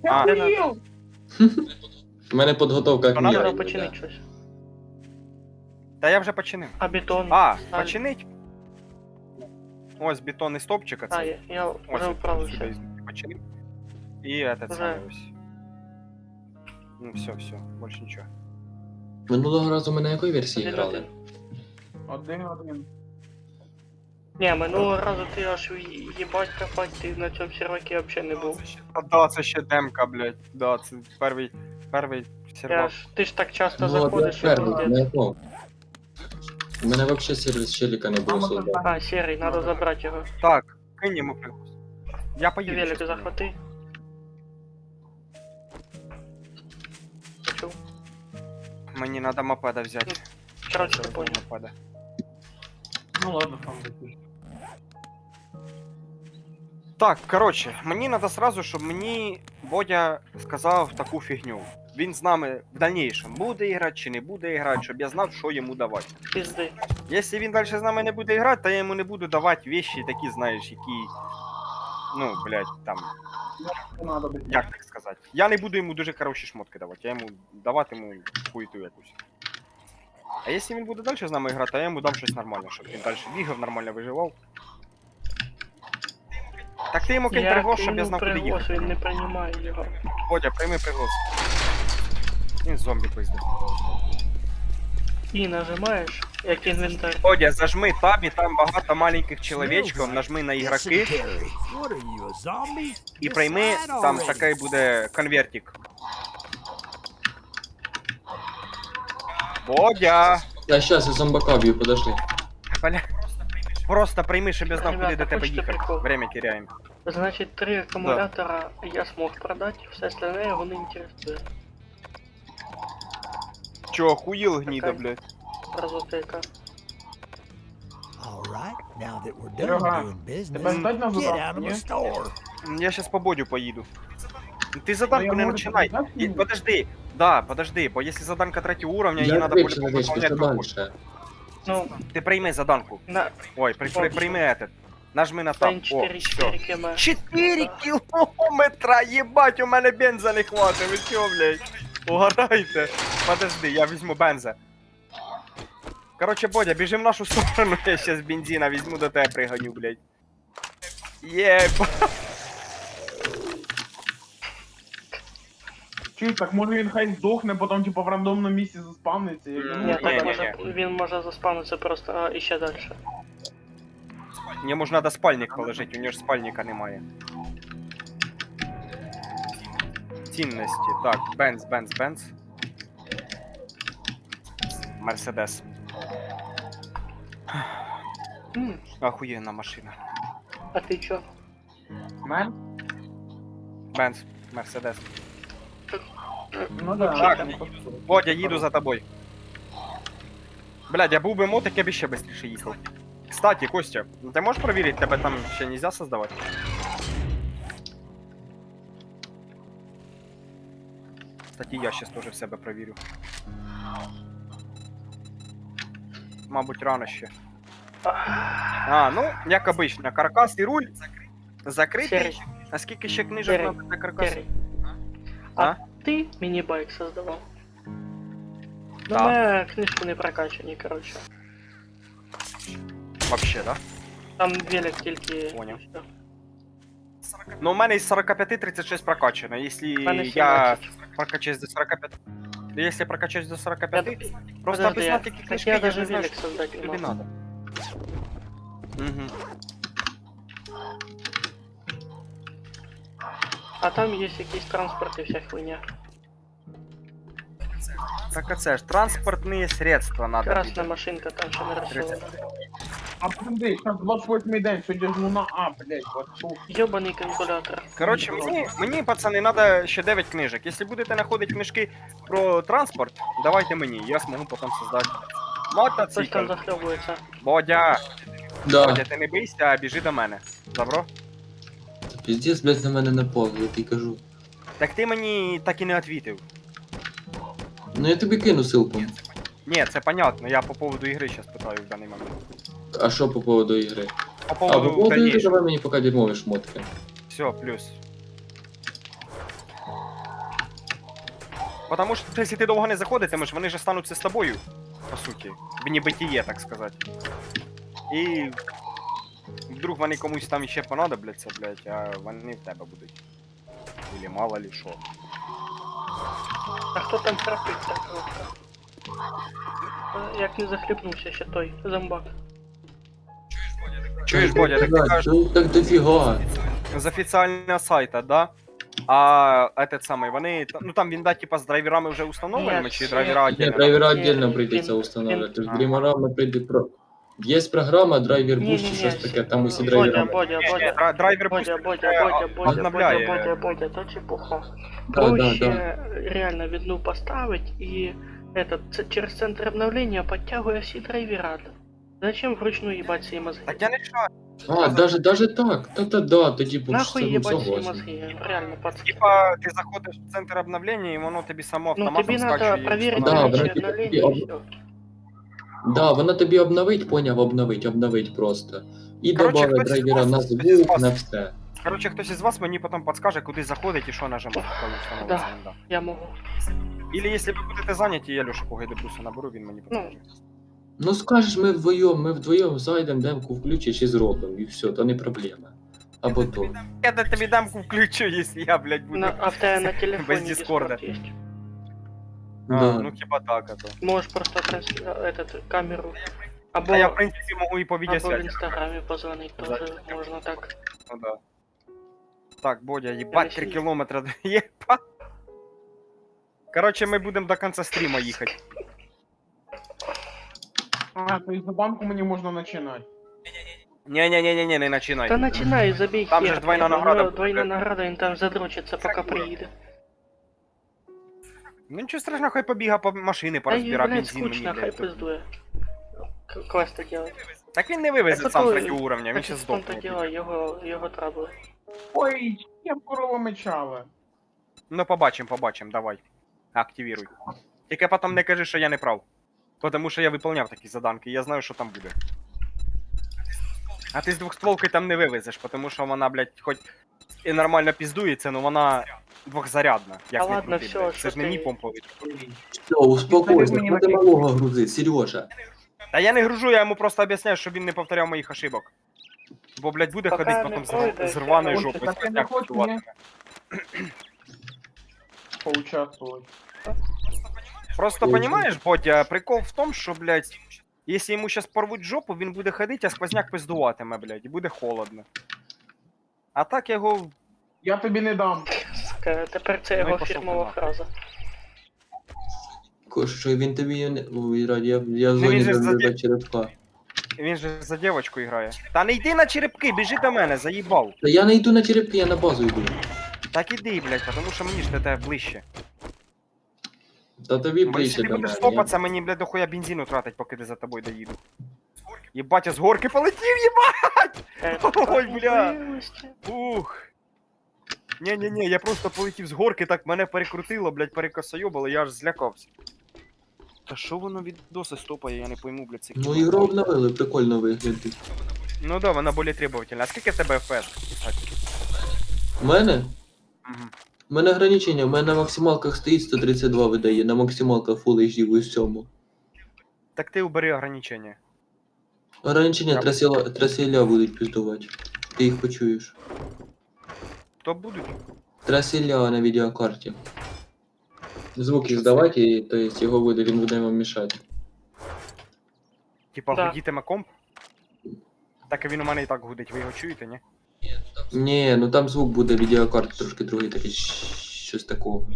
Speaker 2: я
Speaker 3: А.
Speaker 2: охуел!
Speaker 5: У мене підготовка
Speaker 3: Та надо
Speaker 5: гнія.
Speaker 1: Треба починити щось.
Speaker 3: Та я вже починив.
Speaker 1: А бетон?
Speaker 3: А,
Speaker 1: Сталь.
Speaker 3: починить? Ось бетонний стовпчик,
Speaker 1: А,
Speaker 3: оцей.
Speaker 1: я
Speaker 3: Ось
Speaker 1: вже
Speaker 3: сюди
Speaker 1: вправився.
Speaker 3: починив. І этот
Speaker 1: Уже.
Speaker 3: самий ось. Ну все, більше нічого.
Speaker 5: Минулого разу ми на якої версії
Speaker 1: Один,
Speaker 5: грали?
Speaker 1: один.
Speaker 2: Один.
Speaker 1: Ні, минулого разу ти аж їбать копать, ти на цьому сервакі взагалі не був.
Speaker 3: А да, це ще демка, блядь. Да, це перший сервак.
Speaker 1: Ти ж так часто
Speaker 5: Ну, от
Speaker 1: заходиш, що
Speaker 5: перший,
Speaker 1: пиздец.
Speaker 5: на якому? У мене взагалі сервіс челіка не було создано.
Speaker 1: А, серий, надо забрати його.
Speaker 3: Так, кинь йому пригруз. Я поїду.
Speaker 1: Велик
Speaker 3: щас.
Speaker 1: захвати. Почув.
Speaker 3: Мені треба мопеда взяти.
Speaker 1: Короче,
Speaker 3: Це
Speaker 1: ти понял.
Speaker 3: мопеда.
Speaker 2: Ну ладно, сам запиши.
Speaker 3: Так, коротше, мені треба сразу, щоб мені Бодя сказав таку фігню. Він з нами в дальнейшем буде грати чи не буде грати, щоб я знав, що йому давати.
Speaker 1: Пізди.
Speaker 3: Якщо він далі з нами не буде грати, то я йому не буду давати вещі такі, знаєш, які. Ну, блядь, там,
Speaker 2: Не надо быть.
Speaker 3: як так сказати. Я не буду йому дуже хороші шмотки давати, я йому даватиму хуйту якусь. А якщо він буде далі з нами грати, то я йому дам щось нормальне, щоб він далі бігав, нормально виживав. Так ти йому кинь приглас, щоб я знав, куди
Speaker 1: приглас,
Speaker 3: їхати.
Speaker 1: він не приймає його.
Speaker 3: Бодя, прийми приглас. Він зомбі пизде.
Speaker 1: І нажимаєш, як інвентар.
Speaker 3: Бодя, зажми таб, і там багато маленьких чоловічків, нажми на ігроки
Speaker 4: Dysentery. What are you, a zombie?
Speaker 3: і прийми, там такий буде конвертик. Бодя!
Speaker 5: Я щас із зомбака б'ю, подожди.
Speaker 3: Бля. Просто прийми, щоб я знав, куди
Speaker 1: Ребята,
Speaker 3: до тебе
Speaker 1: хочете
Speaker 3: їхати.
Speaker 1: прикол?
Speaker 3: Время теряємо.
Speaker 1: Значить, 3 акумулятора я смог продати, все остальне його не інтересує.
Speaker 3: Чо, охуїл гніда,
Speaker 1: Такая.
Speaker 3: блядь?
Speaker 1: Разотека.
Speaker 4: All right, now that we're done
Speaker 2: Серега,
Speaker 4: doing business,
Speaker 2: тебе ждать на
Speaker 4: get
Speaker 2: заправку,
Speaker 4: out of
Speaker 2: ні?
Speaker 4: the store.
Speaker 3: Я щас по Бодю поїду. Ти
Speaker 2: Ну,
Speaker 3: заданку
Speaker 2: я
Speaker 3: не
Speaker 2: можу
Speaker 3: починай.
Speaker 2: показати
Speaker 3: І,
Speaker 2: йому?
Speaker 3: подожди. Да, подожди, бо якщо заданка 3 уровня, її
Speaker 5: Я
Speaker 3: треба
Speaker 5: вийшов,
Speaker 3: по-любому
Speaker 5: вийшов, що
Speaker 3: выполнять.
Speaker 5: далі?
Speaker 1: Ну,
Speaker 3: Ти прийми заданку.
Speaker 1: на
Speaker 3: Ой, прийми этот. Нажми на таб. О,
Speaker 1: 4
Speaker 3: все.
Speaker 1: км.
Speaker 3: 4 кілометра, єбать, у мене бенза не хватить, ви чого, блядь? Угорайте. Подожди, я візьму бенза. Короче, Бодя, біжи в нашу сторону, я щас бензина візьму, до тебе приганю, блядь. Єба.
Speaker 2: Чуєш, так може він хай здохне, потім типа в рандомному місці заспавниться. як він
Speaker 1: Ні,
Speaker 2: може.
Speaker 1: так
Speaker 3: Ні,
Speaker 1: може, він може заспавнитися просто іще далі.
Speaker 3: Мені ж треба спальник положити, у нього ж спальника немає. Цінності. Так, Бенз. Мерседес. Охуєнна машина.
Speaker 1: А ти чо?
Speaker 2: Мен?
Speaker 3: Бенз, Мерседес.
Speaker 2: Ну да.
Speaker 3: Так. Бодя, їду за тобою. Блядь, я був би мотик, я б ще швидше їхав. Кстати, Костя, ти можеш перевірити, тебе там ще нельзя создавати? Кстати, я щас теж в себе провірю. Мабуть, рано ще. А, ну, як обично, каркас і руль закритий.
Speaker 1: Серий,
Speaker 3: А скільки ще книжок
Speaker 1: Серий,
Speaker 3: надо для каркасу?
Speaker 1: Серий.
Speaker 3: А?
Speaker 1: А ти міні-байк создавав? Ну,
Speaker 3: Да.
Speaker 1: мене книжки не прокачані, коротше.
Speaker 3: Вообще, да?
Speaker 1: Там велик тільки...
Speaker 3: Поняв.
Speaker 1: і всё.
Speaker 3: Ну, у мене із 45 36 прокачано. Якщо
Speaker 1: В мене
Speaker 3: я
Speaker 1: 17.
Speaker 3: прокачаюсь до 45. Якщо прокачаюсь до 45,
Speaker 1: Я-
Speaker 3: просто
Speaker 1: Подожди,
Speaker 3: об'яснати
Speaker 1: я-
Speaker 3: які
Speaker 1: так
Speaker 3: книжки,
Speaker 1: я
Speaker 3: я
Speaker 1: даже
Speaker 3: не знаю,
Speaker 1: велик
Speaker 3: що
Speaker 1: создать не
Speaker 3: тобі
Speaker 1: можу.
Speaker 3: надо. Угу.
Speaker 1: А там є якісь транспорти, вся хуйня.
Speaker 3: Так а це ж транспортні средства надо.
Speaker 1: Красна машинка там ще нарисована.
Speaker 2: А подожди, сейчас 28-й день, сьогодні ж луна, блядь, вот тут.
Speaker 1: Йобаний калькулятор.
Speaker 3: Коротше, мені, пацани, треба ще 9 книжок. Якщо будете знаходити книжки про транспорт, давайте мені, я зможу потім создати
Speaker 1: Хтось там
Speaker 3: Мотоцикл.
Speaker 1: захльобується.
Speaker 3: Бодя,
Speaker 5: Да.
Speaker 3: Бодя, ти не бийся, а біжи до мене. Добро?
Speaker 5: Піздець, блядь, на мене напав, я тобі кажу.
Speaker 3: Так ти мені так і не відвітив.
Speaker 5: Ну я тобі кину ссылку.
Speaker 3: Ні, це понятно, я по поводу ігри зараз питаю в даний момент.
Speaker 5: А що по поводу ігри?
Speaker 3: По
Speaker 5: А, по
Speaker 3: поводу
Speaker 5: поводу ігри
Speaker 3: дальнейшего.
Speaker 5: давай мені поки дерьмові шмотки.
Speaker 3: Все, плюс. Потому що якщо ти довго не заходитимеш, вони ж стануться з тобою, по суті. В небитіє, так сказати. І вдруг вони комусь там ще понадобляться, блядь, а вони в тебе будуть. Или мало ли що.
Speaker 1: А хто там храпить так кнопка? Як не захліпнувся ще той зомбак.
Speaker 3: Чуєш, Бодя, так ти кажеш,
Speaker 5: Ну так дофіга.
Speaker 3: з офіційного сайта, да? А этот самий, вони, ну там він, да, типа з драйверами вже установленими, чи
Speaker 1: Ні,
Speaker 3: драйвера
Speaker 5: Ні,
Speaker 3: отдельно?
Speaker 5: драйвера
Speaker 1: Ні,
Speaker 5: віддільно прийдеться
Speaker 1: він-
Speaker 5: установлювати.
Speaker 3: він-
Speaker 5: З драйверами прийде про... Є програма Driver Boost чи щось таке, там усі
Speaker 1: Бодя,
Speaker 5: драйвера.
Speaker 1: Бодя,
Speaker 3: Ні,
Speaker 1: Бодя.
Speaker 3: драйвер
Speaker 1: Бодя,
Speaker 3: пусть
Speaker 1: Бодя, Бодя, Бодя,
Speaker 3: обновляє.
Speaker 1: Бодя, Бодя, Бодя, то чепуха.
Speaker 5: Да, да,
Speaker 1: Проще
Speaker 5: да.
Speaker 1: реально видну поставить и через центр обновления подтягивая все драйвера. Зачем вручную ебать себе мозги?
Speaker 3: Так я не шарю.
Speaker 5: А, даже так. Та-та-да, тоді був
Speaker 1: Нахуй ебать себе
Speaker 5: согласен.
Speaker 1: мозги, реально, пацан.
Speaker 3: Типа, ти заходиш в центр обновлення, і воно тобі само
Speaker 1: Ну
Speaker 3: автоматом
Speaker 1: тебе надо
Speaker 3: скачує.
Speaker 1: проверить
Speaker 5: Да,
Speaker 1: наличие
Speaker 5: вроде
Speaker 1: обновления
Speaker 5: как
Speaker 1: и все.
Speaker 5: Да, вона тобі обновить, поняв, обновить просто. І
Speaker 3: Короче,
Speaker 5: добавить
Speaker 3: хтось
Speaker 5: драйвера
Speaker 3: із
Speaker 5: на
Speaker 3: вас-
Speaker 5: звук, на все.
Speaker 3: Короче, хтось із вас мені потім підскаже, куди заходить і що нажимати, коли встановиться
Speaker 1: Да.
Speaker 3: вінда.
Speaker 1: Я могу.
Speaker 3: Ілі якщо ви будете зайняті, я Льошу Гайдебруса наберу, він мені підскаже.
Speaker 5: Ну скажеш, ми вдвоєм зайдемо, демку включиш і зробимо, і все, то не проблема. Або то.
Speaker 3: Я тобі дамку включу, якщо я, блядь, буду.
Speaker 1: А в тебе на телефоне
Speaker 3: Без Дискорда.
Speaker 1: Discord есть.
Speaker 3: А,
Speaker 5: Да.
Speaker 3: ну хіба так, а то.
Speaker 1: Можешь просто камеру. Або,
Speaker 3: А я, в принципі, можу і по
Speaker 1: або в
Speaker 3: відеосвязі.
Speaker 1: инстаграме позвонить тоже можно так.
Speaker 3: Ну да. Так, Бодя, їбать, 3
Speaker 1: Росії.
Speaker 3: кілометри. Єбать. Короче, ми будемо до кінця стріма їхати.
Speaker 2: А, то из-за банку мне можно начинать.
Speaker 3: Ні-ні-ні, не починай.
Speaker 1: Да начинай, забей
Speaker 3: Там же
Speaker 1: хер,
Speaker 3: ж двойная
Speaker 1: блядь,
Speaker 3: награда
Speaker 1: у него
Speaker 3: будет.
Speaker 1: двойная награда, он там задрочится, пока приедет.
Speaker 3: Ну нічого страшного, хай побіга по машини,
Speaker 1: Да и,
Speaker 3: порозбирав
Speaker 1: блядь,
Speaker 3: бензин мені,
Speaker 1: скучно, хай
Speaker 3: блядь.
Speaker 1: пиздуя. Квеста делать.
Speaker 3: Так він не вивезе
Speaker 1: Так
Speaker 3: сам
Speaker 1: ото-
Speaker 3: 3 уровня, він ще
Speaker 1: в том-то
Speaker 3: здохне.
Speaker 1: дело, його трабли.
Speaker 2: Ой, я корова мечала.
Speaker 3: Ну побачим, давай. Активіруй. Тільки потім не кажи, що я не прав. Тому що я виповняв такі заданки, і я знаю, що там буде. А ти з двохстволкою там не вивезеш, тому що вона, блядь, хоч і нормально піздується, але вона двохзарядна. Як
Speaker 1: Та
Speaker 3: не
Speaker 1: ладно,
Speaker 3: крути,
Speaker 1: всё,
Speaker 3: блядь.
Speaker 1: що
Speaker 3: Це ж не
Speaker 1: ти-
Speaker 3: мій помповий.
Speaker 5: Все, успокойся,
Speaker 2: Мені
Speaker 5: хвати
Speaker 2: на-
Speaker 5: малого грузи, Сережа.
Speaker 3: Та я не гружу, я йому просто об'ясняю, щоб він не повторяв моїх ошибок. Бо, блядь, буде
Speaker 1: Пока
Speaker 3: ходити
Speaker 1: не
Speaker 3: потім
Speaker 1: пройде,
Speaker 3: з рваною
Speaker 1: все,
Speaker 3: жопою,
Speaker 2: так
Speaker 3: з
Speaker 2: ти не
Speaker 3: костяк
Speaker 2: хочеш
Speaker 3: працюватиме.
Speaker 2: Поучаствовать.
Speaker 3: Просто
Speaker 5: Я
Speaker 3: понимаешь, Бодя, прикол в том, що, блядь, якщо йому зараз порвуть жопу, він буде ходити, а сквозняк пиздуватиме, блядь, і буде холодно. А так його.
Speaker 2: Я тобі не дам.
Speaker 1: Сука, тепер це
Speaker 3: Ну і
Speaker 1: його
Speaker 3: пошов
Speaker 1: фірмова
Speaker 3: ти
Speaker 1: фраза.
Speaker 5: Що він тобі не... Ой, раді, я в
Speaker 3: він
Speaker 5: зоні
Speaker 3: же
Speaker 5: до черепка.
Speaker 3: Він же за дівочку грає. Та не йди на черепки, біжи до мене, заїбав.
Speaker 5: Та я не йду на черепки, я на базу йду.
Speaker 3: Так іди, блядь, тому що мені ж до тебе ближче.
Speaker 5: Та тобі
Speaker 3: Бо
Speaker 5: ближче
Speaker 3: якщо ти
Speaker 5: до
Speaker 3: будеш
Speaker 5: мене.
Speaker 3: стопатися, мені, блядь, дохуя бензину тратить, поки ти за тобою доїду. Єбать, я з горки полетів, єбать! Ой, бля. Ух. Ні, я просто полетів з горки, так мене перекрутило, блядь, перекосойобало, я аж злякався. Та що воно відоси стопає, я не пойму, блядь, це
Speaker 5: Ну ігру обновили, прикольно виглядить.
Speaker 3: Ну да, вона більш требовательна. А скільки в тебе FPS, кстати?
Speaker 5: У мене?
Speaker 3: Угу.
Speaker 5: У мене ограничення, у мене на максималках стоїть 132 видає, на максималках Full HD в усьому.
Speaker 3: Так ти убери ограничення.
Speaker 5: Ограничення
Speaker 3: Я-
Speaker 5: трасіля будуть піздувати. Ти їх почуєш.
Speaker 3: То будуть.
Speaker 5: Трасіля на відеокарті. Звук їх здавати, і то есть його буде, він буде вам мішати.
Speaker 3: Типа
Speaker 1: Да.
Speaker 3: гудітиме комп. Так і він у мене і так гудить, ви його чуєте, ні?
Speaker 5: Ні, ну там звук буде відеокарти трошки другий, такий щось такого.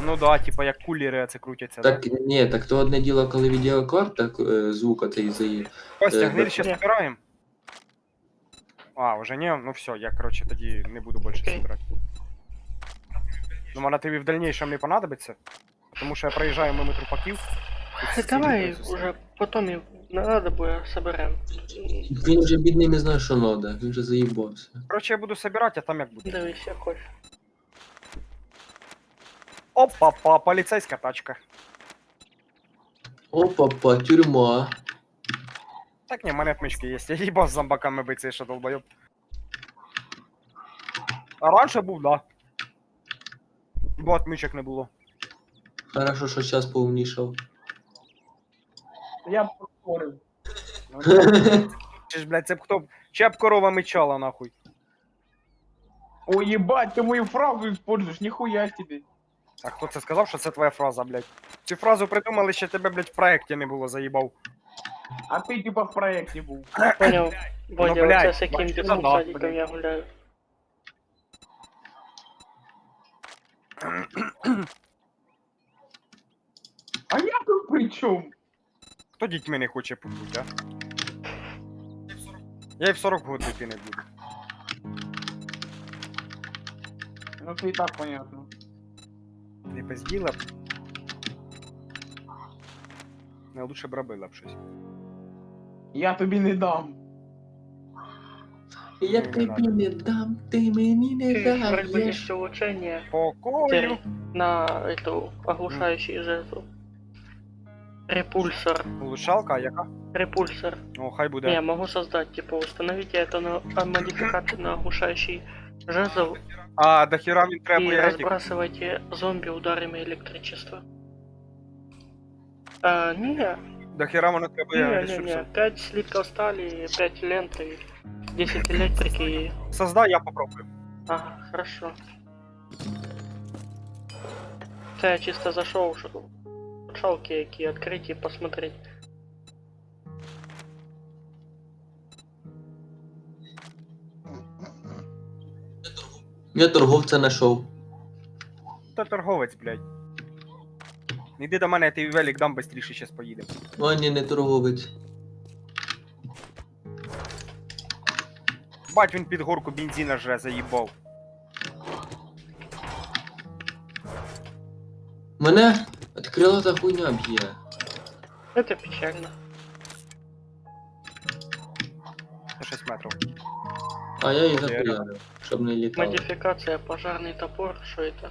Speaker 3: Ну да, типа як кулери це крутяться,
Speaker 5: Так, ні, так то одне діло, коли відеокарта звука цей заїде.
Speaker 3: Костя,
Speaker 5: Е,
Speaker 3: гниль
Speaker 5: да.
Speaker 3: ще
Speaker 1: Ні.
Speaker 3: збираємо? А, вже ні? Ну все, я, короче, тоді не буду більше
Speaker 1: Окей.
Speaker 3: збирати. Ну, вона тобі в дальнейшем не понадобиться, тому що я проїжджаю мимо трупаків. тут
Speaker 1: Давай
Speaker 3: стільки
Speaker 1: уже Потім і не треба буде, соберемо.
Speaker 5: Він вже бідний не знає, що треба, він вже заїбався.
Speaker 3: Короче, я буду собирать, а там як буде.
Speaker 1: Дивись, якось.
Speaker 3: Опа-па, поліцейська тачка.
Speaker 5: Опа-па, тюрма.
Speaker 3: Так ні, в мене отмички є. Я їбав з зомбаками биться, що долбойоб. А раніше був, да. Бо отмичок не було.
Speaker 5: Хорошо, що час повнішав.
Speaker 2: Я б поспорив.
Speaker 3: Чи ж, блядь, це б хто б... Чия б корова мечала, нахуй.
Speaker 2: О, ебать, ты мою фразу используешь, нихуя себе.
Speaker 3: А хто це сказав, що це твоя фраза, блядь? Цю фразу придумали, ще тебе, блядь, в проєкті не було, заїбав.
Speaker 2: А ты типа в проекте был.
Speaker 1: Поняв. Бодя,
Speaker 3: блядь,
Speaker 1: оце з яким
Speaker 3: бачите,
Speaker 1: дітом
Speaker 3: да,
Speaker 1: садиком
Speaker 3: блядь.
Speaker 1: я гуляю.
Speaker 2: А я тут при чем?
Speaker 3: Хто дітьми не хоче побути, а? Я і в 40 років дитини не буду.
Speaker 2: Ну это и так понятно.
Speaker 3: Не пизділа б. Не лучше б робила б щось.
Speaker 2: Я тобі не дам.
Speaker 5: Я тобі не дам, ти мені не даєш.
Speaker 1: Производишь улучшение
Speaker 3: Покою!
Speaker 1: на эту оглушающий жезл. Репульсор.
Speaker 3: Улучшалка, а яка?
Speaker 1: Репульсор.
Speaker 3: О, хай буде.
Speaker 1: Я могу создать, типа, установите это на модификацию на оглушающий жезл
Speaker 3: А, до хіра він
Speaker 1: и
Speaker 3: требує етик.
Speaker 1: разбрасывайте зомби ударами электричества. Не,
Speaker 3: До хіра воно требує
Speaker 1: не,
Speaker 3: ресурсів.
Speaker 1: 5 слитков стали, 5 ленты, 10 электрики.
Speaker 3: Создай, я попробую.
Speaker 1: Ага, хорошо. Это я чисто зашел, чтобы шалки какие открыть и посмотреть.
Speaker 5: Я торговця знайшов.
Speaker 3: Та торговець, блядь. Іди до мене, я тобі велик дам быстріше, щас поїдемо.
Speaker 5: О, ні, не торговець.
Speaker 3: Бать, він під горку бензина жре, заїбав.
Speaker 5: Мене відкрила та хуйня б'є.
Speaker 1: Это печально.
Speaker 3: Це 6 метрів.
Speaker 5: А я її захуярив, щоб не літало.
Speaker 1: Модификация пожарный топор, что это?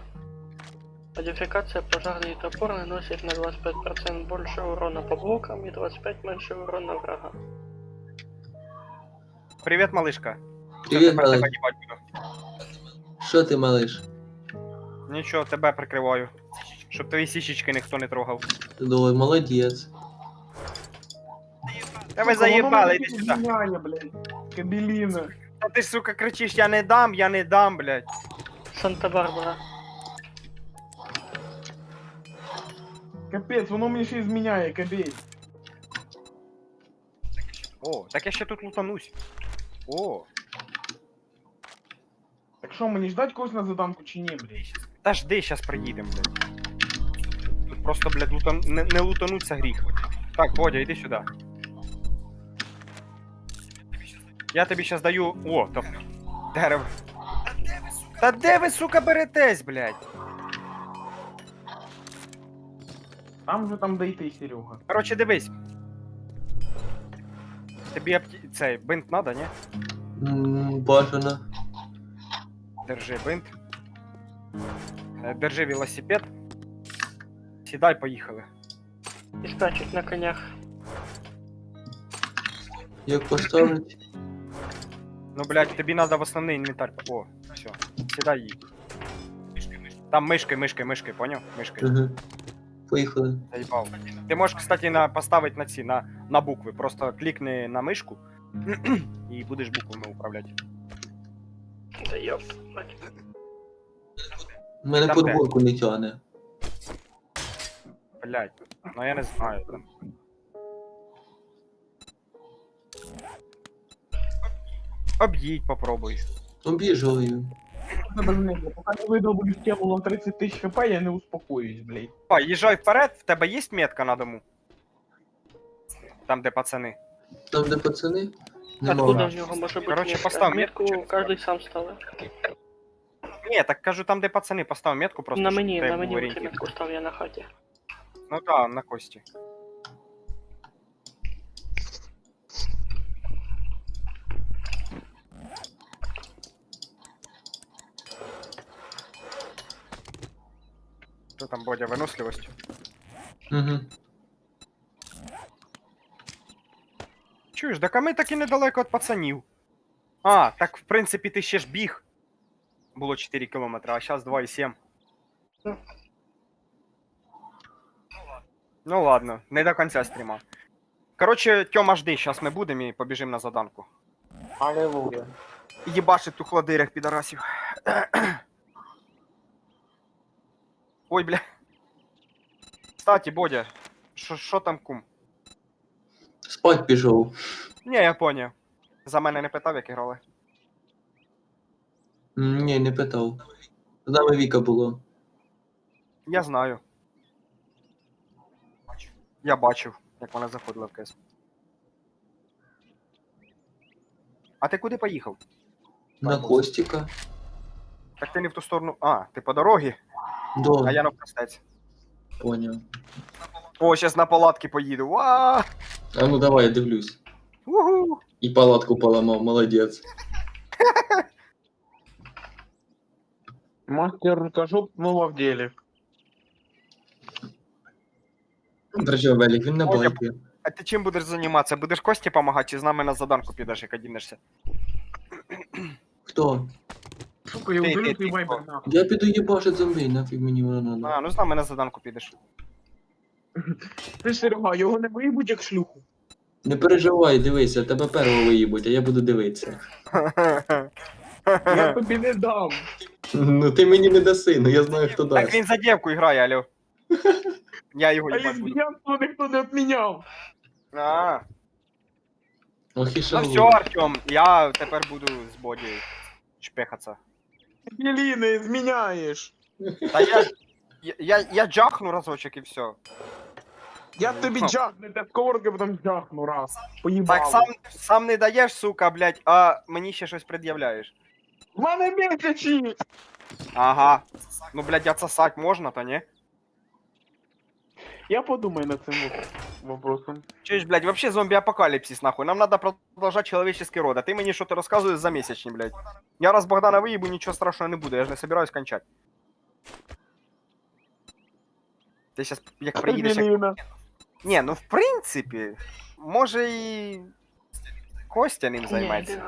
Speaker 1: Модификация пожарный топор наносит на 25% больше урона по блокам и 25 меньше урона врага.
Speaker 3: Привіт, малишка.
Speaker 5: Привіт,
Speaker 3: Тепер тебе
Speaker 5: малиш.
Speaker 3: їбать буду.
Speaker 5: Що ти, малиш?
Speaker 3: Нічого, тебе прикриваю. Щоб твої січечки ніхто не трогав.
Speaker 5: Ой, молодець.
Speaker 3: Та ви заїбали, іди сюди.
Speaker 2: Зміняє, блядь. Кабеліна.
Speaker 3: Та ти, сука, кричиш, я не дам, блядь.
Speaker 1: Санта-Барбара.
Speaker 2: Капець, воно мені ще й зміняє, кабель.
Speaker 3: О, так я ще тут лутанусь. О,
Speaker 2: Так що, мені ждать когось на заданку чи ні, блядь?
Speaker 3: та жди, щас приїдем, блядь. Тут просто, блядь, не лутануть це гріх. Так, Бодя, іди сюди. Я тобі щас даю... О, то... Дерево. Та де ви, сука, беретесь, блядь?
Speaker 2: Там же там дойти, Серега.
Speaker 3: Короче, дивись. Тобі цей бинт надо, ні?
Speaker 5: Бажано.
Speaker 3: Держи бинт. Держи велосипед. Сідай, поїхали.
Speaker 1: И скачет на конях.
Speaker 5: Як поставить?
Speaker 3: Ну, блядь, тобі надо в основний інвентар. О, все. Сідай їдь. Там мишкой, понял? Мишкой.
Speaker 5: Угу. Поїхали.
Speaker 3: Заїбав. Ти можеш, кстати, поставити на ці, на букви. Просто клікни на мишку і будеш буквами управляти.
Speaker 1: Да ёпта, мать.
Speaker 5: Мене
Speaker 3: Там
Speaker 5: подборку не тягне.
Speaker 3: Блядь. Ну я не знаю. Там. Об'їдь, попробуй.
Speaker 5: Об'їжджаю.
Speaker 2: Поки не видобую тему на 30 тисяч хп, я не успокоюсь, блядь.
Speaker 3: А, їжджай вперед, в тебе є метка на дому? Там, де пацани.
Speaker 5: Там, де пацани?
Speaker 1: Откуда
Speaker 5: Нема.
Speaker 1: в него может быть
Speaker 3: Короче,
Speaker 1: метка?
Speaker 3: поставь метку
Speaker 1: Метку
Speaker 3: через
Speaker 1: каждый сам ставит.
Speaker 3: Ні, так кажу, там, де пацани, постав метку просто.
Speaker 1: На
Speaker 3: щоб
Speaker 1: мені,
Speaker 3: тебе
Speaker 1: на
Speaker 3: був
Speaker 1: мені
Speaker 3: орієнтир.
Speaker 1: лучше метку став я на хаті.
Speaker 3: Ну так, на кості. там, Бодя, виносливость?
Speaker 5: Угу.
Speaker 3: Чуєш, так а ми таки недалеко від пацанів. А, так в принципі ти ще ж біг. Було 4 кілометри, а зараз 2,7. Ну ладно, не до кінця стріма. Короче, Тьома, жди, зараз ми будемо і побіжимо на заданку.
Speaker 2: Аллилуйя.
Speaker 3: Єбашить у хладирях, підарасів. Ой, бля. Кстати, Бодя, що там кум?
Speaker 5: Спать пішов.
Speaker 3: Ні, я поняв. За мене не питав, як грали.
Speaker 5: Ні, не питав. З нами Віка було.
Speaker 3: Я знаю. Я бачив, як вона заходила в КС. А ти куди поїхав?
Speaker 5: На Костіка.
Speaker 3: Так ти не в ту сторону. А, ти по дорозі, а
Speaker 5: Да,
Speaker 3: я навпростець.
Speaker 5: поняв.
Speaker 3: О, зараз на палатки поїду. Ва!
Speaker 5: А ну давай, я дивлюсь.
Speaker 3: Угу!
Speaker 5: І палатку поламав, молодець.
Speaker 2: Мастер рукожоп снова в деле.
Speaker 5: Причому Велік, він на
Speaker 3: Ой, я-
Speaker 5: байки.
Speaker 3: А ти чим будеш займатися? Будеш Кості допомагати чи з нами на заданку підеш, як одінешся?
Speaker 5: Хто?
Speaker 2: Сука, я
Speaker 3: Ты-
Speaker 2: удалю
Speaker 3: ты-
Speaker 2: твой
Speaker 3: ты
Speaker 2: вайбер
Speaker 3: кто?
Speaker 2: нахуй.
Speaker 5: Я піду їбашить зомбей, нафіг мені воно надо.
Speaker 3: А, ну з нами на заданку підеш.
Speaker 2: Ти Серега, його не виїбуть як шлюху.
Speaker 5: Не переживай, дивися, тебе первого виїбуть, а я буду дивитися.
Speaker 2: Я тобі не дам.
Speaker 5: Ну ти мені не даси, ну я знаю, хто
Speaker 3: Так
Speaker 5: дасть.
Speaker 3: він за дівку грає, алло. Я його
Speaker 2: А
Speaker 3: їбать
Speaker 2: із
Speaker 3: буду.
Speaker 2: п'янства ніхто не відміняв.
Speaker 3: А,
Speaker 5: Ох і
Speaker 3: ну
Speaker 5: шалу.
Speaker 3: все, Артем, я тепер буду з Боді шпехатися.
Speaker 2: Єліни, зміняєш.
Speaker 3: Та я джахну разочок і все.
Speaker 2: Я тобі
Speaker 3: Ха.
Speaker 2: джахну, те сковорки, потім джахну раз. Поїбало.
Speaker 3: Так сам не даєш, сука, блядь, а мені ще щось пред'являєш.
Speaker 2: В мене місячі!
Speaker 3: Ага. Ну, блядь, отсосать можна, то ні?
Speaker 2: Я подумаю над цим вопросом.
Speaker 3: Чуєш, блядь, вообще зомби-апокалипсис, нахуй. Нам надо продолжать человеческий род, а ты мне что-то рассказываешь за месячный, блядь. Я раз Богдана выебу, ничего страшного не буду, я же не собираюсь кончать. Ти сейчас, як приїдеш, як...
Speaker 2: Єліна.
Speaker 3: Не, ну в принципі, може і... Костя ним займається.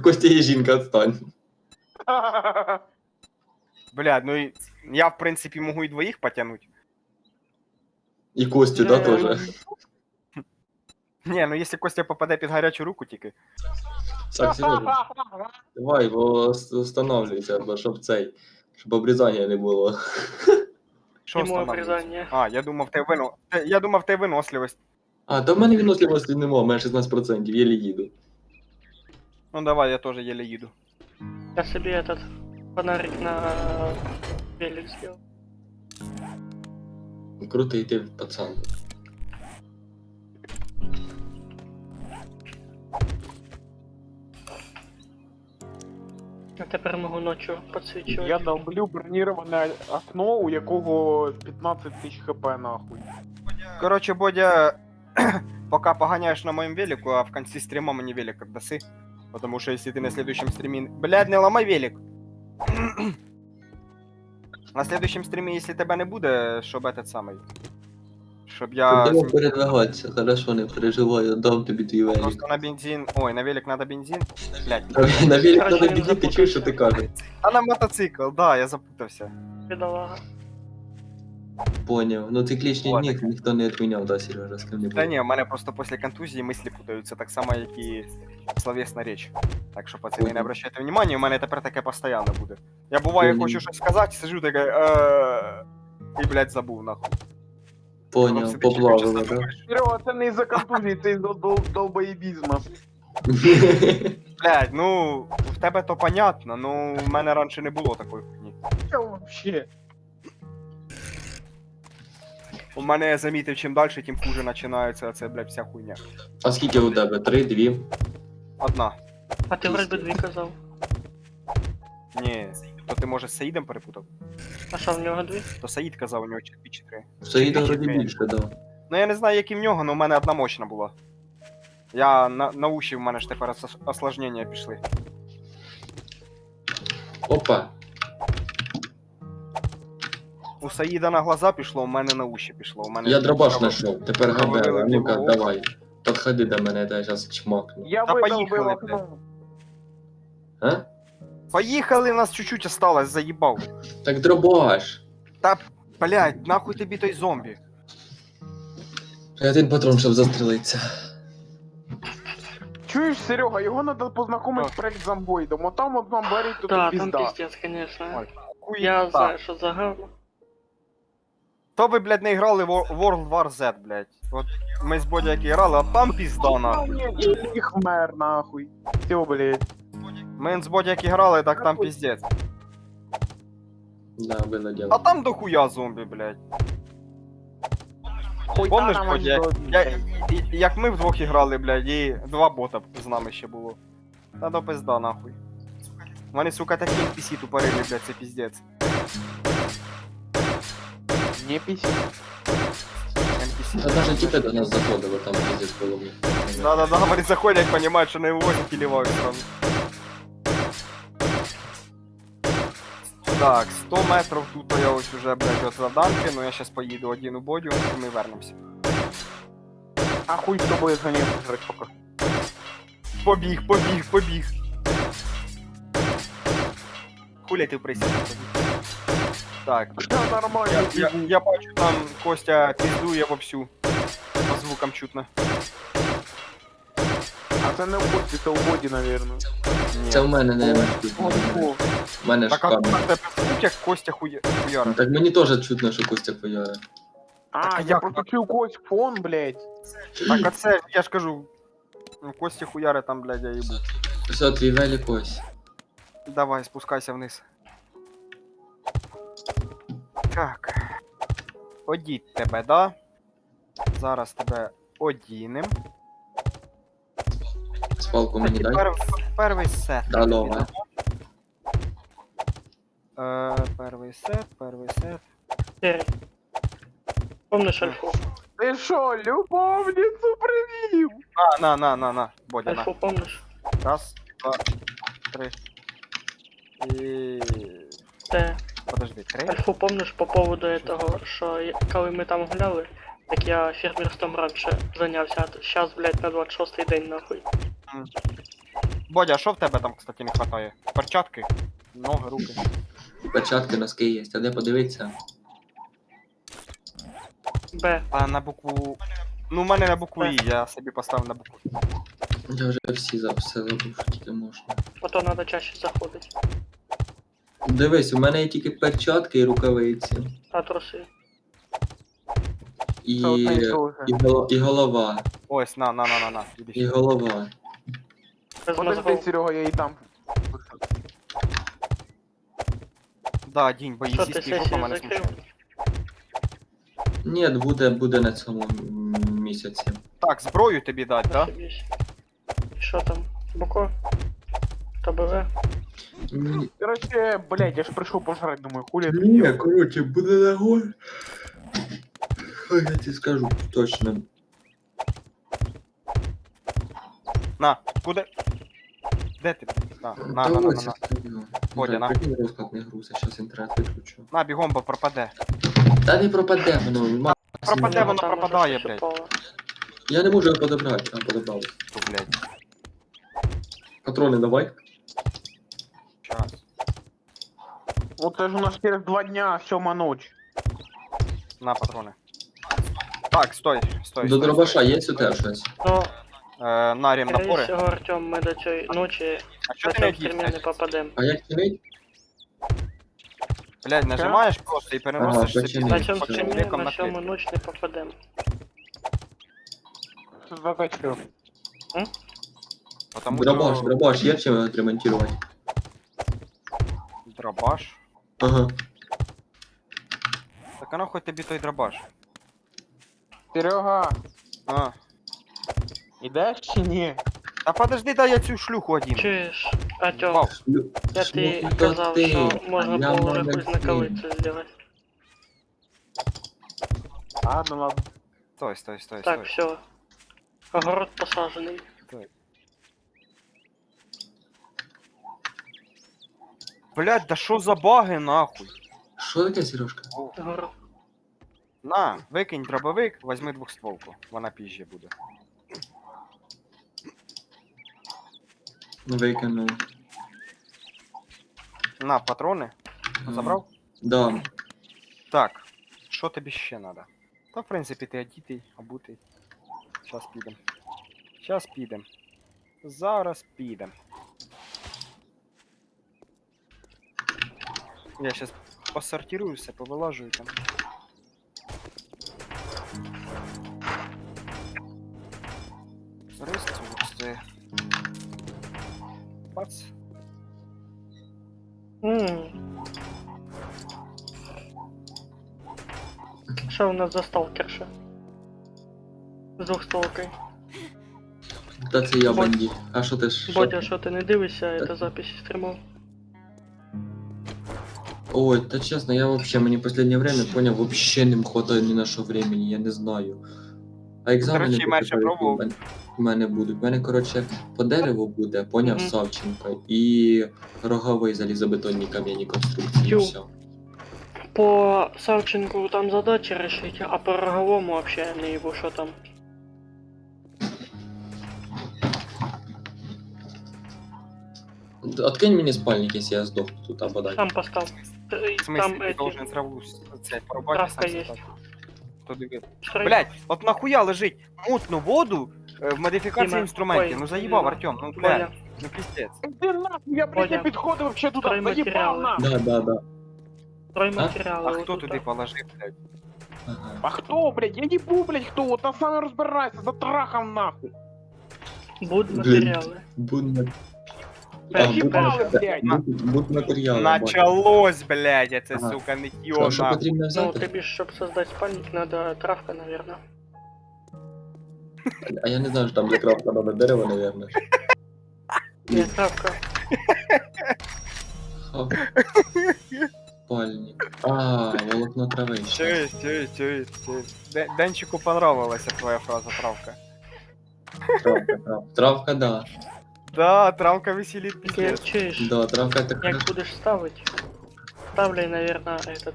Speaker 5: Костя є жінка, отстань.
Speaker 3: Блядь, ну і... Я, в принципі, можу і двоїх потягнуть.
Speaker 5: І Костю, да, теж.
Speaker 3: Не, ну якщо Костя попаде під гарячу руку тільки.
Speaker 5: Так, Сережа, давай, бо встановлюйся, бо щоб цей, щоб обрізання не було.
Speaker 3: Що
Speaker 1: Йому
Speaker 3: встановлюється?
Speaker 1: обрізання.
Speaker 3: А, я думав, те виносливість.
Speaker 5: А, та в мене виносливості нема, у мене 16%, єлі їду.
Speaker 3: Ну давай, я теж єле їду.
Speaker 1: Я собі этот фонарик на велик сделал.
Speaker 5: Крутий ти, пацан.
Speaker 1: А тепер можу ночі підсвічувати.
Speaker 2: Я долблю бронироване окно, у якого 15 тисяч хп нахуй.
Speaker 3: Короче, Бодя, пока поганяешь на моем велику, а в конце стрима мне велик отдаси. Потому что если ты на следующем стриме... Блядь, не ломай велик! На следующем стриме, если тебя не буде, щоб этот самый... Щоб я
Speaker 5: Будемо передвигатися, хорошо, не переживай, дам тобі твій велик.
Speaker 3: просто на бензин... Ой, на велик надо бензин? Блядь.
Speaker 5: На велик
Speaker 1: Короче,
Speaker 5: треба
Speaker 1: він
Speaker 5: бігти, ти чуєш, що ти кажеш?
Speaker 3: А на мотоцикл, да, я запутався.
Speaker 1: Бідолага.
Speaker 5: Поняв. Ну циклічний
Speaker 3: Ладно.
Speaker 5: нік ніхто не відміняв, да, Сережа, з ким не
Speaker 3: Та
Speaker 5: було.
Speaker 3: ні, у мене просто після контузії мислі путаються, так само, як і словесна річ. Так що, пацани, не обращайте внимания, у мене тепер таке постійно буде. Я буває,
Speaker 5: Понял.
Speaker 3: хочу щось сказати, сижу таке, і, блядь, забув, нахуй. Потім
Speaker 5: Поняв,
Speaker 3: сидиш,
Speaker 5: поплавили,
Speaker 3: часом
Speaker 5: да?
Speaker 3: думаєш,
Speaker 2: Серега, це не із-за контузії, це із-за долбоєбізма.
Speaker 3: Блядь, ну, в тебе то понятно, ну, в мене раніше не було такої хуйні.
Speaker 2: Що вообще?
Speaker 3: У мене, я замітив, чим далі, тим хуже починається це, блядь, вся хуйня.
Speaker 5: А скільки у тебе? 3, 2?
Speaker 3: Одна.
Speaker 1: А ти вроді дві казав.
Speaker 3: Ні, то ти, може, з Саїдом перепутав?
Speaker 1: А що в нього дві?
Speaker 3: То Саїд казав, у нього чи 2 чи 3.
Speaker 5: В Саїда
Speaker 3: Чи
Speaker 5: вроді
Speaker 3: дві?
Speaker 5: більше, да.
Speaker 3: Ну я не знаю, як і в нього, але в мене одна мощна була. Я научив, в мене ж тепер осложнення пішли.
Speaker 5: Опа.
Speaker 3: у Саїда на глаза пішло, у мене на уші пішло. У мене
Speaker 5: Я дробаш
Speaker 3: Кого-
Speaker 5: знайшов, тепер
Speaker 3: Говорили
Speaker 5: Габела, а ну-ка,
Speaker 3: півого.
Speaker 5: давай. Подходи до мене, дай зараз чмокну.
Speaker 2: Я
Speaker 3: Та
Speaker 2: видав
Speaker 3: поїхали,
Speaker 2: окно.
Speaker 5: А?
Speaker 3: Поїхали, нас чуть-чуть осталось, заїбав.
Speaker 5: Так дробаш.
Speaker 3: Та, блядь, нахуй тобі той зомбі.
Speaker 5: І один патрон, щоб застрелитися.
Speaker 2: Чуєш, Серега, його треба познайомити з проект зомбоїдом. Отам от зомбарі тут
Speaker 1: Да, там
Speaker 2: пізда.
Speaker 1: пиздец, конечно.
Speaker 3: Ой,
Speaker 1: Я
Speaker 3: Хуєта.
Speaker 1: знаю, що за говно.
Speaker 3: То ви, блядь, не грали в World War Z, блядь. От ми з Бодя як і грали, а там пізда, нахуй.
Speaker 2: І хмер, нахуй. Все, блядь.
Speaker 3: Ми з Бодя як і грали, так там піздець.
Speaker 5: Да, было
Speaker 3: А
Speaker 5: дело.
Speaker 3: там дохуя зомбі, блядь.
Speaker 2: Хуй
Speaker 3: Помниш,
Speaker 2: там,
Speaker 3: Бодя,
Speaker 2: Антон,
Speaker 3: як ми вдвох і грали, блядь, і 2 бота з нами ще було. Та до пизда, нахуй. Вони, сука, такі NPC тупорили, блядь, це піздець.
Speaker 2: Не пісі.
Speaker 3: NPC.
Speaker 5: Та навіть тіпи до нас заходили, там пиздец було.
Speaker 3: Да-да-да, вони заходять, понімають, що не вивозять і лівають сразу. Так, 100 метрів тут я ось уже, блядь, от заданки, но я сейчас поїду один у Бодю, і ми вернемося.
Speaker 2: А хуй з тобою зганяти жрать поки.
Speaker 3: Побіг. Хуля ти присів. Так,
Speaker 2: Все нормально,
Speaker 3: я бачу, там Костя піздує вовсю. По звукам чутно.
Speaker 2: А це не в Кості, це у Боді, навірно.
Speaker 5: Це в мене не
Speaker 2: Ого.
Speaker 5: в мене ж
Speaker 3: Так, а
Speaker 5: камера.
Speaker 3: так тебе звук, як Костя хуярить.
Speaker 5: Так мені теж чутно, що Костя пояре.
Speaker 2: А,
Speaker 3: Так,
Speaker 2: я
Speaker 3: як
Speaker 2: просто
Speaker 3: так?
Speaker 2: чую когось фон, блядь.
Speaker 3: Так, а це, я ж кажу, Костя хуяри там, блядь, я їбу.
Speaker 5: Все, твій велик ось.
Speaker 3: Давай, спускайся вниз. Так. Одіть тебе, да? Зараз тебе одінем.
Speaker 5: Спалку мені дай.
Speaker 3: Перший сет.
Speaker 5: Да, нова.
Speaker 3: Перший сет.
Speaker 1: Серый. Помнишь Альфу?
Speaker 2: Ти що, любовницю привів?
Speaker 3: На, Бодя, на.
Speaker 1: Альфу помнишь?
Speaker 3: Раз, два, три. І...
Speaker 1: Те.
Speaker 3: Подожди, три?
Speaker 1: Альфу помниш по поводу этого, що коли ми там гуляли, так я фермерством раніше зайнявся, а зараз, блядь, на 26-й день нахуй.
Speaker 3: Бодя, а що в тебе там, кстати, не хватає? Перчатки? Ноги, руки.
Speaker 5: Перчатки, носки є. А де подивитися?
Speaker 1: Б.
Speaker 3: А на букву... Ну, в мене на букву І, я собі поставив на букву.
Speaker 5: Я вже все забув, що тільки можна.
Speaker 1: Ото треба чаще заходити.
Speaker 5: Дивись, у мене є тільки перчатки і рукавиці.
Speaker 1: А труси.
Speaker 5: І,
Speaker 2: Це одне і те же.
Speaker 5: і голова.
Speaker 3: Ось, на. Іди
Speaker 5: І
Speaker 3: сюди.
Speaker 5: голова.
Speaker 1: Без
Speaker 2: Подожди,
Speaker 1: мозгов.
Speaker 2: Серега, я і там.
Speaker 3: Да, дінь, бо
Speaker 1: Що
Speaker 3: її
Speaker 1: ти
Speaker 3: сіськи жопа
Speaker 1: сесію
Speaker 3: мене
Speaker 1: закрив?
Speaker 3: смущає.
Speaker 5: Ні, буде на цьому місяці.
Speaker 3: Так, зброю тобі дать, да?
Speaker 1: Ошибись. Що там? Буко? ТБВ?
Speaker 2: Короче, блядь, я ж прийшов пожрать, думаю, хули ти
Speaker 5: Ні,
Speaker 2: ділаєш?
Speaker 5: коротше, буде нагор. Ой, я тебе скажу, точно.
Speaker 3: На, куди? Де ти? На. Бодя, на.
Speaker 5: Прикинь, розклад не грузить, зараз інтернет виключу.
Speaker 3: На, бігом, бо пропаде.
Speaker 5: Та не пропаде воно,
Speaker 3: Пропаде,
Speaker 1: Ну,
Speaker 3: воно
Speaker 1: там
Speaker 3: пропадає,
Speaker 1: уже
Speaker 3: блядь.
Speaker 1: щось
Speaker 5: Я не можу його подобрати, а подобрали.
Speaker 3: Ту, блядь.
Speaker 5: Патрони давай.
Speaker 3: Щас.
Speaker 2: Оце ж у нас через 2 дня, 7 ночі.
Speaker 3: На, патрони. Так, стой.
Speaker 5: До дробаша є у тебе щось?
Speaker 1: Ну,
Speaker 3: На рем
Speaker 1: скорее
Speaker 3: напори.
Speaker 1: всього, Артем, ми до цієї ночі
Speaker 3: А що
Speaker 1: на
Speaker 3: ти не
Speaker 1: цьому стрімі не
Speaker 3: одів?
Speaker 1: попадемо.
Speaker 5: А як чинить?
Speaker 3: Блядь, нажимаєш просто і переносиш
Speaker 5: Ага,
Speaker 3: собі
Speaker 5: почини.
Speaker 1: На цьому
Speaker 3: по
Speaker 1: стрімі
Speaker 3: чоловікам
Speaker 1: на
Speaker 3: на
Speaker 1: 7
Speaker 3: кліп.
Speaker 1: ніч не попадемо.
Speaker 2: Що за качок?
Speaker 3: Потому
Speaker 5: Дробаш, є чим його відремонтувати?
Speaker 3: Дробаш.
Speaker 5: Ага.
Speaker 3: Так а нахуй тобі той дробаш.
Speaker 2: Серега,
Speaker 3: А.
Speaker 2: ідеш чи ні?
Speaker 3: Та подожди, дай я цю шлюху одіну.
Speaker 1: Чуєш, Артем,
Speaker 3: Вау.
Speaker 1: я ти казав, що можна було вже хоч знакомитися зробити.
Speaker 2: Ладно, ладно.
Speaker 3: Стой.
Speaker 1: Так, все. Огород посаджений.
Speaker 3: Блядь, да що за баги нахуй?
Speaker 5: Що таке, Сережка?
Speaker 1: Город.
Speaker 3: На, викинь дробовик, возьми двохстволку. Вона пізже буде.
Speaker 5: Викинув.
Speaker 3: На, патрони. Забрав?
Speaker 5: Да.
Speaker 3: Так. Що тобі ще треба? Та, в принципі, ти одітий, обутий. Щас підем. Щас підем. Зараз підем. Я щас посортирую все, повилажую там. Зараз це. Бац.
Speaker 1: Що у нас за сталкерша? З двохстволкою.
Speaker 5: Та це я бандит. А що ти ж?
Speaker 1: Бодя, що ти не дивишся, це записи стримов.
Speaker 5: Ой, та чесно, я вообще, мені последнее время понял, вообще не хватає ні на що времени, я не знаю. А екзамени
Speaker 3: Короче, менше
Speaker 5: тепер
Speaker 3: пробував.
Speaker 5: в мене будуть. В мене, коротше, по дереву буде, поняв,
Speaker 1: Мгм.
Speaker 5: Савченко, і роговий залізобетонні кам'яні конструкції, і
Speaker 1: Ю.
Speaker 5: все.
Speaker 1: По Савченку там задачі решить, а по роговому вообще не його, що там.
Speaker 5: Откинь мені спальник, якщо я здохну тут, або дай.
Speaker 1: Там постав.
Speaker 3: В смысле,
Speaker 1: Там
Speaker 3: ти
Speaker 1: эти,
Speaker 3: должен траву це порубати
Speaker 1: Травка
Speaker 3: сам
Speaker 1: є.
Speaker 3: стати. То диви.
Speaker 1: строй-
Speaker 3: Блять, от нахуя лежить мутну воду в модифікації
Speaker 1: Діма,
Speaker 3: інструментів?
Speaker 1: ой,
Speaker 3: Ну заїбав,
Speaker 1: Діма,
Speaker 3: Артем, ну
Speaker 1: Бодя,
Speaker 3: блядь, ну піздець.
Speaker 2: Ти нахуй, я, блядь, не
Speaker 1: Бодя.
Speaker 2: підходив вообще туди,
Speaker 1: Стройматеріали.
Speaker 2: заїбав нахуй.
Speaker 5: Да.
Speaker 1: стройматеріали.
Speaker 3: А хто
Speaker 1: отут,
Speaker 3: туди
Speaker 1: так.
Speaker 3: положив, блядь?
Speaker 5: Ага.
Speaker 2: А хто, блядь? Я їбу, блядь, хто? От там саме розбирайся, затрахав нахуй.
Speaker 1: Будматеріали.
Speaker 5: Будь
Speaker 1: Перші,
Speaker 2: Їбали,
Speaker 1: перші.
Speaker 2: блядь.
Speaker 5: матеріали.
Speaker 3: Началось, блядь, це,
Speaker 5: Ага.
Speaker 3: сука, не
Speaker 5: Що
Speaker 3: нахуй.
Speaker 5: потрібно
Speaker 1: Ну,
Speaker 5: взяти?
Speaker 1: тобі ж, щоб создать спальник, надо травка, наверное.
Speaker 5: А я не знаю, що там для крафта надо дерево, наверное.
Speaker 1: Нет, травка.
Speaker 5: Спальник. А, волокно трави. ще.
Speaker 3: Чуєш. Денчику понравилася твоя фраза травка.
Speaker 5: Травка. Травка, да.
Speaker 3: Да, травка веселит
Speaker 1: Як
Speaker 3: пиздец.
Speaker 1: чуєш,
Speaker 5: Да, травка это
Speaker 1: як
Speaker 5: хорошо.
Speaker 1: будеш ставить, ставляй, наверное, этот.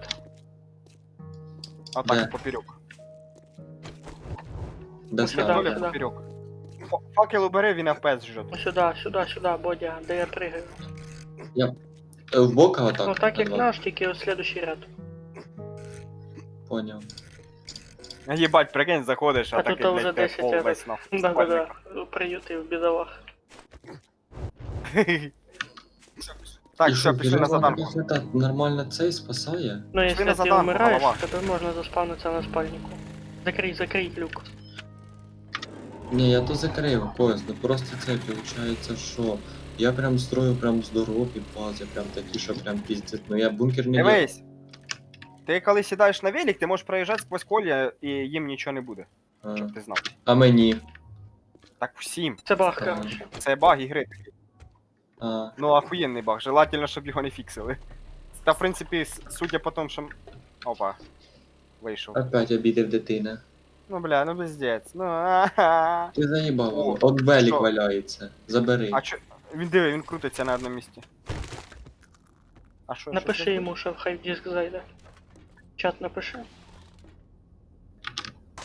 Speaker 3: А
Speaker 5: Да.
Speaker 3: так, поперек.
Speaker 5: Да,
Speaker 1: сюда,
Speaker 5: ставлю.
Speaker 1: сюда.
Speaker 3: Поперек. Факел убери, він АПС жжет.
Speaker 1: Ну сюда, Бодя, де я прыгаю.
Speaker 5: В бока отак?
Speaker 1: Ну так як
Speaker 5: Два.
Speaker 1: наш, тільки от следующий ряд.
Speaker 5: Понял.
Speaker 3: Єбать, прикинь, заходиш, а
Speaker 1: А
Speaker 3: такий,
Speaker 1: тут вже
Speaker 3: блядь,
Speaker 1: 10
Speaker 3: пол
Speaker 1: рядів.
Speaker 3: весь нахуй.
Speaker 1: Да, приютив бідолах.
Speaker 3: Так,
Speaker 5: І
Speaker 3: все, пішли на
Speaker 5: дерево
Speaker 3: заданку.
Speaker 5: красота Нормально цей спасає?
Speaker 1: Но
Speaker 3: на
Speaker 1: если ты
Speaker 3: заданку,
Speaker 1: умираешь,
Speaker 3: голова.
Speaker 1: то можно заспавниться на спальнику. Закрий люк.
Speaker 5: Ні, я то закрив поїзд, ну просто це виходить, що я прям строю прям здорові бази, прям такі, що прям піздець. Ну я бункер не делаю.
Speaker 3: Дивись. Ти коли сідаєш на велик, ти можеш проїжджати сквозь колія і їм нічого не буде,
Speaker 5: А,
Speaker 3: щоб ти знав.
Speaker 5: а мені?
Speaker 3: Так всім.
Speaker 1: Це баг,
Speaker 5: Ага.
Speaker 1: короче.
Speaker 3: Це баг ігри.
Speaker 5: А,
Speaker 3: Ну, охуєнний баг. Желательно, щоб його не фіксили. Та, в принципі, судя по тому, що... Опа. Вийшов.
Speaker 5: опять обідав дитина.
Speaker 3: Ну, бля, ну пиздець. Ну, а-ха.
Speaker 5: Ти заїбав,
Speaker 3: О,
Speaker 5: от велик
Speaker 3: що?
Speaker 5: валяється. Забери.
Speaker 3: А чо... Він диви, він крутиться на одному місці. А що?
Speaker 1: Напиши
Speaker 3: що?
Speaker 1: йому, що в хайп-диск зайде. Чат напиши.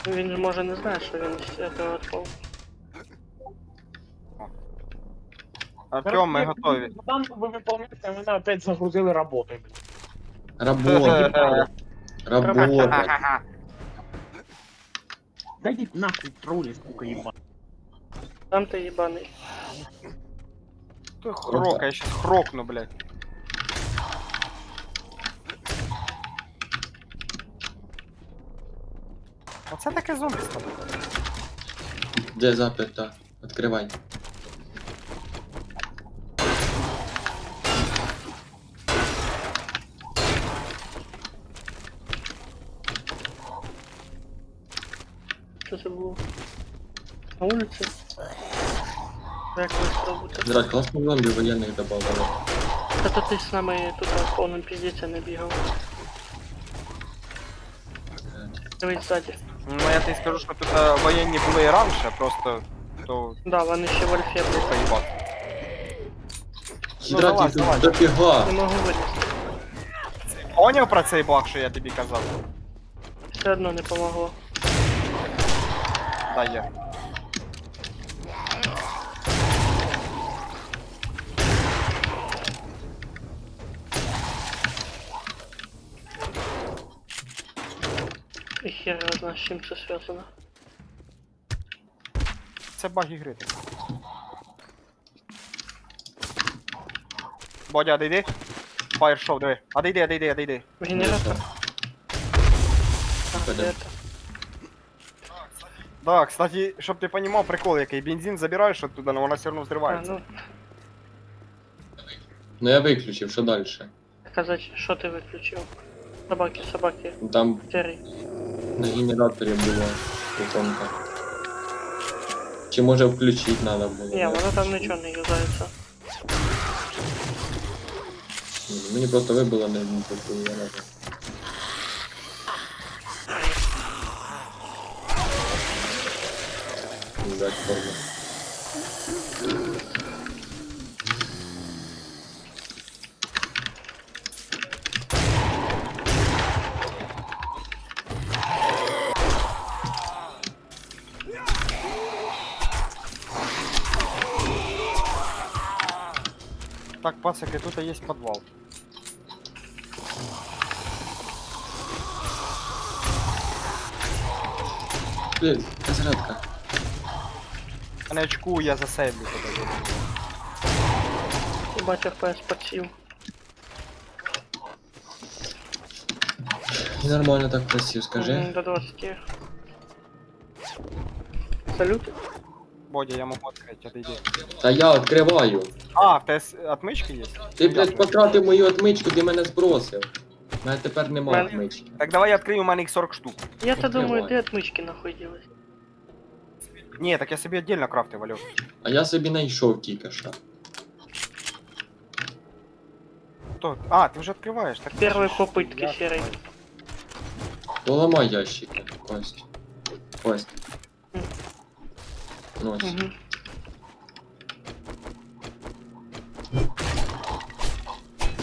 Speaker 1: Він ж може не знає, що він з цього відпав.
Speaker 3: Артем, ми готові.
Speaker 2: Заданку ви виконуєте, мене опять загрузили роботою, блядь.
Speaker 5: Работа. Работа.
Speaker 3: Ха-ха-ха.
Speaker 2: Дайте нахуй тролі, сука, їба.
Speaker 1: Там ти їбаний.
Speaker 3: Ти хрока, я щас хрокну, блядь. Оце таке зомбі стало.
Speaker 5: Де заперта? Відкривай.
Speaker 1: Що це було? На вулиці? Як ви спробуйте?
Speaker 5: Зрать, класно зомбі воєнних добавили.
Speaker 1: Та то ти з нами тут в повному піздіця не бігав. Дивись ззаді.
Speaker 3: Ну я тобі скажу, що тут воєнні були і раніше, просто то
Speaker 1: Да, вони ще в альфі були.
Speaker 3: поїбати.
Speaker 5: Здрать,
Speaker 3: залазь,
Speaker 5: тут
Speaker 3: залазь.
Speaker 5: дофіга.
Speaker 1: Не можу вилізти.
Speaker 3: Поняв про цей баг, що я тобі казав?
Speaker 1: Все одно не помогло.
Speaker 3: Дай я.
Speaker 1: І хер його знає, з чим це зв'язано.
Speaker 3: Це баг ігри. Бодя, отойди. Fire show, диви. Отойди.
Speaker 1: Генератор. А,
Speaker 5: Пойдем.
Speaker 1: де це?
Speaker 3: Да, кстати, щоб ти понімав, прикол який. Бензин забираєш оттуда, но вона все одно
Speaker 1: А,
Speaker 3: взривається.
Speaker 1: ну,
Speaker 5: Ну я виключив, що далі?
Speaker 1: казати, що ти виключив? Собаки,
Speaker 5: Там
Speaker 1: Террі.
Speaker 5: на генераторі була іконка. Чи може включити треба було?
Speaker 1: Ні,
Speaker 5: Я
Speaker 1: воно там
Speaker 5: включив.
Speaker 1: нічого не юзається.
Speaker 5: Мені просто вибило не таку, я не знаю. Дать форму.
Speaker 3: Так, пацаки, тут є підвал.
Speaker 5: Блін, розрядка.
Speaker 3: А не очкую, я засейвлю тебе.
Speaker 1: Бать FPS подсів.
Speaker 5: Нормально так просив, скажи.
Speaker 1: До 20. Салют?
Speaker 3: Бодя, я можу відкрити, отойди.
Speaker 5: Та я відкриваю.
Speaker 3: А, в тебе отмички є?
Speaker 5: Ти, блядь, потратив мою отмичку, ти мене збросив. У мене тепер нема
Speaker 1: Мене-
Speaker 5: отмички.
Speaker 3: Так давай я відкрию, у мене їх 40 штук.
Speaker 1: Я-то думаю,
Speaker 5: Открывай.
Speaker 1: де отмички нахуй ділись?
Speaker 3: Ні, так я собі віддільно крафтив, Валю.
Speaker 5: А я собі знайшов тільки що.
Speaker 3: Хто? А, ти вже відкриваєш, так.
Speaker 1: Первые попытки серой.
Speaker 5: Поламай ящики, Кость. Кость. Ну ось.
Speaker 1: Угу.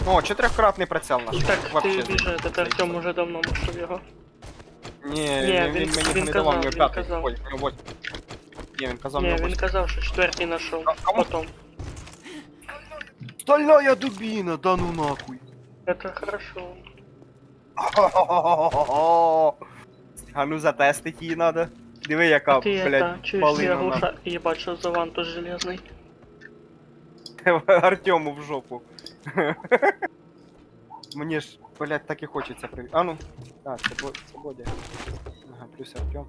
Speaker 3: О, чотирьохкратний прицел наш.
Speaker 1: Так, ти
Speaker 3: Вообще
Speaker 1: біжи, це Артем уже давно мушив його.
Speaker 3: Ні,
Speaker 1: Ні,
Speaker 3: він мені
Speaker 1: він
Speaker 3: не
Speaker 1: казав,
Speaker 3: давав, мені
Speaker 1: він
Speaker 3: п'ятий.
Speaker 1: казав.
Speaker 3: Ой, мені восьмий. Ні, він казав,
Speaker 1: Ні,
Speaker 3: мені
Speaker 1: він
Speaker 3: восьмий.
Speaker 1: казав, що четвертий знайшов.
Speaker 3: А кому?
Speaker 1: Потом.
Speaker 3: Стальная дубина, да ну нахуй.
Speaker 1: Это хорошо.
Speaker 3: А ну затестить її надо. Диви, яка,
Speaker 1: Ты это,
Speaker 3: блядь,
Speaker 1: чуешь, ты
Speaker 3: полина на
Speaker 1: оглуша... Ебать, что за вантус железный.
Speaker 3: Артему в жопу. Мені ж, блядь, так і хочеться привіт. А ну. А, це Бодя. Ага, плюс Артем.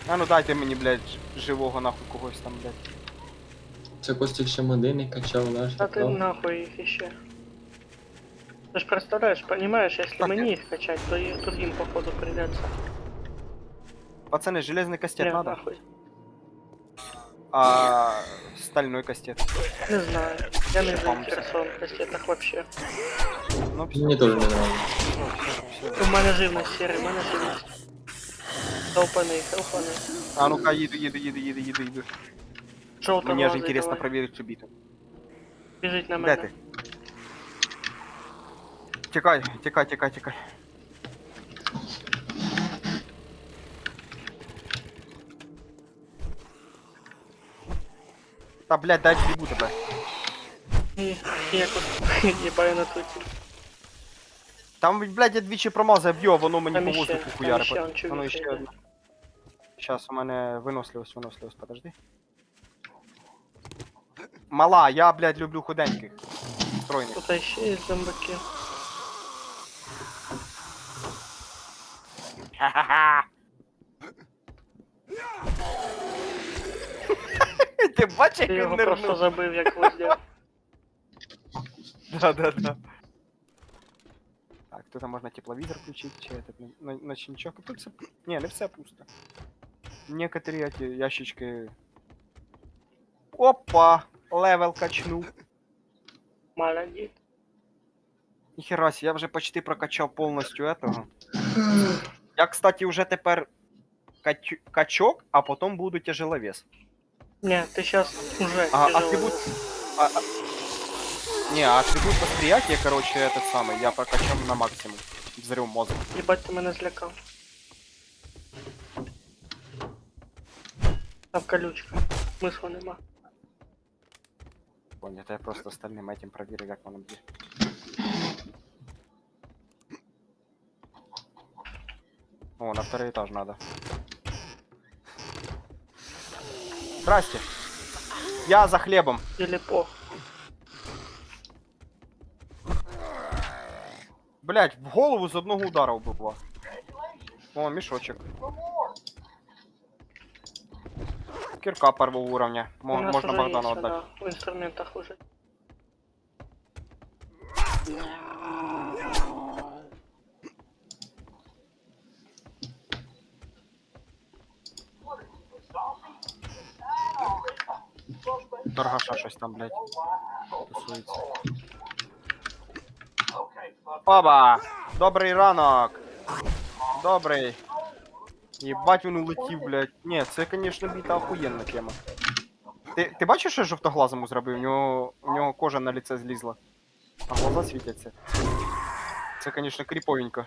Speaker 3: А ну дайте мені, блядь, живого нахуй когось там, блядь.
Speaker 5: Це Костік ще модини качав наш.
Speaker 1: А ты нахуй их еще. Ты ж представляешь, понимаешь, если
Speaker 3: Так,
Speaker 1: мне их качать, то и другим походу придется.
Speaker 3: Пацаны, железный кастет
Speaker 1: Нет,
Speaker 3: надо,
Speaker 1: нахуй.
Speaker 3: а стальной кастет.
Speaker 1: Не знаю. Я не
Speaker 3: Вам
Speaker 1: заинтересован в кастетах вообще.
Speaker 3: Ну, все,
Speaker 5: Мені теж не нравится.
Speaker 1: У мене живность серый, у мене живность. Хелпаний.
Speaker 3: А ну-ка, їду.
Speaker 1: Желтого
Speaker 3: Мені аж
Speaker 1: глаза
Speaker 3: інтересно
Speaker 1: давай.
Speaker 3: проверить цю біту.
Speaker 1: Біжить на
Speaker 3: Де
Speaker 1: мене.
Speaker 3: ти? Тікай. Та, блядь, дай бігу тебе.
Speaker 1: Ні, якось їбаю на туті.
Speaker 3: Там, блядь, я двічі промазав, б'ю, воно мені
Speaker 1: Там
Speaker 3: по
Speaker 1: іще,
Speaker 3: воздуху
Speaker 1: там
Speaker 3: хуяре.
Speaker 1: іще, он чую,
Speaker 3: Воно
Speaker 1: що
Speaker 3: ще
Speaker 1: йде.
Speaker 3: одне. Щас, у мене виносливость, подожди. Мала, я, блядь, люблю худеньких. Стройних.
Speaker 1: Тут ще є зомбаки.
Speaker 3: Ха-ха-ха. Ти бачиш, як
Speaker 1: Ти
Speaker 3: він
Speaker 1: його просто
Speaker 3: нирнув?
Speaker 1: забив, як гвоздя.
Speaker 3: Да. Так, тут можна тепловізор включити, чи этот, наче нічого. Тут все... Ні, не все пусто. Некоторі эти ящички... Опа! Левел качнув.
Speaker 1: Молодець.
Speaker 3: Ніхера себе, я вже почти прокачав повністю этого. Я, кстати, уже тепер качок, а потом буду тяжеловес.
Speaker 1: Ні, ти зараз уже
Speaker 3: А ти
Speaker 1: тяжело.
Speaker 3: будь... Не, атрибут восприятия, короче, этот самый, я прокачал на максимум. Взрыв мозга.
Speaker 1: Їбать, ти мене злякав. Там колючка. Смисла нема.
Speaker 3: Понял, это я просто остальным этим проверю, как воно б'є. О, на второй этаж надо. Здрасте. Я за хлебом.
Speaker 1: Или по.
Speaker 3: Блять, в голову з одного удара вбила. О, мішочок. Кирка первого уровня.
Speaker 1: У нас
Speaker 3: Можна
Speaker 1: уже
Speaker 3: Богдану
Speaker 1: есть,
Speaker 3: отдать.
Speaker 1: да, в інструментах уже.
Speaker 3: Торгаша щось там, блять. Тусується. Оба! Добрий ранок! Добрий. Єбать він улетів, блять. Ні, це, конечно, біта охуєнна тема. Ти бачиш, що я жовтоглазому зробив? У нього кожа на лице злізла. А глаза світяться. Це, конечно, кріповенько.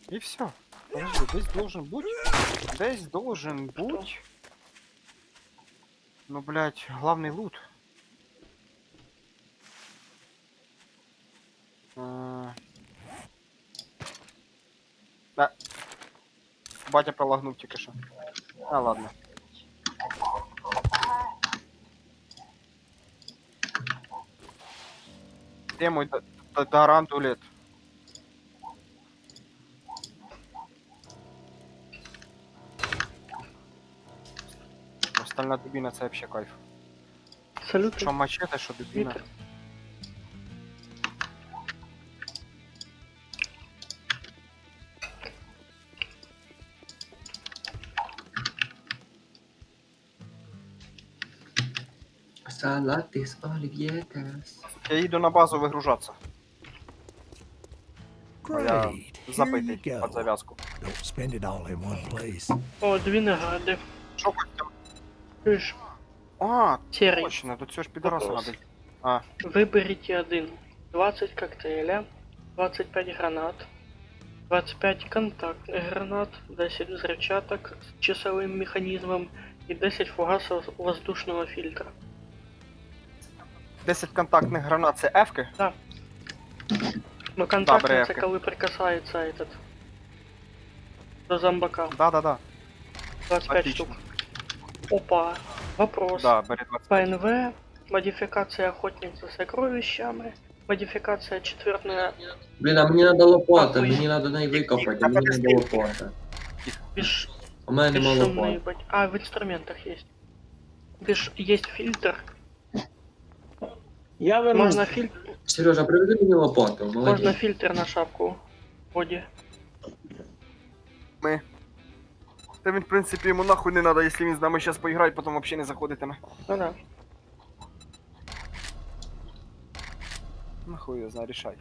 Speaker 3: И все. Подожди, здесь должен быть. Здесь должен быть. Ну, блядь, главный лут. Да. Батя пролагнув тільки що. А, ладно. Где мой тарантулет? Остальна дубина це вообще кайф.
Speaker 1: Салют.
Speaker 3: Що мачете, що дубина.
Speaker 1: Вітер.
Speaker 5: Салати з олів'єкас.
Speaker 3: Я їду на базу вигружатися.
Speaker 4: Great.
Speaker 3: Я
Speaker 4: Here you
Speaker 3: запитий під
Speaker 4: go.
Speaker 3: зав'язку.
Speaker 4: Don't spend it all in one place.
Speaker 1: О, дві награди.
Speaker 3: Що хочете?
Speaker 1: Чуєш?
Speaker 3: А,
Speaker 1: Серий.
Speaker 3: точно, до цього ж підараса
Speaker 1: Вопрос.
Speaker 3: надо. А,
Speaker 1: Выберите один. 20 коктейля, 25 гранат, 25 контактных гранат, 10 взрывчаток с часовым механизмом и 10 фугасов воздушного фильтра.
Speaker 3: 10 контактних гранат це F-ки?
Speaker 1: Но контактный
Speaker 3: Добре,
Speaker 1: это коли прикасается этот до зомбака.
Speaker 3: Да.
Speaker 1: 25
Speaker 3: Отлично.
Speaker 1: штук. Опа. Вопрос.
Speaker 3: Да, бери 20.
Speaker 1: ПНВ, модификация охотник за сокровищами, модификация четвертная
Speaker 5: Блін, а мені надо лопата,
Speaker 1: Ахуй.
Speaker 5: мені надо неї викопати, а мені надо лопата.
Speaker 1: беш...
Speaker 5: У мене нема
Speaker 1: бесшумный,
Speaker 5: лопати.
Speaker 1: ебать. А, в инструментах есть. Есть фильтр.
Speaker 2: Я вернусь.
Speaker 1: Можно фильтр.
Speaker 5: Сережа, приведи мені лопату,
Speaker 1: Можно
Speaker 5: молодець.
Speaker 1: фильтр на шапку. Боди.
Speaker 3: Та він, в принципі, йому нахуй не надо, якщо він з нами зараз поіграє, потім взагалі не заходитиме.
Speaker 1: Ну да.
Speaker 3: Нахуй я знаю, рішай.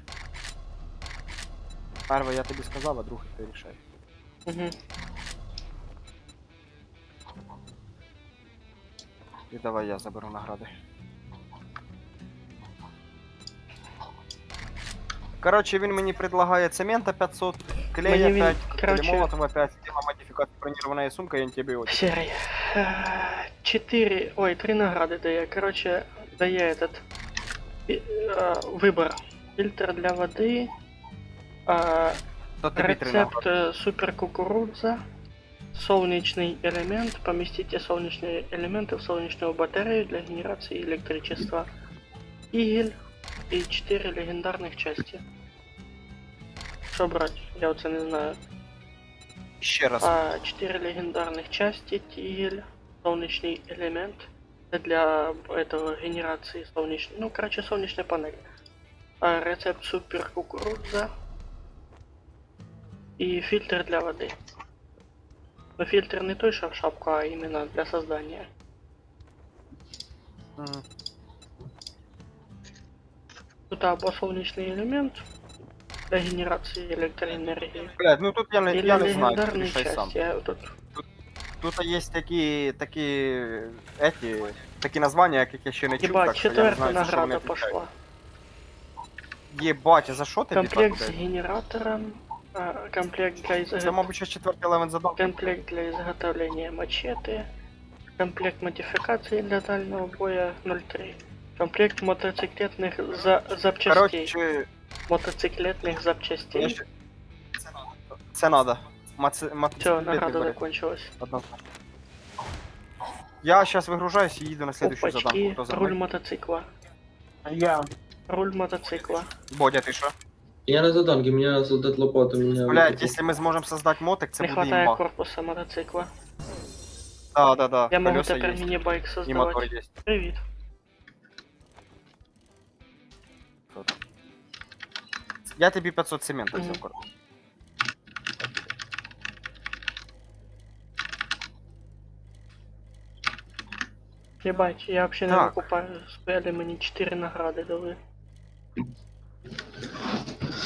Speaker 3: Перше я тобі сказав, а другий ти рішай.
Speaker 1: Угу.
Speaker 3: І давай я заберу награди. Короче, він мені предлагає цемента 500, клея
Speaker 1: Мені він,
Speaker 3: 5,
Speaker 1: короче-
Speaker 3: молотова 5, тема модификация бронированная сумка и антибиотик.
Speaker 1: Серый. 4, ой, 3 награды дає. Короче, дає этот выбор. Фильтр для воды,
Speaker 3: То тобі 3
Speaker 1: рецепт
Speaker 3: награди.
Speaker 1: супер кукурудза, солнечный элемент. Поместите солнечные элементы в солнечную батарею для генерации электричества. Игель и 4 легендарных части. Что брать? Я вот не знаю.
Speaker 3: Ще раз.
Speaker 1: 4 легендарных части, тигель, солнечный элемент для этого генерации солнечной, ну короче солнечной панели. Рецепт супер кукуруза и фильтр для воды. Но фильтр не той что в шапку, а именно для создания.
Speaker 3: Мгм.
Speaker 1: Тут або солнечный элемент для генерации электроэнергии.
Speaker 3: Блядь, ну тут я не знаю, ти
Speaker 1: легендарные
Speaker 3: рішай сам.
Speaker 1: части. Я тут
Speaker 3: Тут є такі названня, яких я ще не чув,
Speaker 1: Ебать,
Speaker 3: так що я не
Speaker 1: четвертая
Speaker 3: знаю, за що вони
Speaker 1: награда
Speaker 3: відповідають.
Speaker 1: пошла.
Speaker 3: Єбать, а за що тобі
Speaker 1: Комплект
Speaker 3: так,
Speaker 1: с
Speaker 3: блядь?
Speaker 1: генератором, комплект для
Speaker 3: Це,
Speaker 1: изготовления.
Speaker 3: мабуть, ще четвертий елемент задав.
Speaker 1: Комплект для изготовления мачете. Комплект модификации для дальнего боя 0.3. Комплект мотоциклетных запчастей.
Speaker 3: Коротше,
Speaker 1: Мотоциклетных
Speaker 3: я
Speaker 1: запчастей.
Speaker 3: ще- це надо.
Speaker 1: Все, награда закончилась.
Speaker 3: Однозначно. Я сейчас выгружаюсь и еду на следующую заданку.
Speaker 1: Опачки,
Speaker 3: Кто за
Speaker 1: руль
Speaker 3: мной?
Speaker 1: мотоцикла.
Speaker 2: Я.
Speaker 1: Руль мотоцикла.
Speaker 3: Бодя, ты что?
Speaker 5: Я на заданке, мне надо создать лопату, меня...
Speaker 3: Блять, если мы сможем создать мотик, це
Speaker 1: Не
Speaker 3: буде
Speaker 1: хватает
Speaker 3: имба.
Speaker 1: корпуса мотоцикла.
Speaker 3: Да.
Speaker 1: Я могу
Speaker 3: Колеса
Speaker 1: теперь
Speaker 3: есть.
Speaker 1: мини-байк
Speaker 3: И мотор
Speaker 1: создавать.
Speaker 3: есть.
Speaker 1: Привет.
Speaker 3: Я тобі 500 цемента
Speaker 1: Мгм.
Speaker 3: взяв, коротше.
Speaker 1: Ебать, я вообще не
Speaker 3: Так.
Speaker 1: викупаю. Стояли мені 4 награди дали.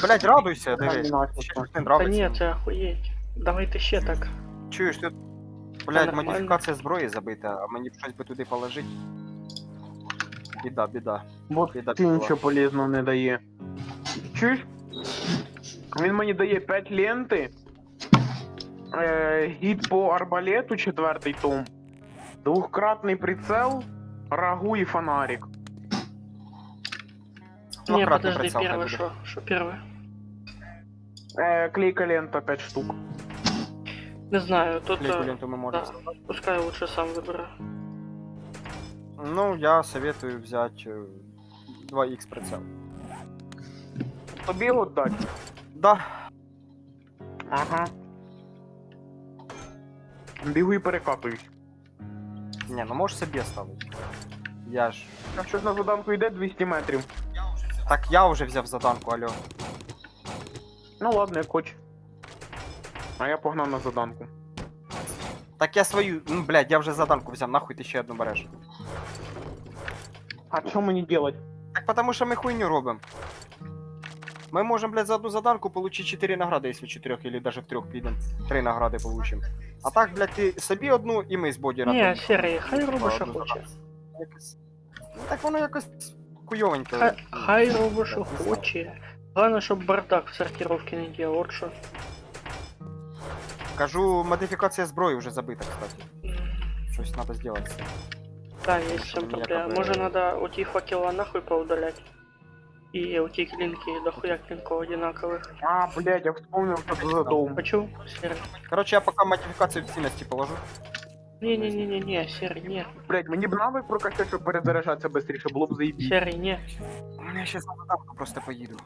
Speaker 3: Блять, радуйся,
Speaker 2: Там
Speaker 3: дивись.
Speaker 2: не начал,
Speaker 3: Ще
Speaker 2: що.
Speaker 3: щось не
Speaker 1: Та ні,
Speaker 3: нравиться.
Speaker 1: це охуєть. Давайте ще так.
Speaker 3: Чуєш, тут,
Speaker 1: Та
Speaker 3: блять,
Speaker 1: нормально.
Speaker 3: модифікація зброї забита, а мені б щось би туди положити. Біда.
Speaker 2: Вот
Speaker 3: Біда
Speaker 2: ти
Speaker 3: була.
Speaker 2: нічого полезного не дає. Чуєш? Він мені дає 5 ленти. Гід по арбалету, 4-й том. Двухкратний прицел, рагу і фонарик.
Speaker 1: Не,
Speaker 3: Двократний
Speaker 1: подожди,
Speaker 3: прицел хай
Speaker 1: первое
Speaker 3: буде.
Speaker 1: что? Что первое?
Speaker 2: Клейка лента 5 штук.
Speaker 1: Не знаю, тут...
Speaker 3: Клейку ленту ми можемо.
Speaker 1: Да, пускай лучше сам выберу.
Speaker 3: Ну, я советую взять 2х прицел.
Speaker 2: Тобі от дать?
Speaker 3: Да,
Speaker 2: Ага. Бігу і перекатуюсь.
Speaker 3: не, ну можеш собі ставити. Я ж.
Speaker 2: Якщо ж на заданку йде 200 метрів.
Speaker 3: Так я вже взяв заданку, алло.
Speaker 2: Ну ладно, як хоч. А я погнав на заданку.
Speaker 3: Так я свою, ну блядь, я вже заданку взяв, нахуй ти ще одну береш.
Speaker 2: А що мені делать?
Speaker 3: Так потому що ми хуйню робимо. Ми можемо, блядь, за одну заданку получить 4 награди, якщо в 4 или даже в 3 підемо. 3 награди получим. А так, блядь, ти собі одну і ми з боді
Speaker 1: Не,
Speaker 3: разом.
Speaker 1: серый, хай робиш, що
Speaker 3: Одну
Speaker 1: хоче.
Speaker 3: заданку. Якось- Ну так воно якось хуйовенько.
Speaker 1: Хай робиш, що хоче. Главное, щоб бардак в сортировке не делал, вот что.
Speaker 3: Кажу, модифікація зброї вже забита, кстати. Щось треба зробити.
Speaker 1: Да, есть в чем
Speaker 3: Мне
Speaker 1: проблема.
Speaker 3: как бы-
Speaker 1: Может, надо эти факела нахуй поудалять. И эти клинки, дохуя клинков одинаковых.
Speaker 2: А, блядь, я вспомнив, що це за дом.
Speaker 1: Хочу? Серый.
Speaker 3: Короче, я поки модифікацію в цінності положу.
Speaker 1: Не-не-не-не-не, серый, не.
Speaker 2: Блядь, мені б навик прокачати, щоб перезаряджатися швидше, було б заїбіть.
Speaker 1: Серый, не.
Speaker 3: Я ще за заданку просто поїду.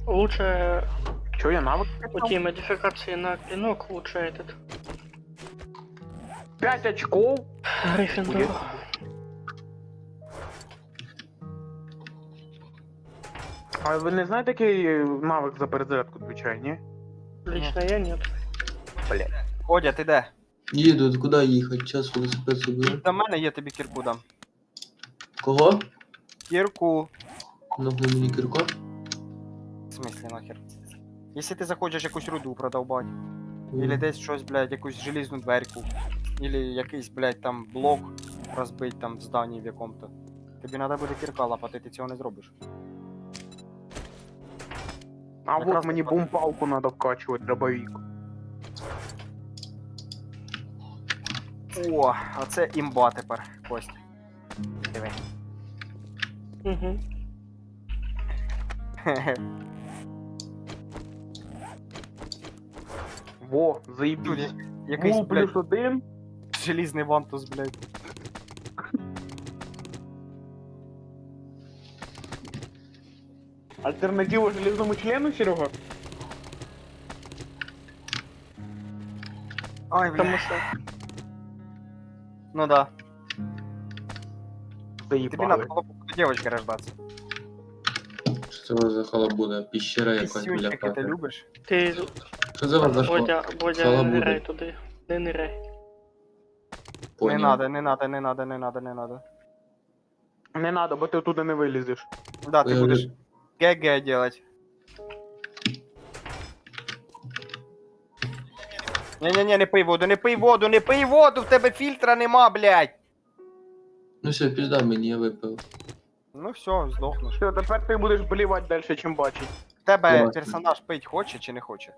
Speaker 1: Лучше
Speaker 2: Чо я навик
Speaker 1: у
Speaker 2: качав?
Speaker 1: тебя модификации на клинок, лучше этот.
Speaker 2: 5 очков?
Speaker 1: Гриффиндор.
Speaker 2: А ви не знаєте, який навик за перезарядку відповідає, ні?
Speaker 1: Лично я нет.
Speaker 3: Одя, ти де?
Speaker 5: Їду, куди їхати? Час велосипед собі.
Speaker 3: До мене я тобі кірку дам.
Speaker 5: Кого?
Speaker 3: Кірку.
Speaker 5: Нахуй мені кірко?
Speaker 3: В смислі нахер? Якщо ти захочеш якусь руду продовбати, или десь щось, блядь, якусь желізну дверку, или якийсь, блядь, там блок розбить там в зданні в якому-то. Тобі треба буде кірка лапати, ти цього не зробиш.
Speaker 2: А
Speaker 3: Якраз
Speaker 2: вот мені
Speaker 3: так.
Speaker 2: бумпалку треба вкачувати, дробовик.
Speaker 3: О, а це імба тепер, Кость. Диви.
Speaker 1: Угу.
Speaker 2: Во,
Speaker 3: Тут
Speaker 2: заїбіть.
Speaker 3: якийсь,
Speaker 2: Гул
Speaker 3: блядь,
Speaker 2: плюс 1.
Speaker 3: желізний вантус, блядь.
Speaker 2: Альтернатива железному члену, Серега?
Speaker 3: Ой,
Speaker 1: Потому
Speaker 3: блядь.
Speaker 1: что
Speaker 3: Ну да. Тобі
Speaker 2: Заїбали.
Speaker 3: надо було до дівчинки рождатися.
Speaker 5: Що це за халабуда? Піщера якась біля
Speaker 3: Пісюнчики ти
Speaker 5: хати.
Speaker 3: любиш?
Speaker 1: ты,
Speaker 5: Що це вас за
Speaker 1: Бодя,
Speaker 5: Слава
Speaker 1: не
Speaker 5: Богу.
Speaker 1: ныряй туди. Не ныряй.
Speaker 3: Не надо, не надо, не надо, не надо, не надо.
Speaker 2: Не надо, бо ти туди не вилізеш.
Speaker 3: Да, ти будеш ГГ делать. Ні-ні-ні, не пий воду, не пий воду, не пий воду, в тебе фільтра нема, блядь.
Speaker 5: Ну все, пізда мені, я випив.
Speaker 3: Ну все, здохнеш.
Speaker 2: Все, тепер ти будеш блівати далі, чим бачить.
Speaker 3: В тебе
Speaker 5: Класно.
Speaker 3: персонаж пить хоче чи не хоче?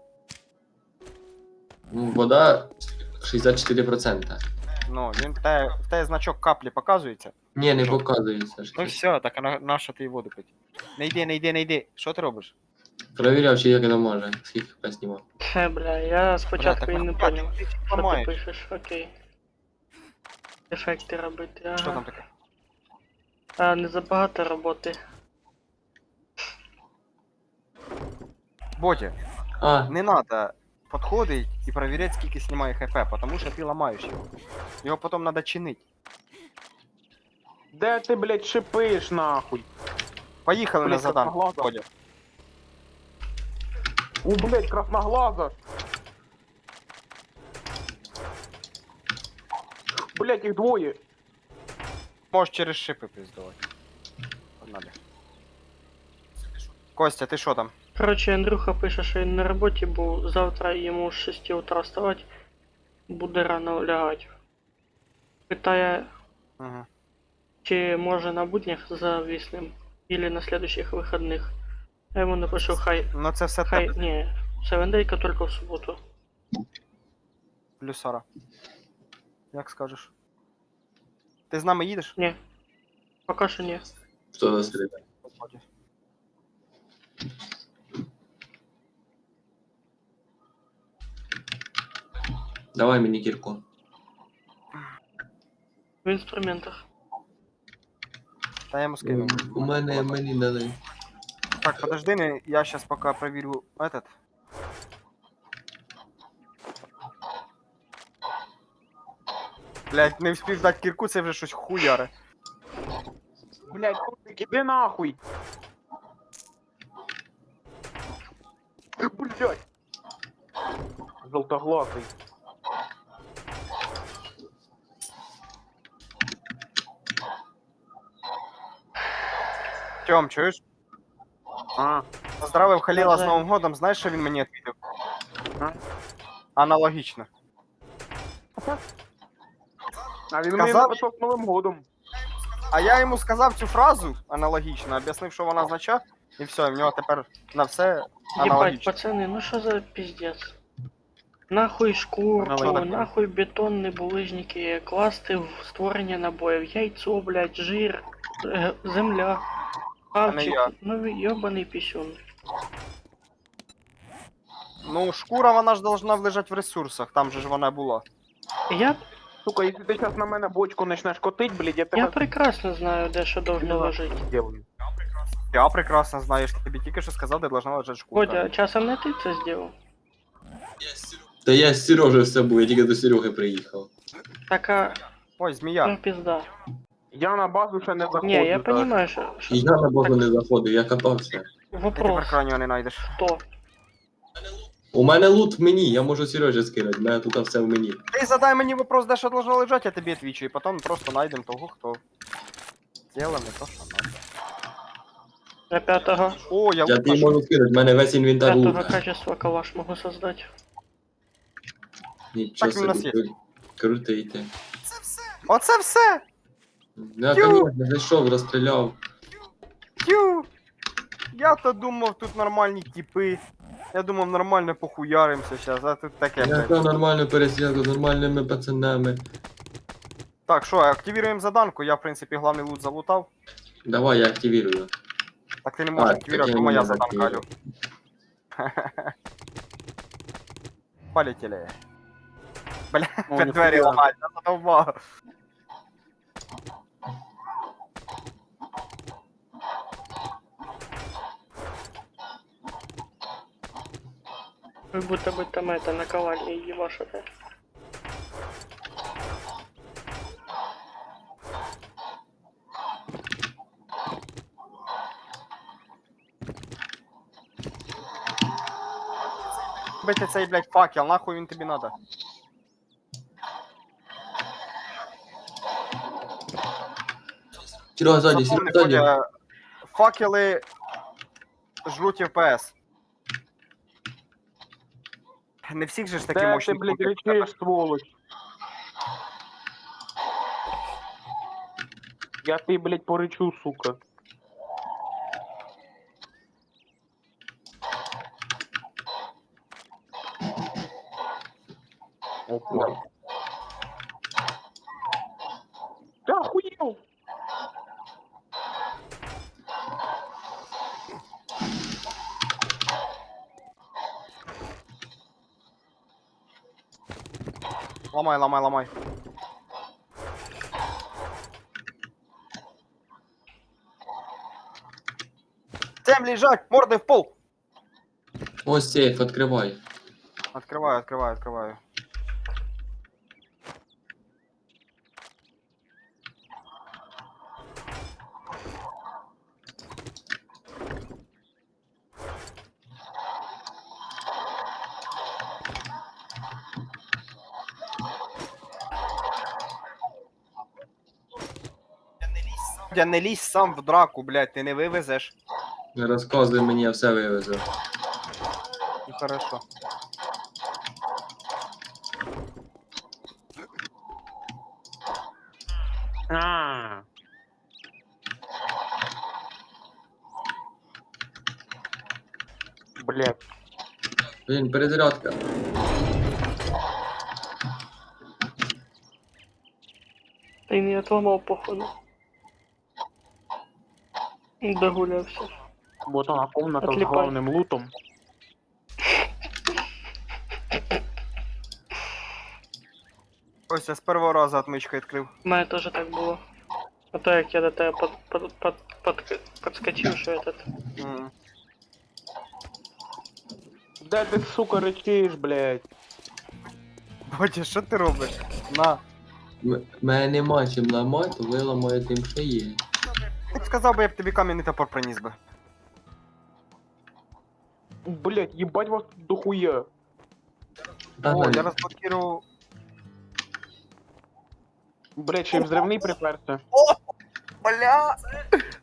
Speaker 5: Ну, вода 64%.
Speaker 3: Ну, він в тебе значок каплі показується.
Speaker 5: Ні, не показується. ж.
Speaker 3: Ну все, так а на що ти воду пить? Не йди, не йди, не йди. Що ти робиш?
Speaker 5: Провіряв, чи як воно може. Скільки хп знімав.
Speaker 1: Бля, я спочатку
Speaker 3: так
Speaker 1: і не
Speaker 3: нахуя
Speaker 1: поняв,
Speaker 3: ти
Speaker 1: що ти
Speaker 3: ламаєш?
Speaker 1: пишеш, окей. Ефекти робити, ага.
Speaker 3: Що там таке?
Speaker 1: А, не забагато роботи.
Speaker 3: Боті,
Speaker 5: А,
Speaker 3: не надо підходити і перевіряти, скільки знімає хп, тому що ти ламаєш його. Його потім треба чинити.
Speaker 2: Де ти, блядь, шипиш нахуй?
Speaker 3: Поїхали на
Speaker 2: Блядь,
Speaker 3: заданку,
Speaker 2: красноглаза.
Speaker 3: Бодя.
Speaker 2: Блядь, красноглаза. Блядь, їх двоє.
Speaker 3: Можеш через шипи пиздувати. Погнали. Костя, ти що там?
Speaker 1: Коротше, Андрюха пише, що він на роботі був, завтра йому з 6 утра вставати, буде рано лягати. Питає,
Speaker 3: Угу.
Speaker 1: чи може на буднях завіз ним, или на следующих вихідних. Я йому напишу, хай,
Speaker 3: Ну це все
Speaker 1: хай,
Speaker 3: тебе,
Speaker 1: не, севендейка тільки в суботу.
Speaker 3: плюсара. Як скажеш? Ти з нами їдеш?
Speaker 1: Ні, поки що ні.
Speaker 5: хто за середа?
Speaker 3: Господи.
Speaker 5: Давай мені кірку.
Speaker 1: В інструментах.
Speaker 3: Та я йому скину.
Speaker 5: У мене мені дали.
Speaker 3: Так, подожди, я сейчас пока проверю этот. Блять, не встиг дати кірку, це вже щось хуяре.
Speaker 2: Блядь, куртик, іди нахуй. Блядь. Желтоглазый.
Speaker 3: Тьом, чуєш?
Speaker 2: А,
Speaker 3: Поздравив Халіла з
Speaker 1: Бажаю.
Speaker 3: Новим годом, знаєш, що він мені відповів?
Speaker 2: А?
Speaker 3: Аналогічно.
Speaker 2: а він мені
Speaker 3: Сказав?
Speaker 2: написав з Новим годом.
Speaker 3: А я йому сказав цю фразу аналогічно, об'яснив, що вона означає, і все, в нього тепер на все
Speaker 1: Єбать,
Speaker 3: аналогічно.
Speaker 1: пацани, ну що за піздець? Нахуй шкурку,
Speaker 3: Давай.
Speaker 1: нахуй бетонні булыжники, класти в створення набоїв, яйцо, блядь, жир, земля, хавчик,
Speaker 3: я.
Speaker 1: ну ви йобаний пісюн.
Speaker 3: Ну, шкура, вона ж должна лежати в ресурсах, там же ж вона була.
Speaker 1: Я,
Speaker 2: Сука, якщо ти зараз на мене бочку почнеш котить, блядь, я
Speaker 1: я
Speaker 2: тебе
Speaker 1: прекрасно знаю, де що должно лежить.
Speaker 2: зроблю.
Speaker 3: Я прекрасно знаю, що тобі тільки що сказав, де должна лежати шкура.
Speaker 1: Бодя, часом не ти це зробив?
Speaker 5: Та я з Сережею все був, я тільки до Сереги приїхав.
Speaker 1: Так, а,
Speaker 3: Ой, змія.
Speaker 1: ну пізда.
Speaker 2: Я на базу ще не заходжу.
Speaker 1: Не, я
Speaker 2: так.
Speaker 1: понимаю, що
Speaker 5: І я на базу не заходив, я катався.
Speaker 3: Ти тепер
Speaker 1: вопрос,
Speaker 3: крайнього не знайдеш.
Speaker 1: хто?
Speaker 5: У мене лут в мені, я можу Сережі скинути, в мене тут все в мені.
Speaker 3: Ти задай мені вопрос, де що должно лежати, я тобі відвічу, і потім просто знайдемо того, хто зробив не то, що надо.
Speaker 1: Я пятого
Speaker 3: О, я
Speaker 5: Я
Speaker 3: лут
Speaker 5: тобі
Speaker 3: нашов.
Speaker 5: можу скинути, в мене весь інвентар лут.
Speaker 1: качества калаш могу создать.
Speaker 5: Нічого
Speaker 3: Так він у нас
Speaker 5: собі, крутий ти.
Speaker 3: Оце все!
Speaker 5: Я,
Speaker 3: Тю!
Speaker 5: конечно, зайшов, розстріляв.
Speaker 3: Тю! Я-то думав, тут нормальні типи. Я думав, нормально похуяримося зараз, а тут таке.
Speaker 5: Я
Speaker 3: блядь.
Speaker 5: грав нормальну пересілку з нормальними пацанами.
Speaker 3: Так, що, активіруємо заданку, я, в принципі, главний лут залутав.
Speaker 5: Давай, я активірую.
Speaker 3: Так ти не можеш
Speaker 5: А,
Speaker 3: активірувати,
Speaker 5: так я
Speaker 3: бо моя
Speaker 5: не
Speaker 3: заданка, алло.
Speaker 5: активірую.
Speaker 3: Полетіли. Бля,
Speaker 2: О,
Speaker 3: під двері
Speaker 2: ніхуя.
Speaker 3: ламать, я задовбав.
Speaker 1: Вы будто бы там это наковальня ебашите.
Speaker 3: Бити цей, блядь, факел, нахуй він тобі надо.
Speaker 5: Серега, ззаді,
Speaker 3: Запомни,
Speaker 5: Серега, ззаді.
Speaker 3: Коля, факели жруть ФПС. Не всіх же ж такі
Speaker 2: Де ти,
Speaker 3: мощні
Speaker 2: блядь,
Speaker 3: компи.
Speaker 2: речиш, сволоч? Я ти, блядь, поречу, сука. Опа. Ты охуел?
Speaker 3: Ламай, ламай, ламай. Всем лежать, мордой в пол.
Speaker 5: Ось сейф, відкривай.
Speaker 3: Открываю, открываю, открываю. Я не лізь сам в драку, блядь, ти не вивезеш.
Speaker 5: Не розказуй мені, я все вивезу.
Speaker 3: Ну хорошо.
Speaker 2: А. Блядь.
Speaker 5: Блін, перезарядка.
Speaker 1: Ти не отламав, походу. Догулявся.
Speaker 2: Вот она комната с
Speaker 1: Отлипай.
Speaker 2: главным лутом.
Speaker 3: Ось я з першого разу отмичку відкрив.
Speaker 1: У мене теж так було. А то як я до тебе подскочив, що этот.
Speaker 3: М.
Speaker 2: Да ты, сука, рычишь, блядь.
Speaker 3: Бодя, що ти робиш? На.
Speaker 5: Мене нема чим ламати, то виламаю тим, що є.
Speaker 3: Ти б сказав би, я б тобі кам'яний топор приніс би.
Speaker 2: Блядь, ебать вас тут дохуя.
Speaker 5: Та
Speaker 3: О,
Speaker 5: на-
Speaker 3: я розблокував.
Speaker 2: Блядь, ще й взривний приперся.
Speaker 3: Бля!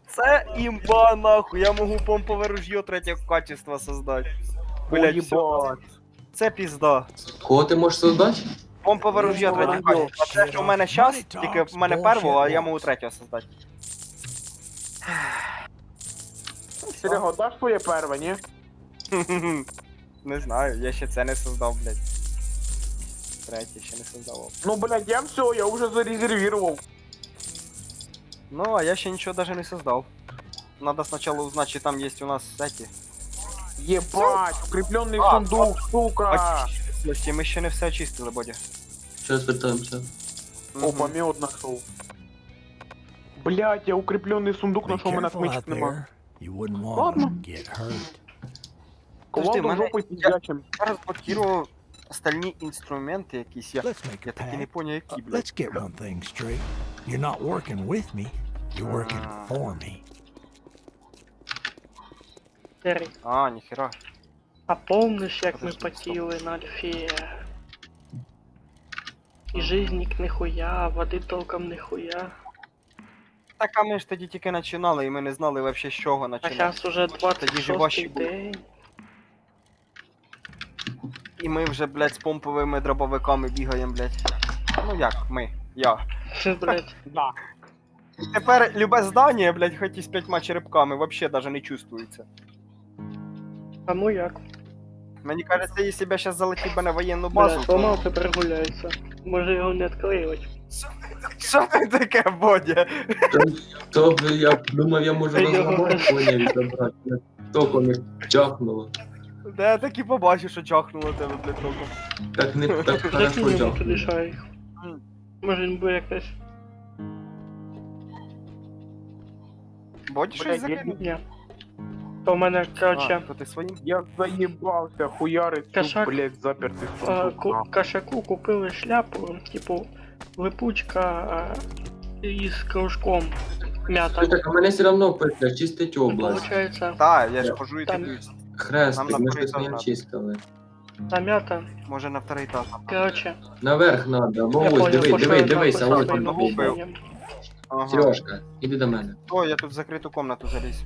Speaker 3: Це імба нахуй, я можу помпове ружье третього качества создати. Блядь, все.
Speaker 2: Ебать.
Speaker 3: Це пізда.
Speaker 5: Кого ти можеш создати?
Speaker 3: Помпове ружье третього качества. А це що в мене щас, тільки в мене первого, а я можу третього создати.
Speaker 2: Серега, даш своє перве, ні?
Speaker 3: Не знаю, я ще це не создав, блядь. Третє ще не создавав.
Speaker 2: Ну, блядь, я все, я уже зарезервировал.
Speaker 3: Ну, а я ще нічого даже не создав. Надо сначала узнать, чи там есть у нас эти.
Speaker 2: Ебать, укрепленный
Speaker 3: А,
Speaker 2: сундук, сука.
Speaker 3: Слушайте, ми ще не все очистили, Бодя.
Speaker 5: Щас вертаємося.
Speaker 2: Опа, мед нашел. Блядь, я укрепленный сундук
Speaker 4: Be
Speaker 2: нашел, у мене
Speaker 4: careful
Speaker 2: отмычек
Speaker 4: out
Speaker 2: нема.
Speaker 4: there. You wouldn't want
Speaker 2: Ладно.
Speaker 4: to get hurt.
Speaker 3: Подожди,
Speaker 2: Кувалду
Speaker 3: мене-
Speaker 2: жопой пиздячим.
Speaker 3: Я розблокував остальні інструменти якісь. Я
Speaker 4: Let's make a
Speaker 3: так і не
Speaker 4: pact.
Speaker 3: поняв, які, блядь.
Speaker 4: Let's get one thing straight. You're not working with me. You're working
Speaker 3: Ah.
Speaker 4: for me.
Speaker 1: Серий.
Speaker 3: А, ніхера.
Speaker 1: А помниш, як ми
Speaker 3: Подожди,
Speaker 1: потіли на Альфі? І жизнік нихуя, води толком нихуя.
Speaker 3: Так, а ми ж тоді тільки починали, і ми не знали вообще з чого
Speaker 1: А
Speaker 3: починати.
Speaker 1: зараз уже
Speaker 3: Тоді ж важче
Speaker 1: 26-й
Speaker 3: було.
Speaker 1: день.
Speaker 3: І ми вже, блядь, з помповими дробовиками бігаємо, блядь. Ну як, ми. Я.
Speaker 1: Чи, блядь,
Speaker 2: Да.
Speaker 3: Тепер любе здання, блядь, хоч і з 5 черепками, вообще даже не чувствується.
Speaker 1: а ну як?
Speaker 3: Мені кажется, якщо б я зараз залетів би на воєнну базу,
Speaker 1: Блядь,
Speaker 3: то...
Speaker 1: ламав тепер гуляється. Може його не відклеювати.
Speaker 3: Що ти таке, Бодя?
Speaker 5: То б я думав, я можу
Speaker 1: Та його
Speaker 5: розламати,
Speaker 1: вже-
Speaker 5: поняв і забрати. Тільки не чахнуло.
Speaker 3: Да я так і побачив, що чахнуло тебе, блядь, толком.
Speaker 5: Так не так
Speaker 1: Закинь
Speaker 5: хорошо
Speaker 1: йому туди
Speaker 5: чахнуло.
Speaker 1: шарик. Може він буде якась.
Speaker 3: Боді щось
Speaker 2: Блядь,
Speaker 3: закинув?
Speaker 1: Ні. То в мене,
Speaker 3: А,
Speaker 1: короче,
Speaker 3: то ти своїм?
Speaker 2: Я заебался хуярить тут,
Speaker 1: Кошак.
Speaker 2: блядь, запертый сундук. нахуй.
Speaker 1: кошаку купили шляпу, типу, липучка із кружком м'ята.
Speaker 5: Так, а мене все одно писля, чистить область.
Speaker 1: Получається,
Speaker 3: Так, я ж хожу і
Speaker 1: Там-
Speaker 3: дивлюсь.
Speaker 5: Хрестик,
Speaker 3: Нам
Speaker 5: ми
Speaker 3: на
Speaker 5: щось не
Speaker 3: приказ
Speaker 5: очистили.
Speaker 1: та м'ята.
Speaker 3: Може на вторий етаж.
Speaker 1: Короче,
Speaker 5: Наверх надо,
Speaker 1: я
Speaker 5: бо ось,
Speaker 1: понял,
Speaker 5: диви,
Speaker 1: пошел
Speaker 5: диви,
Speaker 1: я
Speaker 5: дивися,
Speaker 1: нахуй
Speaker 5: ось
Speaker 1: со
Speaker 5: там
Speaker 1: своим
Speaker 5: був.
Speaker 1: объяснением.
Speaker 3: Ага.
Speaker 5: Сережка, іди до мене.
Speaker 3: О, я тут в закриту комнату заліз.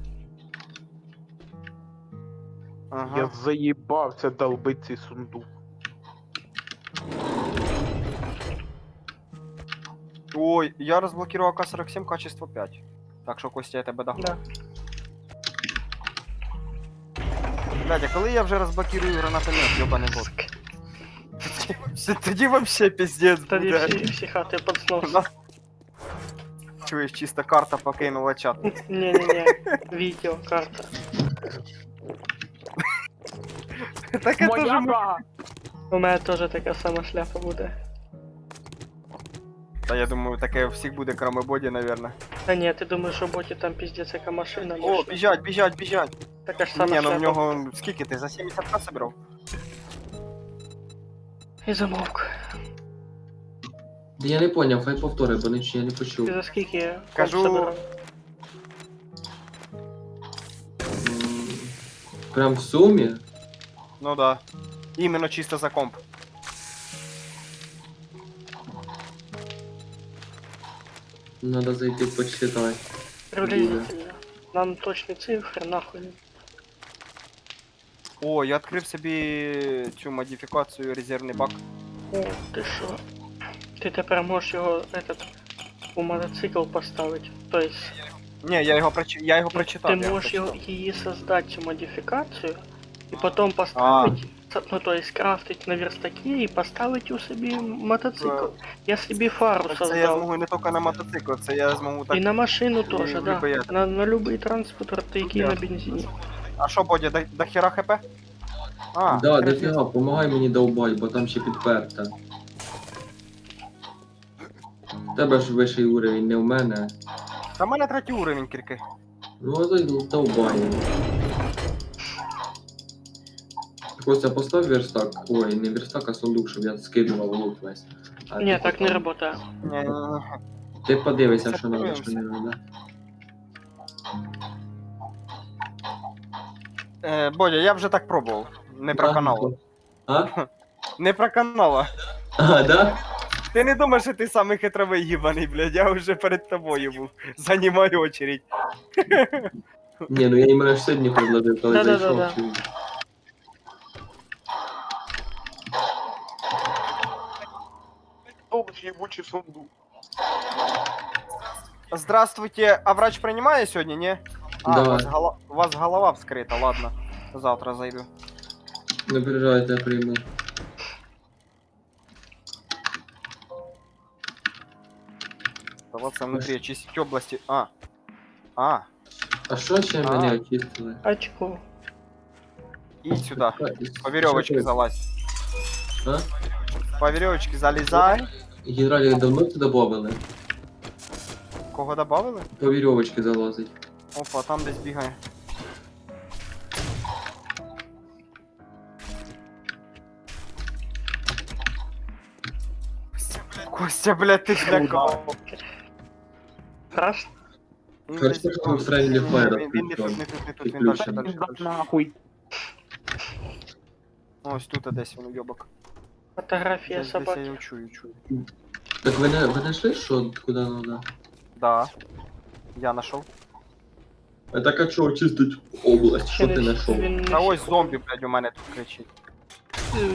Speaker 2: Я
Speaker 3: Ага.
Speaker 2: заебался долбить цей сундук.
Speaker 3: Ой, я разблокировал АК-47, качество 5. Так що, Костя, я тебе догнав.
Speaker 1: Да.
Speaker 3: Блядь, а коли я вже розблокирую гранатомет, ёбаний бот? Тоді вообще пиздец
Speaker 1: Тоді
Speaker 3: буде.
Speaker 1: всі хати під снос.
Speaker 3: Нас- Чуєш, чисто карта покинула чат.
Speaker 1: Ні-ні-ні, відео, карта.
Speaker 3: Таке теж
Speaker 1: У мене теж така сама шляпа буде.
Speaker 3: Та я думаю, таке у всіх буде, кроме боді, наверное.
Speaker 1: Та ні, ти думаєш, що боті там піздець яка машина?
Speaker 3: О,
Speaker 1: мощна.
Speaker 3: біжать, біжать, біжать.
Speaker 1: Така ж сама
Speaker 3: Ні, ну
Speaker 1: шляпа.
Speaker 3: в нього скільки ти за 70к собирав?
Speaker 1: І замовк.
Speaker 5: Я не поняв, хай повтори, бо я не почув.
Speaker 1: Ти за скільки я
Speaker 3: Кажу-
Speaker 1: собирав?
Speaker 5: М, Прям в сумі?
Speaker 3: Ну да. Іменно чисто за комп.
Speaker 5: Надо зайти почитати.
Speaker 1: Приблизительно. Нам точні цифри, нахуй.
Speaker 3: О, я відкрив собі цю модифікацію резервний бак.
Speaker 1: О, ти що? Ти тепер можеш його у мотоцикл поставити. Тобто,
Speaker 3: Ні, я його прочитав.
Speaker 1: ти
Speaker 3: я його
Speaker 1: можеш
Speaker 3: прочитав.
Speaker 1: її создати, цю модифікацію, і потім поставити, ну то есть крафтить на верстаке і поставити у собі мотоцикл. Я собі фару
Speaker 3: Так це я
Speaker 1: создав.
Speaker 3: зможу не тільки на мотоцикл, це я зможу так.
Speaker 1: І на машину теж,
Speaker 3: і
Speaker 1: да.
Speaker 3: любий-
Speaker 1: На любий транспорт, який на
Speaker 3: Ясно.
Speaker 1: бензині.
Speaker 3: А що, Бодя, до хера хп? А,
Speaker 5: Да,
Speaker 3: красиво.
Speaker 5: дофіга, помагай мені довбать, бо там ще підперта. В тебе ж вищий уровень, не в мене.
Speaker 3: Та в мене третій уровень кірки.
Speaker 5: Ну, а то довбай. Костя, постав верстак. Ой, не верстак, а сундук, щоб я скидував лук весь. А
Speaker 1: Ні,
Speaker 5: ти
Speaker 1: так не
Speaker 5: постав.
Speaker 1: працює.
Speaker 3: Ні-ні-ні.
Speaker 5: Ти подивися,
Speaker 3: Це
Speaker 5: що надо, що
Speaker 3: подивимося.
Speaker 5: не надо.
Speaker 3: Бодя, я вже так пробував. Не проканало.
Speaker 5: А?
Speaker 3: Не проканало.
Speaker 5: А, да?
Speaker 3: Ти не думаєш, що ти самий хитровий їбаний, блядь, я вже перед тобою був. Занімай очередь.
Speaker 5: Ні, ну я іменно ж сьогодні предложив, коли
Speaker 1: Да-да-да-да.
Speaker 5: зайшов.
Speaker 2: Ебучий сундук.
Speaker 3: Здравствуйте, а врач приймає сьогодні, ні? А,
Speaker 5: Да.
Speaker 3: у вас голова вскрита, ладно. Завтра зайду.
Speaker 5: Не переживайте, я прийму.
Speaker 3: Оставаться внутри, очистить области. А,
Speaker 5: А що ще
Speaker 3: А.
Speaker 5: мене очистили?
Speaker 1: Очко.
Speaker 3: и сюда. По
Speaker 5: Що
Speaker 3: веревочке
Speaker 5: це?
Speaker 3: залазь.
Speaker 5: А?
Speaker 3: По веревочке залезай.
Speaker 5: Генералі давно це добавили?
Speaker 3: Кого добавили?
Speaker 5: По вірьовочці залазить.
Speaker 3: Опа, там десь бігає. Костя, блядь, ти злякав.
Speaker 1: Страшно?
Speaker 3: Він
Speaker 5: Кажется,
Speaker 3: десь-
Speaker 5: що в Friendly
Speaker 3: Ні,
Speaker 5: Fire
Speaker 3: він не тут,
Speaker 5: включен.
Speaker 3: не тут, не тут, він
Speaker 5: Підключений.
Speaker 3: дальше, дальше, дальше.
Speaker 2: Нахуй.
Speaker 3: Ось тут десь він уйобок.
Speaker 1: Фотографія
Speaker 3: Десь я
Speaker 1: собаки.
Speaker 3: його чую.
Speaker 5: Так ви знайшли, що куди надо?
Speaker 3: Да. Я нашел.
Speaker 5: А так а чого очистить область? Що ти знайшов?
Speaker 1: Він не
Speaker 3: А ось зомбі, блядь, у мене тут кричить.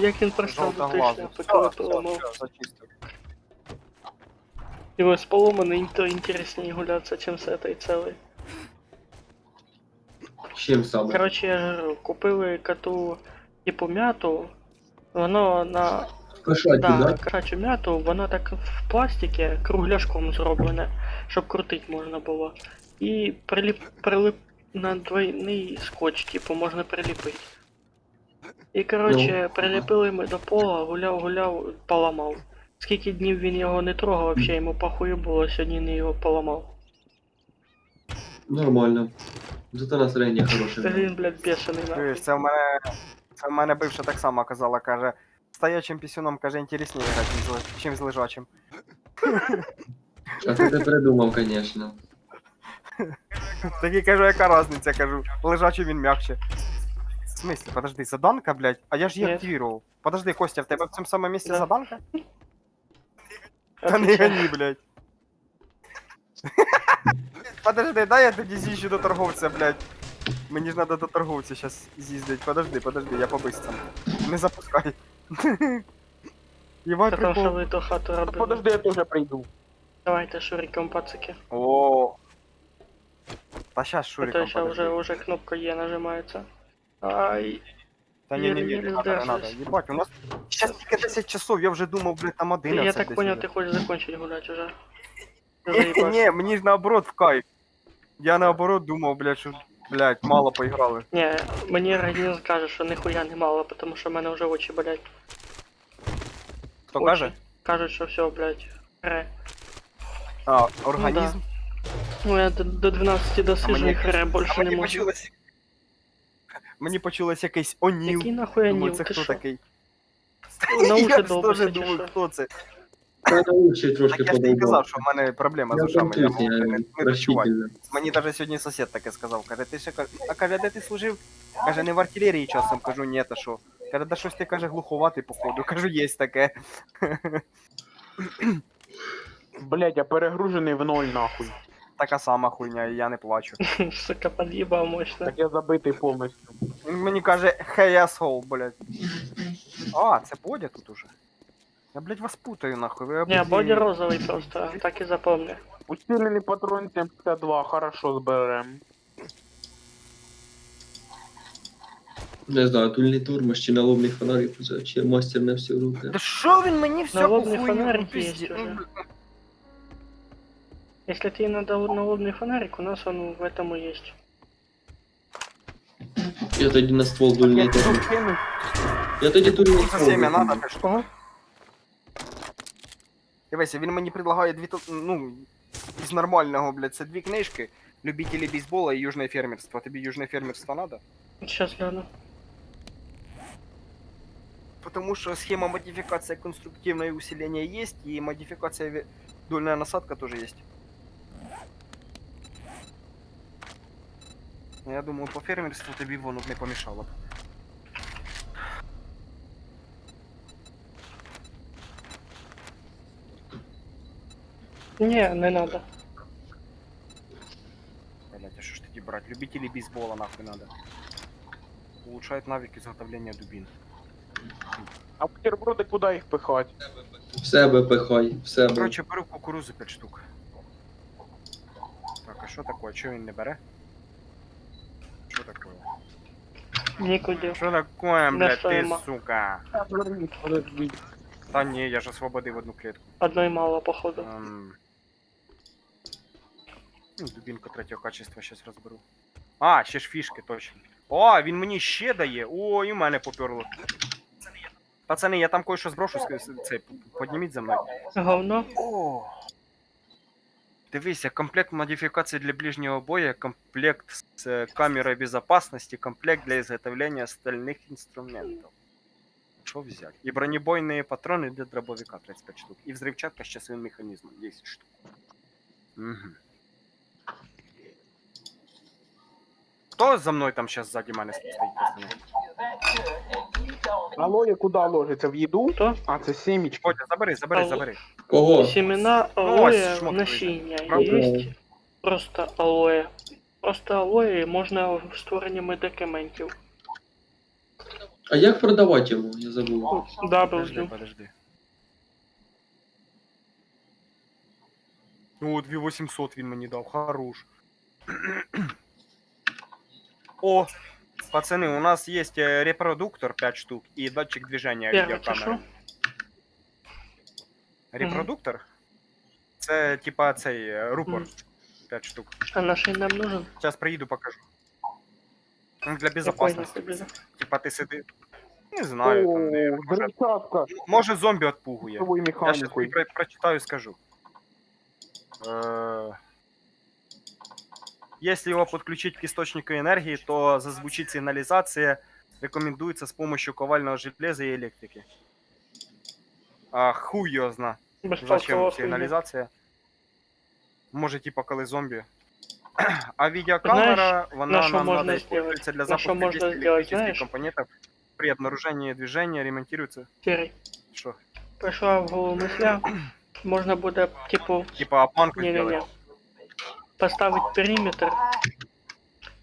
Speaker 1: Як він пристав до тої
Speaker 3: Жовтоглазий.
Speaker 1: шляпи, коли поламав.
Speaker 3: Все, зачистив.
Speaker 1: Його з поломаний, то інтересніше гулятися, чим з этой целой.
Speaker 5: Чим саме?
Speaker 1: Короче, я ж говорю, купили коту типу м'яту, воно на
Speaker 5: Кошаті,
Speaker 1: да,
Speaker 5: да?
Speaker 1: кошачу м'яту, воно так в пластикі кругляшком зроблене, щоб крутити можна було. І прилип на двойний скотч, типу, можна приліпити. І короче, приліпили ми до пола, гуляв, поламав. Скільки днів він його не трогав, вообще йому похуй було, сьогодні не його поламав.
Speaker 5: Нормально. Зато настроєння хороше.
Speaker 1: Та він, блядь, бешений нахуй.
Speaker 3: Чуєш, це в мене бивша так само казала, каже, стоячим пісюном, каже, інтересніше грати, чим з лежачим.
Speaker 5: А це ти придумав, звісно.
Speaker 3: Так і кажу, яка різниця, кажу, лежачий він м'якше. В смысле, подожди, заданка, блядь? А я ж її
Speaker 1: Ні.
Speaker 3: активував. Подожди, Костя, в тебе в цьому самому місці
Speaker 1: Да.
Speaker 3: заданка? Та не гони, блядь. Подожди, дай я тоді з'їжджу до торговця, блядь. Мені ж надо до торговця зараз з'їздити. Подожди, я по-бистрому. Не запускай. Єбать,
Speaker 1: Потому що
Speaker 3: прикол.
Speaker 1: ви ту хату робили.
Speaker 2: Подожди, я теж прийду.
Speaker 1: Давайте шуриком, пацики.
Speaker 3: О. Та щас
Speaker 1: Это
Speaker 3: шуриком,
Speaker 1: сейчас
Speaker 3: подожди.
Speaker 1: уже кнопка Е нажимается. Ай,
Speaker 3: Та ні,
Speaker 1: еле-еле
Speaker 3: не надо, не надо.
Speaker 1: сдерживаюсь.
Speaker 3: Єбать, у нас щас тільки 10 часов, я вже думав, блядь, там 11
Speaker 1: я так
Speaker 3: десь
Speaker 1: понял,
Speaker 3: уже.
Speaker 1: ты хочешь закончить гулять уже. Ты
Speaker 3: Ні,
Speaker 1: заебался.
Speaker 3: мені ж наоборот в кайф. Я наоборот думав, блядь, що, блядь, мало поіграли.
Speaker 1: Не, мені організм каже, що ніхуя не мало, тому що в мене вже очі болять.
Speaker 3: Хто
Speaker 1: Очі.
Speaker 3: каже?
Speaker 1: Кажуть, що все, блядь, хре.
Speaker 3: А, організм?
Speaker 1: Ну я до 12 досижу і хре більше не
Speaker 3: мені
Speaker 1: можу.
Speaker 3: почулось... Мені почулось якийсь Оніл.
Speaker 1: Який нахуй
Speaker 3: Думаю,
Speaker 1: Аніл,
Speaker 3: це
Speaker 1: ти
Speaker 3: хто
Speaker 1: що?
Speaker 3: такий?
Speaker 1: На уші
Speaker 3: Я
Speaker 1: довбишся,
Speaker 3: теж
Speaker 1: чи
Speaker 3: думаю,
Speaker 1: що?
Speaker 3: хто це.
Speaker 5: Та на уші трошки
Speaker 3: Так я ж тобі казав,
Speaker 5: подовбав.
Speaker 3: що в мене проблема з
Speaker 5: Я
Speaker 3: ушами, я можу
Speaker 5: контузія,
Speaker 3: не дочувати.
Speaker 5: простительно.
Speaker 3: Мені навіть сьогодні сусід таке сказав, каже, ти ще а каже, де ти служив? Каже, не в артилерії часом, кажу, ні, та що? Каже, да щось ти каже глуховатий походу, кажу, є таке.
Speaker 2: Блядь, я перегружений в ноль нахуй.
Speaker 3: Така сама хуйня, і я не плачу.
Speaker 1: Сука, подъебал мощно.
Speaker 2: Так я забитий повністю.
Speaker 3: Він мені каже, hey asshole, блядь. А, це Бодя тут уже. Я, блядь, вас путаю, нахуй. Ви
Speaker 1: Не,
Speaker 3: обидві-
Speaker 1: боди розовый просто, так и запомни.
Speaker 2: Усилений патрон 752, хорошо зберем.
Speaker 5: Не знаю, тульний тормоз чи налобний фонарик взяв, чи мастер на всі руки.
Speaker 3: Да що він мені всяку
Speaker 1: Налобний
Speaker 3: хуйню
Speaker 1: фонарик
Speaker 3: пизді-
Speaker 1: есть уже. Если тебе надо налобный фонарик, у нас он в этом и есть.
Speaker 5: Я тоді на ствол дульний
Speaker 3: Я
Speaker 5: тормоз.
Speaker 3: тут кину.
Speaker 5: Я тоді дульний
Speaker 3: За
Speaker 5: ствол.
Speaker 3: семя
Speaker 5: викину.
Speaker 3: надо, ти що?
Speaker 1: Кого?
Speaker 3: Дивися, він мені предлагає ну, із нормального, блядь, це дві книжки. Любителі бейсбола і южне фермерство. Тобі южне фермерство надо?
Speaker 1: Сейчас гляну.
Speaker 3: Потому что схема модификации конструктивное усиление есть, и модификация дульная насадка тоже есть. Я думаю, по фермерству тобі воно б не помішало б.
Speaker 1: Не надо.
Speaker 3: Блять, а что ж тоді брать? Любители бейсбола нахуй надо. Улучшает навык изготовления дубин.
Speaker 2: А бутерброди куди їх пихати?
Speaker 5: В себе пихай, в себе.
Speaker 3: Короче, беру кукурузу 5 штук. Так, а що такое? Чого він не бере? Що такое?
Speaker 1: Никуда.
Speaker 3: Що такое, блядь, ти,
Speaker 1: Нема.
Speaker 3: сука?
Speaker 2: Подожди.
Speaker 3: Та ні, я ж освободив одну клітку.
Speaker 1: Одной мало, походу.
Speaker 3: Ну, дубинку третього качества щас розберу. А, ще ж фішки, точно. О, він мені ще дає. О, і в мене поперло. Пацани, я там кое-що зброшу, цей, підніміть за мною.
Speaker 1: Говно.
Speaker 3: О! Дивися, комплект модификации для ближнего боя, комплект с камерой безопасности, комплект для изготовления остальных инструментов. Что взять? И бронебойные патроны для дробовика 35 штук. И взрывчатка с часовым механизмом 10 штук. Угу. Кто за мной там сейчас сзади мене стоит, пацаны?
Speaker 2: Алоє куди ложиться? В їду?
Speaker 1: Кто?
Speaker 2: А, це сімечки.
Speaker 3: Бодя, забери.
Speaker 5: Кого?
Speaker 1: Семена
Speaker 3: Ну,
Speaker 1: алоэ
Speaker 3: ось шмотки
Speaker 1: насіння
Speaker 3: Правда?
Speaker 1: есть. Просто алоэ. Просто алоэ можна в створенні медикаментів.
Speaker 5: А як продавати його? Я забув.
Speaker 3: Подожди,
Speaker 1: W.
Speaker 3: подожди. Ну, 2800 він мені дав, хорош. О, пацаны, у нас есть репродуктор 5 штук и датчик движения
Speaker 1: Первый
Speaker 3: видеокамеры.
Speaker 1: чешу.
Speaker 3: Репродуктор? Це типа цей рупор 5 штук.
Speaker 1: А наший нам нужен?
Speaker 3: Сейчас приїду, покажу. Ну, для
Speaker 1: Какой
Speaker 3: безопасности.
Speaker 1: нахуй, блин?
Speaker 3: Типа ти сиди. Не знаю, там де.
Speaker 2: О, взрывчатка
Speaker 3: Може зомбі отпугує.
Speaker 2: новою
Speaker 3: Я сейчас
Speaker 2: механікою.
Speaker 3: прочитаю и скажу. Если его подключить к источнику энергии, то зазвучит сигнализация. Рекомендуется с помощью ковального железа и электрики. А хуй його зна. Зачем
Speaker 1: Бестолкова хуйня.
Speaker 3: сигналізація? Може, типа, коли зомбі. А видеокамера,
Speaker 1: на
Speaker 3: вона
Speaker 1: що
Speaker 3: нам
Speaker 1: можна
Speaker 3: надо
Speaker 1: сделать?
Speaker 3: используется для
Speaker 1: На що
Speaker 3: запуска
Speaker 1: можна
Speaker 3: действия
Speaker 1: сделать,
Speaker 3: электрических
Speaker 1: знаешь?
Speaker 3: компонентов при обнаружении движения, ремонтируется.
Speaker 1: Серый.
Speaker 3: Що?
Speaker 1: Прийшла в голову мисля. Можна буде, типу,
Speaker 3: Типа обманку
Speaker 1: не-не-не.
Speaker 3: сделать.
Speaker 1: Поставить периметр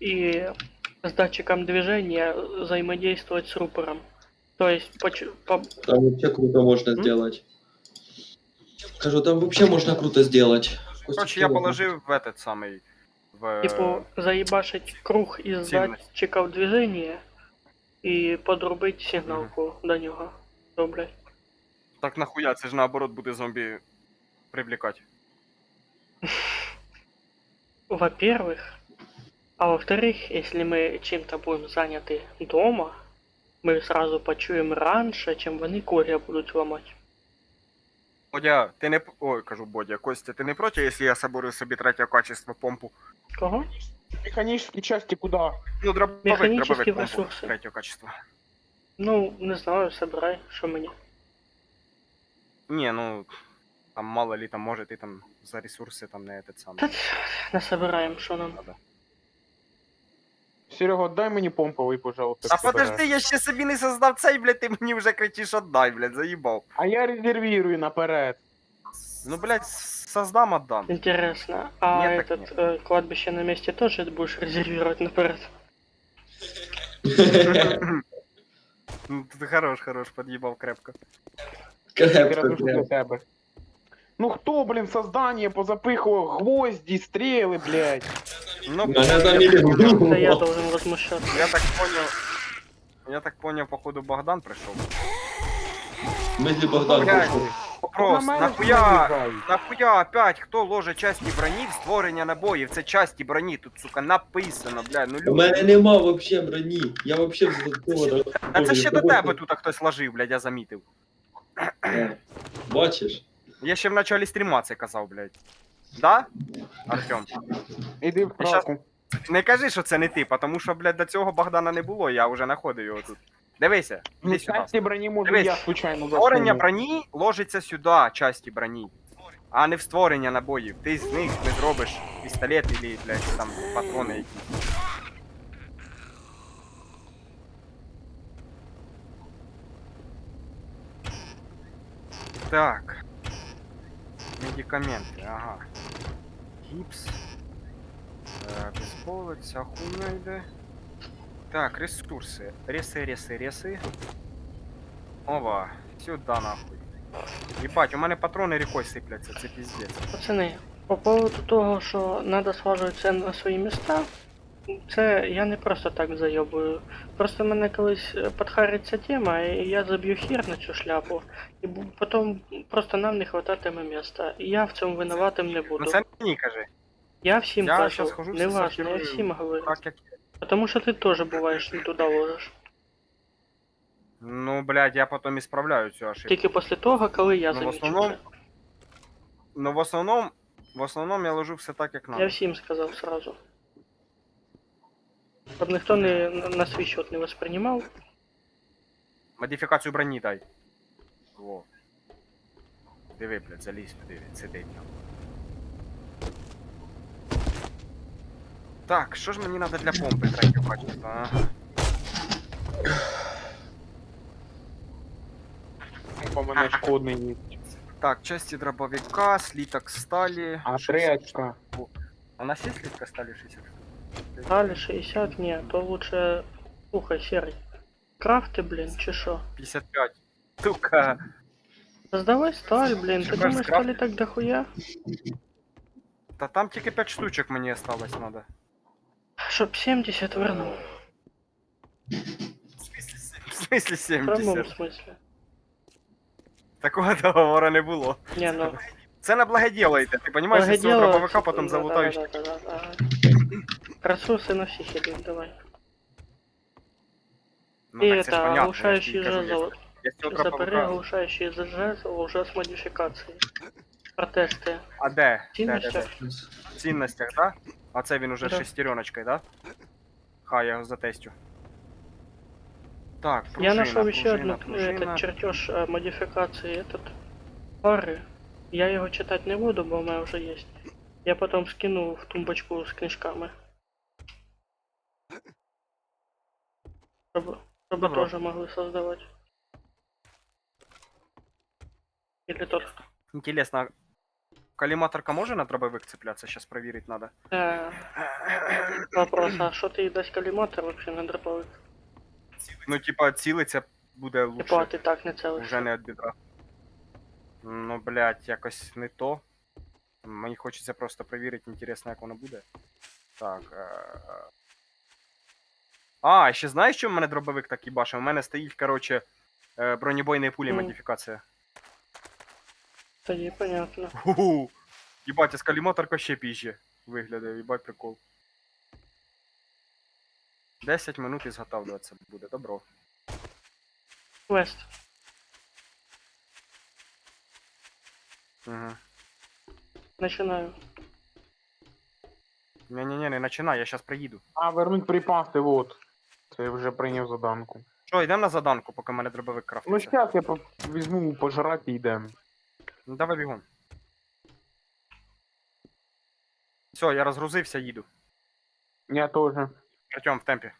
Speaker 1: и с датчиком движения взаимодействовать с рупором. То есть
Speaker 5: Там вообще круто можна зробити. Кажу, там вообще можна круто сделать.
Speaker 3: Короче, я положив в этот самий. В...
Speaker 1: Типу, заїбашить круг із
Speaker 3: Сильно.
Speaker 1: датчиків движення і подрубить сигналку до нього. Добре.
Speaker 3: Так нахуя, це ж наоборот буде зомбі привлекать.
Speaker 1: Во-первых, а во-вторых, если мы чем-то будем заняты дома, мы сразу почуем раньше, чем вони коря будуть ламати.
Speaker 3: Бодя, ти не... Ой, кажу Бодя, Костя, ти не проти, якщо я соберу собі третє качество помпу?
Speaker 1: Кого?
Speaker 2: Механические части куда?
Speaker 3: Ну, дробовик,
Speaker 1: Механічні
Speaker 3: помпу
Speaker 1: ресурси.
Speaker 3: третього качества.
Speaker 1: Ну, не знаю, собирай, що мені.
Speaker 3: Не, ну, там мало ли, там, може, ти там за ресурси там не этот самий.
Speaker 1: Та не собираємо, що нам.
Speaker 3: Надо.
Speaker 2: Серега, дай мені помповий, пожалуйста.
Speaker 3: А
Speaker 2: собирай.
Speaker 3: подожди, я ще собі не создав цей, блядь, ти мені вже кричиш отдай, блядь, заїбав.
Speaker 2: А я резервирую наперед.
Speaker 3: Ну, блядь, создам, отдам.
Speaker 1: Интересно, а
Speaker 3: Нет, так
Speaker 1: этот кладбище на месте тоже будешь резервировать наперед?
Speaker 3: Ну, ти хорош, під'їбав крепко.
Speaker 2: Я
Speaker 5: Крепко,
Speaker 2: розношу для
Speaker 5: крепко.
Speaker 2: тебе. Ну хто, блін, создание позапихував гвозді, стріли, блядь.
Speaker 3: Ну,
Speaker 5: Мене
Speaker 3: я
Speaker 5: замінили.
Speaker 3: понял.
Speaker 1: Да я должен возмущаться.
Speaker 3: Я так понял, походу Богдан прийшов.
Speaker 5: Мислі Богдан
Speaker 3: Блядь.
Speaker 5: пішов.
Speaker 3: Вопрос,
Speaker 2: На мене
Speaker 3: нахуя
Speaker 2: наїжджають.
Speaker 3: Нахуя опять хто ложить часті броні в створення набоїв? Це часті броні, тут, сука, написано, бля, ну
Speaker 5: У
Speaker 3: люди.
Speaker 5: мене нема вообще броні. Я вообще додатково.
Speaker 3: А це ще до тебе тут хтось ложив, блядь, я замітив.
Speaker 5: Бачиш?
Speaker 3: Я ще в началі стріма це казав, блядь. Да? Артем?
Speaker 2: Іди в
Speaker 3: щас-
Speaker 2: праку.
Speaker 3: Не кажи, що це не ти, тому що, блядь, до цього Богдана не було, я вже знаходив його тут. Дивися,
Speaker 2: Ну,
Speaker 3: іди сюди.
Speaker 2: часті броні, може,
Speaker 3: Дивись,
Speaker 2: я случайно
Speaker 3: Створення
Speaker 2: засунув.
Speaker 3: броні ложиться сюди, часті броні. А не в створення набоїв. Ти з них не зробиш пістолет или, блядь, там патрони якісь. Так. Медикаменти, ага. Гіпс. Бейсболик, ця хуйня йде. Так, ресурси. Реси. Ова, сюда нахуй. Ебать, у мене патрони рікою сипляться, це піздець.
Speaker 1: Пацани, по поводу того, що треба сважувати це на свої міста, це я не просто так зайобую. Просто мене колись підхариться тема, і я заб'ю хір на цю шляпу, і потім просто нам не хвататиме міста. І я в цьому винуватим не буду.
Speaker 3: Ну це мені кажи.
Speaker 1: Я всім
Speaker 3: Я
Speaker 1: кажу,
Speaker 3: щас хожу,
Speaker 1: не
Speaker 3: все
Speaker 1: важно, я
Speaker 3: сортирую.
Speaker 1: всім говорю.
Speaker 3: Так як.
Speaker 1: Потому що ти теж буваєш не туди ложиш.
Speaker 3: Ну, блядь, я потім ісправляю цю ошибку.
Speaker 1: Тільки після того, коли я
Speaker 3: Ну, в
Speaker 1: замічу
Speaker 3: основному,
Speaker 1: це.
Speaker 3: Ну, в основному я ложу все так, як
Speaker 1: Я
Speaker 3: надо.
Speaker 1: всім сказав сразу. Щоб ніхто не на свій счет не воспринимав.
Speaker 3: Модифікацію броні дай. Во. Диви, блядь, залізь туди, сиди. Так, що ж мені треба для помпи третього качества? Ага.
Speaker 2: По мене шкодний є.
Speaker 3: Так, части дробовика, слиток стали.
Speaker 2: А
Speaker 3: 60
Speaker 2: 3 очка.
Speaker 3: штук. А у нас есть слитка стали 60 штук?
Speaker 1: Далі 60, ні, то лучше. Слухай, серий. Крафти, блін, чи що?
Speaker 3: 55. Сука.
Speaker 1: Создавай сталь, блін, ти
Speaker 3: Що,
Speaker 1: думаєш,
Speaker 3: скрафт?
Speaker 1: сталі так дохуя?
Speaker 3: Та там тільки 5 штучок мені осталось надо.
Speaker 1: Щоб 70 вернув.
Speaker 3: В смысле
Speaker 1: В прямому
Speaker 3: 70?
Speaker 1: смислі.
Speaker 3: Такого договора не було.
Speaker 1: Ні, ну.
Speaker 3: Це на благоділайте, ти розумієш, що цього дробовика потім залутаєш.
Speaker 1: Да. Ресурси на всіх ідуть, давай.
Speaker 3: Ну
Speaker 1: І
Speaker 3: так це ж
Speaker 1: это,
Speaker 3: понятно, я ж
Speaker 1: оглушающий
Speaker 3: тобі кажу,
Speaker 1: жезл.
Speaker 3: я з цього
Speaker 1: Забери
Speaker 3: дробовика...
Speaker 1: оглушающий жезл уже с модификацией. Протесты.
Speaker 3: А де?
Speaker 1: Цінностях.
Speaker 3: В цінностях, да? А це він уже
Speaker 1: Да.
Speaker 3: шестереночкою, да? Хай я його затестю. Так,
Speaker 1: Я
Speaker 3: пружина,
Speaker 1: нашел еще
Speaker 3: пружина,
Speaker 1: одну
Speaker 3: пружина.
Speaker 1: этот чертеж модификации этот пары. Я его читать не буду, бо у меня уже есть. Я потом скину в тумбочку с книжками. Чтобы
Speaker 3: Добро.
Speaker 1: тоже могли создавать. Или тот.
Speaker 3: Інтересно, коліматорка може на дробовик цепляться? Сейчас проверить надо.
Speaker 1: Вопрос, а что ты даст коллиматор вообще на дроповик?
Speaker 3: Ну, типа, цілиться буде
Speaker 1: Типа, а
Speaker 3: лучше.
Speaker 1: ты так не целый.
Speaker 3: Уже не від бедра. Ну, блядь, якось не то. Мені хочеться просто перевірити, інтересно, як воно буде. Так. А, ще знаєш, що в мене дробовик такий башив? У мене стоїть, короче, бронебойні пулі
Speaker 1: Мгм.
Speaker 3: модифікація.
Speaker 1: Тоді понятно.
Speaker 3: Ху-ху. Єбать, ескалімоторка ще пізже виглядає, єбать прикол. 10 минут і зготовлюватися буде, добро.
Speaker 1: Квест.
Speaker 3: Угу.
Speaker 1: Починаю.
Speaker 3: Ні-ні-ні, не починай, я зараз приїду.
Speaker 2: А, вернуть припаси, вот. Це я вже прийняв заданку.
Speaker 3: Що, йдемо на заданку, поки в мене дробовик
Speaker 2: Ну
Speaker 3: крафтиться.
Speaker 2: щас я візьму пожрати і йдемо.
Speaker 3: Ну давай бігом. Все, я розгрузився, їду.
Speaker 2: Я теж.
Speaker 3: Артем, в темпі.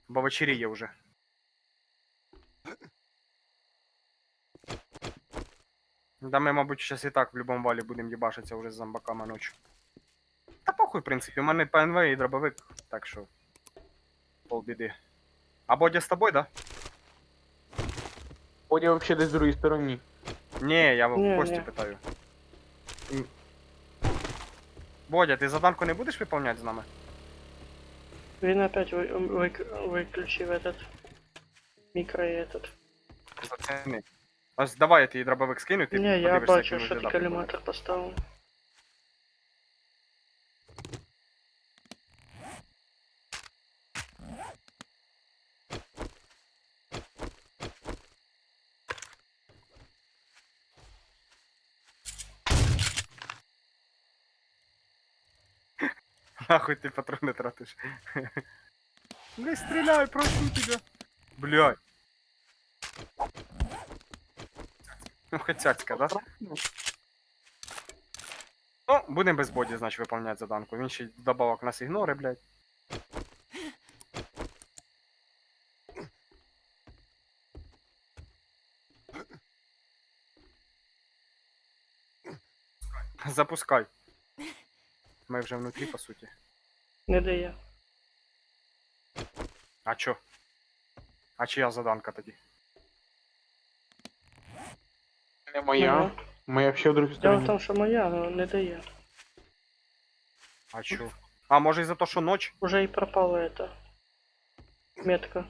Speaker 3: Бо вечеріє вже. Да ми, мабуть, зараз і так в будь-якому валі будемо їбашитися вже з зомбаками ночі. Та похуй, в принципі, у мене ПНВ і дробовик, так що. Полбіди. А Бодя з тобою, да?
Speaker 2: Бодя взагалі десь з другій стороні.
Speaker 3: Ні, я в
Speaker 1: Ні,
Speaker 3: гості
Speaker 1: ні.
Speaker 3: питаю. Бодя, ти заданку не будеш виповняти з нами?
Speaker 1: Він опять выключив этот микро и этот.
Speaker 3: Зацени. Ось давай я тобі дробовик скину, ти
Speaker 1: Не, я
Speaker 3: подивишся,
Speaker 1: бачу,
Speaker 3: як він
Speaker 1: що ти
Speaker 3: виглядає.
Speaker 1: коліматор поставив.
Speaker 3: Нахуй ты патроны тратишь. Не стреляй, прошу тебя. Блядь. Ну, хоть цяцька, да? Ну, будемо без боді, значить, виповняти заданку. Він ще вдобавок нас ігнори, блядь. Запускай. Ми вже внутрі, по суті.
Speaker 1: Не дає.
Speaker 3: А чо? А чия заданка тоді?
Speaker 2: Не моя.
Speaker 1: Моя.
Speaker 2: Моя ще в другій
Speaker 1: Дело в
Speaker 2: стороні.
Speaker 1: тому, що моя, але не дає.
Speaker 3: А чо? А може із-за того, що ніч?
Speaker 1: Уже і пропала эта метка.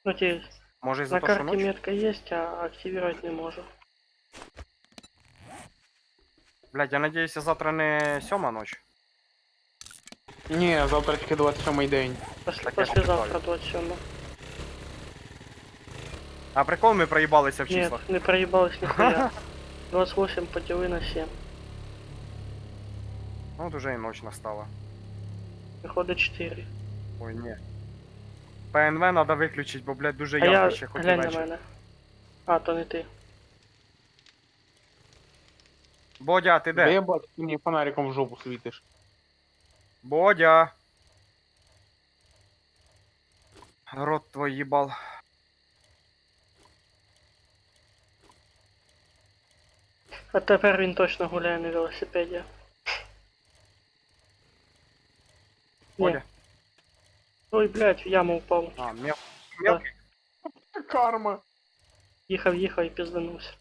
Speaker 1: Ну, те,
Speaker 3: Може із-за
Speaker 1: на
Speaker 3: того, що
Speaker 1: карте
Speaker 3: ніч?
Speaker 1: метка есть, а активировать не можу.
Speaker 3: Блядь, я надіюся, завтра не 7 ночь.
Speaker 2: Ні, завтра тільки 27-й день.
Speaker 3: Так я
Speaker 1: Послезавтра 27.
Speaker 3: А прикол, ми проїбалися в числах.
Speaker 1: Нет, не проебалась нихуя. 28 подели на 7.
Speaker 3: Ну, от уже і ночь настала.
Speaker 1: Виходить 4.
Speaker 3: Ой, ні. ПНВ треба виключити, бо, блядь, дуже
Speaker 1: А я,
Speaker 3: явно ще хоч і
Speaker 1: глянь на
Speaker 3: вечір.
Speaker 1: мене. А, то не ти.
Speaker 3: Бодя, ти
Speaker 2: Де
Speaker 3: де?
Speaker 2: я бачу, ти мені фонариком в жопу світиш.
Speaker 3: Бодя! Рот твой їбал.
Speaker 1: А тепер він точно гуляє на велосипеді.
Speaker 3: Бодя?
Speaker 1: Ні. Ой, блядь, в яму упав.
Speaker 3: А, мел...
Speaker 1: Да.
Speaker 3: мелкий.
Speaker 2: Карма.
Speaker 1: Їхав і пізданувся.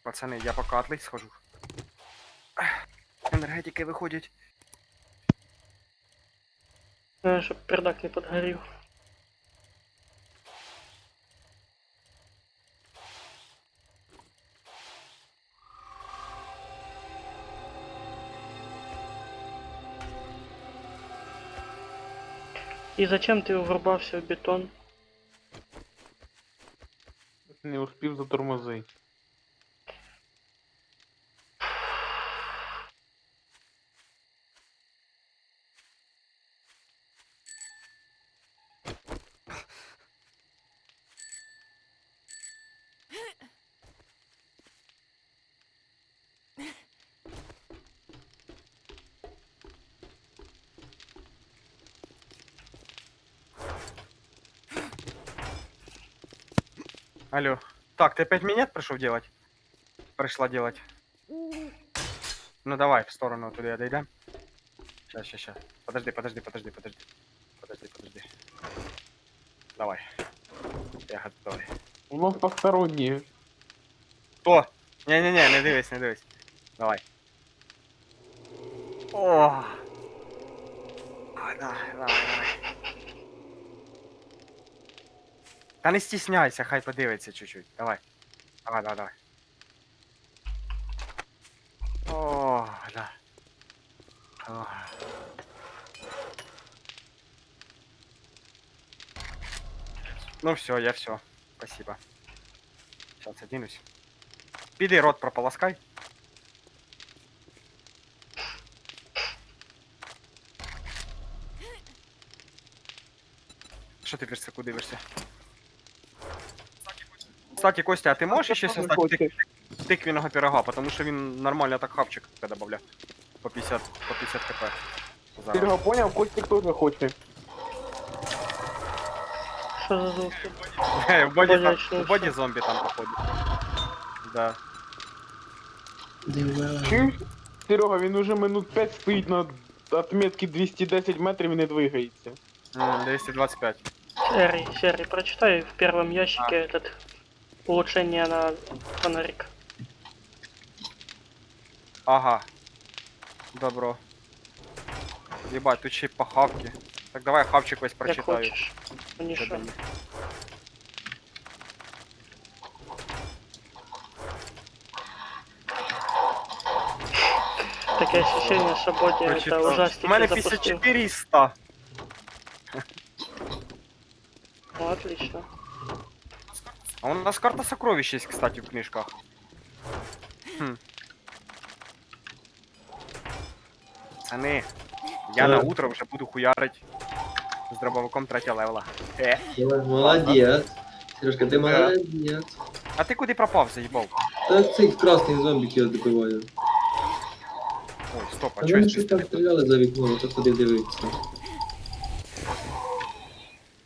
Speaker 3: Пацани, я поки атлет схожу. Енергетики виходять.
Speaker 1: Щоб пердак не подгорів. І зачем ти врубався в бетон?
Speaker 2: Не успів затормозити.
Speaker 3: Алло. Так, ты опять минет пришел делать? Пришла делать. Ну давай, в сторону туда дойдем. Сейчас. Подожди. Давай. Я готовий.
Speaker 2: У нас посторонні.
Speaker 3: О! Не-не-не, не дивись, не дивись. Давай. О! Давай. Та не стісняйся, хай подивиться чуть-чуть. Давай. Давай. О, да. О. Ну все, я все. Спасибо. Сейчас оденусь. Піди рот прополоскай. Що ти версику дивишся? Кстати, Костя, а ти можеш ще создати тиквіного пирога, потому що він нормально так хапчик добавляє. По 50 хп.
Speaker 2: Ти
Speaker 3: Зараз.
Speaker 2: його поняв, Костік теж хоче.
Speaker 1: Що за звуки?
Speaker 3: В боді зомбі там походу. Да.
Speaker 2: Чуєш? Серега, він уже минут 5 стоїть на отметці 210 метрів і не двигається.
Speaker 3: 225.
Speaker 1: Серый, прочитай в первом ящике этот улучшение на фонарик.
Speaker 3: Ага. Добро. Ебать, тут ще й по хавки. Так давай хавчик весь
Speaker 1: Як
Speaker 3: прочитаю.
Speaker 1: хочеш. Мені що?
Speaker 3: Задаю.
Speaker 1: Таке ощущение, що боді это
Speaker 3: Прочитав. У
Speaker 1: ужастики
Speaker 3: мене
Speaker 1: запустив.
Speaker 3: 54 із 100.
Speaker 1: Ну, отлично.
Speaker 3: А у нас карта сокровищ есть, кстати, в книжках. Хм. Пацаны, я на утро уже буду хуярить с дробовиком 3 левела.
Speaker 5: Молодець. Сережка, ти молодець.
Speaker 3: А ти куди пропав, заїбав?
Speaker 5: Та цих красних зомбіків добиваю.
Speaker 3: Ой, стоп, а
Speaker 5: А
Speaker 3: чого
Speaker 5: вони
Speaker 3: я
Speaker 5: щось там
Speaker 3: пістолет?
Speaker 5: стріляли за вікном, то ходив дивитися.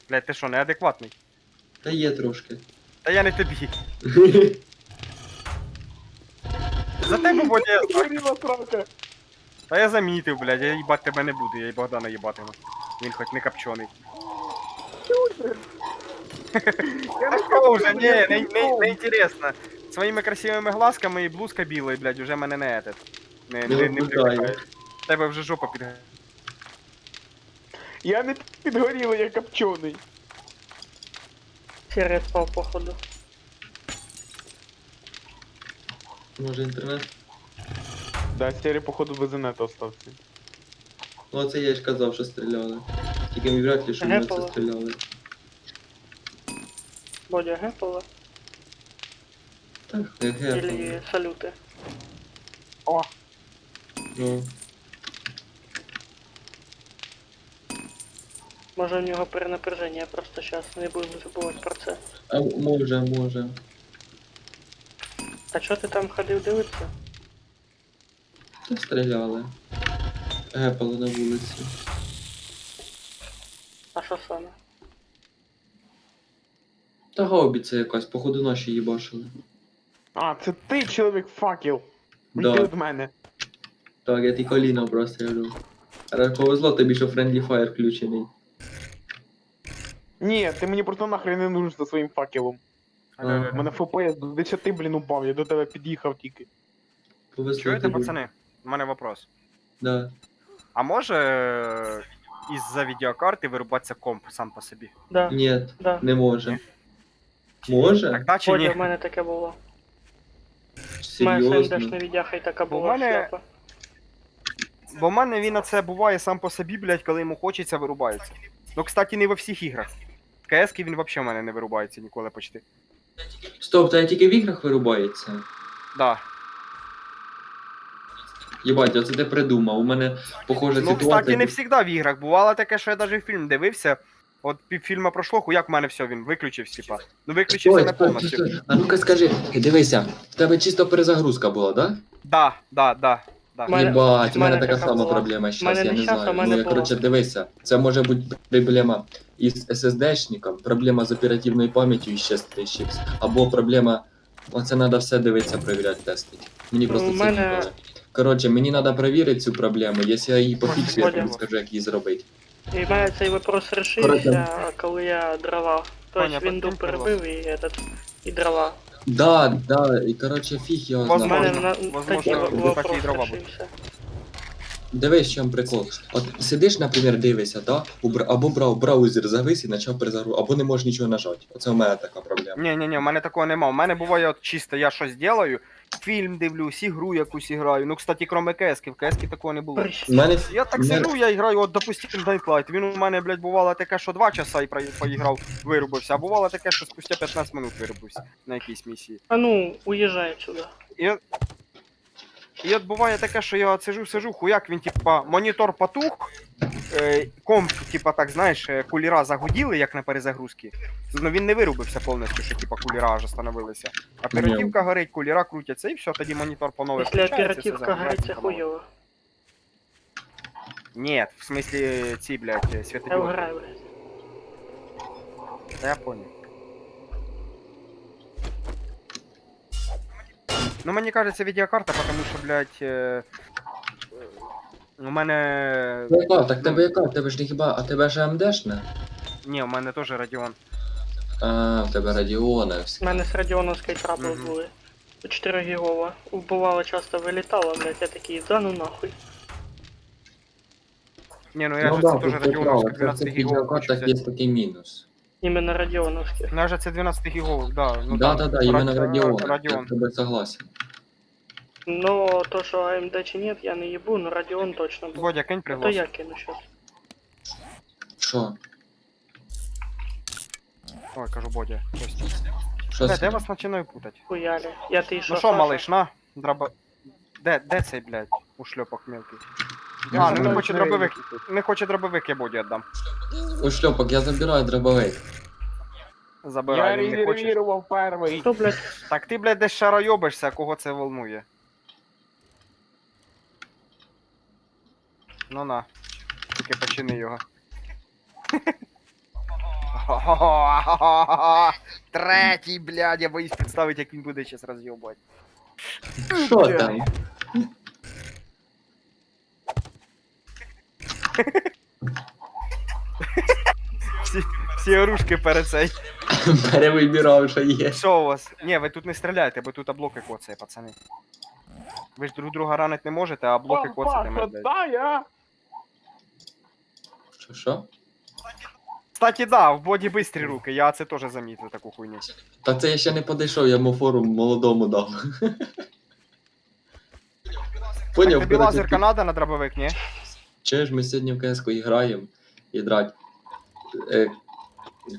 Speaker 3: Блядь, ти що, неадекватний?
Speaker 5: Та є трошки.
Speaker 3: Та я не тобі. За тебе, Бодя, я знаю.
Speaker 2: Горіла срака.
Speaker 3: Та я замітив, блядь, я їбать тебе не буду, я і Богдана їбатиму. Він хоч не копчений.
Speaker 2: Я
Speaker 3: А що вже, не інтересно. Своїми красивими глазками і блузка білою, блядь, уже мене не этот. Не
Speaker 5: возбуждає.
Speaker 3: привлекає. В тебе вже жопа під...
Speaker 2: Я не підгорілий, я копчений.
Speaker 1: Серый спал, походу.
Speaker 5: Може інтернет?
Speaker 2: Да, Сері, походу, без інету остався.
Speaker 5: Ну оце я ж казав, що стріляли. Тільки мені вряд ли, що ми це
Speaker 1: Гепало.
Speaker 5: стріляли.
Speaker 1: Бодя гэпала.
Speaker 5: Так, як гепало.
Speaker 1: Или салюты.
Speaker 2: О,
Speaker 5: Ну,
Speaker 1: Може у нього перенапряження, просто зараз не будемо забувати про це.
Speaker 5: а може.
Speaker 1: А чого ти там ходив дивитися?
Speaker 5: Та стріляли. Гепало на вулиці.
Speaker 1: А що саме?
Speaker 5: Та гаубіця якась, походу наші їбашили.
Speaker 2: а, це ти, чоловік факел.
Speaker 5: Да.
Speaker 2: Уйди від мене.
Speaker 5: Так, я ті коліна прострілю. Але повезло тобі, що Friendly Fire включений.
Speaker 2: Ні, ти мені просто нахрен не нужен зі своїм факелом.
Speaker 5: Ага.
Speaker 2: У мене ФПС до 10, блін, упав, я до тебе під'їхав тільки.
Speaker 5: Повезло
Speaker 3: Чуєте,
Speaker 5: тобі.
Speaker 3: пацани? У мене вопрос.
Speaker 5: Да.
Speaker 3: А може із-за відеокарти вирубатися комп сам по собі?
Speaker 1: Да,
Speaker 5: Ні,
Speaker 1: да.
Speaker 5: не може. Може?
Speaker 3: Тогда чи
Speaker 1: Бодя,
Speaker 3: ні?
Speaker 1: в мене таке було. У мене
Speaker 5: Серйозно?
Speaker 1: СНДшна відяха і така
Speaker 3: У
Speaker 1: була
Speaker 3: мене-
Speaker 1: шляпа.
Speaker 3: Бо в мене він оце буває сам по собі, блядь, коли йому хочеться, вирубається. Ну, кстати, не во всіх іграх. В КС-ки він взагалі в мене не вирубається ніколи почти.
Speaker 5: Стоп, та тільки в іграх вирубається.
Speaker 3: Да.
Speaker 5: Єбать, оце ти придумав. У мене похожа
Speaker 3: Ну,
Speaker 5: ситуація.
Speaker 3: кстати, не завжди в іграх. Бувало таке, що я навіть фільм дивився. От півфільма пройшло, хуяк в мене все, він виключився, типа. Ну виключився
Speaker 5: Ой,
Speaker 3: не повністю.
Speaker 5: А ну-ка скажи, дивися, в тебе чисто перезагрузка була, да?
Speaker 3: Да.
Speaker 1: Мене-
Speaker 5: Єбать, у мене така
Speaker 1: така
Speaker 5: сама
Speaker 1: була.
Speaker 5: проблема зараз,
Speaker 1: Мене
Speaker 5: я
Speaker 1: не
Speaker 5: не
Speaker 1: щас, а
Speaker 5: знаю.
Speaker 1: мене
Speaker 5: Ну, я,
Speaker 1: була.
Speaker 5: коротше, дивися, це може бути проблема із SSD-шником, проблема з оперативною пам'яттю і ще з чипс, або проблема, оце треба все дивитися, перевіряти, тестити. Мені просто
Speaker 1: У
Speaker 5: це
Speaker 1: мене-
Speaker 5: ніколи. Коротше, мені треба перевірити цю проблему, якщо я її пофіксую, я
Speaker 1: Бодя.
Speaker 5: тобі скажу, як її зробити.
Speaker 1: І в мене цей вопрос рішився, коли я дрова. Тобто
Speaker 3: Ваня,
Speaker 1: вінду
Speaker 3: подкинь,
Speaker 1: перебив і дрова.
Speaker 5: Да, і короче, фіг його
Speaker 1: У
Speaker 3: Возможно.
Speaker 5: знає.
Speaker 1: мене
Speaker 3: Возможно,
Speaker 1: такий
Speaker 5: такі
Speaker 1: вопрос
Speaker 3: дрова будуть.
Speaker 1: рішився.
Speaker 5: Дивись, в чому прикол. От сидиш, наприклад, дивишся, да? Або браузер завис і почав перезагрузити, або не можеш нічого нажати. Оце у мене така проблема.
Speaker 3: Ні, у мене такого нема. У мене буває от чисто я щось делаю, фільм дивлюсь, ігру якусь граю. Ну, кстати, кроме КС-ки, в КС-ки такого не було.
Speaker 1: Прищ.
Speaker 5: У мене
Speaker 3: Я так
Speaker 5: у мене-
Speaker 3: сижу, я граю, от, допустим, Dying Light. Він у мене, блядь, бувало таке, що 2 часа і поіграв, вирубився, а бувало таке, що спустя 15 минут вирубився на якійсь місії.
Speaker 1: А ну, уїжджай сюди.
Speaker 3: І от буває таке, що я от сижу, хуяк, він типа монітор потух, комп, типа так, знаєш, кулера загуділи, як на перезагрузці. Ну він не вирубився повністю, що типа кулера аж остановилися. Оперативка горить, кулера крутяться, і все, тоді монітор по новій
Speaker 1: Якщо оперативка горить, це хуйово.
Speaker 3: Ні, в смислі ці, блядь,
Speaker 1: Я
Speaker 3: світодіоди.
Speaker 1: вграю, блядь.
Speaker 3: Та я понял. Ну, мені кажется, відеокарта, потому що, блядь, у мене...
Speaker 5: Яка? Так тебе яка? Тебе ж не хіба, а тебе ж АМДшна?
Speaker 3: Ні, у мене теж Radeon.
Speaker 5: А, в тебе
Speaker 1: У
Speaker 5: Радіоновська.
Speaker 1: мене з радіоновської трабли
Speaker 3: Мгм.
Speaker 1: були. 4 гігова. Бувало часто вилітало, блядь, я такий, да ну нахуй.
Speaker 3: Ні, ну я ж це теж Radeon 12 гігов хочу
Speaker 5: Так є
Speaker 3: взяти.
Speaker 5: такий мінус.
Speaker 1: Іменно радіоновські.
Speaker 3: Ну, я ж це 12 гігов, да. Ну,
Speaker 5: Да, іменно в Радіон. Я
Speaker 3: Radeon.
Speaker 5: з тобою согласен.
Speaker 1: Но то, що AMD чи нет, я не їбу, но Radeon точно був.
Speaker 3: Водя, кинь
Speaker 1: То
Speaker 3: приглас.
Speaker 1: я кину щас.
Speaker 5: Що?
Speaker 3: Ой, кажу, Бодя. Костя.
Speaker 5: Що
Speaker 3: Блядь,
Speaker 5: це?
Speaker 3: я вас починаю путать.
Speaker 1: Хуялі. Я ти що,
Speaker 3: Ну що,
Speaker 1: Саша?
Speaker 3: малыш, на? Драба... Де цей, блядь, ушльопок мелкий?
Speaker 5: Я
Speaker 3: А, ну
Speaker 5: забираю
Speaker 3: не хоче дробовик. Не хоче дробовик, я Боді віддам.
Speaker 5: Ушльопок, я забираю дробовик.
Speaker 3: Забирай, він не хоче.
Speaker 2: резервував перший.
Speaker 1: Хто, блядь,
Speaker 3: Так ти, блядь, десь шаройобишся, кого це волнує. Ну на. Тільки почини його. Третій, блядь, я боюсь представити, як він буде зараз роз'єбувати.
Speaker 5: Що там?
Speaker 3: Всі оружки перед цей.
Speaker 5: Перевибирав, що є.
Speaker 3: Що у вас? Ні, ви тут не стріляйте, бо тут облоки коцає, пацани. Ви ж друг друга ранити не можете, а облоки коцатиме, блядь.
Speaker 5: Що?
Speaker 3: Кстати, да, в Боді бистрі руки, я це теж замітив, таку хуйню.
Speaker 5: Та це я ще не підійшов, я йому фору молодому дав. Поняв,
Speaker 3: Тобі
Speaker 5: коротше,
Speaker 3: лазерка надо на дробовик, ні?
Speaker 5: чуєш, ми сьогодні в КС-ку граємо і драть.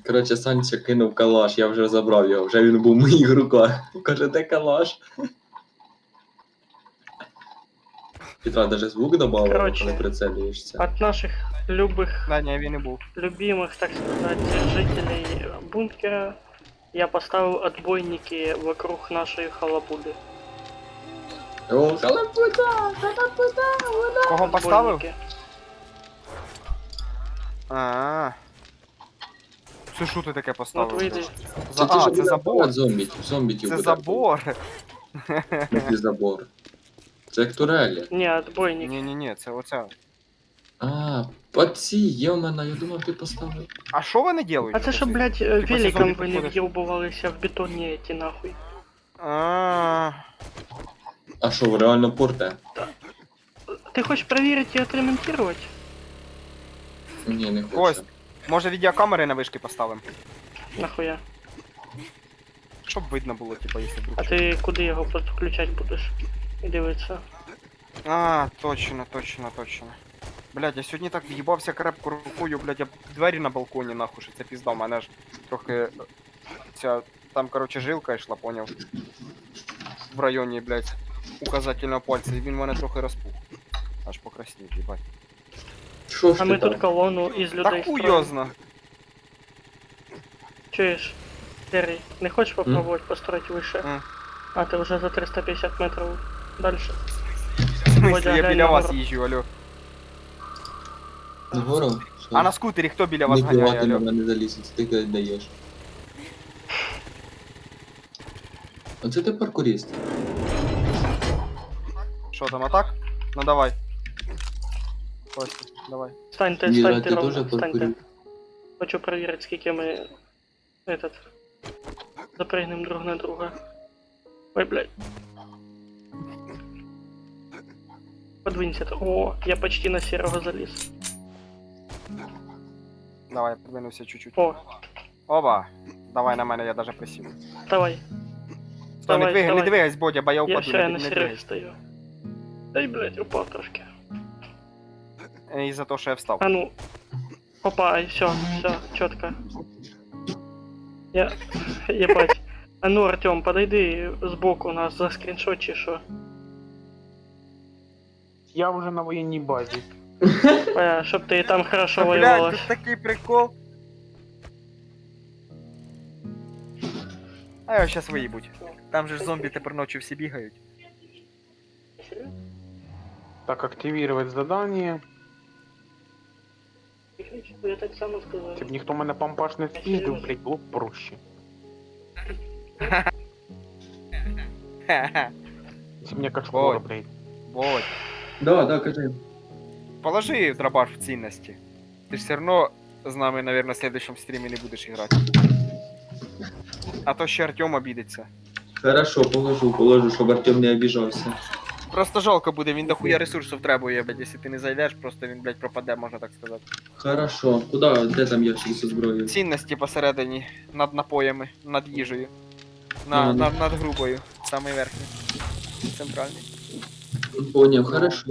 Speaker 5: Коротше, Санчо кинув калаш, я вже забрав його, вже він був в моїх руках. Каже, де калаш? Петра навіть звук добавив,
Speaker 1: Коротше.
Speaker 5: коли прицелюєшся.
Speaker 1: от наших любих,
Speaker 3: Да, ні, він не був.
Speaker 1: любимых, так сказать, жителей бункера я поставил отбойники вокруг нашей халабуды.
Speaker 5: О, халапута! Халапута!
Speaker 3: Кого поставив?
Speaker 1: Отбойники.
Speaker 3: А. Це що ти таке
Speaker 1: Вот
Speaker 3: поставив?
Speaker 1: вийди.
Speaker 3: За... А, це забор.
Speaker 5: Зомбітів
Speaker 3: Це
Speaker 5: буде.
Speaker 3: забор.
Speaker 5: Який забор? Це як турелі.
Speaker 1: Не, отбойник.
Speaker 3: Ні, це оця.
Speaker 5: А, паці, йомана, я думав, ти поставив.
Speaker 3: А що вони делають?
Speaker 1: А це що, блядь,
Speaker 3: Типа, ці
Speaker 1: великом
Speaker 3: зомбі
Speaker 1: ви не
Speaker 3: підходять.
Speaker 1: в'єбувалися в бетоні ті нахуй.
Speaker 3: А.
Speaker 5: А що, ви реально порте?
Speaker 1: Ти хочеш перевірити і отремонтувати?
Speaker 5: Ні, не хочу.
Speaker 3: Кость. Може відеокамери на вишки поставимо?
Speaker 1: Нахуя?
Speaker 3: Щоб видно було, типа, якщо вдруг.
Speaker 1: А ти куди його підключати будеш? І дивитися.
Speaker 3: А, точно. Блядь, я сьогодні так в'їбався крепко рукою, блядь, я двері на балконі нахуй, що це пізда, в мене ж трохи ця, там, короче, жилка йшла, поняв. В районі, блядь, указательного пальця, і він в мене трохи розпух. Аж покраснів, їбать.
Speaker 5: Що ж
Speaker 1: А ми
Speaker 5: ти
Speaker 1: тут
Speaker 5: там?
Speaker 1: колону із людей
Speaker 3: Так
Speaker 1: строїмо.
Speaker 3: хуйозно.
Speaker 1: Чуєш? Террі, не хочеш попробувати построить вище?
Speaker 3: М.
Speaker 1: А ти вже за 350 метрів далі.
Speaker 3: В смысле,
Speaker 1: Водя,
Speaker 3: я
Speaker 1: глянь
Speaker 3: біля вас
Speaker 1: нагору.
Speaker 3: їжджу, алло.
Speaker 5: Нагору?
Speaker 3: А на скутері хто біля вас
Speaker 5: Не
Speaker 3: ганяє,
Speaker 5: півати на
Speaker 3: алло?
Speaker 5: мене залізеться, ти коли даєш. Оце ти паркуріст.
Speaker 3: Що там, атак? Ну давай. Костя. Давай.
Speaker 1: Станьте,
Speaker 5: Міра,
Speaker 1: станьте
Speaker 5: ти
Speaker 1: ровно,
Speaker 5: теж
Speaker 1: станьте.
Speaker 5: паркурив?
Speaker 1: Хочу проверить, скільки ми... Этот... Запрыгнем друг на друга. Ой, блядь. Подвинься. О, я почти на серого залез.
Speaker 3: Давай, подвинувся чуть-чуть.
Speaker 1: О,
Speaker 3: Оба. Давай на мене, я даже присів.
Speaker 1: давай.
Speaker 3: Стой, не
Speaker 1: Давай,
Speaker 3: двигай, не
Speaker 1: давай.
Speaker 3: двигайся, Бодя, бо я
Speaker 1: Я
Speaker 3: упаду,
Speaker 1: все, я
Speaker 3: не
Speaker 1: на серых
Speaker 3: двигайся.
Speaker 1: стою. Дай, блядь, упал трошки.
Speaker 3: І за те, що я встав.
Speaker 1: А ну. Опа, и все, четко. Я... Ебать. А ну, Артем, подойди сбоку нас за скриншот, чи шо.
Speaker 2: Я вже на воєнній базі.
Speaker 1: Чтоб ты там хорошо
Speaker 3: Блядь,
Speaker 1: воевалась.
Speaker 3: тут такий прикол. А його щас виїбуть. Там же ж зомбі тепер ночі всі бігають.
Speaker 2: Так, активувати задання.
Speaker 1: Я так само сказал.
Speaker 2: Щоб ніхто мене пампаш не спіздив, блядь, було б проще.
Speaker 3: Ха-ха.
Speaker 2: Якщо мені кашкора,
Speaker 3: Ой.
Speaker 2: блядь.
Speaker 3: Бодь.
Speaker 5: Да, кажи.
Speaker 3: Положи дробаш в цінності. Ти ж все одно з нами, наверное, в следующем стрімі не будеш грати. А то ще Артем обідеться.
Speaker 5: Хорошо, положу, щоб Артем не обіжався.
Speaker 3: Просто жалко буде, він дохуя ресурсів требує, блядь, якщо ти не зайдеш, просто він, блядь, пропаде, можна так сказати.
Speaker 5: Хорошо. Куда? Де там ящик зі зброєю?
Speaker 3: Цінності посередині, над напоями, над їжею.
Speaker 5: Ну,
Speaker 3: Над грубою, самий верхній. Центральний.
Speaker 5: Поняв, хорошо.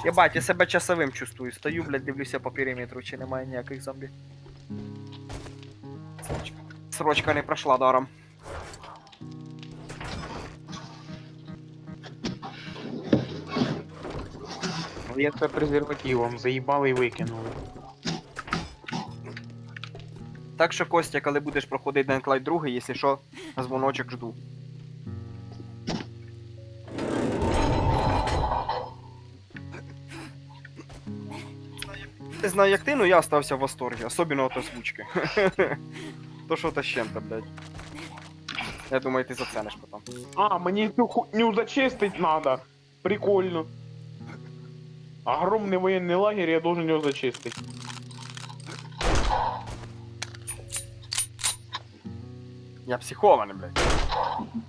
Speaker 3: Єбать, я себе часовим чувствую. Стою, блядь, дивлюся по периметру, чи немає ніяких зомбі. Срочка не пройшла даром.
Speaker 2: Я це презервативом заїбали і викинули.
Speaker 3: Так що, Костя, коли будеш проходити Dying 2, якщо що, дзвоночок жду. Не знаю, як ти, но я остався в восторге, особенно от озвучки. То що то з чим-то, блядь. Я думаю, ти зацениш потім.
Speaker 2: А, мені цю хуйню зачистить надо. Прикольно. Огромный военный лагерь, я должен его зачистить.
Speaker 3: Я психований, блядь.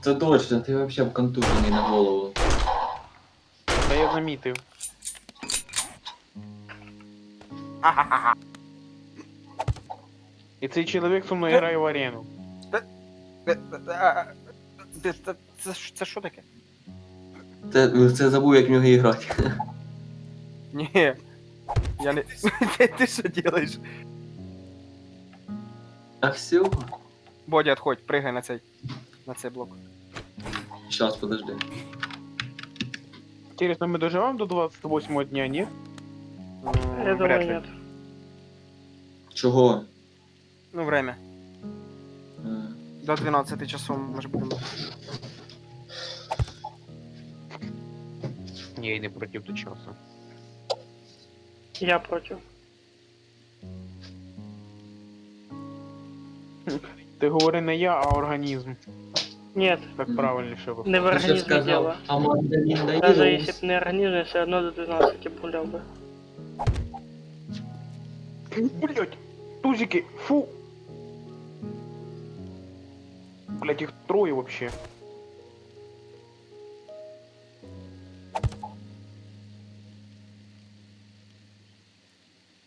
Speaker 5: Це точно, ти вообще контужений на голову.
Speaker 2: Та я замітив. І цей чоловік зі мною грає в арену.
Speaker 3: Це що таке?
Speaker 5: Це забув, як в нього грати.
Speaker 3: Ні. Я не... Ти що делаєш?
Speaker 5: А все?
Speaker 3: Бодя, отходь, пригай на цей блок.
Speaker 5: Щас, подожди.
Speaker 2: Интересно, мы доживем до 28 дня, нет?
Speaker 1: Я
Speaker 3: Вряд
Speaker 1: думаю,
Speaker 3: ли.
Speaker 1: нет.
Speaker 5: Чого?
Speaker 3: Ну, время.
Speaker 5: Е,
Speaker 3: До 12 часов ми ж будемо.
Speaker 2: Я и не против до часу.
Speaker 1: Я против.
Speaker 2: Ти говори не я, а організм.
Speaker 1: Нет,
Speaker 2: Так правильніше виходить.
Speaker 1: не в
Speaker 5: Ти ж
Speaker 1: организме
Speaker 5: сказав,
Speaker 1: дело.
Speaker 5: а мандарин даєш?
Speaker 1: Даже если бы не организм, я все равно до 12 гулял бы.
Speaker 2: Блять, тузики, фу! Блять, их трое вообще.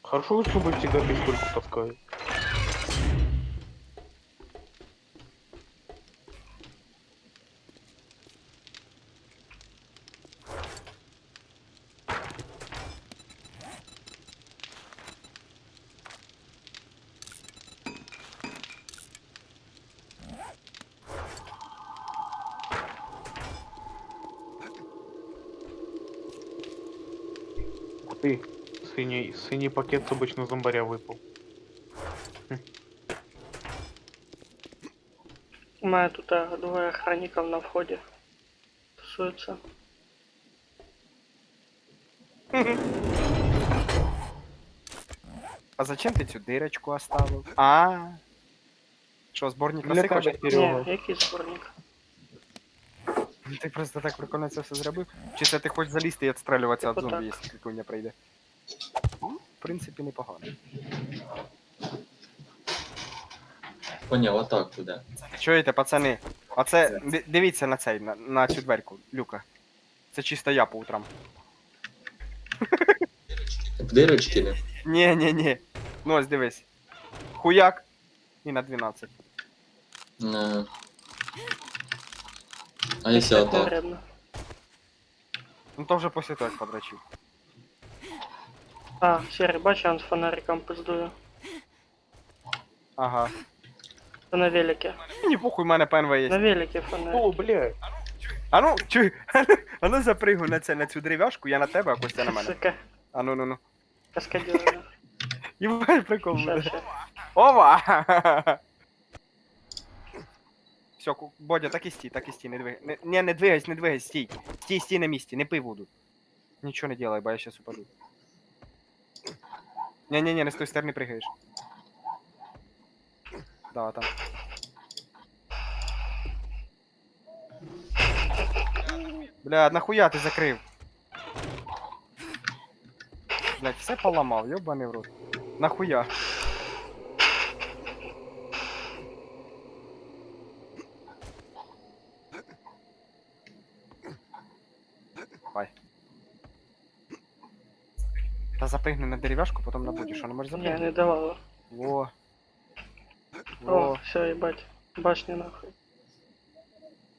Speaker 2: Хорошо, что вы всегда пистольку таскают. Ух ты, синий пакет с обычного зомбаря выпал.
Speaker 1: У меня тут двое охранников на входе тусуются.
Speaker 3: А зачем ти цю дирочку оставив? А. Що, зборник
Speaker 2: Для
Speaker 3: носи
Speaker 2: тебе,
Speaker 3: хочеш?
Speaker 2: Серега.
Speaker 1: Не, який сборник?
Speaker 3: Ти просто так прикольно це все зробив? Чи це ти хочеш залізти і відстрелюватися від
Speaker 1: Типу
Speaker 3: зомбі,
Speaker 1: так.
Speaker 3: якщо кикуня прийде? Ну, в принципі, непогано.
Speaker 5: Поняв, отак буде.
Speaker 3: Чуєте, пацани? Оце, дивіться на цей, на цю дверку, люка. Це чисто я по утрам.
Speaker 5: В дирочки не.
Speaker 3: Ні. Ну ось дивись. Хуяк. І на 12.
Speaker 5: Е. А якщо
Speaker 1: Це
Speaker 5: отак?
Speaker 1: вредно.
Speaker 3: Ну то вже після того, як подрачив.
Speaker 1: А, Сірий, бачиш, я он з фонариком пиздую.
Speaker 3: Ага.
Speaker 1: Це на велике.
Speaker 3: Мені похуй, в мене ПНВ
Speaker 1: На
Speaker 3: є.
Speaker 1: велике фонарик.
Speaker 2: О, блядь.
Speaker 3: А ну, чуй, а ну запригуй на цю дерев'яшку, я на тебе, а Костя на мене.
Speaker 1: Сука,
Speaker 3: А ну.
Speaker 1: каскадер.
Speaker 3: Єбай, прикол
Speaker 1: Ща,
Speaker 3: буде.
Speaker 1: ща.
Speaker 3: Ова! Все, Бодя, так і стій, не двигай. Не двигайся, стій. Стій на місці, не пий воду. Нічого не делай, бо я щас упаду. Не, не з тої сторони пригаєш. Да, там. Бля, нахуя ти закрив? Блядь, все поламав, ёбаний в рот. Нахуя? Давай. Та запригни на дерев'яшку, потім на будь що не можеш
Speaker 1: Не,
Speaker 3: запригнути?
Speaker 1: не давало.
Speaker 3: Во.
Speaker 1: О, все, ебать. Башня нахуй.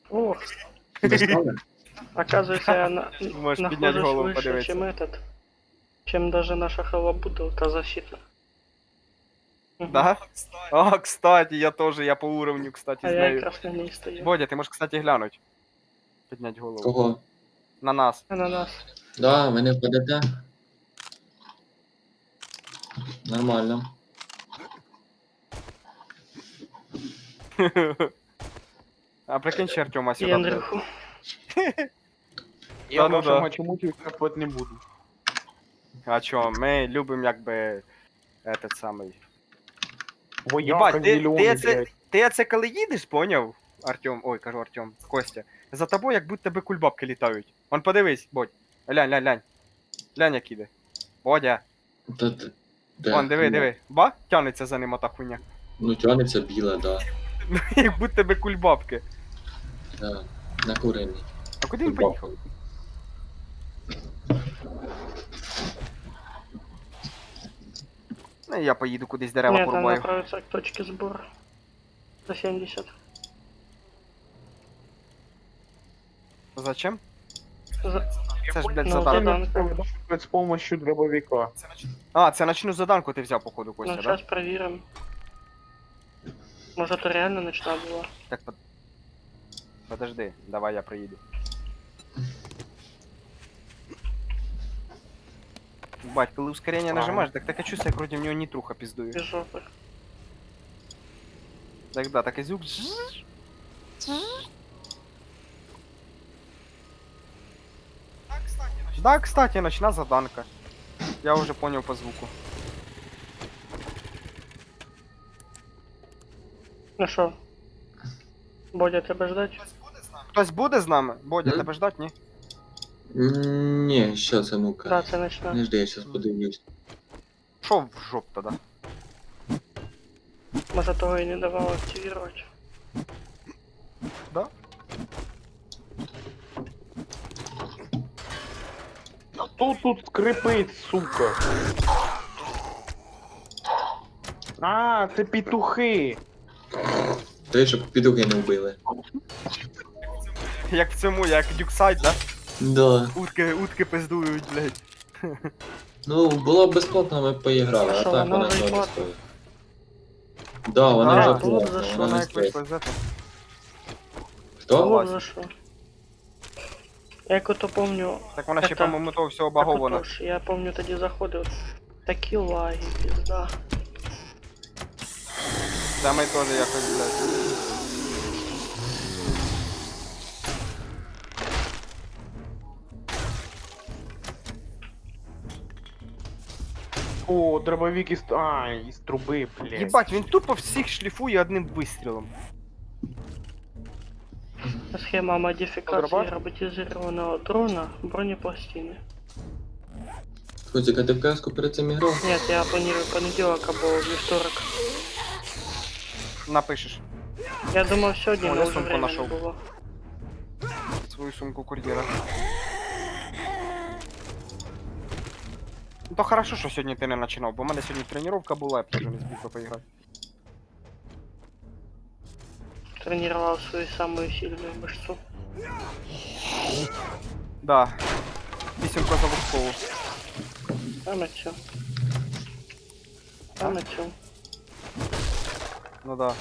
Speaker 1: О,
Speaker 5: Достали?
Speaker 1: оказывается, я
Speaker 3: Можешь поднять
Speaker 1: нахожусь
Speaker 3: голову,
Speaker 1: выше,
Speaker 3: подивитися.
Speaker 1: чем этот. Чем даже наша халабутовка защита. Мгм.
Speaker 3: Да? А, кстати, я по уровню, кстати,
Speaker 1: А я
Speaker 3: знаю.
Speaker 1: якраз на ней стою.
Speaker 3: Бодя, ти можеш, кстати, глянуть. Піднять голову.
Speaker 5: Кого?
Speaker 3: На нас.
Speaker 1: Ананас.
Speaker 5: Да, ви не впадете. Нормально.
Speaker 3: А прикинь, ще Артема
Speaker 1: И
Speaker 3: сюди. блядь.
Speaker 1: Андрюху.
Speaker 2: Я
Speaker 3: Та ну
Speaker 2: вашим
Speaker 3: да.
Speaker 2: мачемутів капати не буду.
Speaker 3: А чо, ми любимо якби этот самий.
Speaker 2: Вояка
Speaker 3: Єбать,
Speaker 2: зелений, блядь.
Speaker 3: ти це коли їдеш, поняв? Артем, ой, кажу Артем, Костя. За тобою як будто би кульбабки літають. Вон подивись, Бодь. Глянь. Глянь, як іде. Бодя.
Speaker 5: Де?
Speaker 3: Вон, диви. Ба? Тянеться за ним ота хуйня.
Speaker 5: Ну, тянеться біле, да.
Speaker 3: Як будто би кульбабки.
Speaker 5: Да. На курені.
Speaker 3: А куди він поїхав? Ну, я поїду кудись дерева
Speaker 1: Нет, он
Speaker 3: порубаю.
Speaker 1: направится к точке сбора. За 70.
Speaker 3: Зачем?
Speaker 1: За...
Speaker 3: Це ж, блядь,
Speaker 1: Ну,
Speaker 3: заданка.
Speaker 1: заданка.
Speaker 2: З помощью дробовика.
Speaker 3: А, це ночну заданку ти взяв, походу, Костя,
Speaker 1: Ну,
Speaker 3: да?
Speaker 1: сейчас проверим. Может, это реально ночная была?
Speaker 3: Так, подожди, давай я приїду. Бать, коли ускорення нажимаєш, так так чувствую, як вроді в нього нітруха піздує.
Speaker 1: Без жопы.
Speaker 3: Так да, так і звук. Да, кстати, ночна заданка. Я уже понял по звуку.
Speaker 1: Ну что? Бодя, тебе ждать?
Speaker 3: Хтось буде з нами? Бодя,
Speaker 5: М?
Speaker 3: тебе ждать, ні?
Speaker 5: Ні, що це, ну-ка.
Speaker 1: Да, це ночна.
Speaker 5: Не жди, я щас подивлюсь.
Speaker 3: Шо в жоп тогда?
Speaker 1: Может, того и не давал активировать.
Speaker 3: Да?
Speaker 2: Хто тут скрипить, сука? А, це петухи.
Speaker 5: Ти, щоб підуги не вбили.
Speaker 3: Як в цьому, як дюксайд, да?
Speaker 5: Да.
Speaker 3: Утки пиздують, блядь.
Speaker 5: Ну, було б безплатно, ми б поіграли, а
Speaker 1: Що,
Speaker 5: так
Speaker 1: вона
Speaker 5: вона
Speaker 1: вже
Speaker 5: того не
Speaker 1: платна?
Speaker 5: стоїть. Да, вона
Speaker 3: А,
Speaker 5: вже
Speaker 1: було б
Speaker 5: платна,
Speaker 1: за що,
Speaker 5: вона
Speaker 3: Вона
Speaker 5: не
Speaker 3: як
Speaker 5: стоїть.
Speaker 3: вийшла з этого.
Speaker 5: Хто?
Speaker 1: Вот за что. Я как-то помню...
Speaker 3: Так вона ще,
Speaker 1: Это-
Speaker 3: по-моєму, того всього
Speaker 1: так
Speaker 3: багована.
Speaker 1: отож, я помню, тоді заходив. Такі лаги, пизда.
Speaker 3: Да ми теж якось, блядь.
Speaker 2: О, дробовик із... А, із труби, блядь.
Speaker 3: Єбать, він тупо всіх шліфує одним вистрілом.
Speaker 1: Схема модификации
Speaker 2: Разрабатывать?
Speaker 1: роботизированного дрона бронепластины.
Speaker 5: Котик, а ти в каску перед цим іграв?
Speaker 1: Нет, я планирую понеділок або вівторок.
Speaker 3: Напишеш
Speaker 1: Я думав сьогодні,
Speaker 3: О,
Speaker 1: але
Speaker 3: я
Speaker 1: вже
Speaker 3: сумку
Speaker 1: время не
Speaker 3: нашов.
Speaker 1: було.
Speaker 3: свою сумку кур'єра. Ну то хорошо, що сьогодні ти не починав, бо в мене сьогодні тренування була, я б теж не зміг би поіграти.
Speaker 1: Тренував свою самую сильную мышцу.
Speaker 3: Да. Пісеньку за Вовкову.
Speaker 1: Саме цю. Саме цю.
Speaker 3: Ну да.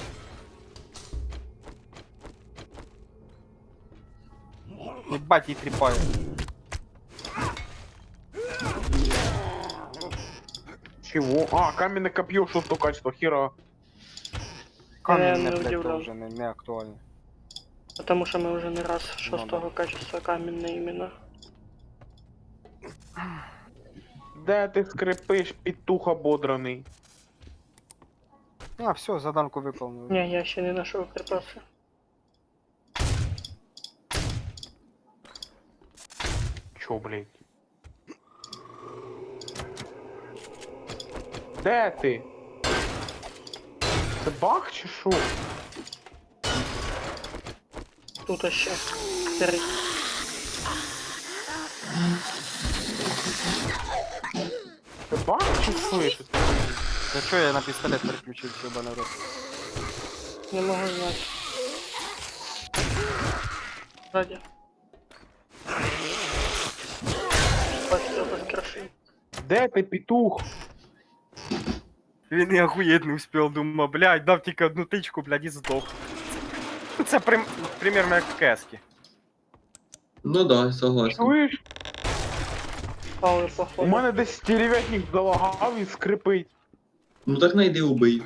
Speaker 3: Ебать, її тріпає.
Speaker 2: Чего? А, каменное копье, что качество, хера.
Speaker 3: Камінь
Speaker 1: не
Speaker 3: не, блядь, то
Speaker 1: удивлен.
Speaker 3: вже не актуально.
Speaker 1: Потому що ми вже не раз
Speaker 3: Ну,
Speaker 1: 6-го качества камінне іменно.
Speaker 2: Де ти скрипиш, петух ободраний?
Speaker 3: А, все, заданку виконую.
Speaker 1: Ні, я ще не знайшов припаси.
Speaker 2: Чо, блядь? Де ти? Це баг чи шо?
Speaker 1: Тут ще 3.
Speaker 2: Це баг чи шо? Я щось...
Speaker 3: За що я на пістолет переключився, ебаний рот?
Speaker 1: Не можу знати. Сзади. Спасибо, воскреши.
Speaker 2: Де ти, петух?
Speaker 3: Він і охуєть не успів, думав, блядь, дав тільки одну тичку, блядь, і здох. Це примерно як в кескі.
Speaker 5: Ну да, согласен.
Speaker 2: Чуєш?
Speaker 1: Паули
Speaker 2: У
Speaker 1: походу.
Speaker 2: мене десь стерев'ятник залагав і скрипить.
Speaker 5: Ну так найди убий.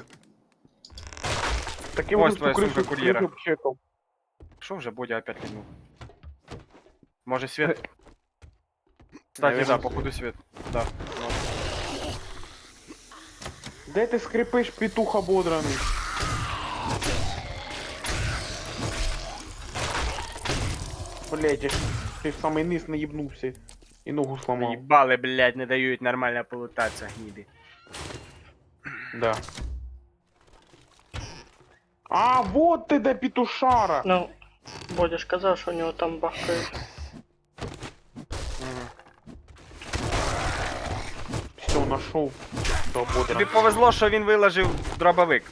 Speaker 2: Так я
Speaker 3: Ось
Speaker 2: вже
Speaker 3: твоя
Speaker 2: цю
Speaker 3: сумка
Speaker 2: кришу
Speaker 3: кур'єра.
Speaker 2: чекав.
Speaker 3: Що вже Бодя опять лінув? Може світ? Кстати,
Speaker 2: Наверно,
Speaker 3: да, походу світ. Да. Ну.
Speaker 2: Де ти скрипиш, петух ободраний? Блять, я ж в самий низ наїбнувся і ногу сломав.
Speaker 3: Їбали, блядь, не дають нормально полутатися, гніди.
Speaker 2: Да. А, вот ти де петушара!
Speaker 1: Ну, Бодя ж казав, що у нього там бахкають.
Speaker 2: Все, нашов. До
Speaker 3: Тобі
Speaker 2: ободраний.
Speaker 3: повезло, що він виложив дробовик.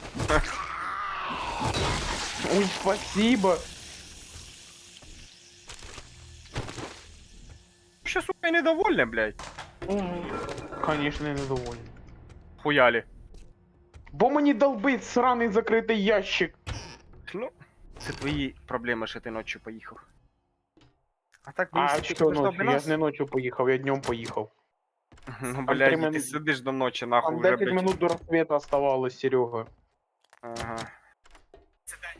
Speaker 2: Ой, спасибо.
Speaker 3: Що, сука, і недовольне, блядь.
Speaker 1: Угу.
Speaker 2: Конечно, я недоволен.
Speaker 3: Хуялі.
Speaker 2: Бо мені долбить сраний закритий ящик.
Speaker 3: Ну, це твої проблеми, що ти ночі поїхав. А так,
Speaker 2: А
Speaker 3: якщо ти
Speaker 2: що
Speaker 3: підождав
Speaker 2: ночі?
Speaker 3: би
Speaker 2: Я
Speaker 3: нас...
Speaker 2: ж не ночі поїхав, я днем поїхав.
Speaker 3: Ну,
Speaker 2: Там
Speaker 3: блядь,
Speaker 2: 3
Speaker 3: ти сидиш до ночі, нахуй,
Speaker 2: Там
Speaker 3: вже,
Speaker 2: 10
Speaker 3: блядь.
Speaker 2: минут до рассвета оставалось, Серега.
Speaker 3: Ага.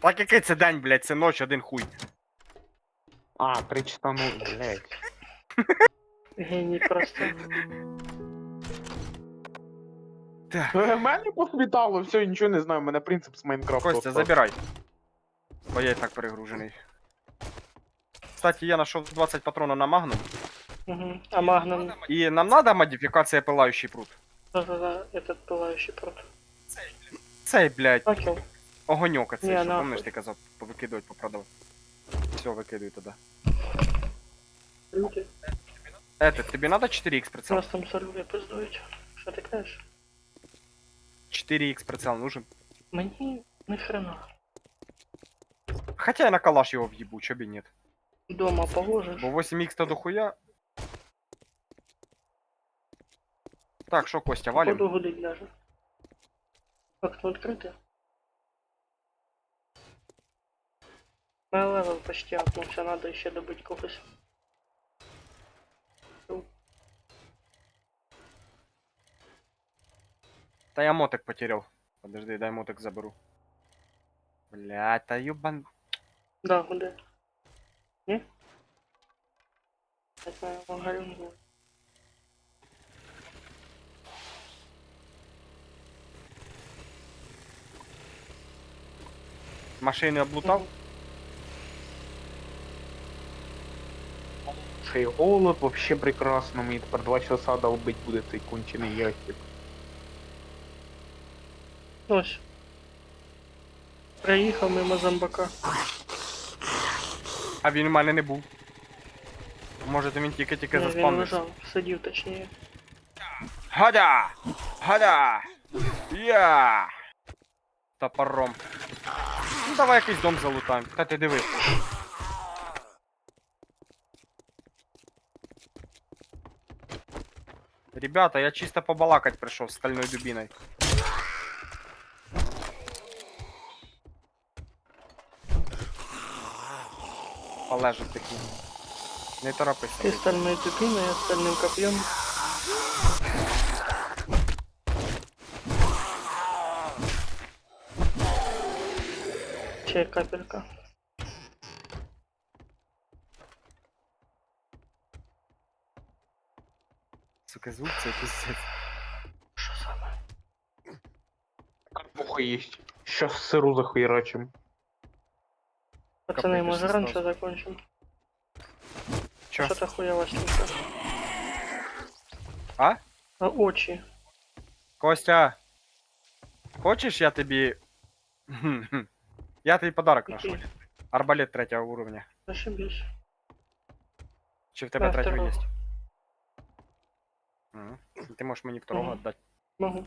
Speaker 3: Так який це день, блядь, це ніч, один хуй.
Speaker 2: А, 3 часа, ну, блядь.
Speaker 1: Геній просто.
Speaker 3: Так.
Speaker 2: Мене посвітало, все, нічого не знаю, у мене принцип з Майнкрафту.
Speaker 3: Костя,
Speaker 2: остався.
Speaker 3: забирай. Бо я і так перегружений. Кстати, я знайшов 20 патронів на магнум.
Speaker 1: Угу. А магнум,
Speaker 3: І нам надо модифікація пилаючий пруд.
Speaker 1: да-да-да, этот пылающий пруд.
Speaker 3: Цей, блядь,
Speaker 1: Окей.
Speaker 3: огоньок оцей,
Speaker 1: Ні,
Speaker 3: що
Speaker 1: нахуй.
Speaker 3: помниш, ти казав, повикидувати, попродавати. Все, викидуй туди.
Speaker 1: Люди.
Speaker 3: Тобі надо 4х прицел?
Speaker 1: Нас там солюги пиздують. Що ти кажеш?
Speaker 3: 4х прицел нужен.
Speaker 1: Мені не хрена.
Speaker 3: Хотя я на калаш його в'їбу, чо б і нет.
Speaker 1: Дома положиш.
Speaker 3: Бо 8х то дохуя. Так, що, Костя, валим?
Speaker 1: Походу гудить даже. Окно відкрите. Моя левел почти апнувся, надо ще добити когось.
Speaker 3: Та я мотик потеряв. Подожди, дай мотик заберу. Блядь, та юбан...
Speaker 1: Да, гуде. Ні? Я знаю, магарин був.
Speaker 3: Машини облутав?
Speaker 2: Цей голод вообще прекрасно, мені тепер 2 часа долбить буде цей кончений ящик.
Speaker 1: Ось. Приїхав мимо зомбака.
Speaker 3: А він у мене не був. Може, то він тільки-тільки
Speaker 1: Ні, він
Speaker 3: заспавнився.
Speaker 1: лежав, сидів точніше.
Speaker 3: Гада! Гада! Я! Топором. Ну давай якийсь дом залутаємо. Та ти диви. Ребята, я чисто побалакать прийшов з стальною дубіною. Полежать такі. Не торопися.
Speaker 1: Ти стальною дубиною, я стальним коп'єм. Ще капелька.
Speaker 3: Сука, звук це пиздец.
Speaker 1: Що саме?
Speaker 2: Карпуха єсть. Щас сиру захуєрачим.
Speaker 1: Пацани,
Speaker 3: Капелька
Speaker 1: може
Speaker 3: ще
Speaker 1: раніше
Speaker 3: сталося.
Speaker 1: закончимо?
Speaker 3: Чо?
Speaker 1: Що-то хуєво слухав.
Speaker 3: А?
Speaker 1: А очі.
Speaker 3: Костя, хочеш я тобі... Я тобі подарок ношу.
Speaker 1: Який?
Speaker 3: Арбалет 3-го уровня.
Speaker 1: Зашибись.
Speaker 3: Чи в тебе
Speaker 1: Да,
Speaker 3: 3-го
Speaker 1: второго.
Speaker 3: є? Мгм. Ти можеш мені второго
Speaker 1: Мгм.
Speaker 3: віддати.
Speaker 1: Могу.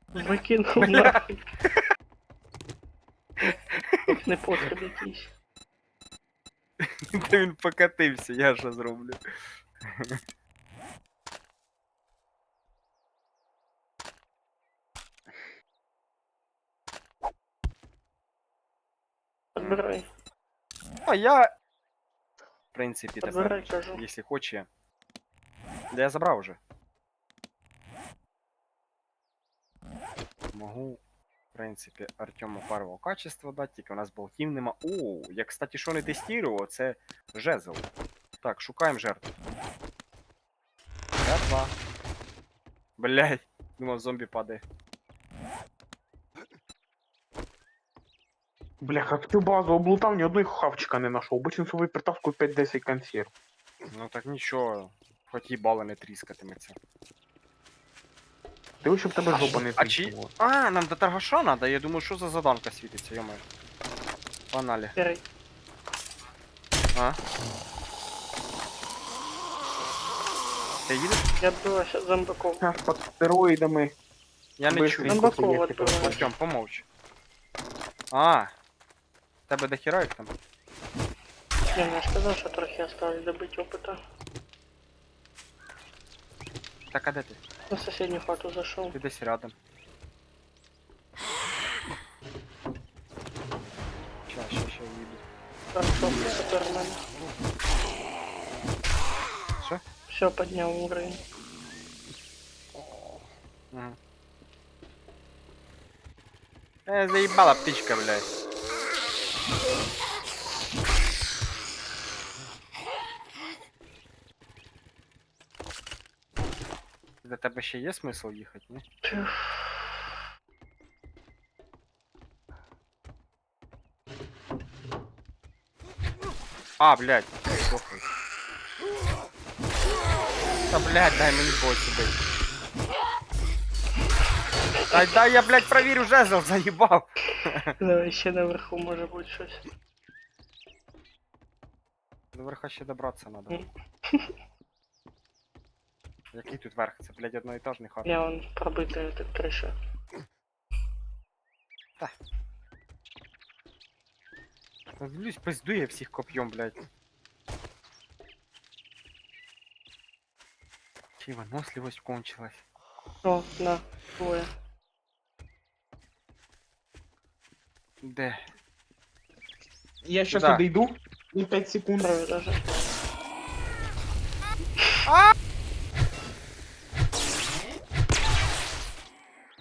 Speaker 1: Викинув нахуй. Ох, не потріб якийсь.
Speaker 3: Та він покатився, я що зроблю.
Speaker 1: Подбирай.
Speaker 3: А я... В принципі,
Speaker 1: Подбирай,
Speaker 3: тепер,
Speaker 1: кажу.
Speaker 3: якщо хоче. Да я забрав уже. Могу, в принципі, Артему первого качества дати, тільки у нас болтів нема. О, я, кстати, що не тестував, це жезл. Так, шукаємо жертву. Жертва. Блять, думав, зомбі падає.
Speaker 2: Бляха, в цю базу облутав, ні одної хавчика не знайшов. Обично собі притаскую 5-10 консерв.
Speaker 3: Ну так нічого, хоч їбало не тріскатиметься.
Speaker 2: Ти щоб тебе жопа не
Speaker 3: А чи...
Speaker 2: тріснула.
Speaker 3: А, нам до торгаша надо? Я думаю, що за заданка світиться, йоме. Погнали.
Speaker 1: Бери.
Speaker 3: А? Ти їдеш?
Speaker 1: Я отбиваюся від зомбаков.
Speaker 2: Зараз під стероїдами.
Speaker 3: Я не чую.
Speaker 2: Быстренько
Speaker 1: Зомбаков
Speaker 2: цей ящик
Speaker 1: відбиваю.
Speaker 2: розбив.
Speaker 3: Артем, помовч. А, тебе дохера їх там?
Speaker 1: Я ж сказав, що трохи осталось добити опита.
Speaker 3: Так, а де ти?
Speaker 1: На сусідню хату зайшов.
Speaker 3: Ти десь рядом. Ща їду.
Speaker 1: Там трохи супер в мене.
Speaker 3: Що?
Speaker 1: Все, підняв уровень.
Speaker 3: Угу. Заебала птичка, блядь. До тебе ще є смисл їхати, ні? А, блядь, похуй. Та, блядь, дай мені когось убити. Дай я, блядь, провірю жезл, заїбав.
Speaker 1: Давай ще наверху може бути щось.
Speaker 3: До верха ще добратися надо.
Speaker 1: Мгм.
Speaker 3: Який тут верх? Це, блядь, одноетажний хат.
Speaker 1: Я вон пробитий тут криша.
Speaker 3: Дивлюсь, пиздує всіх коп'єм, блядь. Чи виносливость кончилась?
Speaker 1: О, на, двоє.
Speaker 3: Де?
Speaker 2: Я щас
Speaker 3: Куда?
Speaker 2: туди йду. І 5 секунд.
Speaker 1: Троє даже.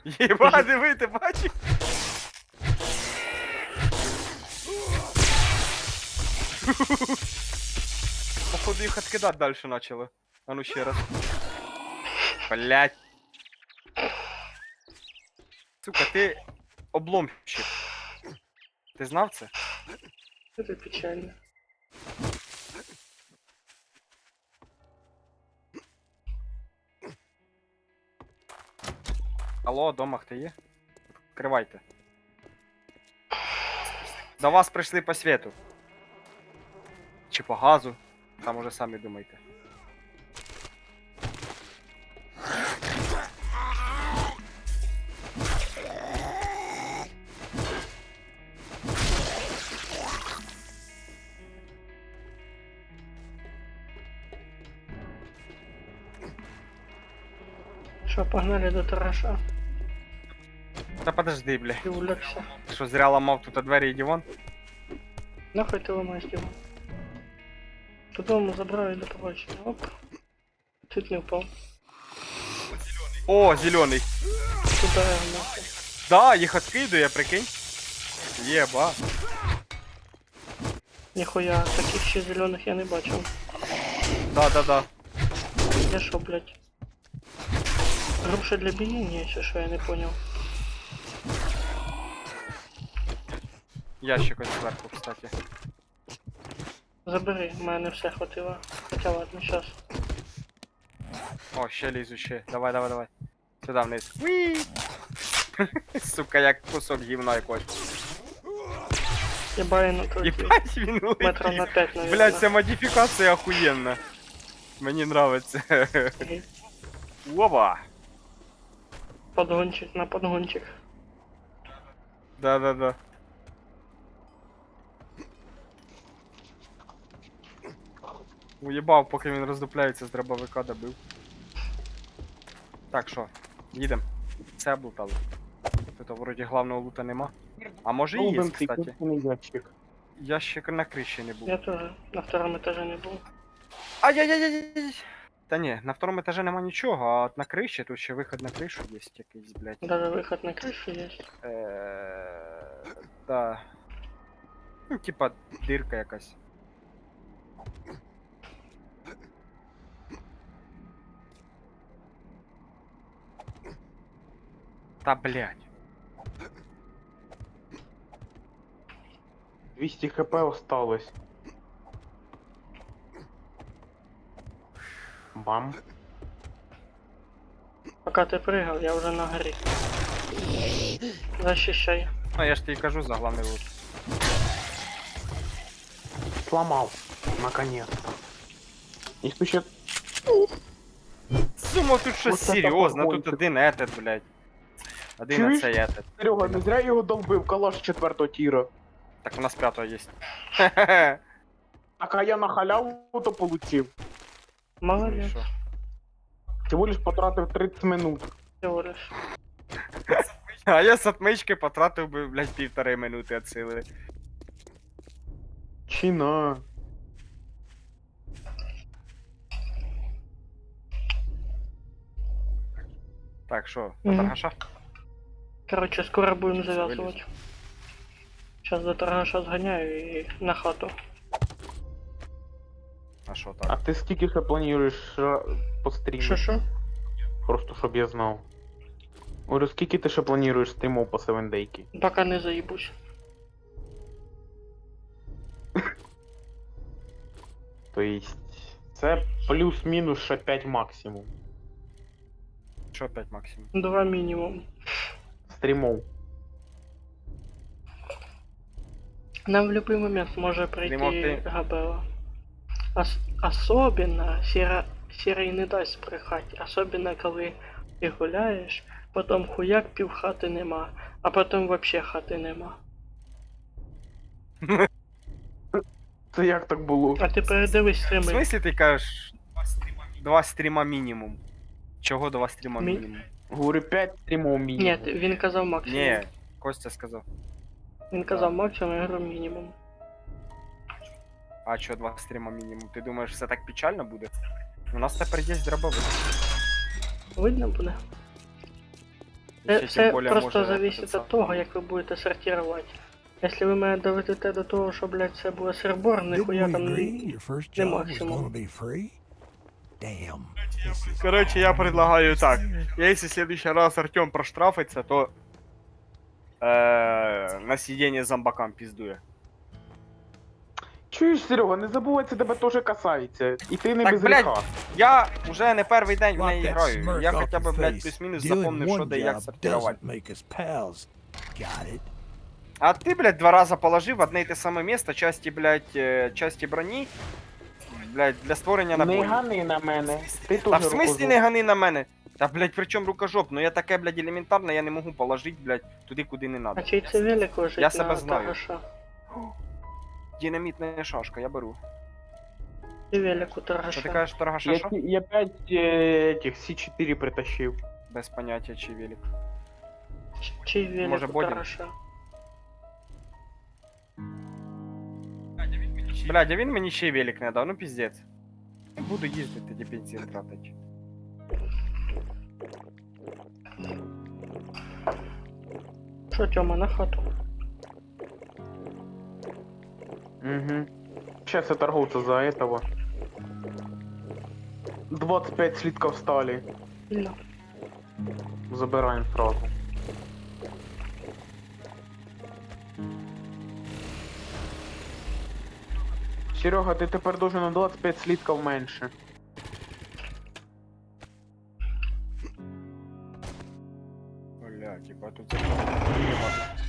Speaker 3: Єба, диви, ти бачиш? Походу їх откидати далі почало. А ну ще раз. Блять. Сука, ти обломщик. Ти знав це?
Speaker 1: Це печально.
Speaker 3: Алло, дома хто є? Відкривайте. До вас прийшли по світу. Чи по газу. Там уже самі думайте.
Speaker 1: Що, погнали до Тараша?
Speaker 3: Та подожди, бля.
Speaker 1: Ти улегся.
Speaker 3: Ти що, зря ламав тут двері і диван?
Speaker 1: Нахуй ти ламаєш його? Додому забрав і до побачення. Оп. Чуть не впав.
Speaker 3: О, зелений.
Speaker 1: Туди нахуй.
Speaker 3: Да, їх откидує, прикинь. Єба.
Speaker 1: Ніхуя, таких ще зелених я не бачив.
Speaker 3: Да.
Speaker 1: Я що, блядь? Груша для біїння, чи що, я не поняв.
Speaker 3: Ящик ось зверху, кстати.
Speaker 1: Забери, в мене все хватило. Хоча ладно, щас.
Speaker 3: О, ще лізу, ще. Давай. Сюди вниз. Уі! Сука, як кусок гівна якось.
Speaker 1: Єбаю на трохи.
Speaker 3: Єбать, він
Speaker 1: Метров на
Speaker 3: улетів.
Speaker 1: 5, наверное.
Speaker 3: Блять, ця модифікація охуєнна. Мені нравиться. Оба!
Speaker 1: Подгончик на подгончик.
Speaker 3: Да. Уєбав, поки він роздупляється з дробовика добив. Так, що, їдем. Все облутали. Тут вроді главного лута нема. А може і є,
Speaker 2: Довбанський
Speaker 3: кстати.
Speaker 2: кухонний ящик.
Speaker 3: Ящик на криші не був.
Speaker 1: Я тоже на втором этаже не був.
Speaker 3: Ай-яй-яй-яй! Та ні, на второму етажі нема нічого, а от на криші, тут ще виход на кришу є якийсь, блядь.
Speaker 1: Даже выход на крышу есть.
Speaker 3: Да. Ну, типа, дирка якась. Та блядь.
Speaker 2: 200 хп осталось. Бам.
Speaker 1: Пока ты прыгал, я уже на горе. Защищай.
Speaker 3: Ну я ж тобі кажу за главний лут.
Speaker 2: Сломал. Наконец-то. Если еще
Speaker 3: Сума, тут щось
Speaker 2: Вот це
Speaker 3: серйозно, тут
Speaker 2: погончик.
Speaker 3: один етет, блядь. Один
Speaker 2: Чуєш?
Speaker 3: оцей етет.
Speaker 2: Серега, не зря його долбив, калаш 4-го тіра.
Speaker 3: Так у нас п'ятого є.
Speaker 2: Так а я на халяву то получив.
Speaker 1: Молодец.
Speaker 2: Всего лиш потратив 30 минут.
Speaker 1: Всего лишь.
Speaker 3: А я з отмички потратив би, блядь, 1,5 минути від сили.
Speaker 2: Чина.
Speaker 3: Так, що,
Speaker 1: Мгм.
Speaker 3: до торгаша?
Speaker 1: Короче, скоро будем
Speaker 3: Всё,
Speaker 1: завязывать. Сейчас до торгаша сгоняю и на хату.
Speaker 3: А що
Speaker 2: А
Speaker 3: так?
Speaker 2: ти скільки ще плануєш пострімити?
Speaker 1: Шо-шо?
Speaker 2: Просто щоб я знав. Говорю, скільки ти ще плануєш стрімов по 7 дейки?
Speaker 1: Пока не заебусь.
Speaker 2: То есть, це плюс-мінус ще 5 максимум.
Speaker 3: Що 5 максимум?
Speaker 1: 2 минимум.
Speaker 2: Стрімов.
Speaker 1: Нам в любой момент может прийти
Speaker 3: Ты-
Speaker 1: Габела. Особенно Сірий не дасть брехати. Особенно коли ти гуляєш, потім хуяк пів хати нема, а потім вообще хати нема.
Speaker 2: Це як так було?
Speaker 1: А ти передивись
Speaker 3: В
Speaker 1: стріми.
Speaker 3: смислі ти кажеш 2 стріма мінімум? Чого 2 стріма
Speaker 1: Мі-
Speaker 3: мінімум?
Speaker 2: Говорю, 5 стрімов мінімум.
Speaker 1: Ні, він казав максимум.
Speaker 3: Ні, Костя сказав.
Speaker 1: Він казав максимум, я говорю мінімум.
Speaker 3: А чо 2 стріма мінімум? Ти думаєш, все так печально буде? У нас тепер є дробовик.
Speaker 1: Видно буде.
Speaker 3: І
Speaker 1: Це
Speaker 3: ще
Speaker 1: все
Speaker 3: тим более
Speaker 1: просто
Speaker 3: може
Speaker 1: зависить
Speaker 3: це
Speaker 1: від того, як ви будете сортувати. Якщо ви мене доведете до того, що, блядь, це буде сербор,
Speaker 4: Didn't
Speaker 1: ніхуя
Speaker 4: we
Speaker 1: там
Speaker 4: agree your first
Speaker 1: не
Speaker 4: job was
Speaker 1: максимум.
Speaker 4: gonna be free? Damn. This is
Speaker 3: Короче, я предлагаю так. Если в следующий раз Артем проштрафится, то на сиденье зомбакам пиздує.
Speaker 2: Чуєш, Серега, не забувай, це тебе теж касається. І ти не
Speaker 3: Так,
Speaker 2: без
Speaker 3: блядь,
Speaker 2: гріха.
Speaker 3: Я уже не перший день в
Speaker 4: Wipe
Speaker 3: неї
Speaker 4: that
Speaker 3: граю.
Speaker 4: smirk
Speaker 3: Я
Speaker 4: off
Speaker 3: хоча б,
Speaker 4: your
Speaker 3: блядь,
Speaker 4: face.
Speaker 3: плюс-мінус
Speaker 4: Doing
Speaker 3: запомнив, що
Speaker 4: one
Speaker 3: де і як
Speaker 4: job
Speaker 3: сортувати.
Speaker 4: doesn't make us pals. Got it?
Speaker 3: А ти, блядь, 2 рази положив в одне й те саме місце часті, блядь, часті броні, блядь, для створення
Speaker 2: Не
Speaker 3: набоїв.
Speaker 2: гани на мене. Ти
Speaker 3: Та
Speaker 2: теж
Speaker 3: в смислі
Speaker 2: рукожоп.
Speaker 3: не гани на мене? Та, блядь, при чому рукожоп? Ну я таке, блядь, елементарне, я не можу положити, блядь, туди, куди не
Speaker 1: А
Speaker 3: надо.
Speaker 1: чий це велик лежить
Speaker 3: Я
Speaker 1: на
Speaker 3: себе знаю.
Speaker 1: Тараша?
Speaker 3: Динамітна шашка, я беру.
Speaker 1: Чи велик у
Speaker 3: Що ти
Speaker 1: Тараша?
Speaker 3: кажеш, торгаша,
Speaker 2: Я,
Speaker 3: що?
Speaker 2: я 5 этих С4 притащив.
Speaker 3: Без поняття, чи велик.
Speaker 1: Чий велик
Speaker 3: Може,
Speaker 1: у
Speaker 3: Бодін?
Speaker 1: Тараша?
Speaker 3: Блядь, а він мені ще й велик не дав, ну піздець. Не буду їздити, тоді бензин тратить.
Speaker 1: Що, Тьома, на хату?
Speaker 2: Угу. Сейчас я торговца за этого. 25 слитков стали.
Speaker 1: Сильно.
Speaker 2: Забираем сразу. Серега, ти тепер должен на 25 слитков менше.
Speaker 3: Блядь, типа тут заходить.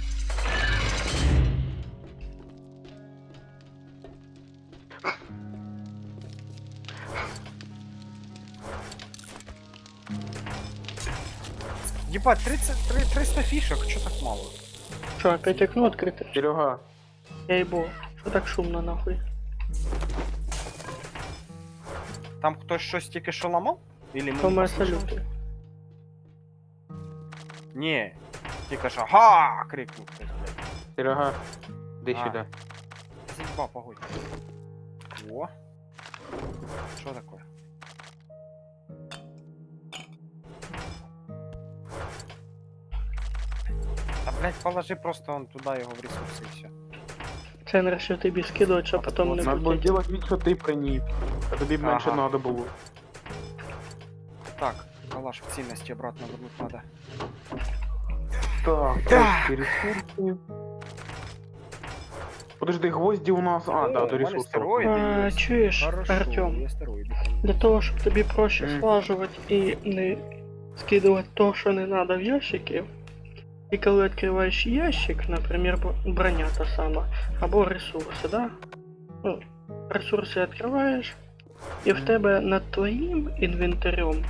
Speaker 3: Ебать, 300 фишек, чё так мало?
Speaker 1: Що, опять окно відкрите?
Speaker 2: Серега,
Speaker 1: Ей-бо, що так шумно нахуй?
Speaker 3: Там хтось щось тільки що ламав? Или ми
Speaker 1: Тома
Speaker 3: не послухали?
Speaker 1: салюти.
Speaker 3: Ні, тільки що га! Крикнув хтось, блядь.
Speaker 2: Серега, іди
Speaker 3: А.
Speaker 2: сюди.
Speaker 3: Заебал, погодь. О. Что такое? Да, блядь, положи просто он туда его в ресурсы и все.
Speaker 1: Це не решив тобі скидувати, щоб потім не
Speaker 2: Надо було
Speaker 1: крутити.
Speaker 2: робити вид, що ти приніс. А тобі б менше
Speaker 3: Ага.
Speaker 2: надо було.
Speaker 3: Так, калаш в ценности обратно вернуть надо.
Speaker 2: Так,
Speaker 3: Так.
Speaker 2: трошки ресурси. Подожди, гвозді у нас. А, да, до ресурсів.
Speaker 3: Астероиды есть.
Speaker 1: Чуєш,
Speaker 3: Хорошо,
Speaker 1: Артем?
Speaker 3: и астероиды, конечно.
Speaker 1: Для того, щоб тобі проще
Speaker 2: Мгм.
Speaker 1: слажувати і не скидувати то, що не треба в ящики. І коли відкриваєш ящик, наприклад, броня та сама, або ресурси, да? Ну, ресурси відкриваєш, і в тебе над твоїм інвентарем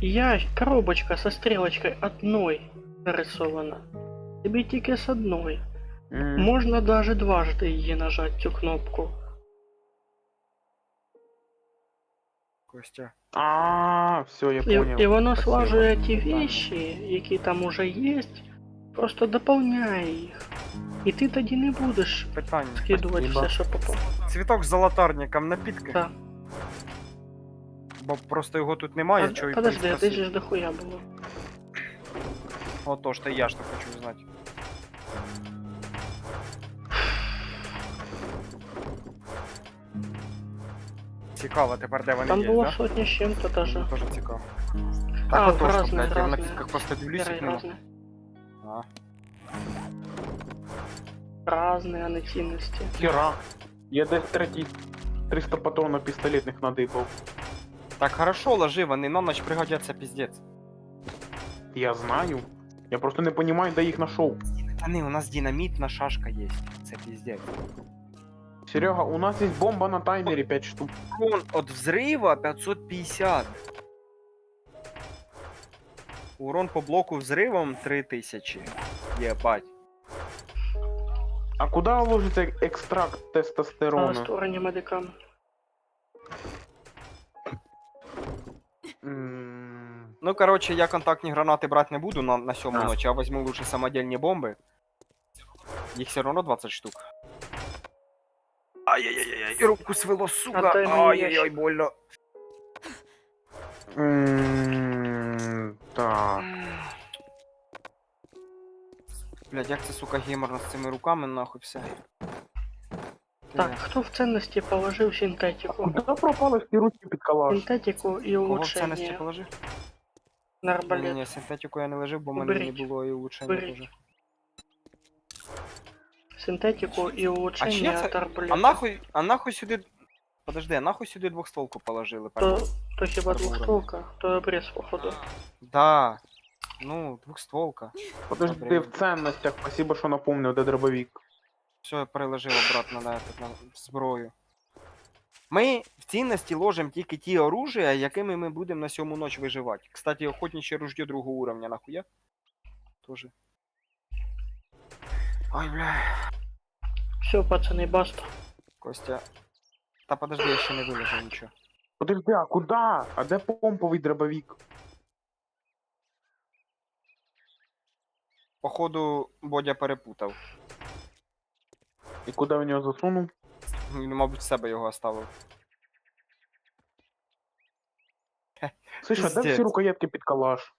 Speaker 1: є коробочка со стрілочкою одной нарисована. Тобі тільки з одной.
Speaker 2: М.
Speaker 1: Можна даже дважди її нажати, цю кнопку.
Speaker 3: Костя.
Speaker 2: А, все, я понял.
Speaker 1: І воно
Speaker 2: Спасибо.
Speaker 1: слажує ті вещи, які там уже є, просто доповняє їх. І ти тоді не будеш
Speaker 3: Питання.
Speaker 1: скидувати
Speaker 2: Спасибо.
Speaker 1: все, що попало.
Speaker 3: Цвіток з золотарником напітки.
Speaker 1: Так.
Speaker 3: Бо просто його тут немає, чого і
Speaker 1: Подожди, а
Speaker 3: просити.
Speaker 1: де ж дохуя було?
Speaker 3: Отож, то я ж так хочу знати. Цікаво тепер, де вони
Speaker 1: Там
Speaker 3: є,
Speaker 1: було
Speaker 3: да?
Speaker 1: сотні з чим-то даже.
Speaker 3: Дуже цікаво.
Speaker 1: А,
Speaker 3: Так отож,
Speaker 1: разне,
Speaker 3: блядь, я на
Speaker 1: разне.
Speaker 3: пісках просто дивлюсь, як нема.
Speaker 1: Разне.
Speaker 3: А.
Speaker 1: Разне, а не цінності.
Speaker 2: Хера. Я десь 300 патронів пістолетних надибав.
Speaker 3: Так хорошо, ложи, вони на ночь пригодяться, піздець.
Speaker 2: Я знаю. Я просто не розумію, де їх знайшов.
Speaker 3: Та не, у нас динамітна шашка є. Це піздець.
Speaker 2: Серега, у нас є бомба на таймері 5 штук.
Speaker 3: Урон от взрыва 550. Урон по блоку взрывом 3000. Ебать.
Speaker 2: А куди ложиться екстракт
Speaker 1: А
Speaker 2: тестостерону?
Speaker 1: створення медикам.
Speaker 2: М,
Speaker 3: Ну, короче, я контактні гранати брати не буду на 7
Speaker 2: А.
Speaker 3: ночі, а возьму лучше самодельні бомби. Їх все равно 20 штук. Ай-яй-яй-яй, руку свело, сука.
Speaker 1: Отдай мені
Speaker 3: Ай-яй-яй,
Speaker 1: ящик.
Speaker 3: больно.
Speaker 2: Так.
Speaker 3: Блядь, як це, сука, геймерно з цими руками, нахуй все.
Speaker 1: Так, хто в цінності положив синтетику?
Speaker 2: Куди пропали всі руки під калаш?
Speaker 1: Синтетику і
Speaker 3: Кого в ценності
Speaker 1: улучшення
Speaker 3: положив?
Speaker 1: на
Speaker 3: Ні,
Speaker 1: арбалет.
Speaker 3: ні, синтетику я не лежив, бо в мене не
Speaker 1: Беріть.
Speaker 3: було і улучшення
Speaker 1: Беріть.
Speaker 3: теж.
Speaker 1: синтетику і улучшення
Speaker 3: це?
Speaker 1: тарбулентності.
Speaker 3: А нахуй сюди. Подожди, а нахуй сюди двохстволку положили?
Speaker 1: То хіба
Speaker 3: Арбура.
Speaker 1: двохстволка, то обріз, походу.
Speaker 3: Да. Ну, двохстволка.
Speaker 2: Подожди,
Speaker 3: Добре.
Speaker 2: в ценностях, спасибо, що напомнив, де дробовик.
Speaker 3: Все, я переложив обратно на зброю. Ми в цінності ложимо тільки ті оружия, якими ми будемо на сьому ніч виживати. Кстати, охотничье ружье другого уровня, нахуя? Тоже. Ой, бля.
Speaker 1: Все, пацани, баста.
Speaker 3: Костя. Та подожди, я ще не виложив нічого.
Speaker 2: Подожди, а куди? А де помповий дробовик?
Speaker 3: Походу, Бодя перепутав.
Speaker 2: І куди в нього засунув?
Speaker 3: Він, мабуть, в себе його оставив.
Speaker 2: Слышь, а де
Speaker 3: Пиздец.
Speaker 2: всі рукоятки під калаш?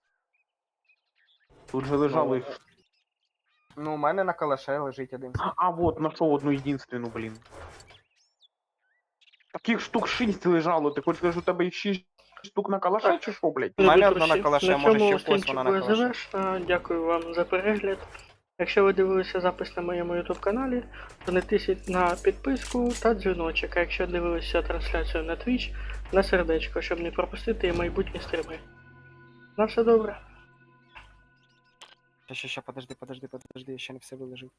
Speaker 2: Тут же лежали.
Speaker 3: Ну, у мене на калаше лежить один.
Speaker 2: А, вот, знайшов одну єдинственну, блін. Таких штук 6 лежало, ти хочеш сказати, у тебе їх 6 штук на калаші чи що, блядь?
Speaker 3: У мене
Speaker 1: Любі
Speaker 3: одна на
Speaker 1: друзі,
Speaker 3: калаше,
Speaker 1: на
Speaker 3: може,
Speaker 1: цьому
Speaker 3: ще в когось вона на
Speaker 1: стрімчик
Speaker 3: калаше.
Speaker 1: завершено. Дякую вам за перегляд. Якщо ви дивилися запис на моєму YouTube каналі, то не тисніть на підписку та дзвіночок. А якщо дивилися трансляцію на Twitch, на сердечко, щоб не пропустити майбутні стріми. На все добре.
Speaker 3: Ща, подожди, я ще не все виложив.